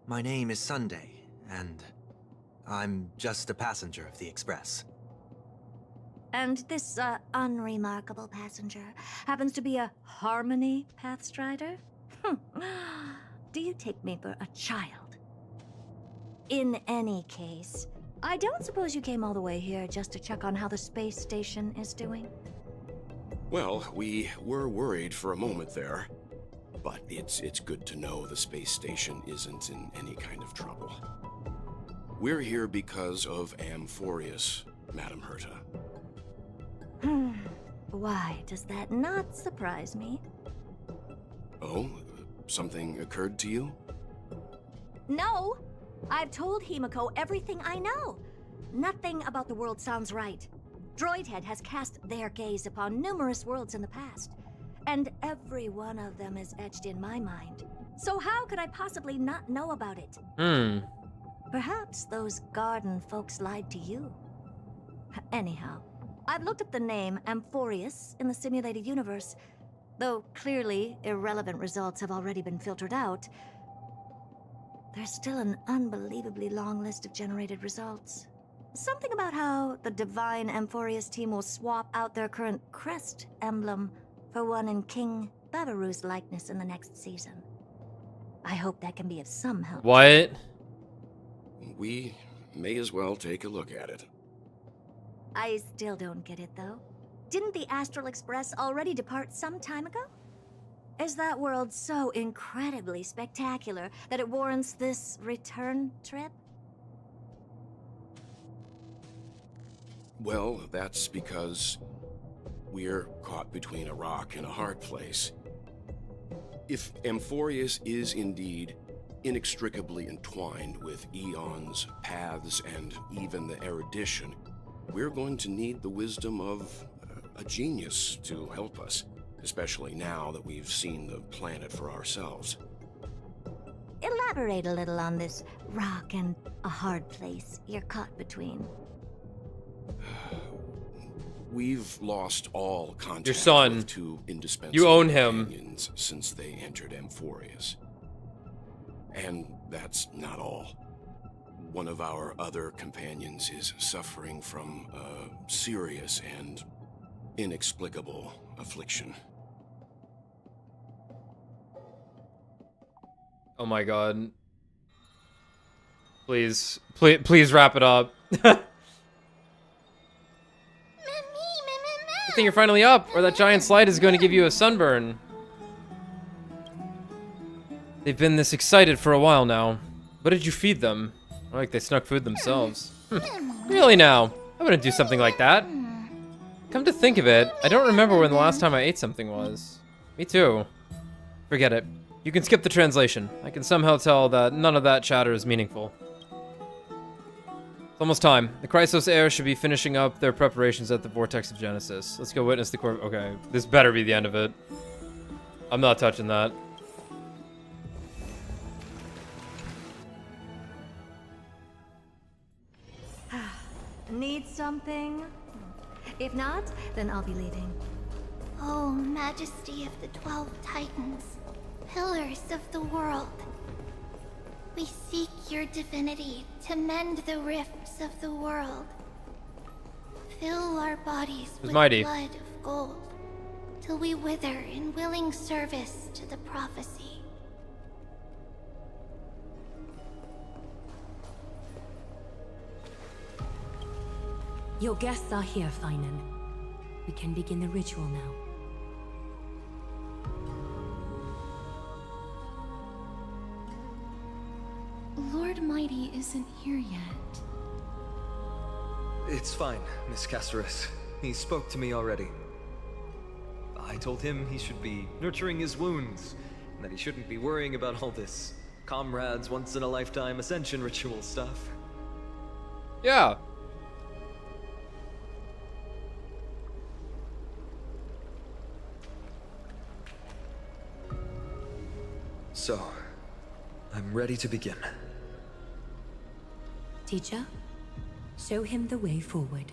Speaker 9: My name is Sunday, and I'm just a passenger of the Express.
Speaker 18: And this, unremarkable passenger happens to be a Harmony Pathstrider? Do you take me for a child? In any case, I don't suppose you came all the way here just to check on how the space station is doing?
Speaker 4: Well, we were worried for a moment there, but it's good to know the space station isn't in any kind of trouble. We're here because of Amphorius, Madam Herta.
Speaker 18: Why does that not surprise me?
Speaker 4: Oh, something occurred to you?
Speaker 18: No! I've told Himiko everything I know. Nothing about the world sounds right. Droidhead has cast their gaze upon numerous worlds in the past, and every one of them is etched in my mind. So how could I possibly not know about it? Perhaps those garden folks lied to you. Anyhow, I've looked up the name Amphorius in the simulated universe. Though clearly irrelevant results have already been filtered out, there's still an unbelievably long list of generated results. Something about how the Divine Amphorius team will swap out their current crest emblem for one in King Babaru's likeness in the next season. I hope that can be of some help.
Speaker 1: What?
Speaker 4: We may as well take a look at it.
Speaker 18: I still don't get it, though. Didn't the Astral Express already depart some time ago? Is that world so incredibly spectacular that it warrants this return trip?
Speaker 4: Well, that's because we're caught between a rock and a hard place. If Amphorius is indeed inextricably entwined with eons, paths, and even the erudition, we're going to need the wisdom of a genius to help us, especially now that we've seen the planet for ourselves.
Speaker 18: Elaborate a little on this rock and a hard place you're caught between.
Speaker 4: We've lost all contact
Speaker 1: Your son.
Speaker 4: with two indispensable
Speaker 1: You own him.
Speaker 4: companions since they entered Amphorius. And that's not all. One of our other companions is suffering from a serious and inexplicable affliction.
Speaker 1: Oh my god. Please wrap it up. I think you're finally up, or that giant slide is going to give you a sunburn. They've been this excited for a while now. What did you feed them? Like they snuck food themselves. Really now? I wouldn't do something like that. Come to think of it, I don't remember when the last time I ate something was. Me too. Forget it. You can skip the translation. I can somehow tell that none of that chatter is meaningful. It's almost time. The Chrysos heir should be finishing up their preparations at the Vortex of Genesis. Let's go witness the corp. Okay, this better be the end of it. I'm not touching that.
Speaker 18: Need something? If not, then I'll be leaving.
Speaker 12: Oh, Majesty of the 12 Titans, pillars of the world. We seek your divinity to mend the rifts of the world. Fill our bodies with
Speaker 1: mighty.
Speaker 12: blood of gold, till we wither in willing service to the prophecy.
Speaker 13: Your guests are here, Finan. We can begin the ritual now.
Speaker 2: Lord Mighty isn't here yet.
Speaker 17: It's fine, Miss Caceres. He spoke to me already. I told him he should be nurturing his wounds, and that he shouldn't be worrying about all this comrades once-in-a-lifetime ascension ritual stuff.
Speaker 1: Yeah.
Speaker 17: So, I'm ready to begin.
Speaker 13: Teacher, show him the way forward.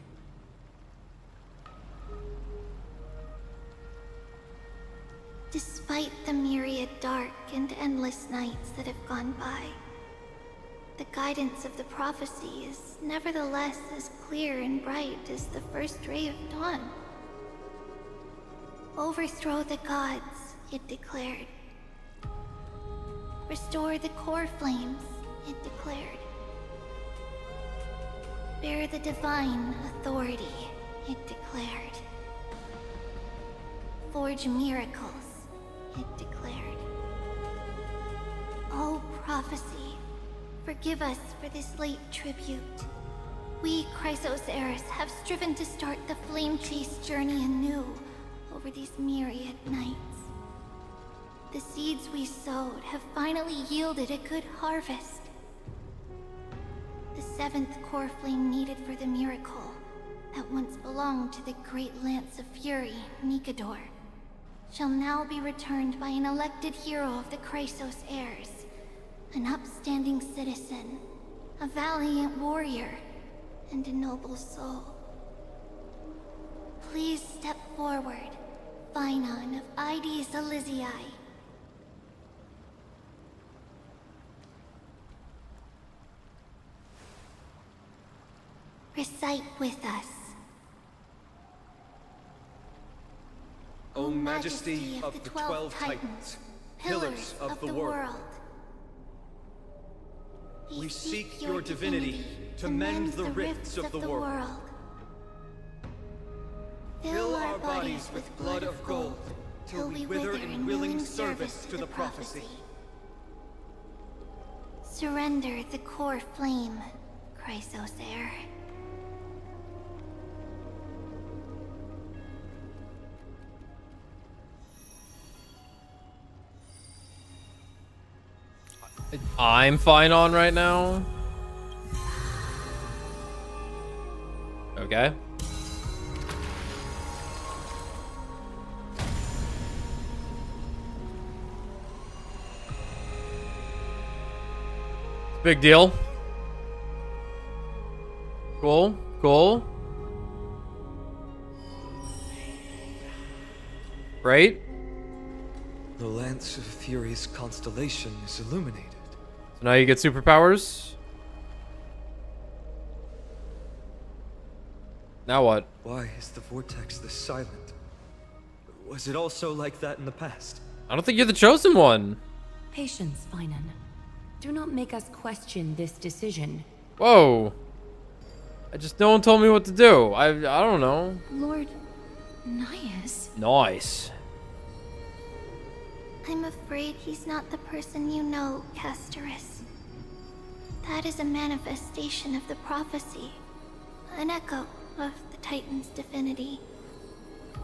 Speaker 12: Despite the myriad dark and endless nights that have gone by, The guidance of the prophecy is nevertheless as clear and bright as the first ray of dawn. Overthrow the gods, it declared. Restore the core flames, it declared. Bear the divine authority, it declared. Forge miracles, it declared. Oh, prophecy, forgive us for this late tribute. We, Chrysos heirs, have striven to start the flame chase journey anew over these myriad nights. The seeds we sowed have finally yielded a good harvest. The seventh core flame needed for the miracle that once belonged to the great Lance of Fury, Nikador, shall now be returned by an elected hero of the Chrysos heirs, an upstanding citizen, a valiant warrior, and a noble soul. Please step forward, Phainon of Ides Elysiae. Recite with us.
Speaker 17: O Majesty of the 12 Titans, pillars of the world, we seek your divinity to mend the rifts of the world. Fill our bodies with blood of gold, till we wither in willing service to the prophecy.
Speaker 12: Surrender the core flame, Chrysos heir.
Speaker 1: I'm fine on right now. Okay. Big deal. Cool, cool. Great.
Speaker 17: The Lance of Fury's constellation is illuminated.
Speaker 1: So now you get superpowers. Now what?
Speaker 17: Why is the vortex this silent? Was it also like that in the past?
Speaker 1: I don't think you're the chosen one.
Speaker 13: Patience, Phainon. Do not make us question this decision.
Speaker 1: Whoa. No one told me what to do. I don't know.
Speaker 2: Lord Nias.
Speaker 1: Nice.
Speaker 12: I'm afraid he's not the person you know, Castorus. That is a manifestation of the prophecy. An echo of the Titan's divinity.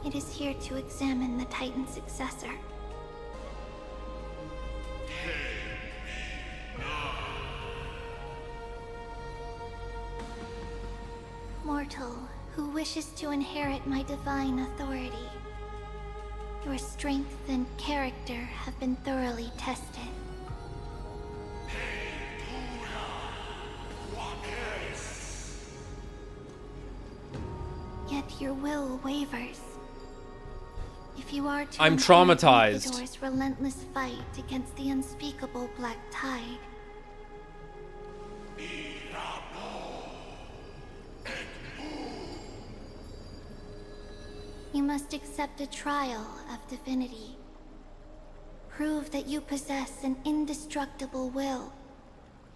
Speaker 12: It is here to examine the Titan's successor. Mortal, who wishes to inherit my divine authority. Your strength and character have been thoroughly tested. Yet your will wavers. If you are to
Speaker 1: I'm
Speaker 12: inherit
Speaker 1: traumatized.
Speaker 12: Nikador's relentless fight against the unspeakable black tide, you must accept a trial of divinity. Prove that you possess an indestructible will,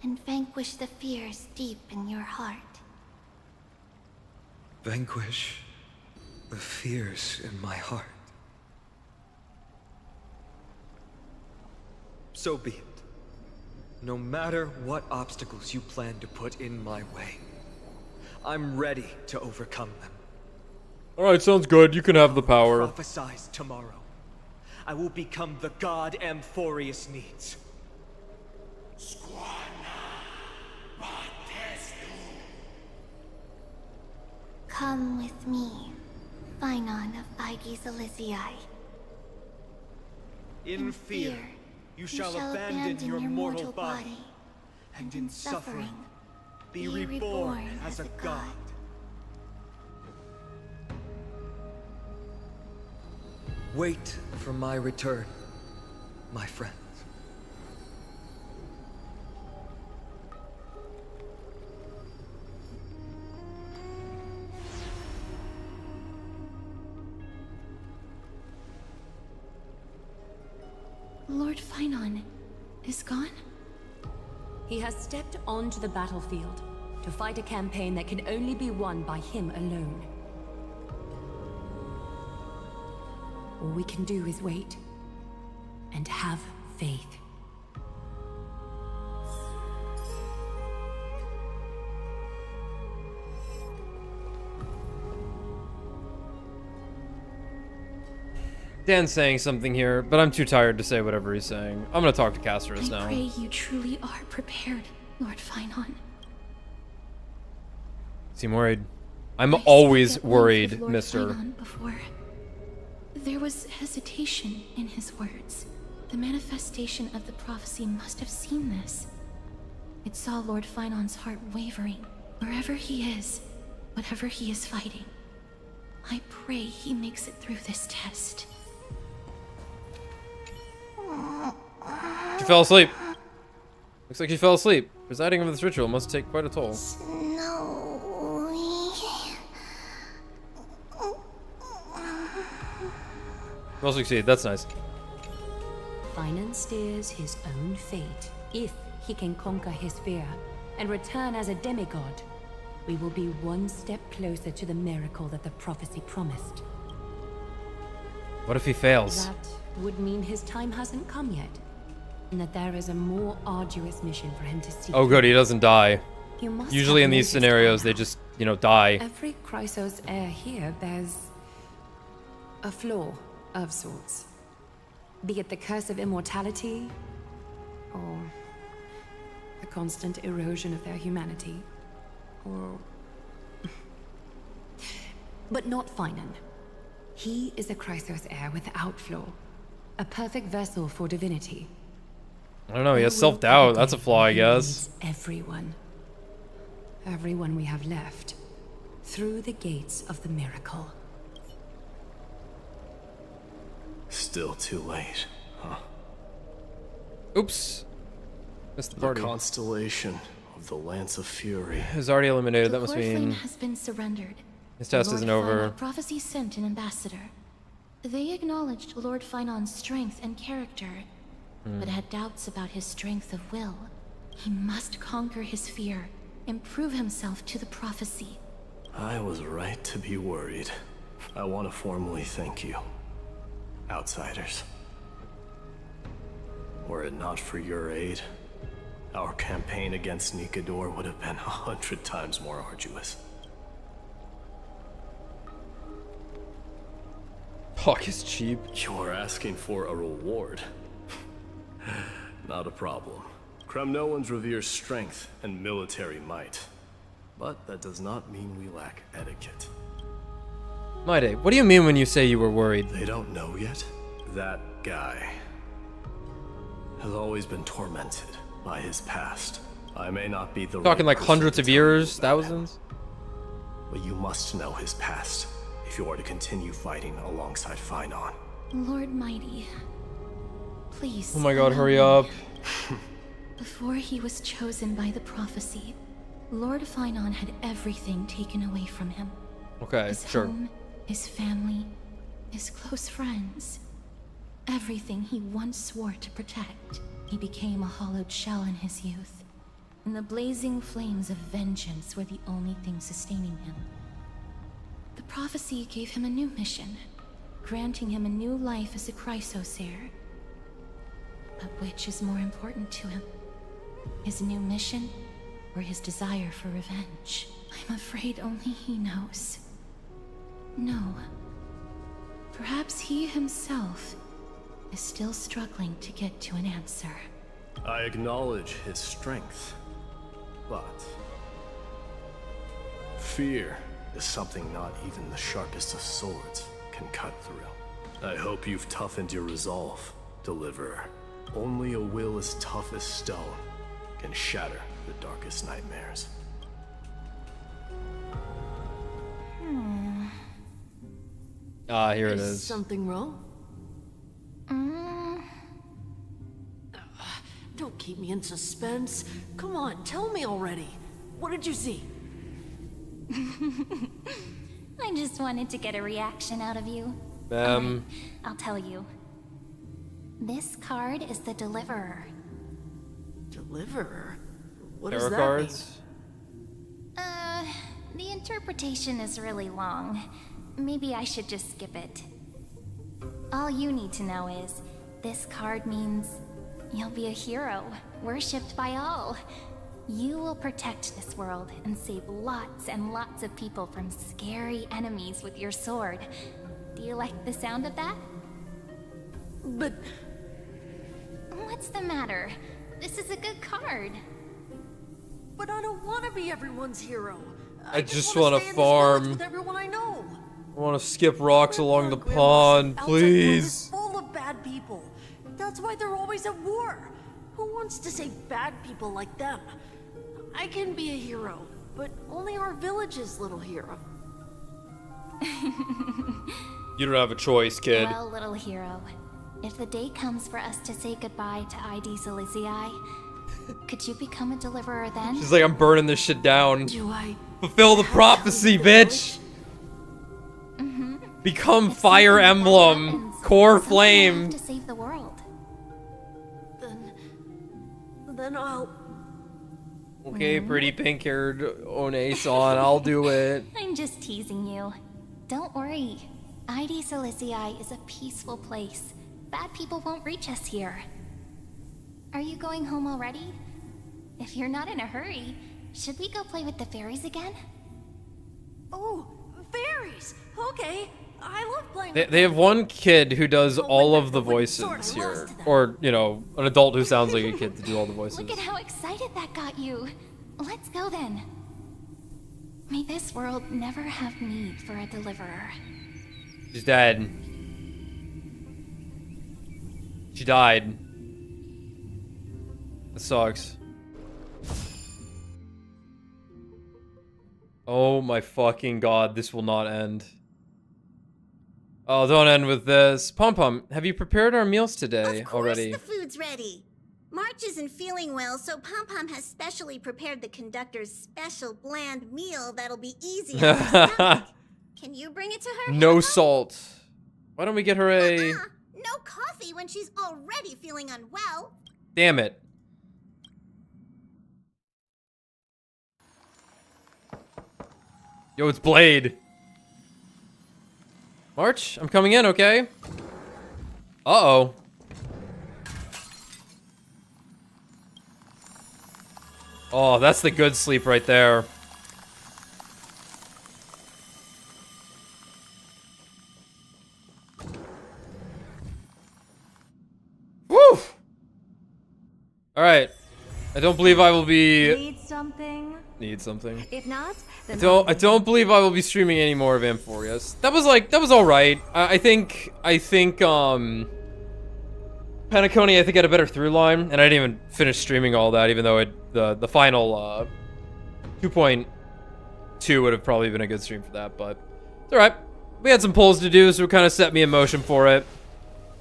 Speaker 12: and vanquish the fears deep in your heart.
Speaker 17: Vanquish the fears in my heart. So be it. No matter what obstacles you plan to put in my way, I'm ready to overcome them.
Speaker 1: Alright, sounds good. You can have the power.
Speaker 17: Prophesize tomorrow. I will become the god Amphorius needs.
Speaker 12: Come with me, Phainon of Ides Elysiae.
Speaker 17: In fear, you shall abandon your mortal body, and in suffering, be reborn as a god. Wait for my return, my friends.
Speaker 2: Lord Finon is gone?
Speaker 13: He has stepped onto the battlefield to fight a campaign that can only be won by him alone. All we can do is wait and have faith.
Speaker 1: Dan's saying something here, but I'm too tired to say whatever he's saying. I'm gonna talk to Casterus now.
Speaker 2: I pray you truly are prepared, Lord Finon.
Speaker 1: Seem worried. I'm always worried,
Speaker 2: Lord
Speaker 1: mister.
Speaker 2: Finon before. There was hesitation in his words. The manifestation of the prophecy must have seen this. It saw Lord Finon's heart wavering. Wherever he is, whatever he is fighting, I pray he makes it through this test.
Speaker 1: She fell asleep. Looks like she fell asleep. Presiding over this ritual must take quite a toll. Will succeed. That's nice.
Speaker 13: Finon steers his own fate. If he can conquer his fear and return as a demigod, we will be one step closer to the miracle that the prophecy promised.
Speaker 1: What if he fails?
Speaker 13: That would mean his time hasn't come yet, and that there is a more arduous mission for him to seek.
Speaker 1: Oh good, he doesn't die.
Speaker 13: You must
Speaker 1: Usually
Speaker 13: have
Speaker 1: in these
Speaker 13: noticed
Speaker 1: scenarios,
Speaker 13: by
Speaker 1: they
Speaker 13: now.
Speaker 1: just, you know, die.
Speaker 13: Every Chrysos heir here bears a flaw of sorts. Be it the curse of immortality, or the constant erosion of their humanity, or... But not Finon. He is a Chrysos heir without flaw. A perfect vessel for divinity.
Speaker 1: I don't know, he has self-doubt. That's a flaw, I guess.
Speaker 13: Everyone. Everyone we have left. Through the gates of the miracle.
Speaker 11: Still too late, huh?
Speaker 1: Oops. Missed the party.
Speaker 11: The constellation of the Lance of Fury
Speaker 1: Is already eliminated.
Speaker 2: The
Speaker 1: That must
Speaker 2: core flame
Speaker 1: mean
Speaker 2: has been surrendered.
Speaker 1: his test
Speaker 2: Lord
Speaker 1: isn't over.
Speaker 2: Finon prophecy sent an ambassador. They acknowledged Lord Finon's strength and character, but had doubts about his strength of will. He must conquer his fear and prove himself to the prophecy.
Speaker 11: I was right to be worried. I want to formally thank you, outsiders. Were it not for your aid, our campaign against Nikador would have been 100 times more arduous.
Speaker 1: Talk is cheap.
Speaker 11: You're asking for a reward. Not a problem. Kremnoans revere strength and military might. But that does not mean we lack etiquette.
Speaker 1: My day. What do you mean when you say you were worried?
Speaker 11: They don't know yet? That guy has always been tormented by his past. I may not be the
Speaker 1: Talking
Speaker 11: right
Speaker 1: like
Speaker 11: person
Speaker 1: hundreds
Speaker 11: to
Speaker 1: of
Speaker 11: tell you
Speaker 1: years,
Speaker 11: about him,
Speaker 1: thousands?
Speaker 11: but you must know his past if you are to continue fighting alongside Finon.
Speaker 2: Lord Mighty, please.
Speaker 1: Oh my god,
Speaker 2: allow
Speaker 1: hurry
Speaker 2: me.
Speaker 1: up.
Speaker 2: Before he was chosen by the prophecy, Lord Finon had everything taken away from him.
Speaker 1: Okay,
Speaker 2: His
Speaker 1: sure.
Speaker 2: home, his family, his close friends. Everything he once swore to protect. He became a hollowed shell in his youth, and the blazing flames of vengeance were the only thing sustaining him. The prophecy gave him a new mission, granting him a new life as a Chrysos heir. But which is more important to him? His new mission, or his desire for revenge? I'm afraid only he knows. No. Perhaps he himself is still struggling to get to an answer.
Speaker 11: I acknowledge his strength, but fear is something not even the sharpest of swords can cut through. I hope you've toughened your resolve, Deliverer. Only a will as tough as stone can shatter the darkest nightmares.
Speaker 1: Ah, here it is.
Speaker 22: Something wrong? Don't keep me in suspense. Come on, tell me already. What did you see?
Speaker 5: I just wanted to get a reaction out of you.
Speaker 1: Alright,
Speaker 5: I'll tell you.
Speaker 12: This card is the Deliverer.
Speaker 22: Deliverer? What does
Speaker 1: Tarot
Speaker 22: that
Speaker 1: cards.
Speaker 12: The interpretation is really long. Maybe I should just skip it. All you need to know is, this card means you'll be a hero, worshipped by all. You will protect this world and save lots and lots of people from scary enemies with your sword. Do you like the sound of that?
Speaker 22: But...
Speaker 12: What's the matter? This is a good card.
Speaker 22: But I don't want to be everyone's hero.
Speaker 1: I just
Speaker 22: wanna
Speaker 1: want
Speaker 22: stay
Speaker 1: to
Speaker 22: in this village
Speaker 1: farm.
Speaker 22: with everyone I know.
Speaker 1: I want to skip rocks along the pond,
Speaker 22: Outside world is
Speaker 1: please.
Speaker 22: full of bad people. That's why they're always at war. Who wants to save bad people like them? I can be a hero, but only our village's little hero.
Speaker 1: You don't have a choice, kid.
Speaker 12: Well, little hero, if the day comes for us to say goodbye to ID Silicii, could you become a deliverer then?
Speaker 1: She's like, I'm burning this shit down.
Speaker 22: Do I
Speaker 1: Fulfill the prophecy, bitch. Become Fire Emblem, core flame.
Speaker 12: To save the world.
Speaker 22: Then I'll...
Speaker 1: Okay, pretty pink-haired One-san, I'll do it.
Speaker 12: I'm just teasing you. Don't worry. ID Silicii is a peaceful place. Bad people won't reach us here. Are you going home already? If you're not in a hurry, should we go play with the fairies again?
Speaker 22: Oh, fairies! Okay, I love playing
Speaker 1: They have one kid who does all of the voices here. Or, you know, an adult who sounds like a kid to do all the voices.
Speaker 12: Look at how excited that got you. Let's go then. May this world never have need for a deliverer.
Speaker 1: She's dead. She died. That sucks. Oh my fucking god, this will not end. Oh, don't end with this. Pom Pom, have you prepared our meals today already?
Speaker 5: Of course the food's ready. March isn't feeling well, so Pom Pom has specially prepared the conductor's special bland meal that'll be easy on her stomach. Can you bring it to her?
Speaker 1: No salt. Why don't we get her a...
Speaker 5: No coffee when she's already feeling unwell.
Speaker 1: Damn it. Yo, it's Blade. March, I'm coming in, okay? Uh-oh. Oh, that's the good sleep right there. Woo! Alright. I don't believe I will be...
Speaker 18: Need something?
Speaker 1: Need something.
Speaker 18: If not,
Speaker 1: I
Speaker 18: then
Speaker 1: don't believe I will be streaming any more of Amphorius. That was alright. I think Penacony, I think, had a better through line, and I didn't even finish streaming all that, even though the final 2.2 would have probably been a good stream for that, but it's alright. We had some polls to do, so it kind of set me in motion for it.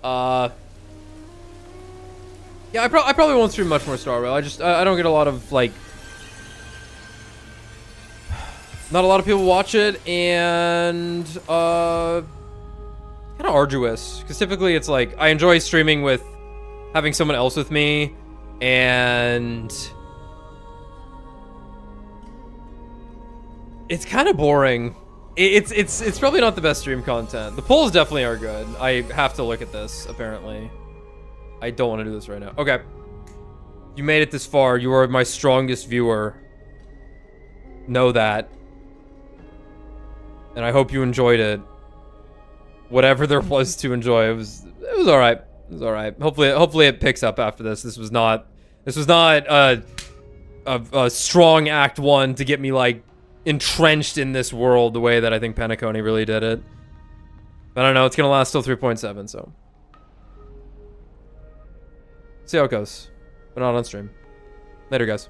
Speaker 1: Yeah, I probably won't stream much more Star Rail. I don't get a lot of, like... Not a lot of people watch it, and kind of arduous, because typically it's like I enjoy streaming with having someone else with me, and it's kind of boring. It's probably not the best stream content. The polls definitely are good. I have to look at this apparently. I don't want to do this right now. Okay, you made it this far. You are my strongest viewer. Know that. And I hope you enjoyed it. Whatever there was to enjoy, it was all right. It was all right. Hopefully it picks up after this. This was not a strong act 1 to get me like entrenched in this world the way that I think Penacony really did it. I don't know. It's gonna last till 3.7, so see how it goes. But not on stream. Later, guys.